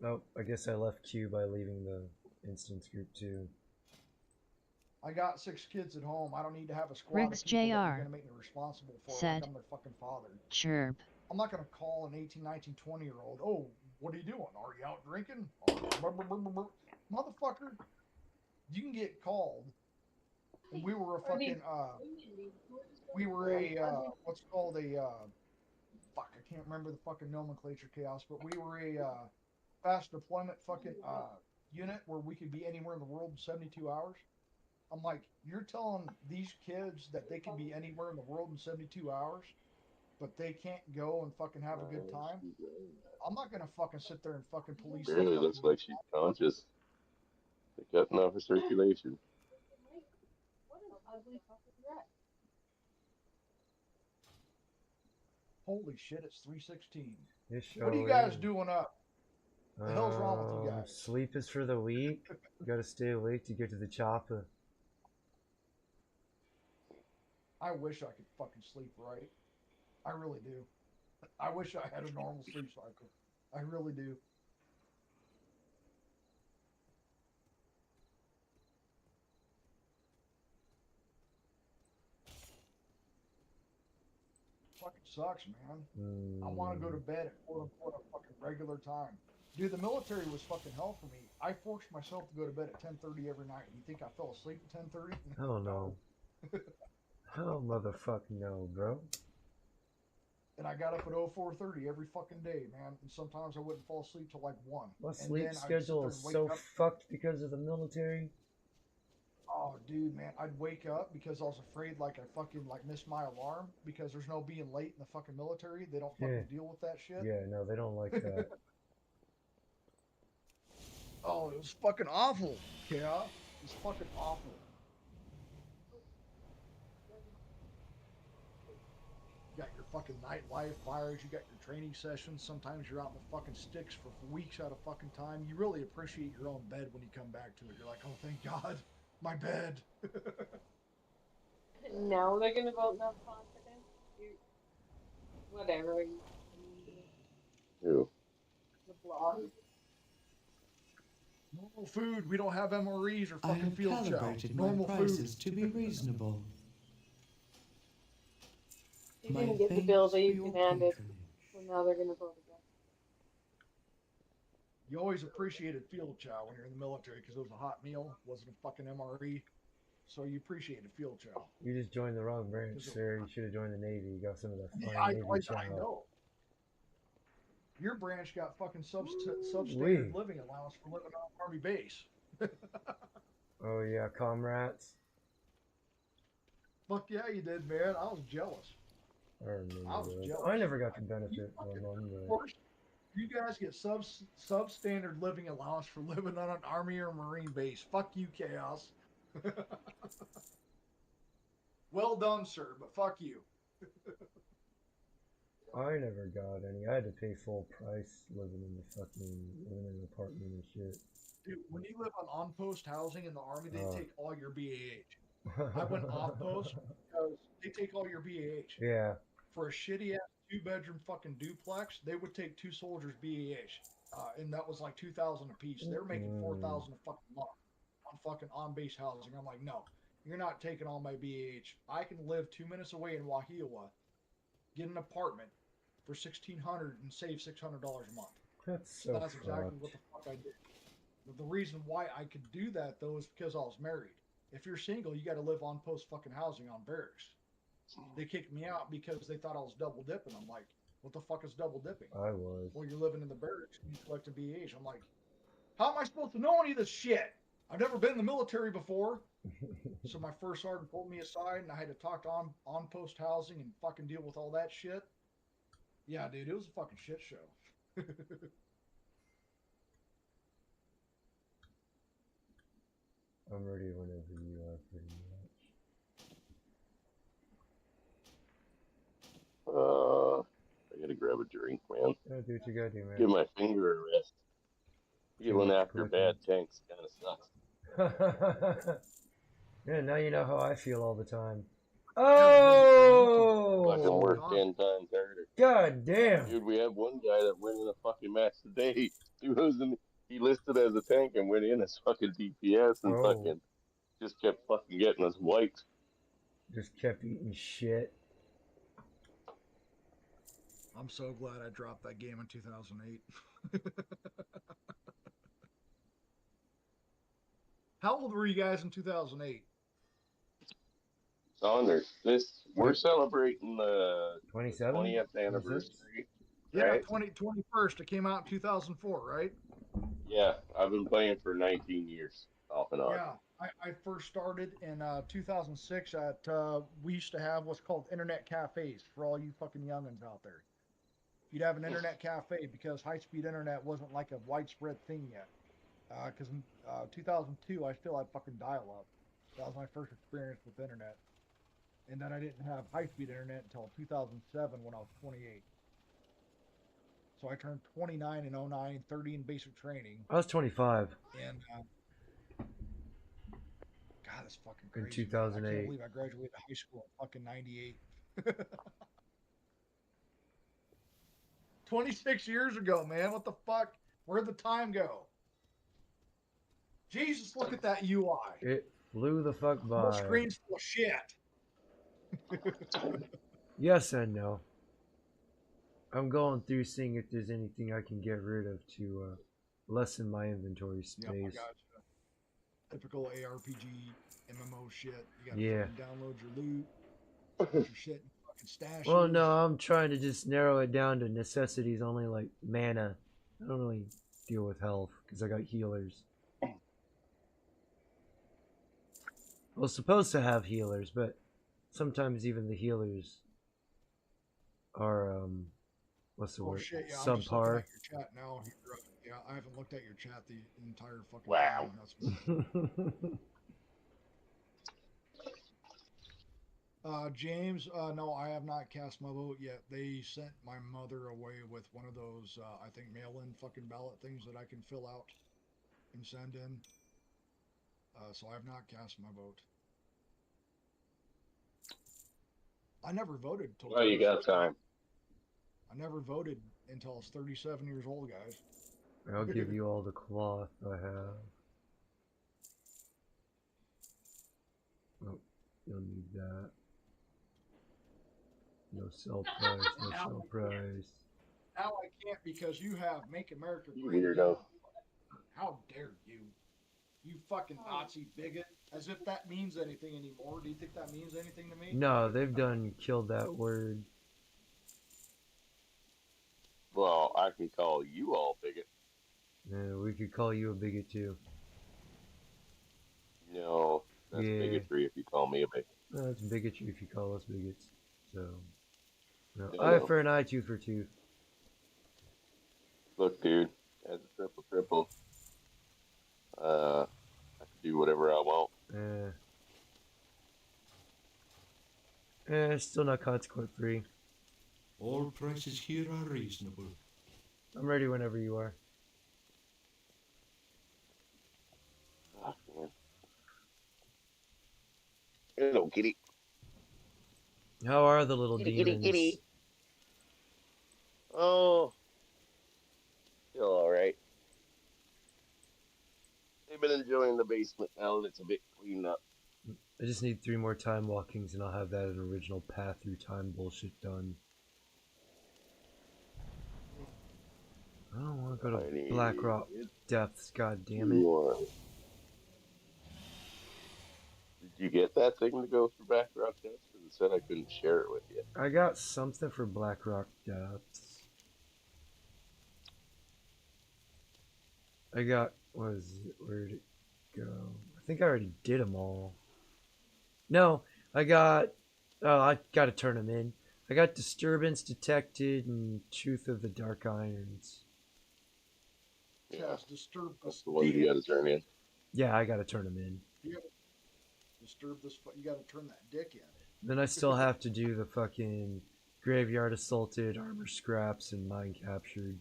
[SPEAKER 1] Nope, I guess I left Q by leaving the instance group too.
[SPEAKER 14] I got 6 kids at home. I don't need to have a squad
[SPEAKER 3] Riggs
[SPEAKER 14] of people that are
[SPEAKER 3] Jr.
[SPEAKER 14] gonna make me responsible for
[SPEAKER 3] said,
[SPEAKER 14] like I'm their fucking father.
[SPEAKER 3] Chirp.
[SPEAKER 14] I'm not gonna call an 18, 19, 20-year-old. Oh, what are you doing? Are you out drinking? Motherfucker, you can get called. And we were a fucking what's called a fuck, I can't remember the fucking nomenclature, Chaos, but we were a fast deployment fucking unit where we could be anywhere in the world in 72 hours. I'm like, you're telling these kids that they can be anywhere in the world in 72 hours, but they can't go and fucking have a good time? I'm not gonna fucking sit there and fucking police.
[SPEAKER 19] Really looks like she's conscious. They're cutting off her circulation.
[SPEAKER 14] Holy shit, it's 3:16.
[SPEAKER 1] Sure
[SPEAKER 14] What are you guys doing up? The hell's wrong with you guys?
[SPEAKER 1] Sleep is for the weak. You gotta stay awake to get to the chopper.
[SPEAKER 14] I wish I could fucking sleep right. I really do. I wish I had a normal sleep cycle. I really do. Fucking sucks, man. I want to go to bed at quote unquote a fucking regular time. Dude, the military was fucking hell for me. I forced myself to go to bed at 10:30 every night. You think I fell asleep at 10:30?
[SPEAKER 1] Hell no. Hell motherfucking no, bro.
[SPEAKER 14] And I got up at 04:30 every fucking day, man. And sometimes I wouldn't fall asleep till like 1.
[SPEAKER 1] My
[SPEAKER 14] And
[SPEAKER 1] sleep
[SPEAKER 14] then I'd sit
[SPEAKER 1] schedule
[SPEAKER 14] there
[SPEAKER 1] is
[SPEAKER 14] and wake
[SPEAKER 1] so
[SPEAKER 14] up.
[SPEAKER 1] fucked because of the military.
[SPEAKER 14] Oh, dude, man, I'd wake up because I was afraid like I fucking like missed my alarm because there's no being late in the fucking military. They don't fucking deal with that shit.
[SPEAKER 1] Yeah, no, they don't like that.
[SPEAKER 14] Oh, it was fucking awful. Yeah, it was fucking awful. You got your fucking nightlife fires, you got your training sessions. Sometimes you're out in the fucking sticks for weeks at a fucking time. You really appreciate your own bed when you come back to it. You're like, oh, thank God, my bed.
[SPEAKER 2] Now they're gonna vote no confidence. Whatever.
[SPEAKER 19] Who?
[SPEAKER 2] The blog.
[SPEAKER 14] Normal food. We don't have MREs or
[SPEAKER 18] I
[SPEAKER 14] fucking
[SPEAKER 18] have
[SPEAKER 14] field chow.
[SPEAKER 18] calibrated my
[SPEAKER 14] Normal
[SPEAKER 18] prices
[SPEAKER 14] food.
[SPEAKER 18] to be reasonable.
[SPEAKER 2] You
[SPEAKER 18] My
[SPEAKER 2] didn't get the
[SPEAKER 18] thanks
[SPEAKER 2] bill that
[SPEAKER 18] for
[SPEAKER 2] you
[SPEAKER 18] your
[SPEAKER 2] demanded,
[SPEAKER 18] patronage.
[SPEAKER 2] so now they're gonna vote again.
[SPEAKER 14] You always appreciated field chow when you're in the military because it was a hot meal, wasn't a fucking MRE. So you appreciated field chow.
[SPEAKER 1] You just joined the wrong branch, sir. You should have joined the Navy. You got some of that fine
[SPEAKER 14] I
[SPEAKER 1] Navy chow.
[SPEAKER 14] know. Your branch got fucking
[SPEAKER 1] Wee.
[SPEAKER 14] substandard living allowance for living on an Army base.
[SPEAKER 1] Oh yeah, comrades.
[SPEAKER 14] Fuck yeah, you did, man. I was jealous.
[SPEAKER 1] I remember
[SPEAKER 14] I was
[SPEAKER 1] those.
[SPEAKER 14] jealous.
[SPEAKER 1] I never got the benefit from them.
[SPEAKER 14] Of course, you guys get substandard living allowance for living on an Army or Marine base. Fuck you, Chaos. Well done, sir, but fuck you.
[SPEAKER 1] I never got any. I had to pay full price living in an apartment and shit.
[SPEAKER 14] Dude, when you live on post housing in the Army, they
[SPEAKER 1] Oh.
[SPEAKER 14] take all your BAH. I went off post because they take all your BAH.
[SPEAKER 1] Yeah.
[SPEAKER 14] For a shitty ass 2-bedroom fucking duplex, they would take 2 soldiers BAH, and that was like $2,000 a piece. They're making $4,000 a fucking month on fucking on base housing. I'm like, no, you're not taking all my BAH. I can live 2 minutes away in Wahiowa, get an apartment for $1,600 and save $600 a month.
[SPEAKER 1] That's
[SPEAKER 14] So
[SPEAKER 1] so
[SPEAKER 14] that's exactly
[SPEAKER 1] fucked.
[SPEAKER 14] what the fuck I did. But the reason why I could do that though is because I was married. If you're single, you got to live on post fucking housing on barracks. They kicked me out because they thought I was double dipping. I'm like, what the fuck is double dipping?
[SPEAKER 1] I was.
[SPEAKER 14] Well, you're living in the barracks and you collecting BAH. I'm like, how am I supposed to know any of this shit? I've never been in the military before. So my first sergeant pulled me aside and I had to talk to on post housing and fucking deal with all that shit. Yeah, dude, it was a fucking shit show.
[SPEAKER 1] I'm ready whenever you are, pretty much.
[SPEAKER 19] I gotta grab a drink, man.
[SPEAKER 1] Yeah, do what you gotta do, man.
[SPEAKER 19] Give my finger a rest. Feeling after bad tanks kind of sucks.
[SPEAKER 1] Yeah, now you know how I feel all the time. Oh!
[SPEAKER 19] Fucking work 10 times harder.
[SPEAKER 1] God damn.
[SPEAKER 19] Dude, we had one guy that went in a fucking match today. He listed as a tank and went in as fucking DPS and fucking just kept fucking getting us wiped.
[SPEAKER 1] Just kept eating shit.
[SPEAKER 14] I'm so glad I dropped that game in 2008. How old were you guys in 2008?
[SPEAKER 19] Saunders, we're celebrating the 20th anniversary.
[SPEAKER 14] Yeah,
[SPEAKER 19] Right?
[SPEAKER 14] 21st. It came out in 2004, right?
[SPEAKER 19] Yeah, I've been playing for 19 years, off and on.
[SPEAKER 14] Yeah, I first started in 2006 at, we used to have what's called internet cafes for all you fucking youngins out there. You'd have an internet cafe because high-speed internet wasn't like a widespread thing yet. Because in 2002, I still had fucking dial-up. That was my first experience with internet. And then I didn't have high-speed internet until 2007 when I was 28. So I turned 29 in 09, 30 in basic training.
[SPEAKER 1] I was 25.
[SPEAKER 14] And God, that's fucking crazy.
[SPEAKER 1] In 2008.
[SPEAKER 14] I can't believe I graduated high school in fucking 98. 26 years ago, man. What the fuck? Where'd the time go? Jesus, look at that UI.
[SPEAKER 1] It flew the fuck by.
[SPEAKER 14] Whole screen's full of shit.
[SPEAKER 1] Yes and no. I'm going through seeing if there's anything I can get rid of to lessen my inventory space.
[SPEAKER 14] Yep, I gotcha. Typical ARPG MMO shit. You gotta
[SPEAKER 1] Yeah.
[SPEAKER 14] fucking download your loot, put your shit in fucking stashes.
[SPEAKER 1] Well, no, I'm trying to just narrow it down to necessities only, like mana. I don't really deal with health because I got healers. I was supposed to have healers, but sometimes even the healers are what's the word?
[SPEAKER 14] Shit, yeah, I'm just looking
[SPEAKER 1] Subpar.
[SPEAKER 14] at your chat now. Yeah, I haven't looked at your chat the entire fucking
[SPEAKER 19] Wow.
[SPEAKER 14] time. James, no, I have not cast my vote yet. They sent my mother away with one of those, I think, mail-in fucking ballot things that I can fill out and send in. So I have not cast my vote. I never voted until.
[SPEAKER 19] Well, you got time.
[SPEAKER 14] I never voted until I was 37 years old, guys.
[SPEAKER 1] I'll give you all the cloth I have. Oh, you'll need that. No sell price, no sell price.
[SPEAKER 14] Now I can't because you have Make America
[SPEAKER 19] You
[SPEAKER 14] Great
[SPEAKER 19] weirdo.
[SPEAKER 14] Again. How dare you? You fucking Nazi bigot. As if that means anything anymore. Do you think that means anything to me?
[SPEAKER 1] No, they've done killed that word.
[SPEAKER 19] Well, I can call you all bigot.
[SPEAKER 1] Yeah, we could call you a bigot too.
[SPEAKER 19] No, that's bigotry if you call me a bigot.
[SPEAKER 1] No, it's bigotry if you call us bigots. So, no,
[SPEAKER 19] No,
[SPEAKER 1] eye
[SPEAKER 19] no.
[SPEAKER 1] for an eye, tooth for tooth.
[SPEAKER 19] Look, dude, as a triple, I can do whatever I want.
[SPEAKER 1] Still not consequent free.
[SPEAKER 13] All prices here are reasonable.
[SPEAKER 1] I'm ready whenever you are.
[SPEAKER 19] Oh, man. Hello, kitty.
[SPEAKER 1] How are the little demons?
[SPEAKER 19] Kitty. Oh, still all right. They've been enjoying the basement now that it's a bit cleaned up.
[SPEAKER 1] I just need 3 more time walkings and I'll have that original path through time bullshit done. I don't want to go to Black Rock Depths, god damn it.
[SPEAKER 19] Did you get that thing to go through Black Rock Depths? Because it said I couldn't share it with you.
[SPEAKER 1] I got something for Black Rock Depths. I got, what is it? Where'd it go? I think I already did them all. No, I got, oh, I gotta turn them in. I got Disturbance Detected and Truth of the Dark Irons.
[SPEAKER 19] Yeah, that's the one you gotta turn in.
[SPEAKER 1] Yeah, I gotta turn them in.
[SPEAKER 14] You gotta disturb this. You gotta turn that dick in.
[SPEAKER 1] Then I still have to do the fucking Graveyard Assaulted, Armor Scraps, and Mine Captured.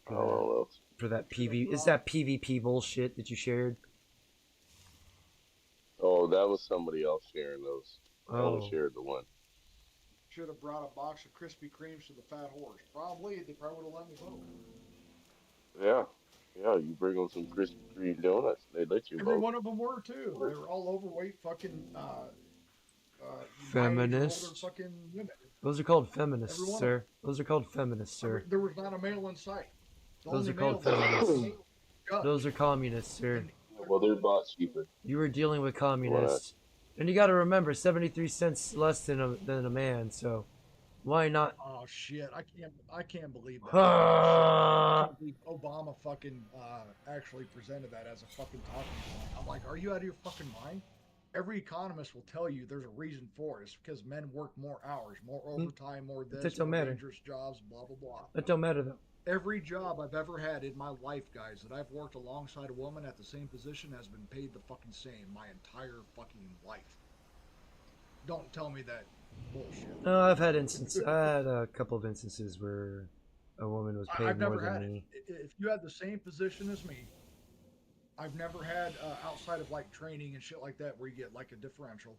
[SPEAKER 1] For that PV, is that PvP bullshit that you shared?
[SPEAKER 19] Oh, that was somebody else sharing those. I only
[SPEAKER 1] Oh.
[SPEAKER 19] shared the one.
[SPEAKER 14] Should have brought a box of Krispy Kremes to the Fat Horse. Probably, they probably would have let me vote.
[SPEAKER 19] Yeah, you bring them some Krispy Kreme donuts, they'd let you
[SPEAKER 14] Every
[SPEAKER 19] vote.
[SPEAKER 14] one of them were too. They were all overweight, fucking
[SPEAKER 1] Feminists.
[SPEAKER 14] fucking women.
[SPEAKER 1] Those are called feminists,
[SPEAKER 14] Every one of
[SPEAKER 1] sir. Those are called feminists, sir.
[SPEAKER 14] There was not a male in sight. The
[SPEAKER 1] Those
[SPEAKER 14] only
[SPEAKER 1] are called
[SPEAKER 14] male was
[SPEAKER 1] feminists.
[SPEAKER 14] God.
[SPEAKER 1] Those are communists, sir.
[SPEAKER 19] Well, they're bought cheaper.
[SPEAKER 1] You were dealing with communists. And you gotta remember, 73 cents less than a man, so why not?
[SPEAKER 14] Oh shit! I can't believe that.
[SPEAKER 1] Ah.
[SPEAKER 14] I can't believe Obama fucking actually presented that as a fucking talking point. I'm like, are you out of your fucking mind? Every economist will tell you there's a reason for it. It's because men work more hours, more overtime, more this,
[SPEAKER 1] That don't
[SPEAKER 14] more
[SPEAKER 1] matter.
[SPEAKER 14] dangerous jobs, blah blah blah.
[SPEAKER 1] That don't matter though.
[SPEAKER 14] Every job I've ever had in my life, guys, that I've worked alongside a woman at the same position has been paid the fucking same my entire fucking life. Don't tell me that bullshit.
[SPEAKER 1] No, I've had instances. I had a couple of instances where a woman was paid
[SPEAKER 14] I've
[SPEAKER 1] more
[SPEAKER 14] never
[SPEAKER 1] than
[SPEAKER 14] had
[SPEAKER 1] me.
[SPEAKER 14] it. If you had the same position as me, I've never had outside of like training and shit like that where you get like a differential.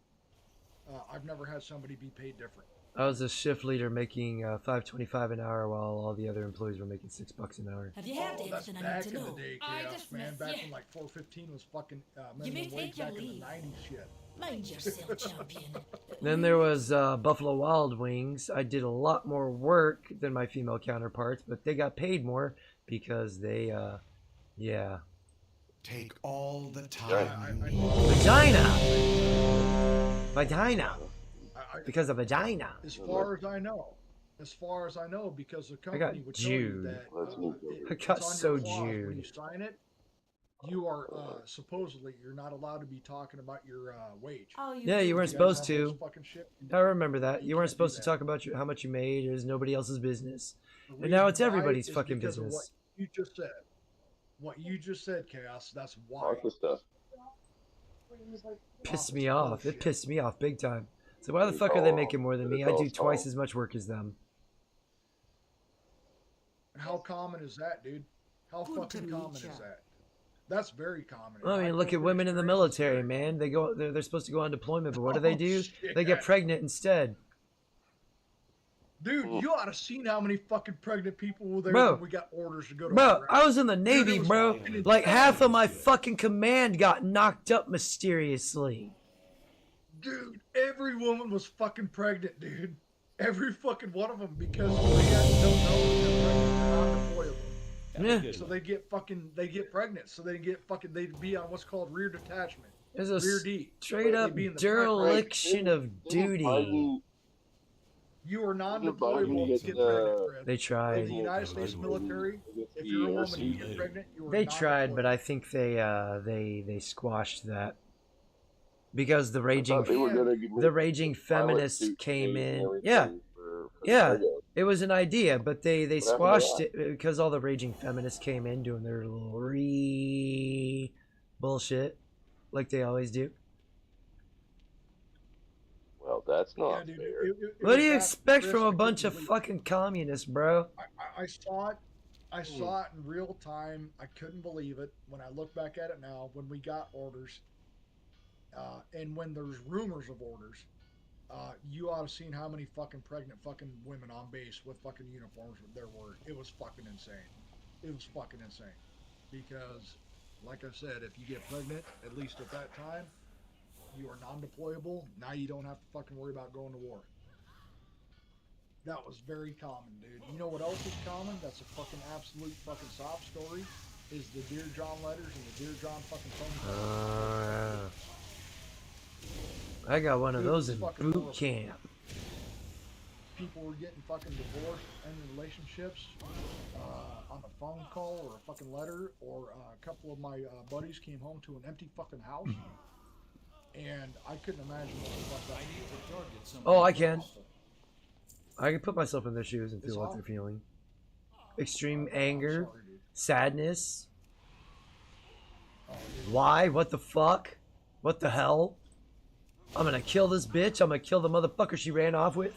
[SPEAKER 14] I've never had somebody be paid different.
[SPEAKER 1] I was a shift leader making $5.25 an hour while all the other employees were making $6 an hour.
[SPEAKER 4] Have you heard
[SPEAKER 14] That's
[SPEAKER 4] anything I
[SPEAKER 14] back
[SPEAKER 4] need
[SPEAKER 14] in
[SPEAKER 4] to
[SPEAKER 14] the
[SPEAKER 4] know?
[SPEAKER 14] day,
[SPEAKER 4] I
[SPEAKER 14] Chaos,
[SPEAKER 4] just
[SPEAKER 14] man.
[SPEAKER 4] miss
[SPEAKER 14] Back
[SPEAKER 4] you.
[SPEAKER 14] when like 4.15 was fucking
[SPEAKER 4] You may
[SPEAKER 14] minimum wage
[SPEAKER 4] think you'll
[SPEAKER 14] back in the
[SPEAKER 4] leave.
[SPEAKER 14] 90s shit.
[SPEAKER 4] Mind yourself, champion.
[SPEAKER 1] Then there was Buffalo Wild Wings. I did a lot more work than my female counterparts, but they got paid more because they, yeah.
[SPEAKER 9] Take all the time.
[SPEAKER 1] Vagina! Because of vagina.
[SPEAKER 14] As far as I know. As far as I know, because the
[SPEAKER 1] I got
[SPEAKER 14] company would tell you
[SPEAKER 1] Jewed.
[SPEAKER 14] that
[SPEAKER 1] I
[SPEAKER 14] it's
[SPEAKER 1] got
[SPEAKER 14] on
[SPEAKER 1] so
[SPEAKER 14] your clause when you
[SPEAKER 1] Jewed.
[SPEAKER 14] sign it. You are supposedly you're not allowed to be talking about your wage.
[SPEAKER 1] Yeah, you weren't
[SPEAKER 14] guys
[SPEAKER 1] supposed
[SPEAKER 14] have those
[SPEAKER 1] to.
[SPEAKER 14] fucking shit?
[SPEAKER 1] I remember that.
[SPEAKER 14] You
[SPEAKER 1] You weren't
[SPEAKER 14] can't do
[SPEAKER 1] supposed to talk about how much you made. It was nobody else's business.
[SPEAKER 14] The
[SPEAKER 1] And now
[SPEAKER 14] reason
[SPEAKER 1] it's
[SPEAKER 14] why
[SPEAKER 1] everybody's
[SPEAKER 14] is
[SPEAKER 1] fucking
[SPEAKER 14] because of
[SPEAKER 1] business.
[SPEAKER 14] What you just said. What you just said, Chaos. That's why.
[SPEAKER 19] Lots of stuff.
[SPEAKER 1] Pissed me off. It pissed me off big time. So why the fuck are they making more than me? I do twice as much work as them.
[SPEAKER 14] How common is that, dude? How fucking common is that? That's very common.
[SPEAKER 1] I mean, look at women in the military, man. They're supposed to go on deployment, but what do they do? They get pregnant instead.
[SPEAKER 14] Dude, you ought to seen how many fucking pregnant people were there
[SPEAKER 1] Bro.
[SPEAKER 14] when we got orders to go to
[SPEAKER 1] Bro,
[SPEAKER 14] Iraq.
[SPEAKER 1] I was in the Navy,
[SPEAKER 14] Dude, it was
[SPEAKER 1] bro.
[SPEAKER 14] fucking
[SPEAKER 1] Like
[SPEAKER 14] insane.
[SPEAKER 1] half of my fucking command got knocked up mysteriously.
[SPEAKER 14] Dude, every woman was fucking pregnant, dude. Every fucking one of them, because they had don't know if they're pregnant.
[SPEAKER 1] Yeah.
[SPEAKER 14] So they get pregnant. So they'd be on what's called rear detachment.
[SPEAKER 1] There's a
[SPEAKER 14] rear D.
[SPEAKER 1] straight up
[SPEAKER 14] They'd be in the
[SPEAKER 1] dereliction of duty.
[SPEAKER 14] You are non-deployable if you get pregnant, Fred.
[SPEAKER 1] They tried.
[SPEAKER 14] In the United States military, if you're a woman and you get pregnant, you are
[SPEAKER 1] They tried, but I think they squashed that because the raging feminists came in. Yeah, yeah, it was an idea, but they squashed it because all the raging feminists came in doing their little bullshit, like they always do.
[SPEAKER 19] Well, that's not
[SPEAKER 14] dude,
[SPEAKER 19] fair.
[SPEAKER 1] What do you expect from a bunch of fucking communists, bro?
[SPEAKER 14] I saw it. I saw it in real time. I couldn't believe it when I look back at it now. When we got orders, and when there's rumors of orders, you ought to seen how many fucking pregnant fucking women on base with fucking uniforms there were. It was fucking insane. It was fucking insane. Because, like I said, if you get pregnant, at least at that time, you are non-deployable. Now you don't have to fucking worry about going to war. That was very common, dude. You know what else is common? That's a fucking absolute fucking sob story. Is the Dear John letters and the Dear John fucking phone calls.
[SPEAKER 1] I got one of
[SPEAKER 14] Dude,
[SPEAKER 1] those in
[SPEAKER 14] fucking
[SPEAKER 1] boot
[SPEAKER 14] horrible.
[SPEAKER 1] camp.
[SPEAKER 14] People were getting fucking divorced, ending relationships on a phone call or a fucking letter, or a couple of my buddies came home to an empty fucking house, and I couldn't imagine what the fuck that was.
[SPEAKER 1] Oh, I can. I can put myself in their shoes and
[SPEAKER 14] It's
[SPEAKER 1] feel what
[SPEAKER 14] awful.
[SPEAKER 1] they're feeling. Extreme anger, sadness. Why? What the fuck? What the hell? I'm gonna kill this bitch. I'm gonna kill the motherfucker she ran off with.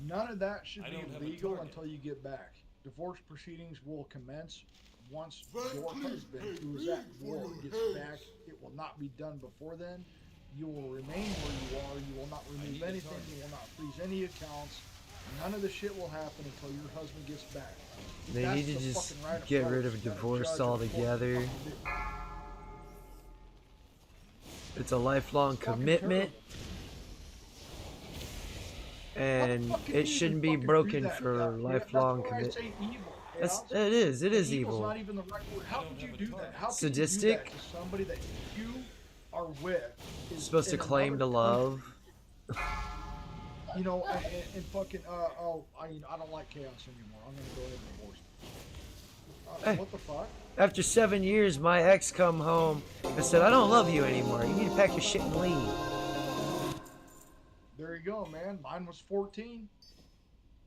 [SPEAKER 14] None of that should be legal until you get back. Divorce proceedings will commence once your husband, who is at war, gets back. It will not be done before then. You will remain where you are. You will not remove anything. You will not freeze any accounts. None of the shit will happen until your husband gets back.
[SPEAKER 1] They
[SPEAKER 14] That's
[SPEAKER 1] need to
[SPEAKER 14] the
[SPEAKER 1] just
[SPEAKER 14] fucking right
[SPEAKER 1] get
[SPEAKER 14] approach
[SPEAKER 1] rid of
[SPEAKER 14] that a
[SPEAKER 1] divorce
[SPEAKER 14] judge or court
[SPEAKER 1] altogether.
[SPEAKER 14] fucking do.
[SPEAKER 1] It's a lifelong commitment. And it shouldn't be broken for lifelong commitment. It is
[SPEAKER 14] Evil's
[SPEAKER 1] evil.
[SPEAKER 14] not even the right word. How could you do that? How could
[SPEAKER 1] Sadistic?
[SPEAKER 14] you do that to somebody that you are with? Is
[SPEAKER 1] Supposed to
[SPEAKER 14] in
[SPEAKER 1] claim to
[SPEAKER 14] another
[SPEAKER 1] love.
[SPEAKER 14] country? You know, and fucking, I don't like chaos anymore. I'm gonna go ahead and divorce.
[SPEAKER 1] Hey.
[SPEAKER 14] What the fuck?
[SPEAKER 1] After 7 years, my ex come home and said, I don't love you anymore. You need to pack your shit and leave.
[SPEAKER 14] There you go, man. Mine was 14.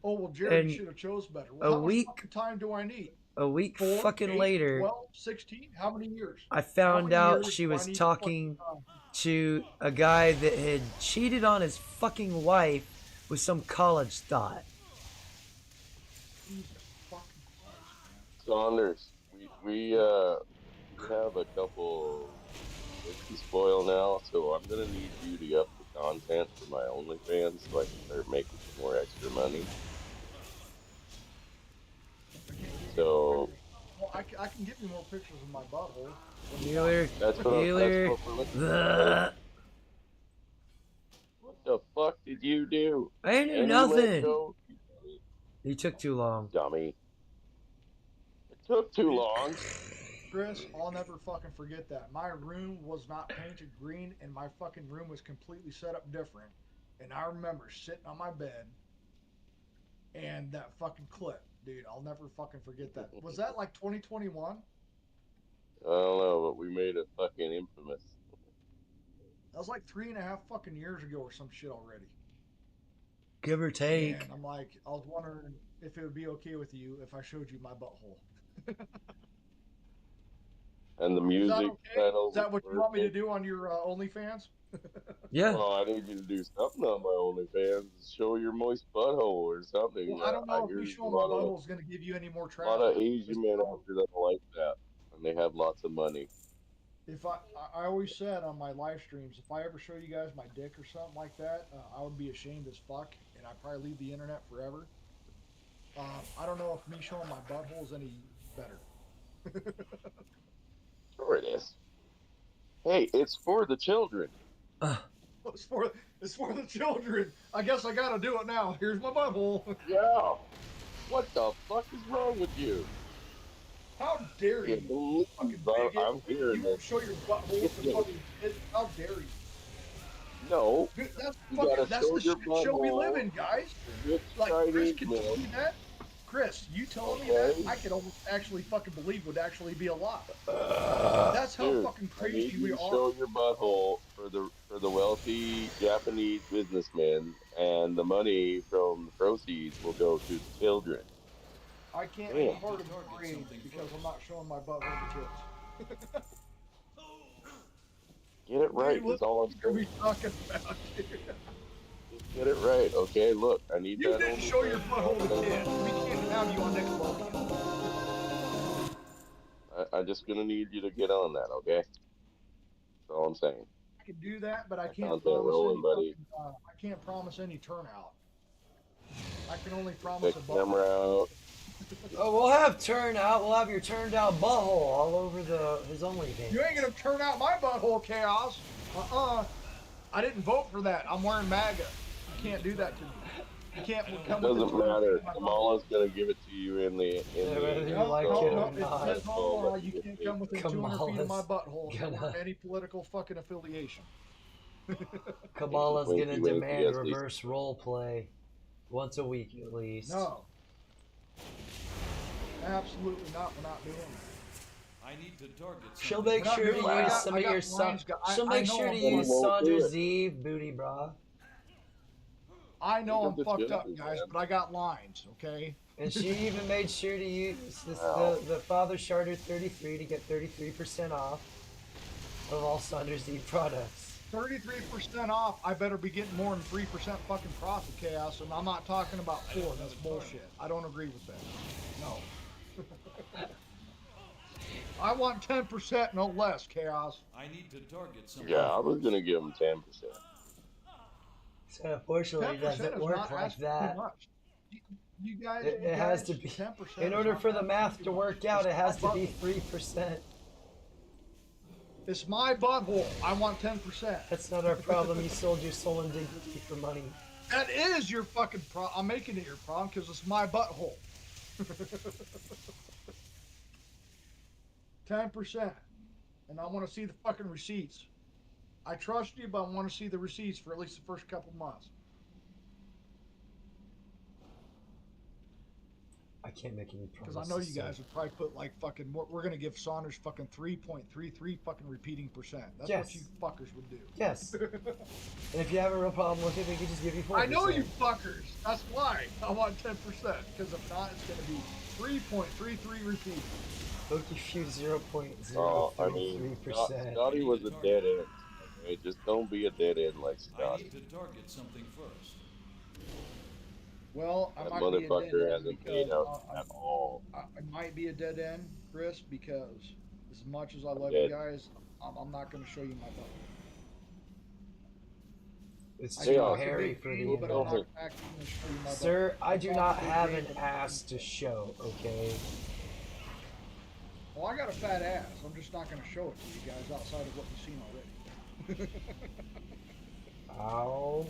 [SPEAKER 14] Oh, well, Jerry
[SPEAKER 1] And
[SPEAKER 14] should have chose better.
[SPEAKER 1] a
[SPEAKER 14] Well, how
[SPEAKER 1] week-
[SPEAKER 14] much fucking time do I need?
[SPEAKER 1] A week
[SPEAKER 14] 4,
[SPEAKER 1] fucking
[SPEAKER 14] 8,
[SPEAKER 1] later,
[SPEAKER 14] 12, 16? How many years?
[SPEAKER 1] I
[SPEAKER 14] How
[SPEAKER 1] found
[SPEAKER 14] many
[SPEAKER 1] out
[SPEAKER 14] years
[SPEAKER 1] she
[SPEAKER 14] do I
[SPEAKER 1] was
[SPEAKER 14] need to
[SPEAKER 1] talking
[SPEAKER 14] fucking,
[SPEAKER 1] to a guy that had cheated on his fucking wife with some college thought.
[SPEAKER 19] Saunders, we have a couple to spoil now, so I'm gonna need you to up the content for my OnlyFans so I can start making some more extra money. So
[SPEAKER 14] Well, I can give you more pictures of my butthole.
[SPEAKER 1] Healer.
[SPEAKER 19] that's what
[SPEAKER 1] Healer.
[SPEAKER 19] we're looking for. What the fuck did you do?
[SPEAKER 1] I didn't do
[SPEAKER 19] And you let
[SPEAKER 1] nothing.
[SPEAKER 19] go?
[SPEAKER 1] You took too long.
[SPEAKER 19] Dummy. It took too long.
[SPEAKER 14] Chris, I'll never fucking forget that. My room was not painted green, and my fucking room was completely set up different. And I remember sitting on my bed, and that fucking clip, dude. I'll never fucking forget that. Was that like 2021?
[SPEAKER 19] I don't know, but we made it fucking infamous.
[SPEAKER 14] That was like 3.5 fucking years ago or some shit already.
[SPEAKER 1] Give or take.
[SPEAKER 14] And I'm like, I was wondering if it would be okay with you if I showed you my butthole.
[SPEAKER 19] And the music.
[SPEAKER 14] Is that okay? Is that what you want me to do on your OnlyFans?
[SPEAKER 1] Yeah.
[SPEAKER 19] Well, I need you to do something on my OnlyFans. Show your moist butthole or something.
[SPEAKER 14] Well, I don't know if me showing my butthole is going to give you any more
[SPEAKER 19] A
[SPEAKER 14] traffic.
[SPEAKER 19] lot of Asian men out there that like that, and they have lots of money.
[SPEAKER 14] If I always said on my live streams, if I ever show you guys my dick or something like that, I would be ashamed as fuck, and I'd probably leave the internet forever. I don't know if me showing my butthole is any better.
[SPEAKER 19] Sure it is. Hey, it's for the children.
[SPEAKER 14] It's for the children. I guess I gotta do it now. Here's my butthole.
[SPEAKER 19] Yeah. What the fuck is wrong with you?
[SPEAKER 14] How dare you? Fucking bigot.
[SPEAKER 19] I'm hearing
[SPEAKER 14] You won't show your butthole to fucking kids. How dare you?
[SPEAKER 19] No.
[SPEAKER 14] Dude, that's
[SPEAKER 19] You
[SPEAKER 14] fucking,
[SPEAKER 19] gotta
[SPEAKER 14] that's
[SPEAKER 19] show
[SPEAKER 14] the
[SPEAKER 19] your
[SPEAKER 14] shit show we live
[SPEAKER 19] butthole.
[SPEAKER 14] in, guys.
[SPEAKER 19] Rich
[SPEAKER 14] Like, Chris
[SPEAKER 19] Chinese
[SPEAKER 14] can tell me
[SPEAKER 19] men.
[SPEAKER 14] that. Chris, you telling me that, I could almost actually fucking believe would actually be a lie. That's how
[SPEAKER 19] Dude,
[SPEAKER 14] fucking
[SPEAKER 19] I need
[SPEAKER 14] crazy we
[SPEAKER 19] you to
[SPEAKER 14] are.
[SPEAKER 19] show your butthole for the wealthy Japanese businessmen, and the money from the proceeds will go to the children.
[SPEAKER 14] I can't
[SPEAKER 19] Damn.
[SPEAKER 14] be part of the parade because I'm not showing my butthole to kids.
[SPEAKER 19] Get it right.
[SPEAKER 14] Dude,
[SPEAKER 19] That's all I'm
[SPEAKER 14] what are we
[SPEAKER 19] saying.
[SPEAKER 14] talking about here?
[SPEAKER 19] Just get it right, okay? Look, I need
[SPEAKER 14] You
[SPEAKER 19] that.
[SPEAKER 14] didn't show your butthole to kids. We can't have you on Nickelodeon.
[SPEAKER 19] I'm just gonna need you to get on that, okay? That's all I'm saying.
[SPEAKER 14] I can do that, but I can't
[SPEAKER 19] Content
[SPEAKER 14] promise
[SPEAKER 19] rolling,
[SPEAKER 14] any
[SPEAKER 19] buddy.
[SPEAKER 14] fucking, I can't promise any turnout. I can only
[SPEAKER 19] Pick
[SPEAKER 14] promise a
[SPEAKER 19] the camera
[SPEAKER 14] butthole.
[SPEAKER 19] out.
[SPEAKER 1] Oh, we'll have turnout. We'll have your turned out butthole all over his OnlyFans.
[SPEAKER 14] You ain't gonna turn out my butthole, Chaos. I didn't vote for that. I'm wearing MAGA. You can't do that to me. You can't come with
[SPEAKER 19] Doesn't
[SPEAKER 14] the
[SPEAKER 19] matter. Kamala's gonna give it to you in the
[SPEAKER 1] whether you
[SPEAKER 14] No,
[SPEAKER 1] like
[SPEAKER 14] no,
[SPEAKER 1] it
[SPEAKER 14] no,
[SPEAKER 1] or
[SPEAKER 14] it
[SPEAKER 1] not.
[SPEAKER 14] says all law, you can't come within 200 feet of my
[SPEAKER 1] Kamala's
[SPEAKER 14] butthole
[SPEAKER 1] gonna-
[SPEAKER 14] or any political fucking affiliation.
[SPEAKER 1] Kamala's
[SPEAKER 19] Winky,
[SPEAKER 1] gonna
[SPEAKER 19] winky,
[SPEAKER 1] demand
[SPEAKER 19] yes, Lisa.
[SPEAKER 1] reverse role play once a week at least.
[SPEAKER 14] No. Absolutely not. We're not doing that.
[SPEAKER 11] I need to target
[SPEAKER 1] She'll
[SPEAKER 11] something.
[SPEAKER 1] make
[SPEAKER 14] We're not
[SPEAKER 1] sure to
[SPEAKER 14] doing that.
[SPEAKER 1] use
[SPEAKER 14] I
[SPEAKER 1] some of
[SPEAKER 14] got
[SPEAKER 1] your
[SPEAKER 14] lines,
[SPEAKER 1] She'll
[SPEAKER 14] I
[SPEAKER 1] make
[SPEAKER 14] know
[SPEAKER 1] sure to
[SPEAKER 14] I'm
[SPEAKER 1] use
[SPEAKER 19] won't do
[SPEAKER 1] Saunders
[SPEAKER 19] it.
[SPEAKER 1] Eve booty bra.
[SPEAKER 14] I know I'm
[SPEAKER 19] Look at the
[SPEAKER 14] fucked up,
[SPEAKER 19] children,
[SPEAKER 14] guys,
[SPEAKER 19] man.
[SPEAKER 14] but I got lines, okay?
[SPEAKER 1] And she even made sure to use
[SPEAKER 19] Wow.
[SPEAKER 1] the Father Charter 33 to get 33% off of all Saunders Eve products.
[SPEAKER 14] 33% off. I better be getting more than 3% fucking profit, Chaos, and I'm not talking about 4. That's bullshit. I don't agree with that. No. I want 10%, no less, Chaos.
[SPEAKER 11] I need to target something.
[SPEAKER 19] Yeah, I was gonna give him 10%.
[SPEAKER 1] So unfortunately, it
[SPEAKER 14] 10%
[SPEAKER 1] doesn't
[SPEAKER 14] is
[SPEAKER 1] work
[SPEAKER 14] not
[SPEAKER 1] like
[SPEAKER 14] asking too
[SPEAKER 1] that.
[SPEAKER 14] much. You guys,
[SPEAKER 1] It has to be.
[SPEAKER 14] 10%
[SPEAKER 1] In
[SPEAKER 14] is
[SPEAKER 1] order
[SPEAKER 14] not
[SPEAKER 1] for the
[SPEAKER 14] asking
[SPEAKER 1] math
[SPEAKER 14] too
[SPEAKER 1] to
[SPEAKER 14] much.
[SPEAKER 1] work out, it
[SPEAKER 14] It's
[SPEAKER 1] has
[SPEAKER 14] my
[SPEAKER 1] to be
[SPEAKER 14] butthole.
[SPEAKER 1] 3%.
[SPEAKER 14] It's my butthole. I want 10%.
[SPEAKER 1] That's not our problem. You sold your soul and dignity for money.
[SPEAKER 14] That is your fucking problem. I'm making it your problem because it's my butthole. 10%. And I want to see the fucking receipts. I trust you, but I want to see the receipts for at least the first couple months.
[SPEAKER 1] I can't make any
[SPEAKER 14] Because
[SPEAKER 1] promises.
[SPEAKER 14] I know you guys would probably put like fucking, we're going to give Saunders fucking 3.33 fucking repeating percent. That's what you fuckers would do.
[SPEAKER 1] Yes. And if you have a real problem with it, we could just give you 4%.
[SPEAKER 14] I know you fuckers. That's why I want 10%. Because if not, it's going to be 3.33 repeating.
[SPEAKER 1] Pokefeud 0.033%.
[SPEAKER 19] Oh, I mean, Scotty was a dead end. Okay, just don't be a dead end like
[SPEAKER 11] I
[SPEAKER 19] Scotty.
[SPEAKER 11] need to target something first.
[SPEAKER 14] Well, I
[SPEAKER 19] That
[SPEAKER 14] might be a dead
[SPEAKER 19] motherfucker
[SPEAKER 14] end
[SPEAKER 19] hasn't paid
[SPEAKER 14] because
[SPEAKER 19] out at all.
[SPEAKER 14] I might be a dead end, Chris, because as much as I love
[SPEAKER 19] Dead.
[SPEAKER 14] you guys, I'm not going to show you my
[SPEAKER 1] It's
[SPEAKER 14] I
[SPEAKER 1] too
[SPEAKER 14] know it's a
[SPEAKER 1] hairy
[SPEAKER 14] big
[SPEAKER 1] for the
[SPEAKER 14] deal, but I'm
[SPEAKER 1] internet.
[SPEAKER 14] not acting the stream.
[SPEAKER 1] Sir, I do
[SPEAKER 14] It's
[SPEAKER 1] not
[SPEAKER 14] a big
[SPEAKER 1] have
[SPEAKER 14] game,
[SPEAKER 1] an
[SPEAKER 14] but I'm
[SPEAKER 1] ass to show, okay?
[SPEAKER 14] Well, I got a fat ass. I'm just not going to show it to you guys outside of what you've seen already.
[SPEAKER 1] Ow.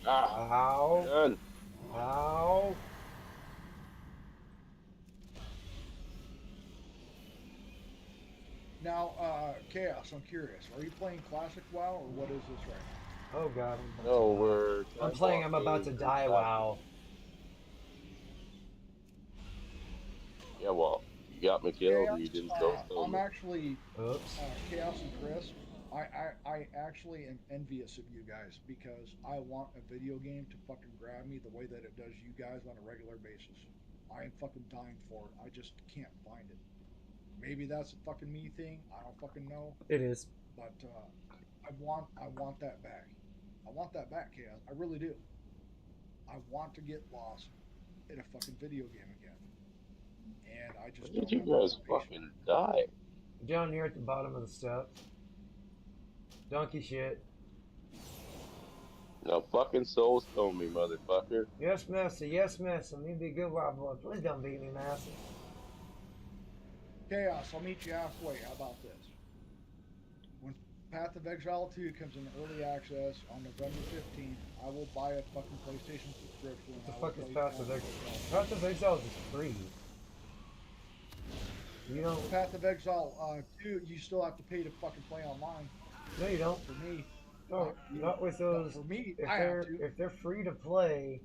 [SPEAKER 19] Ah,
[SPEAKER 1] Ow.
[SPEAKER 19] done.
[SPEAKER 1] Ow.
[SPEAKER 14] Now, Chaos, I'm curious. Are you playing Classic WoW, or what is this right now?
[SPEAKER 1] Oh god.
[SPEAKER 19] No, we're.
[SPEAKER 1] I'm playing. I'm about to die. Wow.
[SPEAKER 19] Yeah, well, you got me killed and you didn't throw
[SPEAKER 14] I'm
[SPEAKER 19] me.
[SPEAKER 14] actually
[SPEAKER 1] Oops.
[SPEAKER 14] Chaos and Chris. I actually am envious of you guys because I want a video game to fucking grab me the way that it does you guys on a regular basis. I am fucking dying for it. I just can't find it. Maybe that's a fucking me thing. I don't fucking know.
[SPEAKER 1] It is.
[SPEAKER 14] But I want that back. I want that back, Chaos. I really do. I want to get lost in a fucking video game again. And I just
[SPEAKER 19] Where
[SPEAKER 14] don't
[SPEAKER 19] did
[SPEAKER 14] have
[SPEAKER 19] you
[SPEAKER 14] the
[SPEAKER 19] guys
[SPEAKER 14] motivation.
[SPEAKER 19] fucking die?
[SPEAKER 1] Down here at the bottom of the steps. Donkey shit.
[SPEAKER 19] Now fucking soul stone me, motherfucker.
[SPEAKER 1] Yes, master. Yes, master. Me be good wild boy. Please don't beat me, master.
[SPEAKER 14] Chaos, I'll meet you halfway. How about this? When Path of Exile 2 comes in early access on November 15th, I will buy a fucking PlayStation subscription.
[SPEAKER 1] What the fuck is Path of Exile? Path of Exile is free. You don't.
[SPEAKER 14] Path of Exile 2, you still have to pay to fucking play online.
[SPEAKER 1] No, you don't.
[SPEAKER 14] For me.
[SPEAKER 1] No, not with those.
[SPEAKER 14] For me,
[SPEAKER 1] If they're free to play,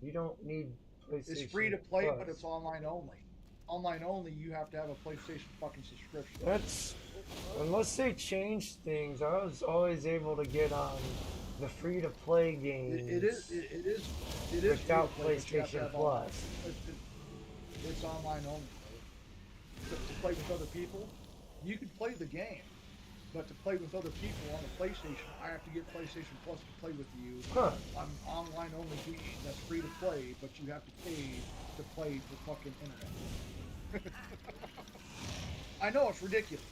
[SPEAKER 1] you don't need PlayStation.
[SPEAKER 14] It's free to play,
[SPEAKER 1] Plus.
[SPEAKER 14] but it's online only. Online only, you have to have a PlayStation fucking subscription.
[SPEAKER 1] That's unless they change things. I was always able to get on the free to play games.
[SPEAKER 14] It is
[SPEAKER 1] without
[SPEAKER 14] free to play, but you have to
[SPEAKER 1] PlayStation
[SPEAKER 14] have
[SPEAKER 1] Plus.
[SPEAKER 14] online. It's online only. To play with other people, you can play the game, but to play with other people on the PlayStation, I have to get PlayStation Plus to play with you.
[SPEAKER 1] Huh.
[SPEAKER 14] On online only game that's free to play, but you have to pay to play the fucking internet. I know it's ridiculous.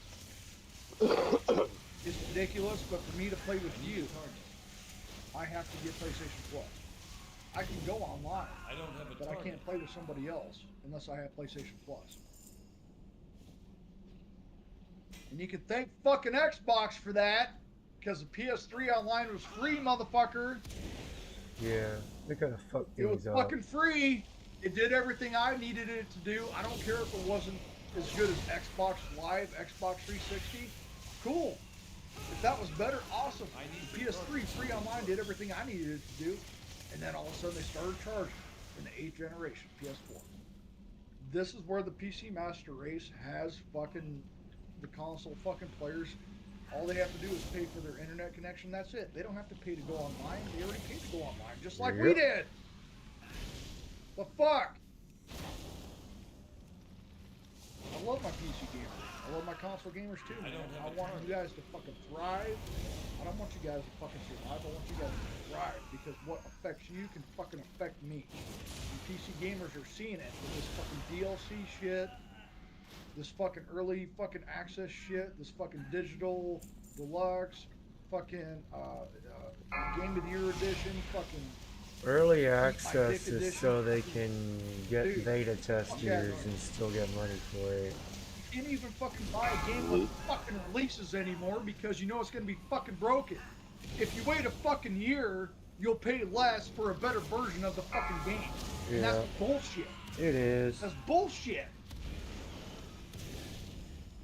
[SPEAKER 14] It's ridiculous, but for me to play with you, I have to get PlayStation Plus. I can go online, but I can't play with somebody else unless I have PlayStation Plus. And you can thank fucking Xbox for that, because the PS3 online was free, motherfucker.
[SPEAKER 1] Yeah, they kind of fucked things
[SPEAKER 14] It was
[SPEAKER 1] up.
[SPEAKER 14] fucking free. It did everything I needed it to do. I don't care if it wasn't as good as Xbox Live, Xbox 360. Cool. If that was better, awesome. The PS3 free online did everything I needed it to do. And then all of a sudden they started charging in the 8th generation PS4. This is where the PC Master Race has fucking the console fucking players. All they have to do is pay for their internet connection. That's it. They don't have to pay to go online. They already paid to go online, just like we did. The fuck? I love my PC gamers. I love my console gamers too, man. I want you guys to fucking thrive. I don't want you guys to fucking survive. I want you guys to thrive, because what affects you can fucking affect me. And PC gamers are seeing it with this fucking DLC shit, this fucking early fucking access shit, this fucking digital deluxe, fucking game of the year edition, fucking
[SPEAKER 1] Early
[SPEAKER 14] my
[SPEAKER 1] access
[SPEAKER 14] dick
[SPEAKER 1] is
[SPEAKER 14] edition.
[SPEAKER 1] so they can get
[SPEAKER 14] Dude,
[SPEAKER 1] beta
[SPEAKER 14] fuck yeah,
[SPEAKER 1] testers and still get money for it.
[SPEAKER 14] You can't even fucking buy a game with fucking releases anymore because you know it's gonna be fucking broken. If you wait a fucking year, you'll pay less for a better version of the fucking game. And that's bullshit.
[SPEAKER 1] It is.
[SPEAKER 14] That's bullshit.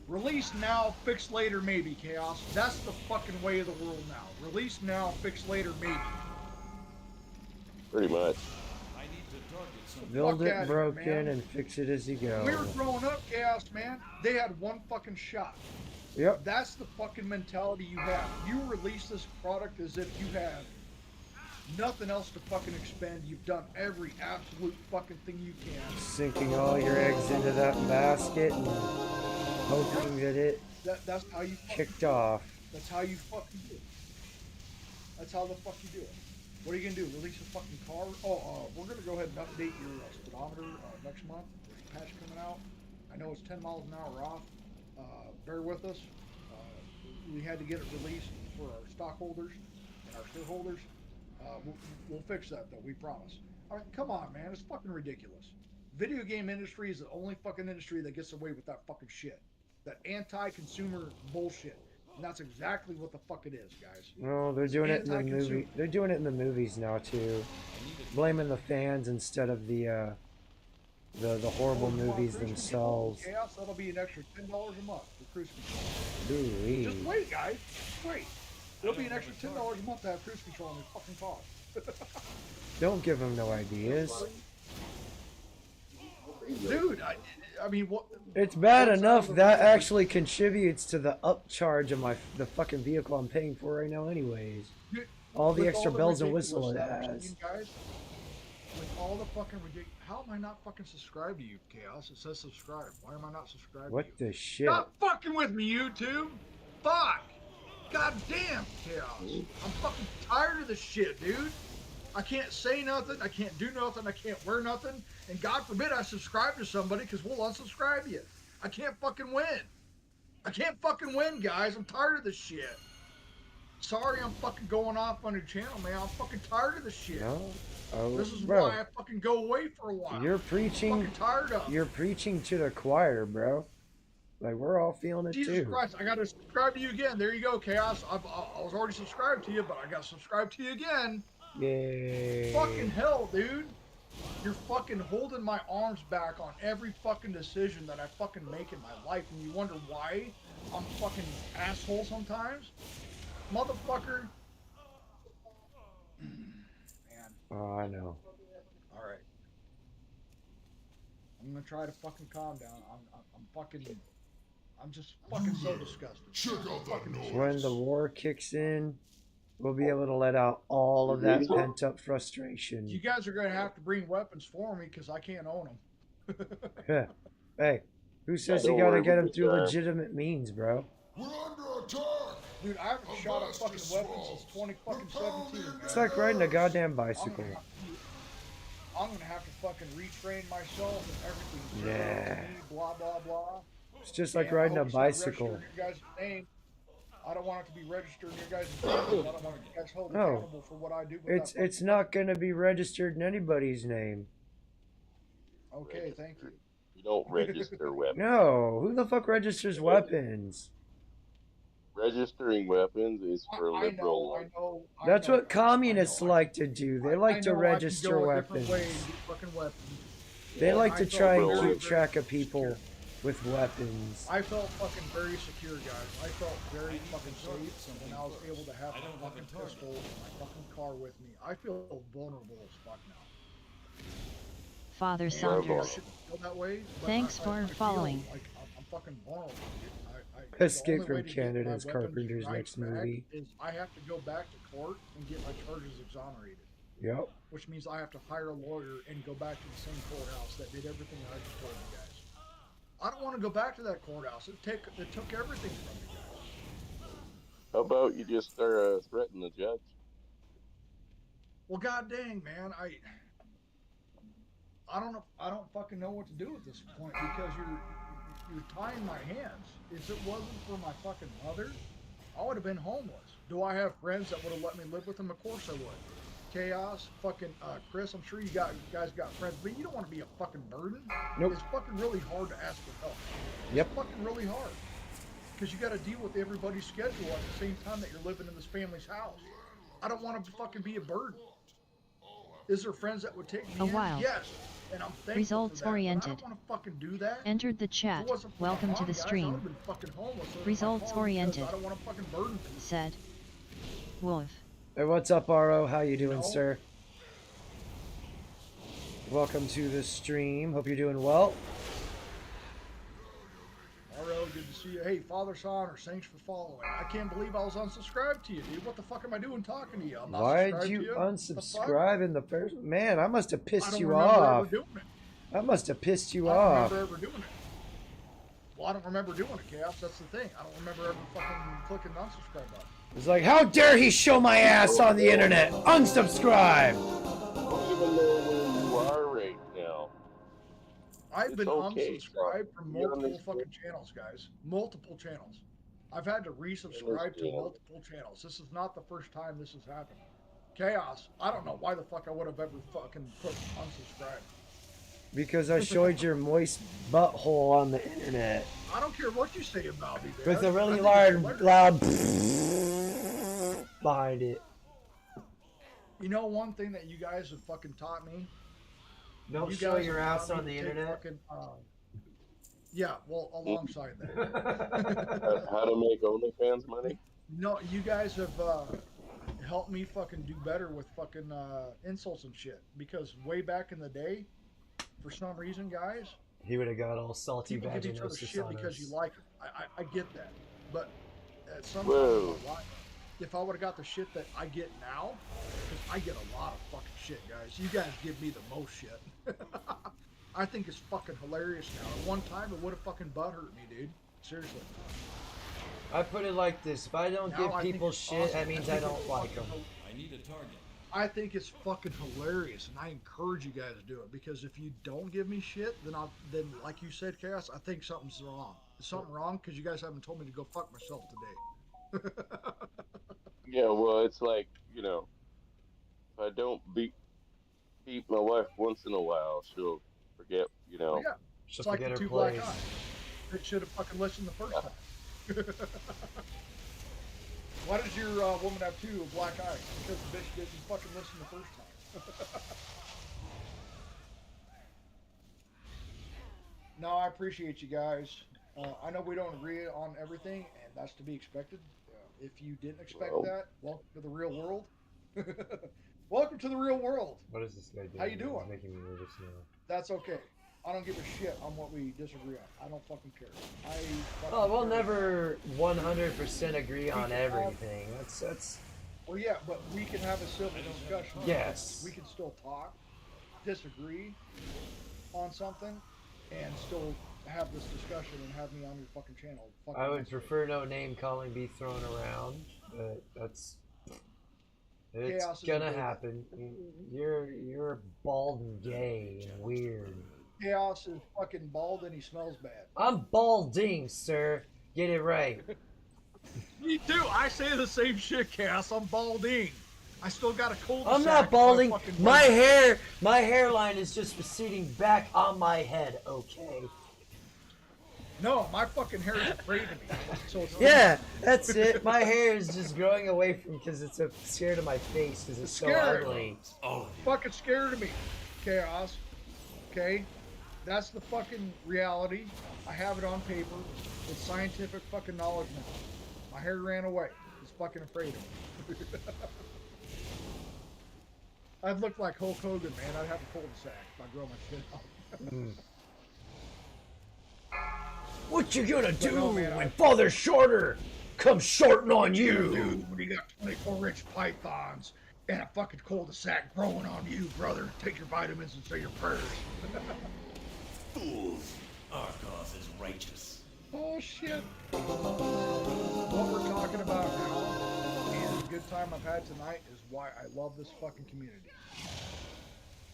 [SPEAKER 14] Release now, fix later maybe, Chaos. That's the fucking way of the world now. Release now, fix later maybe.
[SPEAKER 19] Pretty much.
[SPEAKER 1] Build
[SPEAKER 14] Fuck
[SPEAKER 1] it
[SPEAKER 14] at it,
[SPEAKER 1] broken
[SPEAKER 14] man.
[SPEAKER 1] and fix it as you go.
[SPEAKER 14] When we were growing up, Chaos, man, they had one fucking shot.
[SPEAKER 1] Yep.
[SPEAKER 14] That's the fucking mentality you have. You release this product as if you have nothing else to fucking expend. You've done every absolute fucking thing you can.
[SPEAKER 1] Sinking all your eggs into that basket and hoping that it
[SPEAKER 14] That's how you
[SPEAKER 1] kicked off.
[SPEAKER 14] That's how you fucking do it. That's how the fuck you do it. What are you gonna do? Release a fucking car? We're gonna go ahead and update your speedometer next month. There's a patch coming out. I know it's 10 miles an hour off. Bear with us. We had to get it released for our stockholders and our shareholders. We'll fix that though. We promise. I mean, come on, man. It's fucking ridiculous. Video game industry is the only fucking industry that gets away with that fucking shit. That anti-consumer bullshit. And that's exactly what the fuck it is, guys.
[SPEAKER 1] No, they're doing it in the movie. They're doing it in the movies now too, blaming the fans instead of the horrible movies themselves.
[SPEAKER 14] Chaos, that'll be an extra $10 a month for cruise control.
[SPEAKER 1] Ooh-wee.
[SPEAKER 14] Just wait, guys. Wait. It'll be an extra $10 a month to have cruise control on their fucking car.
[SPEAKER 1] Don't give them no ideas.
[SPEAKER 14] Dude, I mean, what?
[SPEAKER 1] It's bad enough that actually contributes to the upcharge of the fucking vehicle I'm paying for right now anyways. All the extra bells and whistles it has.
[SPEAKER 14] Guys, with all the fucking ridiculous... How am I not fucking subscribed to you, Chaos? It says subscribe. Why am I not subscribed to you?
[SPEAKER 1] What the shit?
[SPEAKER 14] Stop fucking with me, YouTube! Fuck! God damn, Chaos. I'm fucking tired of this shit, dude. I can't say nothing. I can't do nothing. I can't wear nothing. And God forbid I subscribe to somebody because we'll unsubscribe you. I can't fucking win. I can't fucking win, guys. I'm tired of this shit. Sorry I'm fucking going off on your channel, man. I'm fucking tired of this shit.
[SPEAKER 1] No. Oh,
[SPEAKER 14] this is
[SPEAKER 1] bro.
[SPEAKER 14] why I fucking go away for a while.
[SPEAKER 1] You're preaching.
[SPEAKER 14] I'm fucking tired of it.
[SPEAKER 1] You're preaching to the choir, bro. Like, we're all feeling it
[SPEAKER 14] Jesus
[SPEAKER 1] too.
[SPEAKER 14] Christ, I gotta subscribe to you again. There you go, Chaos. I was already subscribed to you, but I gotta subscribe to you again.
[SPEAKER 1] Yay.
[SPEAKER 14] Fucking hell, dude. You're fucking holding my arms back on every fucking decision that I fucking make in my life, and you wonder why I'm fucking asshole sometimes? Motherfucker. Man.
[SPEAKER 1] Oh, I know.
[SPEAKER 14] Alright. I'm gonna try to fucking calm down. I'm just fucking so disgusted.
[SPEAKER 9] Check out that noise.
[SPEAKER 1] When the war kicks in, we'll be able to let out all of that pent-up frustration.
[SPEAKER 14] You guys are gonna have to bring weapons for me because I can't own them.
[SPEAKER 1] Yeah. Hey, who says you gotta get them through legitimate means, bro?
[SPEAKER 9] We're under attack.
[SPEAKER 14] Dude, I haven't shot a fucking weapon since 2017.
[SPEAKER 1] It's like riding a goddamn bicycle.
[SPEAKER 14] I'm gonna have to fucking retrain myself and everything.
[SPEAKER 1] Yeah.
[SPEAKER 14] Blah blah blah.
[SPEAKER 1] It's just like riding a bicycle.
[SPEAKER 14] Your guys' name. I don't want it to be registered in your guys' name. I don't want you guys held accountable for what I do.
[SPEAKER 1] It's not gonna be registered in anybody's name.
[SPEAKER 14] Okay, thank you.
[SPEAKER 19] You don't register weapons.
[SPEAKER 1] No, who the fuck registers weapons?
[SPEAKER 19] Registering weapons is for liberal.
[SPEAKER 14] I know.
[SPEAKER 1] That's what communists like to do. They like to register weapons. They like to try and keep track of people with weapons.
[SPEAKER 14] I felt fucking very secure, guys. I felt very fucking safe when I was able to have a fucking pistol in my fucking car with me. I feel vulnerable as fuck now.
[SPEAKER 3] Father Saunders. Thanks for following.
[SPEAKER 14] Like I'm fucking vulnerable.
[SPEAKER 1] Escape from Canada's Carpenter's next movie.
[SPEAKER 14] Is I have to go back to court and get my charges exonerated.
[SPEAKER 1] Yep.
[SPEAKER 14] Which means I have to hire a lawyer and go back to the same courthouse that did everything I just told you guys. I don't want to go back to that courthouse. It took everything from me, guys.
[SPEAKER 19] How about you just threaten the judge?
[SPEAKER 14] Well, god dang, man, I don't know. I don't fucking know what to do at this point because you're tying my hands. If it wasn't for my fucking mother, I would have been homeless. Do I have friends that would have let me live with them? Of course I would. Chaos, fucking Chris, I'm sure you guys got friends, but you don't want to be a fucking burden.
[SPEAKER 1] Nope.
[SPEAKER 14] It's fucking really hard to ask for help.
[SPEAKER 1] Yep.
[SPEAKER 14] It's fucking really hard. Because you got to deal with everybody's schedule at the same time that you're living in this family's house. I don't want to fucking be a burden. Is there friends that would take me in? Yes. And I'm thankful
[SPEAKER 3] Results
[SPEAKER 14] for that,
[SPEAKER 3] oriented.
[SPEAKER 14] I don't want to fucking do that.
[SPEAKER 3] Entered the chat. Welcome to the stream. Results oriented.
[SPEAKER 14] I don't want to fucking burden people.
[SPEAKER 3] Said. Wolf.
[SPEAKER 1] Hey, what's up, RO? How you doing, sir? Welcome to the stream. Hope you're doing well.
[SPEAKER 14] RO, good to see you. Hey, Father Saunders, thanks for following. I can't believe I was unsubscribed to you, dude. What the fuck am I doing talking to you? I'm not
[SPEAKER 1] Why'd you unsubscribe in the first? Man, I must have pissed you off. I must have pissed you off.
[SPEAKER 14] I don't remember ever doing it. Well, I don't remember doing it, Chaos. That's the thing. I don't remember ever fucking clicking the unsubscribe button.
[SPEAKER 1] It's like, how dare he show my ass on the internet? Unsubscribe!
[SPEAKER 19] I don't even know where you are right now.
[SPEAKER 14] I've been unsubscribed from multiple fucking channels, guys. Multiple channels. I've had to resubscribe to multiple channels. This is not the first time this has happened. Chaos. I don't know why the fuck I would have ever fucking put unsubscribe.
[SPEAKER 1] Because I showed your moist butthole on the internet.
[SPEAKER 14] I don't care what you say about me, man.
[SPEAKER 1] With a really loud behind it.
[SPEAKER 14] You know one thing that you guys have fucking taught me?
[SPEAKER 1] Don't
[SPEAKER 14] you
[SPEAKER 1] show
[SPEAKER 14] guys
[SPEAKER 1] your
[SPEAKER 14] have
[SPEAKER 1] ass
[SPEAKER 14] taught
[SPEAKER 1] on
[SPEAKER 14] me
[SPEAKER 1] the
[SPEAKER 14] to take
[SPEAKER 1] internet.
[SPEAKER 14] Fucking, yeah, well, alongside that.
[SPEAKER 19] How to make OnlyFans money?
[SPEAKER 14] No, you guys have helped me fucking do better with fucking insults and shit. Because way back in the day, for some reason, guys,
[SPEAKER 1] He would have got all salty
[SPEAKER 14] people give each other
[SPEAKER 1] vaginosis
[SPEAKER 14] shit
[SPEAKER 1] on
[SPEAKER 14] because
[SPEAKER 1] us.
[SPEAKER 14] you like it. I get that. But at some
[SPEAKER 19] Whoa.
[SPEAKER 14] point in my life, if I would have got the shit that I get now, because I get a lot of fucking shit, guys. You guys give me the most shit. I think it's fucking hilarious now. At one time, it would have fucking butthurt me, dude. Seriously.
[SPEAKER 1] I put it like this: if I don't
[SPEAKER 14] Now
[SPEAKER 1] give
[SPEAKER 14] I think
[SPEAKER 1] people
[SPEAKER 14] it's
[SPEAKER 1] shit,
[SPEAKER 14] awesome.
[SPEAKER 1] that means I don't like them.
[SPEAKER 11] I need a target.
[SPEAKER 14] I think it's fucking hilarious, and I encourage you guys to do it, because if you don't give me shit, then like you said, Chaos, I think something's wrong. Is something wrong? Because you guys haven't told me to go fuck myself today.
[SPEAKER 19] Yeah, well, it's like, if I don't beat my wife once in a while, she'll forget,
[SPEAKER 14] Well, yeah.
[SPEAKER 1] She'll
[SPEAKER 14] It's like
[SPEAKER 1] forget
[SPEAKER 14] the
[SPEAKER 1] her
[SPEAKER 14] two black
[SPEAKER 1] place.
[SPEAKER 14] eyes. They should have fucking listened the first time. Why does your woman have two black eyes? Because the bitch didn't fucking listen the first time. No, I appreciate you guys. I know we don't agree on everything, and that's to be expected. If you didn't expect that, welcome to the real world. Welcome to the real world.
[SPEAKER 1] What is this guy doing?
[SPEAKER 14] How you doing?
[SPEAKER 1] He's making me nervous now.
[SPEAKER 14] That's okay. I don't give a shit on what we disagree on. I don't fucking care.
[SPEAKER 1] Oh, we'll never 100% agree on everything. That's.
[SPEAKER 14] Well, yeah, but we can have a civil discussion.
[SPEAKER 1] Yes.
[SPEAKER 14] We can still talk, disagree on something, and still have this discussion and have me on your fucking channel.
[SPEAKER 1] I would prefer no name calling be thrown around, but it's
[SPEAKER 14] Chaos is
[SPEAKER 1] gonna
[SPEAKER 14] big.
[SPEAKER 1] happen. You're bald and gay and weird.
[SPEAKER 14] Chaos is fucking bald and he smells bad.
[SPEAKER 1] I'm balding, sir. Get it right.
[SPEAKER 14] Me too. I say the same shit, Chaos. I'm balding. I still got a cold.
[SPEAKER 1] I'm not balding. My hairline is just receding back on my head. Okay.
[SPEAKER 14] No, my fucking hair is afraid of me. So it's
[SPEAKER 1] Yeah, that's it. My hair is just growing away from because it's so scared of my face because it's so
[SPEAKER 14] Scared.
[SPEAKER 1] ugly.
[SPEAKER 14] Oh, fucking scared of me, Chaos. Okay, that's the fucking reality. I have it on paper. It's scientific fucking knowledge now. My hair ran away. It's fucking afraid of me. I'd look like Hulk Hogan, man. I'd have a cul-de-sac if I grow my shit out.
[SPEAKER 1] What you gonna
[SPEAKER 14] But
[SPEAKER 1] do
[SPEAKER 14] no, man,
[SPEAKER 1] when Father Shorter comes shorting on you?
[SPEAKER 14] Dude, when you got 24-inch pythons and a fucking cul-de-sac growing on you, brother, take your vitamins and say your prayers.
[SPEAKER 15] Fools! Our cause is righteous.
[SPEAKER 14] Oh, shit. What we're talking about now, and the good time I've had tonight, is why I love this fucking community.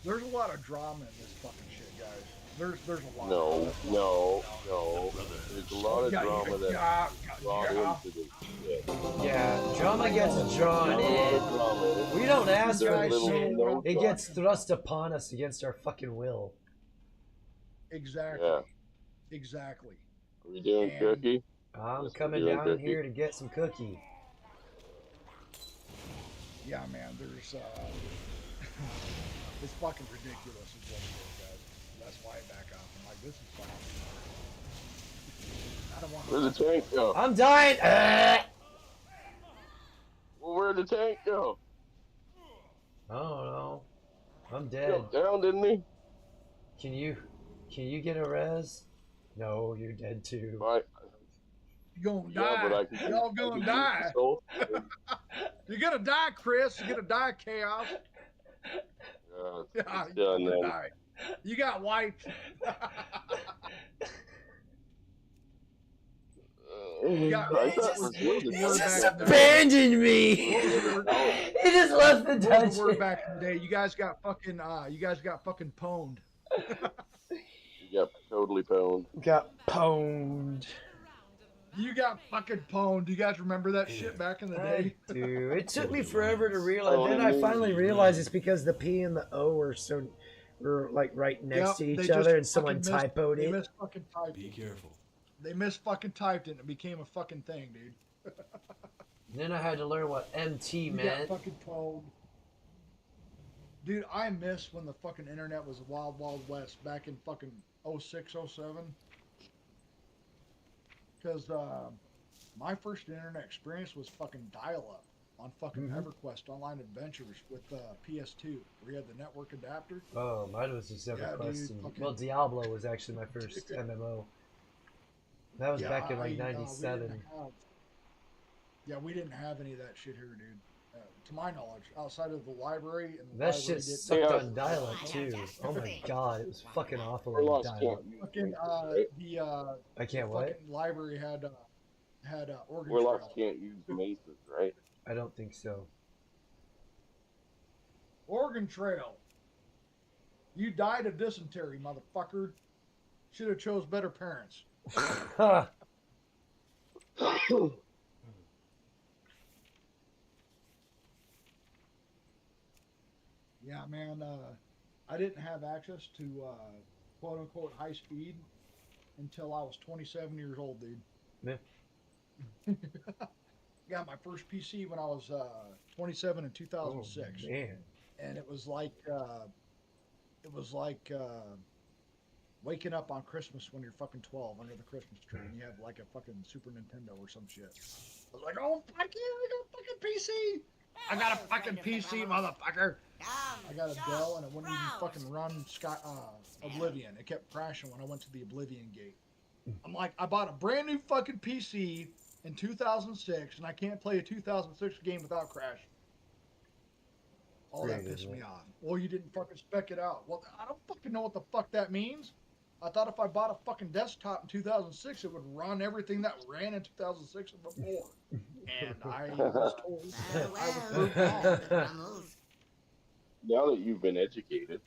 [SPEAKER 14] There's a lot of drama in this fucking shit, guys. There's a lot.
[SPEAKER 19] No. There's a lot of drama that's brought into this shit.
[SPEAKER 1] Yeah, drama gets drawn in. We don't ask for this shit. It gets thrust upon us against our fucking will.
[SPEAKER 14] Exactly.
[SPEAKER 19] Yeah.
[SPEAKER 14] Exactly.
[SPEAKER 19] Are we doing cookie?
[SPEAKER 1] I'm
[SPEAKER 19] Yes, we're
[SPEAKER 1] coming
[SPEAKER 19] doing
[SPEAKER 1] down
[SPEAKER 19] cookie.
[SPEAKER 1] here to get some cookie.
[SPEAKER 14] Yeah, man, there's, it's fucking ridiculous is what it is, guys. That's why I back off. I'm like, this is fine. I don't want
[SPEAKER 19] Where'd the tank go?
[SPEAKER 1] I'm dying!
[SPEAKER 19] Well, where'd the tank go?
[SPEAKER 1] I don't know. I'm
[SPEAKER 19] He
[SPEAKER 1] dead.
[SPEAKER 19] jumped down, didn't he?
[SPEAKER 1] Can you get a res? No, you're dead too.
[SPEAKER 19] Right.
[SPEAKER 14] You're gonna
[SPEAKER 19] Yeah,
[SPEAKER 14] die.
[SPEAKER 19] but I can-
[SPEAKER 14] Y'all gonna die. You're gonna die, Chris. You're gonna die, Chaos.
[SPEAKER 19] Yeah, it's
[SPEAKER 14] You're
[SPEAKER 19] done
[SPEAKER 14] gonna
[SPEAKER 19] then.
[SPEAKER 14] die. You got wiped. You got
[SPEAKER 19] I thought it was
[SPEAKER 14] what's the word
[SPEAKER 1] just
[SPEAKER 14] back in the day?
[SPEAKER 1] abandoned me. He just left the
[SPEAKER 14] What was the
[SPEAKER 1] dungeon.
[SPEAKER 14] word back in the day? You guys got fucking pwned.
[SPEAKER 19] You got totally pwned.
[SPEAKER 1] Got pwned.
[SPEAKER 14] You got fucking pwned. Do you guys remember that shit back in the day?
[SPEAKER 1] Dude, it took me forever to realize. Then I finally realized it's because the P and the O were like right next to each other, and someone typoed
[SPEAKER 14] They
[SPEAKER 1] it.
[SPEAKER 14] missed fucking typed it. Be careful. They missed fucking typed it, and it became a fucking thing, dude.
[SPEAKER 1] Then I had to learn what MT
[SPEAKER 14] You
[SPEAKER 1] meant.
[SPEAKER 14] got fucking pwned. Dude, I miss when the fucking internet was wild, wild west back in fucking 06, 07. Because my first internet experience was fucking dial-up on fucking EverQuest Online Adventures with PS2, where you had the network adapter.
[SPEAKER 1] Oh, mine was just EverQuest.
[SPEAKER 14] Dude,
[SPEAKER 1] And, well, Diablo was actually my first MMO. That was back in like '97.
[SPEAKER 14] We didn't have any of that shit here, dude. To my knowledge, outside of the library. And the
[SPEAKER 1] That
[SPEAKER 14] library
[SPEAKER 1] shit sucked on dial-up too. Oh my god, it was fucking awful on dial-up.
[SPEAKER 14] Fucking
[SPEAKER 1] I can't
[SPEAKER 14] the
[SPEAKER 1] what?
[SPEAKER 14] fucking library had organ
[SPEAKER 19] Warlocks
[SPEAKER 14] trail.
[SPEAKER 19] can't use maces, right?
[SPEAKER 1] I don't think so.
[SPEAKER 14] Organ trail. You died of dysentery, motherfucker. Should have chose better parents. Yeah, man. I didn't have access to quote unquote high speed until I was 27 years old, dude.
[SPEAKER 1] Yeah.
[SPEAKER 14] Got my first PC when I was 27 in 2006.
[SPEAKER 1] Oh, man.
[SPEAKER 14] And it was like waking up on Christmas when you're fucking 12 under the Christmas tree and you have like a fucking Super Nintendo or some shit. I was like, oh fuck yeah, I got a fucking PC. I got a fucking PC, motherfucker. I got a Dell and it wouldn't even fucking run Oblivion. It kept crashing when I went to the Oblivion gate. I'm like, I bought a brand new fucking PC in 2006 and I can't play a 2006 game without crashing. All that pissed me off. Well, you didn't fucking spec it out. Well, I don't fucking know what the fuck that means. I thought if I bought a fucking desktop in 2006, it would run everything that ran in 2006 and before. And I was told I was proved wrong.
[SPEAKER 19] Now that you've been educated,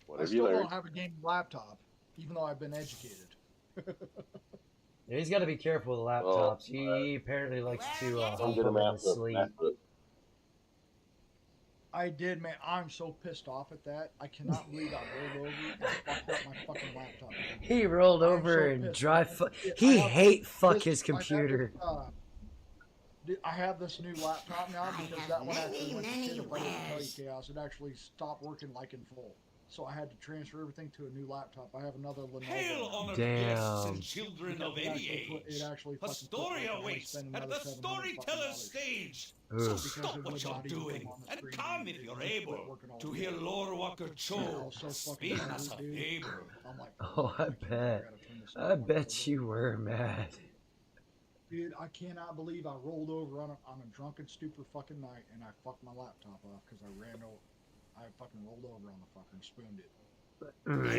[SPEAKER 19] what
[SPEAKER 14] I
[SPEAKER 19] have you
[SPEAKER 14] still
[SPEAKER 19] learned?
[SPEAKER 14] don't have a gaming laptop, even though I've been educated.
[SPEAKER 1] Yeah, he's got to be careful with laptops. He apparently likes to hump them in his sleep.
[SPEAKER 14] I did, man. I'm so pissed off at that. I cannot believe I rolled over and fucked up my fucking laptop.
[SPEAKER 1] He rolled over and dry he hate fuck his computer.
[SPEAKER 14] I have this new laptop now because that one actually went to shit. If I didn't tell you, Chaos, it actually stopped working like in full. So I had to transfer everything to a new laptop. I have another Lenovo.
[SPEAKER 6] Hail, honored guests and children of any age. A story awaits at the storyteller's stage. So stop what you're doing and come if you're able to hear Wh0r3 spin us a fable.
[SPEAKER 1] Oh, I bet you were mad.
[SPEAKER 14] Dude, I cannot believe I rolled over on a drunken, stupid fucking night and I fucked my laptop up because I fucking rolled over on the fucker and spooned it.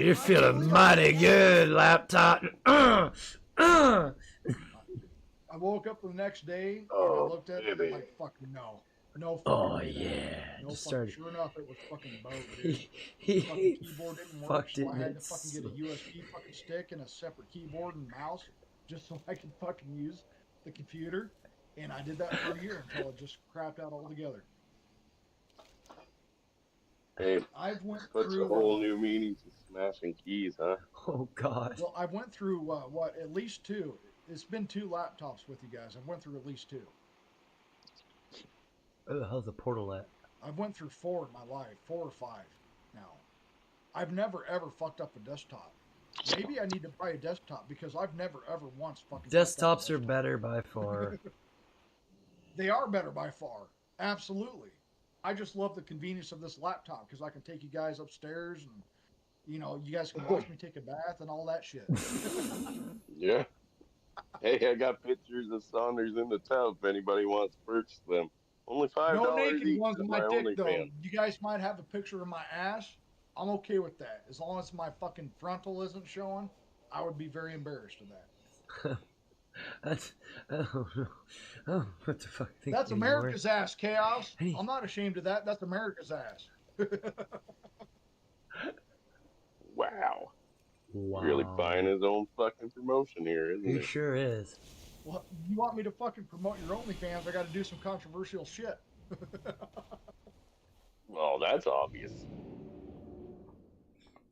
[SPEAKER 1] You're feeling mighty good, laptop.
[SPEAKER 14] I woke up the next day and I looked at it and I'm like, fucking no. No fucking way. No fucking, sure enough, it was fucking boat, dude. The fucking keyboard didn't work, so I had to fucking get a USB fucking stick and a separate keyboard and mouse just so I could fucking use the computer. And I did that for a year until it just crapped out altogether.
[SPEAKER 19] Hey,
[SPEAKER 14] I've went
[SPEAKER 19] puts
[SPEAKER 14] through
[SPEAKER 19] a whole new meaning to smashing keys, huh?
[SPEAKER 1] Oh, God.
[SPEAKER 14] Well, I went through, at least two. It's been 2 laptops with you guys. I went through at least 2.
[SPEAKER 1] Where the hell's the portal at?
[SPEAKER 14] I've went through 4 in my life, 4 or 5 now. I've never, ever fucked up a desktop. Maybe I need to buy a desktop because I've never, ever once fucking
[SPEAKER 1] Desktops are better by far.
[SPEAKER 14] They are better by far. Absolutely. I just love the convenience of this laptop because I can take you guys upstairs and, you know, you guys can watch me take a bath and all that shit.
[SPEAKER 19] Yeah. Hey, I got pictures of Saunders in the tub if anybody wants to purchase them. Only $5
[SPEAKER 14] No naked
[SPEAKER 19] each.
[SPEAKER 14] ones in my dick, though.
[SPEAKER 19] Fan.
[SPEAKER 14] You guys might have a picture of my ass. I'm okay with that. As long as my fucking frontal isn't showing, I would be very embarrassed of that.
[SPEAKER 1] That's, I don't know. Oh, what the fuck?
[SPEAKER 14] That's America's ass, Chaos. Hey. I'm not ashamed of that. That's America's ass.
[SPEAKER 19] Wow.
[SPEAKER 1] Wow.
[SPEAKER 19] Really buying his own fucking promotion here, isn't
[SPEAKER 1] He
[SPEAKER 19] he?
[SPEAKER 1] sure is.
[SPEAKER 14] Well, you want me to fucking promote your OnlyFans? I got to do some controversial shit.
[SPEAKER 19] Well, that's obvious.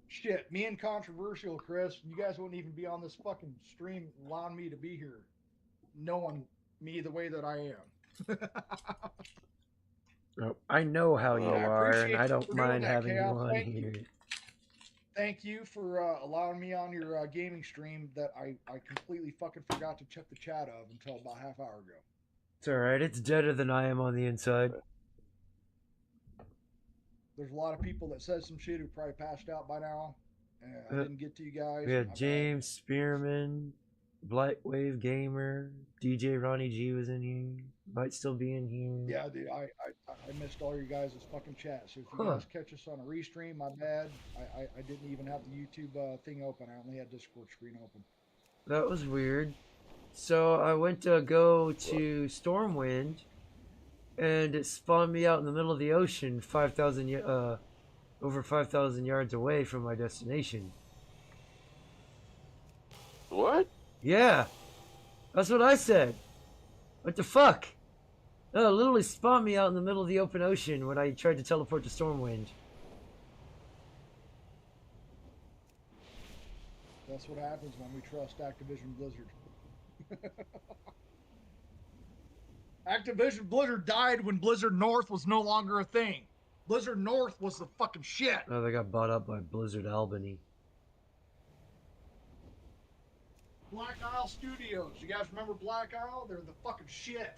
[SPEAKER 14] Shit, me and controversial, Chris, you guys wouldn't even be on this fucking stream allowing me to be here, knowing me the way that I am.
[SPEAKER 1] Oh, I know how you are, and I don't mind
[SPEAKER 14] that,
[SPEAKER 1] having you
[SPEAKER 14] Chaos.
[SPEAKER 1] on
[SPEAKER 14] Thank
[SPEAKER 1] here.
[SPEAKER 14] Thank you for allowing me on your gaming stream that I completely fucking forgot to check the chat of until about half hour ago.
[SPEAKER 1] It's alright, it's deader than I am on the inside.
[SPEAKER 14] There's a lot of people that said some shit who probably passed out by now. And I didn't get to you guys.
[SPEAKER 1] We had James Spearman, Blightwave Gamer, DJ Ronnie G was in here. Might still be in here.
[SPEAKER 14] Yeah, dude, I missed all your guys' fucking chat. So if you guys catch us on a restream, my bad. I didn't even have the YouTube thing open. I only had Discord screen open.
[SPEAKER 1] That was weird. So I went to go to Stormwind, and it spawned me out in the middle of the ocean, over 5,000 yards away from my destination.
[SPEAKER 19] What?
[SPEAKER 1] Yeah, that's what I said. What the fuck? No, it literally spawned me out in the middle of the open ocean when I tried to teleport to Stormwind.
[SPEAKER 14] That's what happens when we trust Activision Blizzard. Activision Blizzard died when Blizzard North was no longer a thing. Blizzard North was the fucking shit.
[SPEAKER 1] Oh, they got bought up by Blizzard Albany.
[SPEAKER 14] Black Isle Studios. You guys remember Black Isle? They're the fucking shit.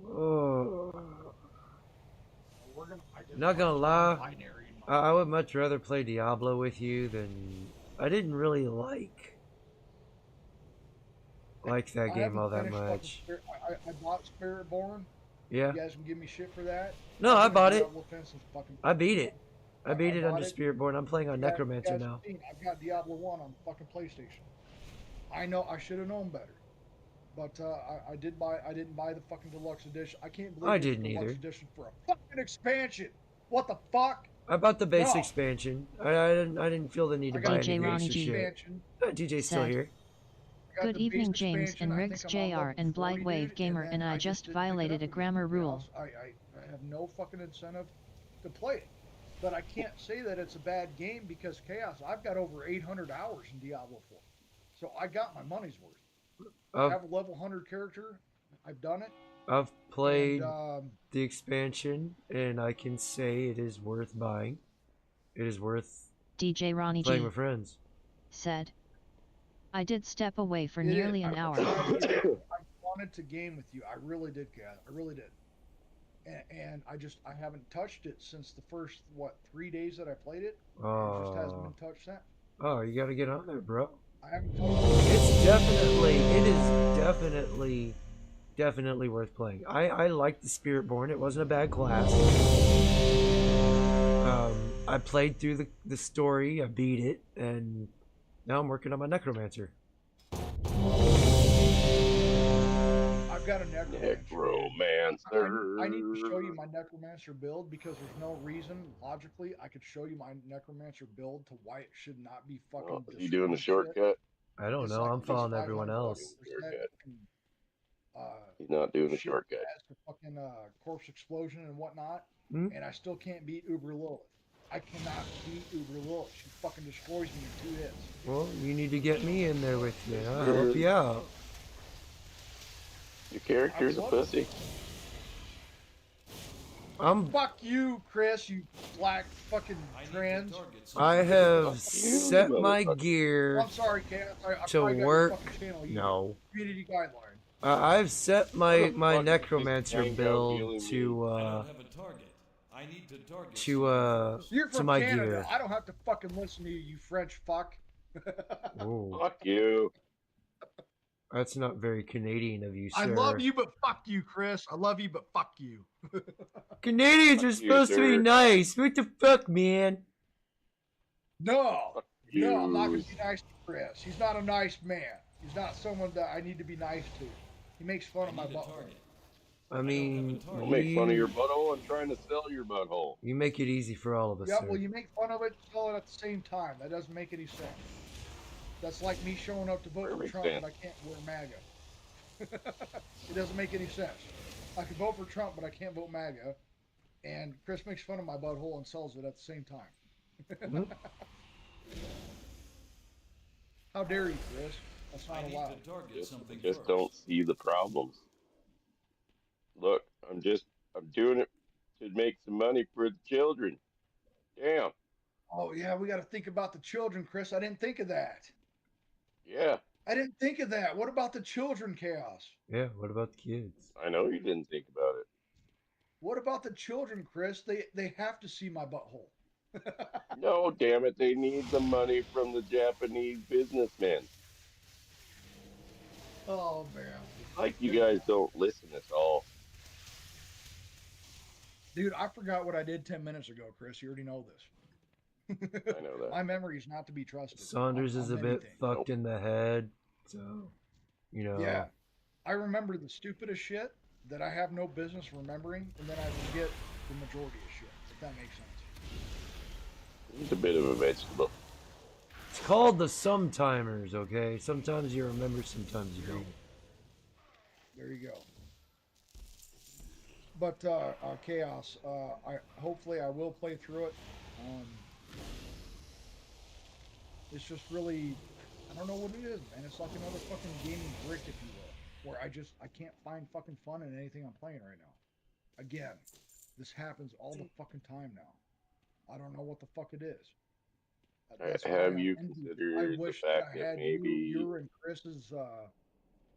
[SPEAKER 1] Oh. Not gonna lie, I would much rather play Diablo with you than... I didn't really like that game all that much.
[SPEAKER 14] I bought Spiritborn.
[SPEAKER 1] Yeah.
[SPEAKER 14] You guys can give me shit for that.
[SPEAKER 1] No, I bought it. I beat it. I beat it under Spiritborn. I'm playing on
[SPEAKER 14] You
[SPEAKER 1] Necromancer
[SPEAKER 14] guys
[SPEAKER 1] now.
[SPEAKER 14] seen, I've got Diablo 1 on fucking PlayStation. I know I should have known better. But I didn't buy the fucking deluxe edition. I can't believe
[SPEAKER 1] I
[SPEAKER 14] there's a
[SPEAKER 1] didn't
[SPEAKER 14] deluxe
[SPEAKER 1] either.
[SPEAKER 14] edition for a fucking expansion. What the fuck?
[SPEAKER 1] I bought the basic
[SPEAKER 14] No.
[SPEAKER 1] expansion. I didn't feel the need to buy any
[SPEAKER 3] Ronnie
[SPEAKER 1] extra
[SPEAKER 3] G
[SPEAKER 1] shit. DJ's still
[SPEAKER 3] said,
[SPEAKER 1] here.
[SPEAKER 3] Good evening, James and Riggs Jr. and Blightwave Gamer, and I just violated a grammar rule.
[SPEAKER 14] I have no fucking incentive to play it. But I can't say that it's a bad game because Chaos, I've got over 800 hours in Diablo 4. So I got my money's worth. I have a level 100 character. I've done it.
[SPEAKER 1] I've played
[SPEAKER 14] And,
[SPEAKER 1] the expansion, and I can say it is worth buying. It is worth
[SPEAKER 3] DJ Ronnie
[SPEAKER 1] playing
[SPEAKER 3] G
[SPEAKER 1] with friends.
[SPEAKER 3] said, I did step away for
[SPEAKER 14] It
[SPEAKER 3] nearly
[SPEAKER 14] is.
[SPEAKER 3] an hour.
[SPEAKER 14] I wanted to game with you. I really did, Kat. I really did. And I haven't touched it since the first, 3 days that I played it. It just hasn't been touched since.
[SPEAKER 1] Oh, you gotta get on there, bro.
[SPEAKER 14] I haven't touched it.
[SPEAKER 1] It is definitely worth playing. I liked the Spiritborn. It wasn't a bad class. I played through the story. I beat it, and now I'm working on my Necromancer.
[SPEAKER 14] I've got a Necromancer.
[SPEAKER 19] Necromancer.
[SPEAKER 14] I need to show you my Necromancer build because there's no reason, logically, I could show you my Necromancer build to why it should not be fucking.
[SPEAKER 19] Is he doing the shortcut?
[SPEAKER 1] I don't know. I'm following everyone else.
[SPEAKER 19] He's not doing the shortcut.
[SPEAKER 14] As the fucking corpse explosion and whatnot,
[SPEAKER 1] Hmm?
[SPEAKER 14] and I still can't beat Uber Lilith. I cannot beat Uber Lilith. She fucking destroys me in 2 hits.
[SPEAKER 1] Well, you need to get me in there with you. I'll help you out.
[SPEAKER 19] Your character's a pussy.
[SPEAKER 14] Fuck you, Chris, you black fucking trans.
[SPEAKER 1] I have set my gear
[SPEAKER 14] I'm sorry, Kat. I
[SPEAKER 1] to
[SPEAKER 14] probably got your
[SPEAKER 1] work.
[SPEAKER 14] fucking channel. You
[SPEAKER 1] No.
[SPEAKER 14] Community guideline.
[SPEAKER 1] I've set my Necromancer build to
[SPEAKER 14] You're from
[SPEAKER 1] my
[SPEAKER 14] Canada.
[SPEAKER 1] gear.
[SPEAKER 14] I don't have to fucking listen to you, you French fuck.
[SPEAKER 1] Ooh,
[SPEAKER 19] Fuck you.
[SPEAKER 1] that's not very Canadian of you, sir.
[SPEAKER 14] I love you, but fuck you, Chris. I love you, but fuck you.
[SPEAKER 1] Canadians are supposed to be nice. What the fuck, man?
[SPEAKER 14] No, I'm not going to be nice to Chris. He's not a nice man. He's not someone that I need to be nice to. He makes fun of my butt.
[SPEAKER 1] I mean,
[SPEAKER 19] Don't make fun of your butthole. I'm trying to sell your butthole.
[SPEAKER 1] You make it easy for all of us,
[SPEAKER 14] Yeah,
[SPEAKER 1] sir.
[SPEAKER 14] well, you make fun of it and sell it at the same time. That doesn't make any sense. That's like me showing up to vote for Trump, but I can't wear MAGA. It doesn't make any sense. I can vote for Trump, but I can't vote MAGA. And Chris makes fun of my butthole and sells it at the same time. How dare you, Chris? That's not allowed.
[SPEAKER 19] Just don't see the problems. Look, I'm doing it to make some money for the children. Damn.
[SPEAKER 14] Oh yeah, we got to think about the children, Chris. I didn't think of that.
[SPEAKER 19] Yeah.
[SPEAKER 14] I didn't think of that. What about the children, Chaos?
[SPEAKER 1] Yeah, what about the kids?
[SPEAKER 19] I know you didn't think about it.
[SPEAKER 14] What about the children, Chris? They have to see my butthole.
[SPEAKER 19] No, damn it. They need the money from the Japanese businessmen.
[SPEAKER 14] Oh, man.
[SPEAKER 19] Like you guys don't listen at all.
[SPEAKER 14] Dude, I forgot what I did 10 minutes ago, Chris. You already know this.
[SPEAKER 19] I know that.
[SPEAKER 14] My memory is not to be trusted.
[SPEAKER 1] Saunders is a bit fucked in the head, so, you know.
[SPEAKER 14] Yeah. I remember the stupidest shit that I have no business remembering, and then I forget the majority of shit, if that makes sense.
[SPEAKER 19] He's a bit of a vegetable.
[SPEAKER 1] It's called the sometimers, okay? Sometimes you remember, sometimes you don't.
[SPEAKER 14] There you go. But Chaos, hopefully I will play through it. It's just really, I don't know what it is, man. It's like another fucking gaming brick, if you will, where I can't find fucking fun in anything I'm playing right now. Again, this happens all the fucking time now. I don't know what the fuck it is.
[SPEAKER 19] Have you considered the fact that maybe
[SPEAKER 14] you and Chris's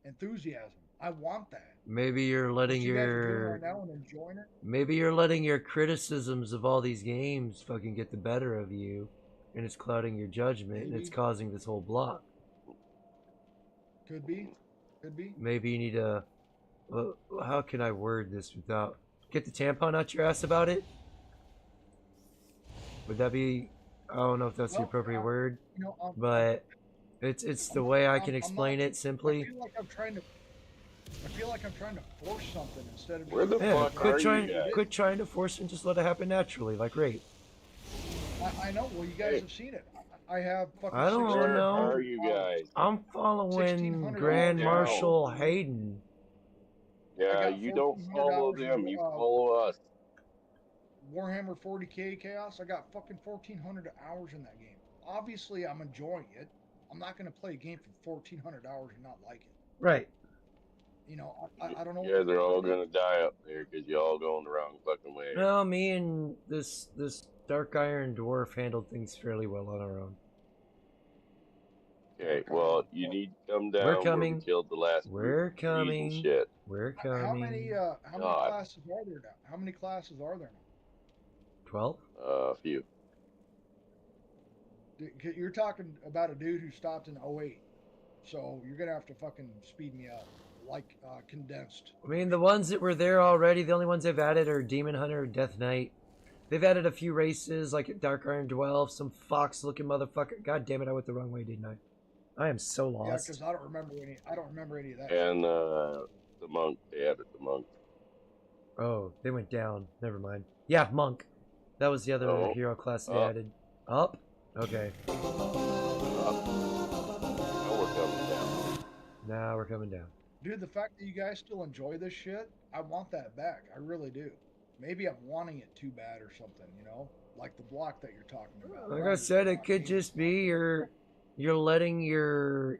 [SPEAKER 14] enthusiasm? I want that.
[SPEAKER 1] Maybe you're letting
[SPEAKER 14] what you guys are doing right now and enjoying it.
[SPEAKER 1] Maybe you're letting your criticisms of all these games fucking get the better of you, and it's clouding your judgment, and it's causing this whole block.
[SPEAKER 14] Could be. Could be.
[SPEAKER 1] Maybe you need to. Well, how can I word this without get the tampon out your ass about it? Would that be? I don't know if that's the appropriate word, but it's the way I can explain it simply.
[SPEAKER 14] I feel like I'm trying to force something instead of.
[SPEAKER 19] Where the fuck
[SPEAKER 1] quit
[SPEAKER 19] are
[SPEAKER 1] trying,
[SPEAKER 19] you guys?
[SPEAKER 1] Quit trying to force it and just let it happen naturally, like rape.
[SPEAKER 14] I know. Well, you guys have seen it. I have fucking.
[SPEAKER 1] I don't know.
[SPEAKER 19] Where are you guys?
[SPEAKER 1] I'm following Grand Marshal Hayden.
[SPEAKER 19] Yeah, you don't follow them. You follow us.
[SPEAKER 14] Warhammer 40k Chaos. I got fucking 1,400 hours in that game. Obviously, I'm enjoying it. I'm not going to play a game for 1,400 hours and not like it.
[SPEAKER 1] Right.
[SPEAKER 14] You know, I don't know.
[SPEAKER 19] You guys are all going to die up there because you all going the wrong fucking way.
[SPEAKER 1] No, me and this Dark Iron Dwarf handled things fairly well on our own.
[SPEAKER 19] Okay, well, you need to come down.
[SPEAKER 1] We're coming.
[SPEAKER 19] Where we killed the last.
[SPEAKER 1] We're coming.
[SPEAKER 19] Shit.
[SPEAKER 1] We're coming.
[SPEAKER 14] How many classes are there now? How many classes are there now?
[SPEAKER 1] 12?
[SPEAKER 19] A few.
[SPEAKER 14] You're talking about a dude who stopped in 08. So you're going to have to fucking speed me up. Like, condensed.
[SPEAKER 1] I mean, the ones that were there already, the only ones they've added are Demon Hunter, Death Knight. They've added a few races, like Dark Iron Dwell, some fox-looking motherfucker. God damn it, I went the wrong way, didn't I? I am so lost.
[SPEAKER 14] Yeah, because I don't remember any of that.
[SPEAKER 19] And the monk, they added the monk.
[SPEAKER 1] Oh, they went down. Never mind. Yeah, monk. That was the other hero class they added. Up? Okay. Now we're coming down.
[SPEAKER 14] Dude, the fact that you guys still enjoy this shit, I want that back. I really do. Maybe I'm wanting it too bad or something, you know? Like the block that you're talking about.
[SPEAKER 1] Like I said, it could just be you're letting your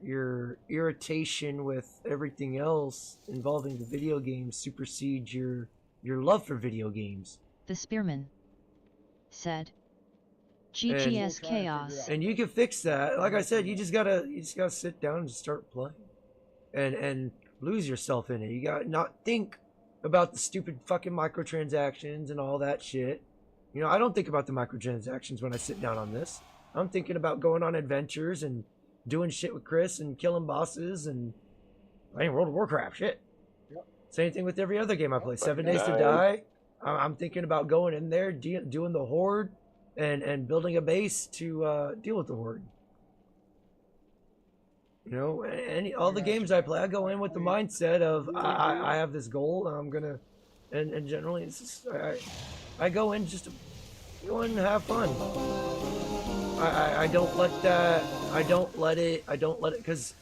[SPEAKER 1] irritation with everything else involving the video games supersede your love for video games.
[SPEAKER 3] The Spearman said. GGS Chaos.
[SPEAKER 1] And you can fix that. Like I said, you just gotta sit down and start playing. And lose yourself in it. You gotta not think about the stupid fucking microtransactions and all that shit. You know, I don't think about the microtransactions when I sit down on this. I'm thinking about going on adventures and doing shit with Chris and killing bosses and playing World of Warcraft shit.
[SPEAKER 14] Yep.
[SPEAKER 1] Same thing with every other game I play. 7 Days to Die. I'm thinking about going in there, doing the Horde, and building a base to deal with the Horde. You know, all the games I play, I go in with the mindset of I have this goal, and I'm gonna, and generally it's just, I go in just to go in and have fun. I don't let that, I don't let it, because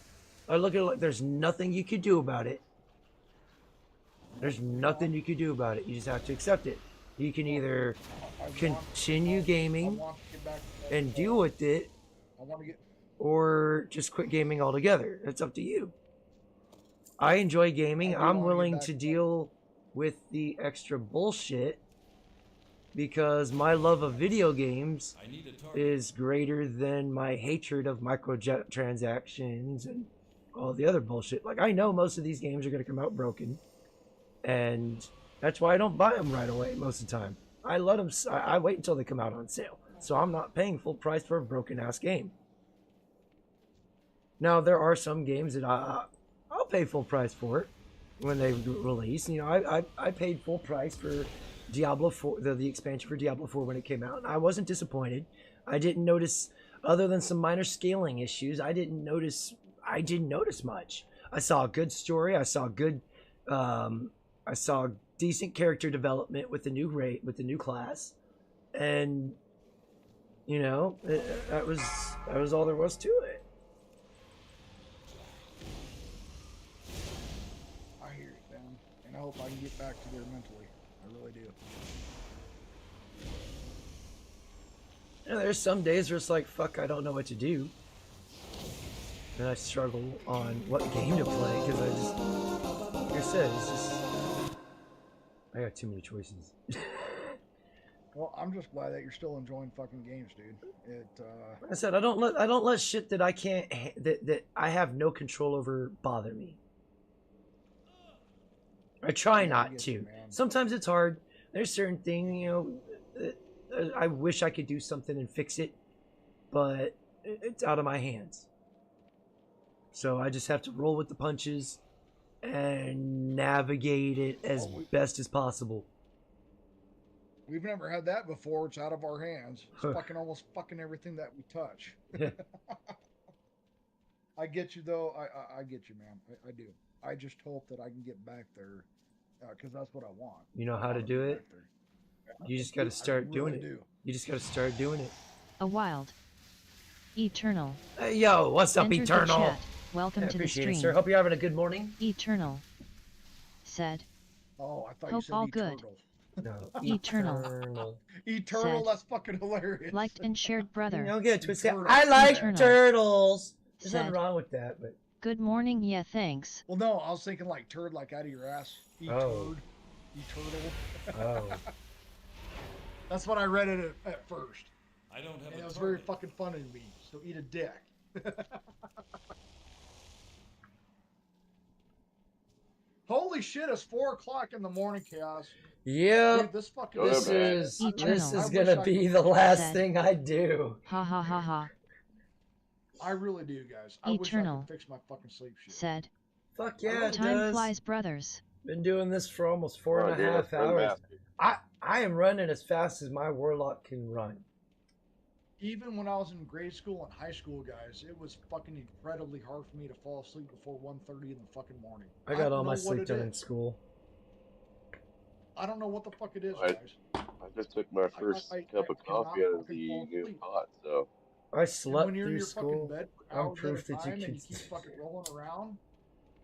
[SPEAKER 1] I look at it like there's nothing you could do about it. There's nothing you could do about it. You just have to accept it. You can either continue gaming and deal with it, or just quit gaming altogether. It's up to you. I enjoy gaming. I'm willing to deal with the extra bullshit because my love of video games is greater than my hatred of microtransactions and all the other bullshit. Like, I know most of these games are going to come out broken, and that's why I don't buy them right away most of the time. I let them. I wait until they come out on sale, so I'm not paying full price for a broken ass game. Now there are some games that I'll pay full price for when they release. You know, I paid full price for Diablo 4, the expansion for Diablo 4 when it came out, and I wasn't disappointed. I didn't notice, other than some minor scaling issues, I didn't notice much. I saw a good story. I saw good. I saw decent character development with the new rate, with the new class, and you know, that was all there was to it.
[SPEAKER 14] I hear you, Ben, and I hope I can get back to there mentally. I really do.
[SPEAKER 1] You know, there's some days where it's like, fuck, I don't know what to do, and I struggle on what game to play because I just, like I said, it's just. I got too many choices.
[SPEAKER 14] Well, I'm just glad that you're still enjoying fucking games, dude.
[SPEAKER 1] Like I said, I don't let shit that I can't that I have no control over bother me. I try not to. Sometimes it's hard. There's certain things, you know, I wish I could do something and fix it, but it's out of my hands. So I just have to roll with the punches and navigate it as best as possible.
[SPEAKER 14] We've never had that before. It's out of our hands. It's fucking almost fucking everything that we touch. I get you though. I get you, man. I do. I just hope that I can get back there because that's what I want.
[SPEAKER 1] You know how to do it? You just got to start doing it. You just got to start doing it.
[SPEAKER 3] A wild. Eternal.
[SPEAKER 1] Hey, yo, what's up,
[SPEAKER 3] Entered
[SPEAKER 1] Eternal?
[SPEAKER 3] the chat. Welcome to the
[SPEAKER 1] appreciate
[SPEAKER 3] stream.
[SPEAKER 1] it, sir. Hope you're having a good morning.
[SPEAKER 3] Eternal. Said.
[SPEAKER 14] Oh, I thought
[SPEAKER 3] Hope
[SPEAKER 14] you said
[SPEAKER 3] all
[SPEAKER 14] eternal.
[SPEAKER 3] good.
[SPEAKER 1] No,
[SPEAKER 3] Eternal.
[SPEAKER 14] Eternal,
[SPEAKER 3] Said.
[SPEAKER 14] that's fucking hilarious.
[SPEAKER 3] Liked and shared brother.
[SPEAKER 1] Don't get twisted. I like
[SPEAKER 3] Eternal.
[SPEAKER 1] turtles. There's
[SPEAKER 3] Said.
[SPEAKER 1] nothing wrong with that, but.
[SPEAKER 3] Good morning, yeah, thanks.
[SPEAKER 14] Well, no, I was thinking like turd, like out of your ass.
[SPEAKER 1] Oh.
[SPEAKER 14] Eternal.
[SPEAKER 1] Oh.
[SPEAKER 14] That's what I read it at first.
[SPEAKER 11] I don't have
[SPEAKER 14] And
[SPEAKER 11] a
[SPEAKER 14] it was very
[SPEAKER 11] target.
[SPEAKER 14] fucking funny to me. So eat a dick. Holy shit! It's 4 o'clock in the morning, Chaos.
[SPEAKER 1] Yeah,
[SPEAKER 14] Dude, this fucking
[SPEAKER 1] this is gonna be the
[SPEAKER 14] I
[SPEAKER 1] last thing I do.
[SPEAKER 3] Ha ha ha ha.
[SPEAKER 14] I really do, guys. I wish I
[SPEAKER 3] Eternal.
[SPEAKER 14] could fix my fucking sleep shit.
[SPEAKER 3] Said.
[SPEAKER 1] Fuck yeah, it
[SPEAKER 3] Time
[SPEAKER 1] does.
[SPEAKER 3] flies, brothers.
[SPEAKER 1] Been doing this for almost 4 and a
[SPEAKER 19] dude,
[SPEAKER 1] half
[SPEAKER 19] that's run
[SPEAKER 1] hours.
[SPEAKER 19] fast.
[SPEAKER 1] I am running as fast as my Warlock can run.
[SPEAKER 14] Even when I was in grade school and high school, guys, it was fucking incredibly hard for me to fall asleep before 1:30 in the fucking morning.
[SPEAKER 1] I got all
[SPEAKER 14] don't
[SPEAKER 1] my
[SPEAKER 14] know what
[SPEAKER 1] sleep
[SPEAKER 14] it
[SPEAKER 1] done in
[SPEAKER 14] is.
[SPEAKER 1] school.
[SPEAKER 14] I don't know what the fuck it is,
[SPEAKER 19] I
[SPEAKER 14] guys.
[SPEAKER 19] just took my first cup of coffee out of the new pot, so.
[SPEAKER 1] I
[SPEAKER 14] And
[SPEAKER 1] slept
[SPEAKER 14] when you're in
[SPEAKER 1] through
[SPEAKER 14] your
[SPEAKER 1] school.
[SPEAKER 14] fucking bed for
[SPEAKER 1] I'm
[SPEAKER 14] hours
[SPEAKER 1] proof
[SPEAKER 14] at a
[SPEAKER 1] that
[SPEAKER 14] time
[SPEAKER 1] you
[SPEAKER 14] and
[SPEAKER 1] can.
[SPEAKER 14] you keep fucking rolling around,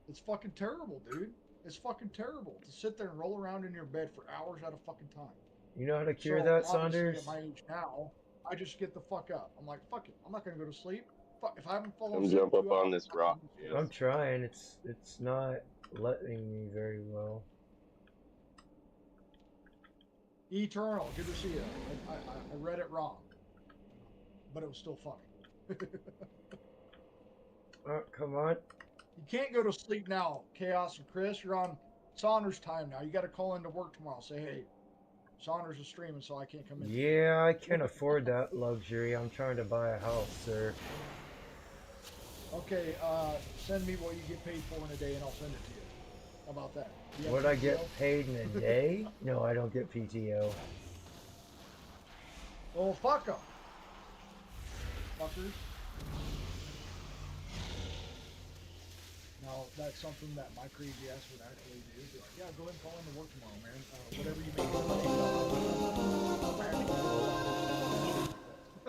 [SPEAKER 14] it's fucking terrible, dude. It's fucking terrible to sit there and roll around in your bed for hours at a fucking time.
[SPEAKER 1] You know how to cure
[SPEAKER 14] So,
[SPEAKER 1] that,
[SPEAKER 14] obviously,
[SPEAKER 1] Saunders?
[SPEAKER 14] at my age now, I just get the fuck up. I'm like, fuck it. I'm not gonna go to sleep. Fuck, if I haven't fallen
[SPEAKER 19] Come
[SPEAKER 14] asleep
[SPEAKER 19] jump
[SPEAKER 14] in
[SPEAKER 19] up
[SPEAKER 14] 2
[SPEAKER 19] on
[SPEAKER 14] hours,
[SPEAKER 19] this rock. Yes.
[SPEAKER 1] I'm trying. It's not letting me very well.
[SPEAKER 14] Eternal, good to see you. I read it wrong, but it was still funny.
[SPEAKER 1] Oh, come on.
[SPEAKER 14] You can't go to sleep now, Chaos and Chris. You're on Saunders time now. You got to call into work tomorrow. Say, hey, Saunders is streaming, so I can't come in.
[SPEAKER 1] Yeah, I can't afford that luxury. I'm trying to buy a house, sir.
[SPEAKER 14] Okay, send me what you get paid for in a day, and I'll send it to you. How about that? You have
[SPEAKER 1] Would I
[SPEAKER 14] PTO?
[SPEAKER 1] get paid in a day? No, I don't get PTO.
[SPEAKER 14] Well, fuck them. Fuckers. that's something that my crazy ass would actually do. Be like, yeah, go ahead and call into work tomorrow, man. Whatever you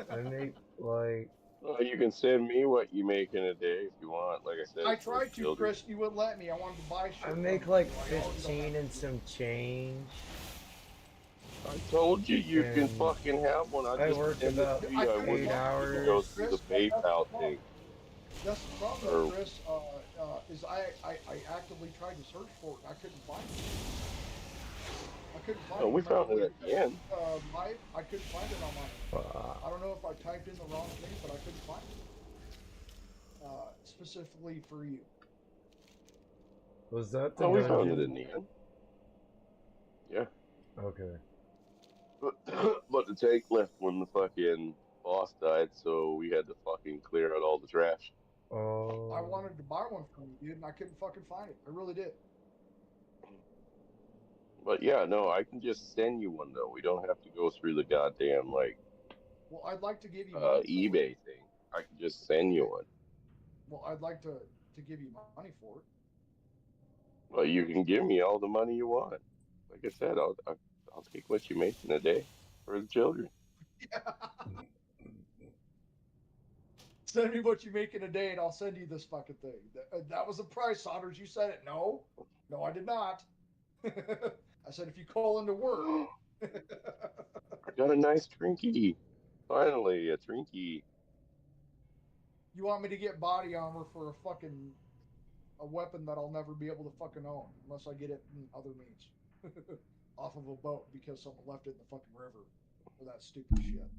[SPEAKER 14] make.
[SPEAKER 1] I make like.
[SPEAKER 19] Well, you can send me what you make in a day if you want. Like I said,
[SPEAKER 14] I
[SPEAKER 19] it's for
[SPEAKER 14] tried to,
[SPEAKER 19] children.
[SPEAKER 14] Chris. You wouldn't let me. I wanted to buy shit.
[SPEAKER 1] I make
[SPEAKER 14] from
[SPEAKER 1] like
[SPEAKER 14] you.
[SPEAKER 1] 15 and some change.
[SPEAKER 19] I told you you can
[SPEAKER 1] And
[SPEAKER 19] fucking have one. I just
[SPEAKER 1] work
[SPEAKER 19] send it
[SPEAKER 1] about
[SPEAKER 19] to you. I
[SPEAKER 1] 8
[SPEAKER 19] wouldn't have to
[SPEAKER 1] hours.
[SPEAKER 19] go through the PayPal thing.
[SPEAKER 14] That's the problem, Chris. Is I actively tried to search for it. I couldn't find it. I couldn't find it.
[SPEAKER 19] We found it at the end.
[SPEAKER 14] I couldn't find it on my. I don't know if I typed in the wrong thing, but I couldn't find it. Specifically for you.
[SPEAKER 1] Was that the
[SPEAKER 19] we
[SPEAKER 1] dungeon?
[SPEAKER 19] found it in the end. Yeah.
[SPEAKER 1] Okay.
[SPEAKER 19] But the tank left when the fucking boss died, so we had to fucking clear out all the trash.
[SPEAKER 1] Oh.
[SPEAKER 14] I wanted to buy one from you, dude, and I couldn't fucking find it. I really did.
[SPEAKER 19] But yeah, no, I can just send you one though. We don't have to go through the goddamn like.
[SPEAKER 14] Well, I'd like to give you money
[SPEAKER 19] eBay thing. I can just send you one.
[SPEAKER 14] Well, I'd like to give you money for it.
[SPEAKER 19] Well, you can give me all the money you want. Like I said, I'll take what you make in a day for the children.
[SPEAKER 14] Send me what you make in a day, and I'll send you this fucking thing. That was the price, Saunders. You said it. No, I did not. I said if you call into work.
[SPEAKER 19] I got a nice Trinky. Finally, a Trinky.
[SPEAKER 14] You want me to get body armor for a weapon that I'll never be able to fucking own unless I get it in other means. Off of a boat because someone left it in the fucking river for that stupid shit.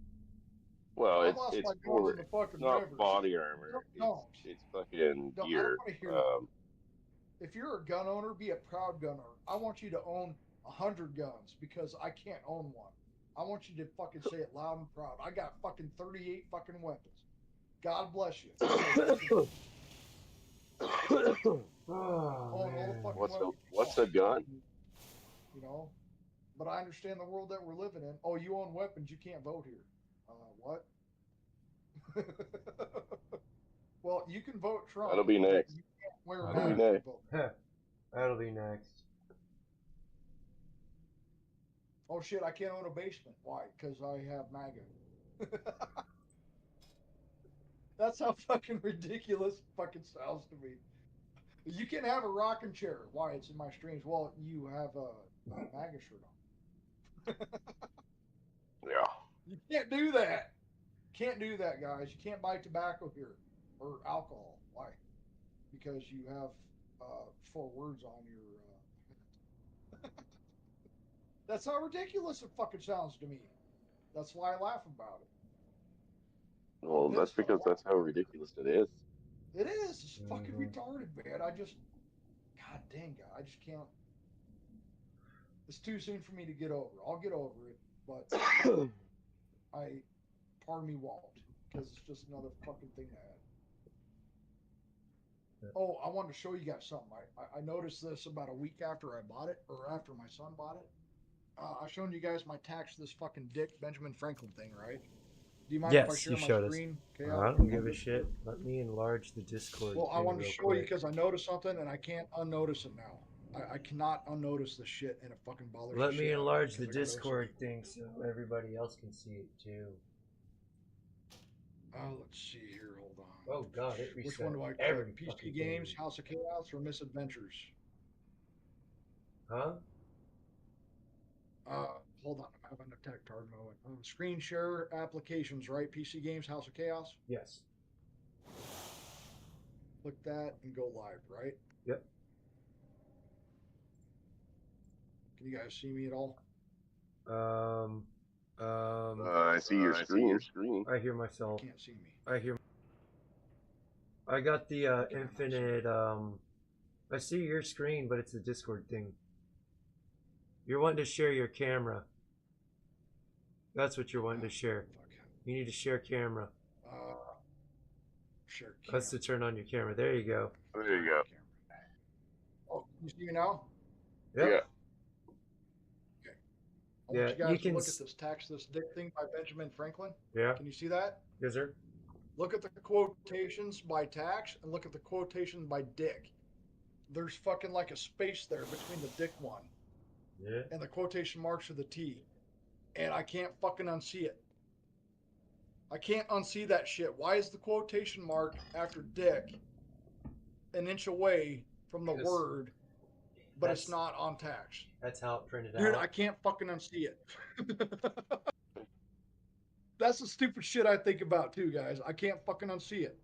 [SPEAKER 19] Well,
[SPEAKER 14] I lost my guns in the fucking
[SPEAKER 19] not
[SPEAKER 14] river.
[SPEAKER 19] body armor. It's fucking gear.
[SPEAKER 14] If you're a gun owner, be a proud gun owner. I want you to own 100 guns because I can't own one. I want you to fucking say it loud and proud. I got fucking 38 fucking weapons. God bless you.
[SPEAKER 19] What's a gun?
[SPEAKER 14] You know, but I understand the world that we're living in. Oh, you own weapons, you can't vote here. What? Well, you can vote Trump.
[SPEAKER 19] That'll be next.
[SPEAKER 14] You can't wear
[SPEAKER 19] That'll be
[SPEAKER 14] masks.
[SPEAKER 19] next.
[SPEAKER 1] That'll be next.
[SPEAKER 14] Oh shit! I can't own a basement. Why? Because I have MAGA. That's how fucking ridiculous it fucking sounds to me. You can have a rocking chair. Why? It's in my streams. Well, you have a MAGA shirt on.
[SPEAKER 19] Yeah.
[SPEAKER 14] You can't do that. Can't do that, guys. You can't buy tobacco here or alcohol. Why? Because you have 4 words on your. That's how ridiculous it fucking sounds to me. That's why I laugh about it.
[SPEAKER 19] Well, that's because that's how ridiculous it is.
[SPEAKER 14] It is. It's fucking retarded, man. God dang, God, I just can't. It's too soon for me to get over. I'll get over it, but part of me won't, because it's just another fucking thing to add. Oh, I wanted to show you guys something. I noticed this about a week after I bought it, or after my son bought it. I've shown you guys my tax this fucking Dick Benjamin Franklin thing, right? Do you mind if I share my screen?
[SPEAKER 1] Okay, I don't give a shit. Let me enlarge the Discord.
[SPEAKER 14] Well, I wanted to show you because I noticed something and I can't unnotice it now. I cannot unnotice this shit and it fucking bothers me.
[SPEAKER 1] Let me enlarge the Discord thing so everybody else can see it too.
[SPEAKER 14] Let's see here. Hold on.
[SPEAKER 1] Oh god, it reset.
[SPEAKER 14] Which one do I click? PC Games, House of Chaos, or Misadventures?
[SPEAKER 1] Huh?
[SPEAKER 14] Hold on. I'm having a tech tard moment. Screen share applications, right? PC Games, House of Chaos?
[SPEAKER 1] Yes.
[SPEAKER 14] Click that and go live, right?
[SPEAKER 1] Yep.
[SPEAKER 14] Can you guys see me at all?
[SPEAKER 19] I see your screen.
[SPEAKER 1] I hear myself.
[SPEAKER 14] You can't see me.
[SPEAKER 1] I hear. I got the infinite. I see your screen, but it's a Discord thing. You're wanting to share your camera. That's what you're wanting to share. You need to share camera.
[SPEAKER 14] Share camera.
[SPEAKER 1] That's to turn on your camera. There you go.
[SPEAKER 19] There you go.
[SPEAKER 14] Oh, you see me now?
[SPEAKER 1] Yep.
[SPEAKER 19] Yeah.
[SPEAKER 14] Okay. I want you guys to look at this Tax This Dick thing by Benjamin Franklin.
[SPEAKER 1] Yeah.
[SPEAKER 14] Can you see that?
[SPEAKER 1] Yes, sir.
[SPEAKER 14] Look at the quotations by tax and look at the quotations by dick. there's fucking like a space there between the dick one and the quotation marks of the T. And I can't fucking unsee it. I can't unsee that shit. Why is the quotation mark after dick an inch away from the word, but it's not on tax?
[SPEAKER 1] That's how it printed
[SPEAKER 14] Dude,
[SPEAKER 1] out.
[SPEAKER 14] I can't fucking unsee it. That's the stupid shit I think about too, guys. I can't fucking unsee it.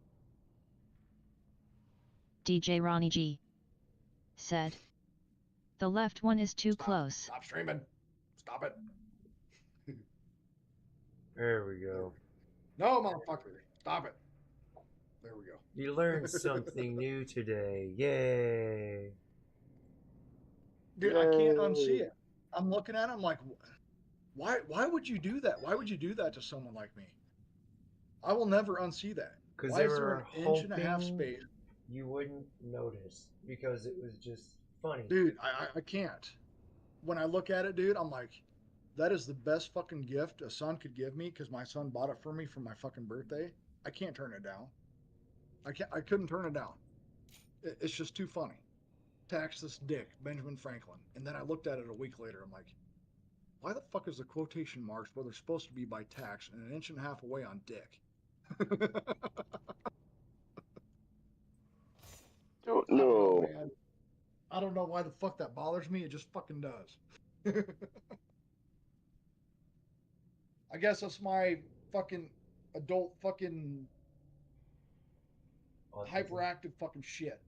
[SPEAKER 3] DJ Ronnie G said, "The left one is too close."
[SPEAKER 14] Stop streaming. Stop it.
[SPEAKER 1] There we go.
[SPEAKER 14] No, motherfucker. Stop it. There we go.
[SPEAKER 1] You learned something new today. Yay.
[SPEAKER 14] Dude, I can't unsee it. I'm looking at it, I'm like, why would you do that? Why would you do that to someone like me? I will never unsee that.
[SPEAKER 1] Because
[SPEAKER 14] Why
[SPEAKER 1] they
[SPEAKER 14] is there
[SPEAKER 1] were
[SPEAKER 14] an inch and a half
[SPEAKER 1] hoping
[SPEAKER 14] space?
[SPEAKER 1] you wouldn't notice because it was just funny.
[SPEAKER 14] Dude, I can't. When I look at it, dude, I'm like, that is the best fucking gift a son could give me because my son bought it for me for my fucking birthday. I can't turn it down. I couldn't turn it down. It's just too funny. Tax this dick, Benjamin Franklin. And then I looked at it a week later. I'm like, why the fuck is the quotation marks where they're supposed to be by tax and an inch and a half away on dick?
[SPEAKER 19] Don't know.
[SPEAKER 14] I don't know why the fuck that bothers me. It just fucking does. I guess that's my fucking adult fucking hyperactive fucking shit.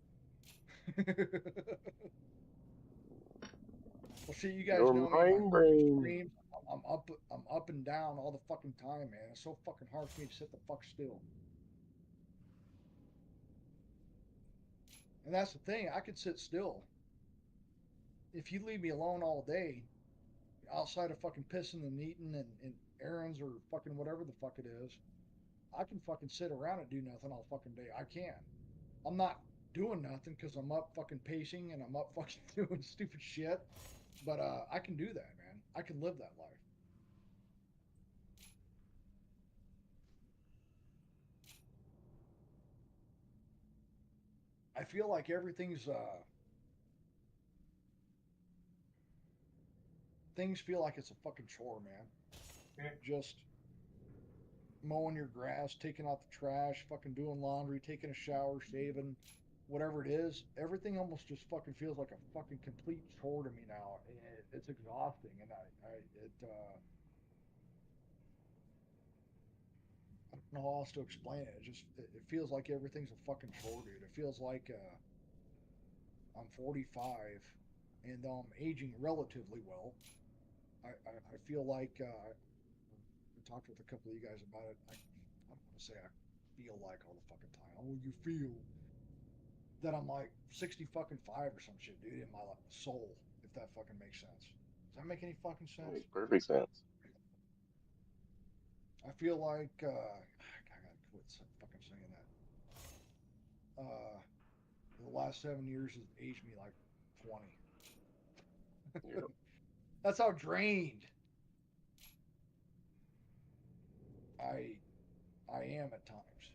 [SPEAKER 14] Well, see, you guys
[SPEAKER 19] Your
[SPEAKER 14] know
[SPEAKER 19] mind
[SPEAKER 14] me.
[SPEAKER 19] brain.
[SPEAKER 14] Streams, I'm up and down all the fucking time, man. It's so fucking hard for me to sit the fuck still. And that's the thing. I could sit still. If you leave me alone all day, outside of fucking pissing and eating and errands or fucking whatever the fuck it is, I can fucking sit around and do nothing all fucking day. I can. I'm not doing nothing because I'm up fucking pacing and I'm up fucking doing stupid shit. But I can do that, man. I can live that life. I feel like everything's things feel like it's a fucking chore, man. Just mowing your grass, taking out the trash, fucking doing laundry, taking a shower, shaving, whatever it is. Everything almost just fucking feels like a fucking complete chore to me now. It's exhausting, and I don't know how else to explain it. It feels like everything's a fucking chore, dude. It feels like I'm 45, and though I'm aging relatively well, I feel like I talked with a couple of you guys about it. I don't want to say I feel like all the fucking time. Oh, you feel that I'm like 60 fucking 5 or some shit, dude, in my soul, if that fucking makes sense. Does that make any fucking sense?
[SPEAKER 19] Makes perfect sense.
[SPEAKER 14] I feel like I gotta quit fucking saying that. The last 7 years has aged me like 20.
[SPEAKER 19] Yep.
[SPEAKER 14] That's how drained I am at times.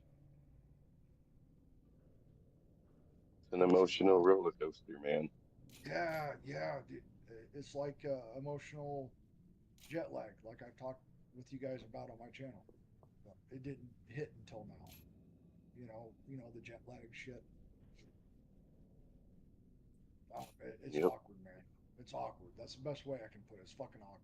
[SPEAKER 19] It's an emotional roller coaster, man.
[SPEAKER 14] Yeah, dude. It's like emotional jet lag, like I've talked with you guys about on my channel. It didn't hit until now. You know the jet lag shit. It's
[SPEAKER 19] Yep.
[SPEAKER 14] awkward, man. It's awkward. That's the best way I can put it. It's fucking awkward.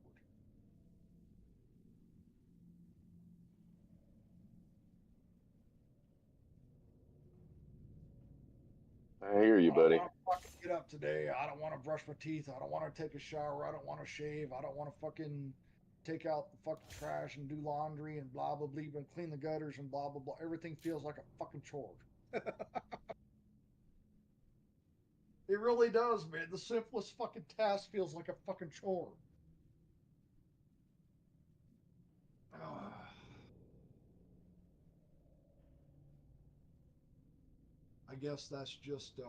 [SPEAKER 19] I hear you, buddy.
[SPEAKER 14] I don't want to fucking get up today. I don't want to brush my teeth. I don't want to take a shower. I don't want to shave. I don't want to fucking take out the fucking trash and do laundry and blah, blah, blah, and clean the gutters and blah, blah, blah. Everything feels like a fucking chore. It really does, man. The simplest fucking task feels like a fucking chore. I guess that's just the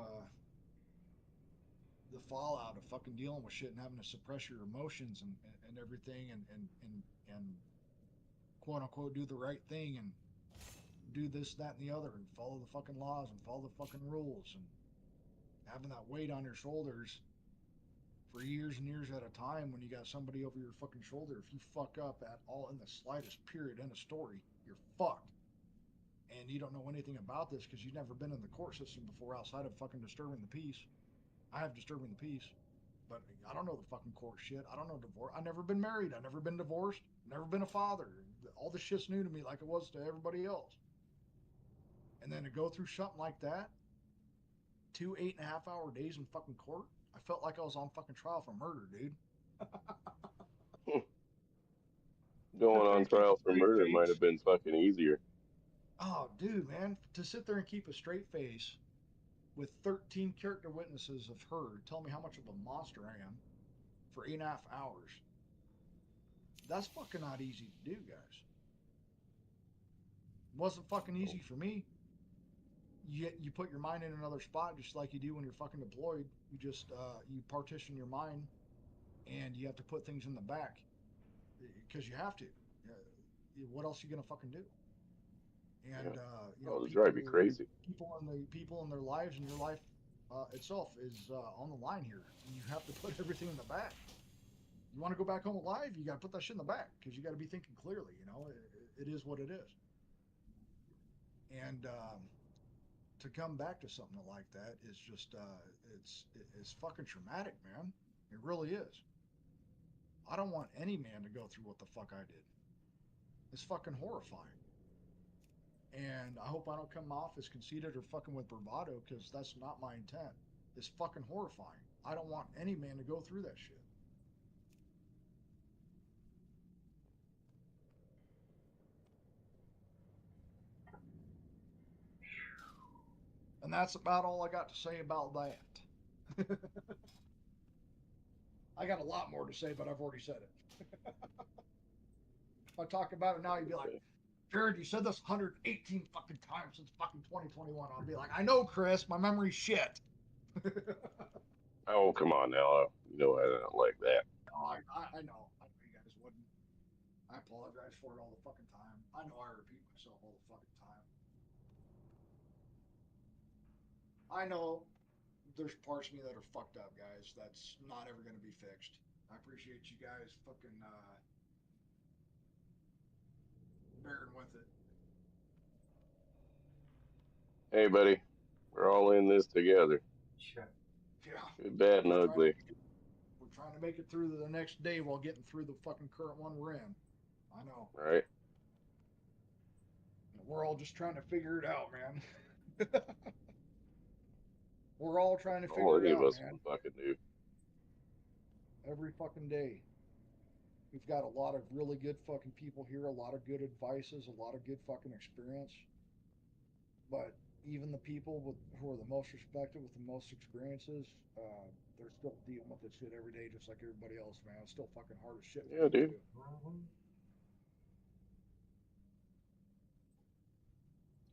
[SPEAKER 14] fallout of fucking dealing with shit and having to suppress your emotions and everything and quote unquote do the right thing and do this, that, and the other and follow the fucking laws and follow the fucking rules. And having that weight on your shoulders for years and years at a time when you got somebody over your fucking shoulder. If you fuck up at all in the slightest period in a story, you're fucked. And you don't know anything about this because you've never been in the court system before outside of fucking disturbing the peace. I have disturbing the peace, but I don't know the fucking court shit. I don't know divorce. I've never been married. I've never been divorced. Never been a father. All this shit's new to me like it was to everybody else. And then to go through something like that, 2 8.5-hour days in fucking court, I felt like I was on fucking trial for murder, dude.
[SPEAKER 19] Going on trial for murder might have been fucking easier.
[SPEAKER 14] Oh, dude, man, to sit there and keep a straight face with 13 character witnesses have heard tell me how much of a monster I am for 8.5 hours. That's fucking not easy to do, guys. It wasn't fucking easy for me. You put your mind in another spot just like you do when you're fucking deployed. You just you partition your mind, and you have to put things in the back because you have to. What else are you gonna fucking do? And you know,
[SPEAKER 19] it'll drive you crazy.
[SPEAKER 14] People in their lives and your life itself is on the line here. You have to put everything in the back. You want to go back home alive, you got to put that shit in the back because you got to be thinking clearly. You know, it is what it is. And to come back to something like that is just it's fucking traumatic, man. It really is. I don't want any man to go through what the fuck I did. It's fucking horrifying. And I hope I don't come off as conceited or fucking with bravado because that's not my intent. It's fucking horrifying. I don't want any man to go through that shit. And that's about all I got to say about that. I got a lot more to say, but I've already said it. If I talk about it now, you'd be like, Jared, you said this 118 fucking times since fucking 2021. I'll be like, I know, Chris, my memory's shit.
[SPEAKER 19] Oh, come on now. You know I don't like that.
[SPEAKER 14] Oh, I know. I know you guys wouldn't. I apologize for it all the fucking time. I know I repeat myself all the fucking time. I know there's parts of me that are fucked up, guys. That's not ever going to be fixed. I appreciate you guys fucking bearing with it.
[SPEAKER 19] Hey, buddy. We're all in this together.
[SPEAKER 14] Sure. Yeah.
[SPEAKER 19] Good, bad, and ugly.
[SPEAKER 14] We're trying to make it through the next day while getting through the fucking current one we're in. I know.
[SPEAKER 19] Right.
[SPEAKER 14] We're all just trying to figure it out, man. We're all trying to figure
[SPEAKER 19] All
[SPEAKER 14] it
[SPEAKER 19] any
[SPEAKER 14] out,
[SPEAKER 19] of us
[SPEAKER 14] man.
[SPEAKER 19] can fucking do.
[SPEAKER 14] Every fucking day. We've got a lot of really good fucking people here, a lot of good advices, a lot of good fucking experience. But even the people who are the most respected with the most experiences, they're still dealing with this shit every day just like everybody else, man. It's still fucking hard as shit.
[SPEAKER 19] Yeah, dude.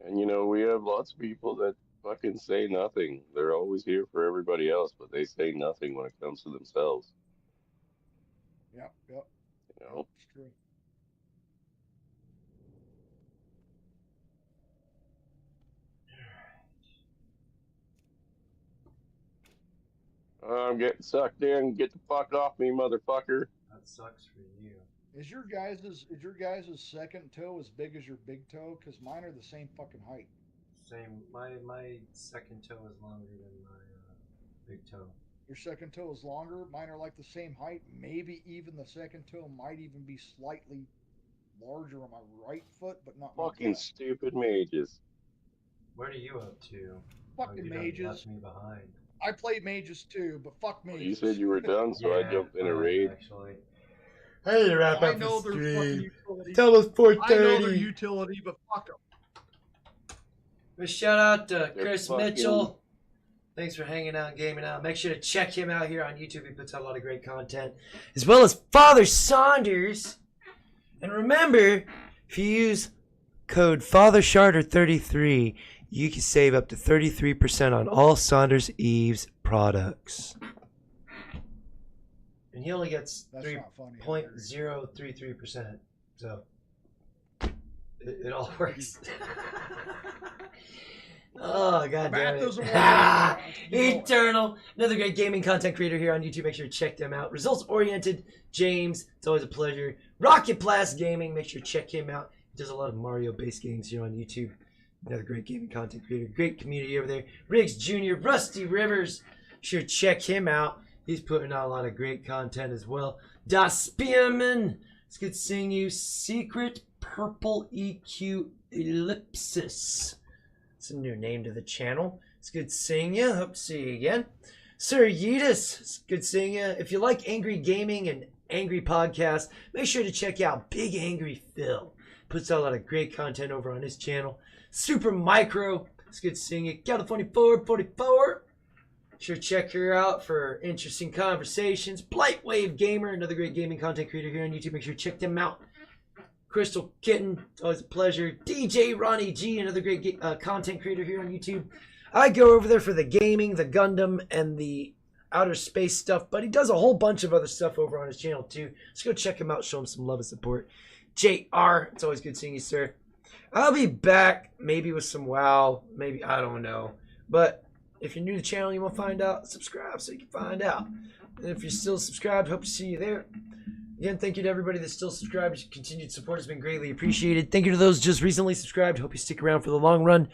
[SPEAKER 19] And you know, we have lots of people that fucking say nothing. They're always here for everybody else, but they say nothing when it comes to themselves.
[SPEAKER 14] Yep.
[SPEAKER 19] You know?
[SPEAKER 14] It's true.
[SPEAKER 19] I'm getting sucked in. Get the fuck off me, motherfucker.
[SPEAKER 1] That sucks for you.
[SPEAKER 14] Is your guys' second toe as big as your big toe? Because mine are the same fucking height.
[SPEAKER 1] Same. My second toe is longer than my big toe.
[SPEAKER 14] Your second toe is longer. Mine are like the same height. Maybe even the second toe might even be slightly larger on my right foot, but not my
[SPEAKER 19] Fucking
[SPEAKER 14] left.
[SPEAKER 19] stupid mages.
[SPEAKER 1] What are you up to?
[SPEAKER 14] Fucking
[SPEAKER 1] you
[SPEAKER 14] mages.
[SPEAKER 1] Left me behind.
[SPEAKER 14] I played mages too, but fuck mages.
[SPEAKER 19] You said you were done, so I jumped in a raid.
[SPEAKER 1] Actually. Hey, wrap
[SPEAKER 14] I
[SPEAKER 1] up
[SPEAKER 14] know
[SPEAKER 1] the
[SPEAKER 14] their fucking
[SPEAKER 1] stream.
[SPEAKER 14] utility.
[SPEAKER 1] Tell us 4:30.
[SPEAKER 14] I know their utility, but fuck them.
[SPEAKER 1] A shout out to
[SPEAKER 19] They're
[SPEAKER 1] Chris
[SPEAKER 19] fucking-
[SPEAKER 1] Mitchell. Thanks for hanging out and gaming out. Make sure to check him out here on YouTube. He puts out a lot of great content. As well as Father Saunders. And remember, if you use code FatherSharder33, you can save up to 33% on all Saunders Eves products. And he only gets 3.033%. So it all works. Oh, god damn it.
[SPEAKER 14] doesn't work.
[SPEAKER 1] Eternal. Another great gaming content creator here on YouTube. Make sure to check them out. Results-oriented James. It's always a pleasure. Rocket Blast Gaming. Make sure to check him out. He does a lot of Mario-based games here on YouTube. Another great gaming content creator. Great community over there. Riggs Jr. Rusty Rivers. Sure check him out. He's putting out a lot of great content as well. Das Spearman. It's good seeing you. Secret Purple EQ Ellipsis. It's a new name to the channel. It's good seeing you. Hope to see you again. Sir Yeetus. It's good seeing you. If you like angry gaming and angry podcasts, make sure to check out Big Angry Phil. Puts out a lot of great content over on his channel. Super Micro. It's good seeing you. California 444. Sure check her out for interesting conversations. Blightwave Gamer, another great gaming content creator here on YouTube. Make sure to check them out. Crystal Kitten, it's always a pleasure. DJ Ronnie G, another great content creator here on YouTube. I go over there for the gaming, the Gundam, and the outer space stuff, but he does a whole bunch of other stuff over on his channel too. So go check him out, show him some love and support. JR, it's always good seeing you, sir. I'll be back maybe with some WoW, maybe, I don't know. But if you're new to the channel, you want to find out, subscribe so you can find out. And if you're still subscribed, hope to see you there. Again, thank you to everybody that's still subscribed. Your continued support has been greatly appreciated. Thank you to those just recently subscribed. Hope you stick around for the long run.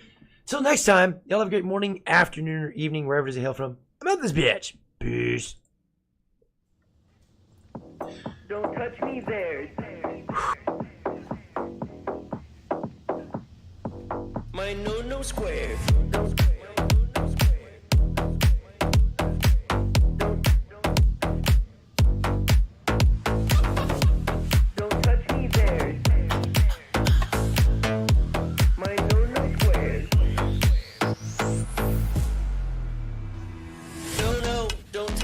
[SPEAKER 1] Till next time, y'all have a great morning, afternoon, or evening, wherever it is you hail from. I'm out this bitch. Peace.
[SPEAKER 7] Don't touch me there.
[SPEAKER 22] My no square.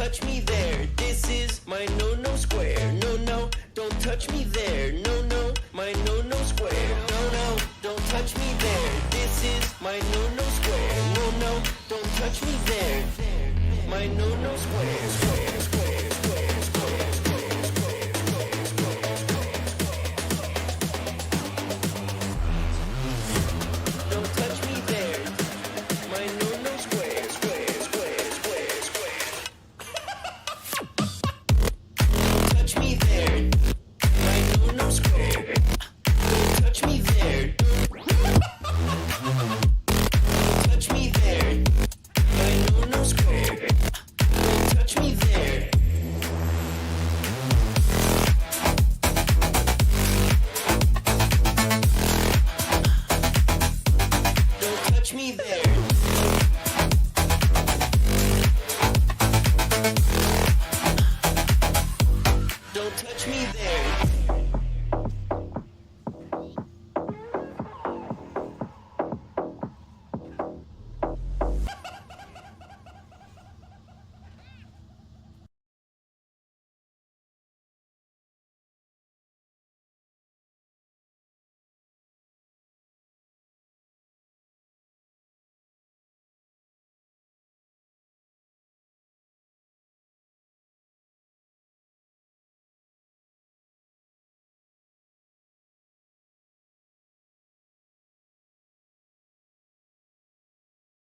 [SPEAKER 22] Touch me there. This is my no square. No, don't touch me there. No, my no square. No, don't touch me there. This is my no square. No, don't touch me there. My no square.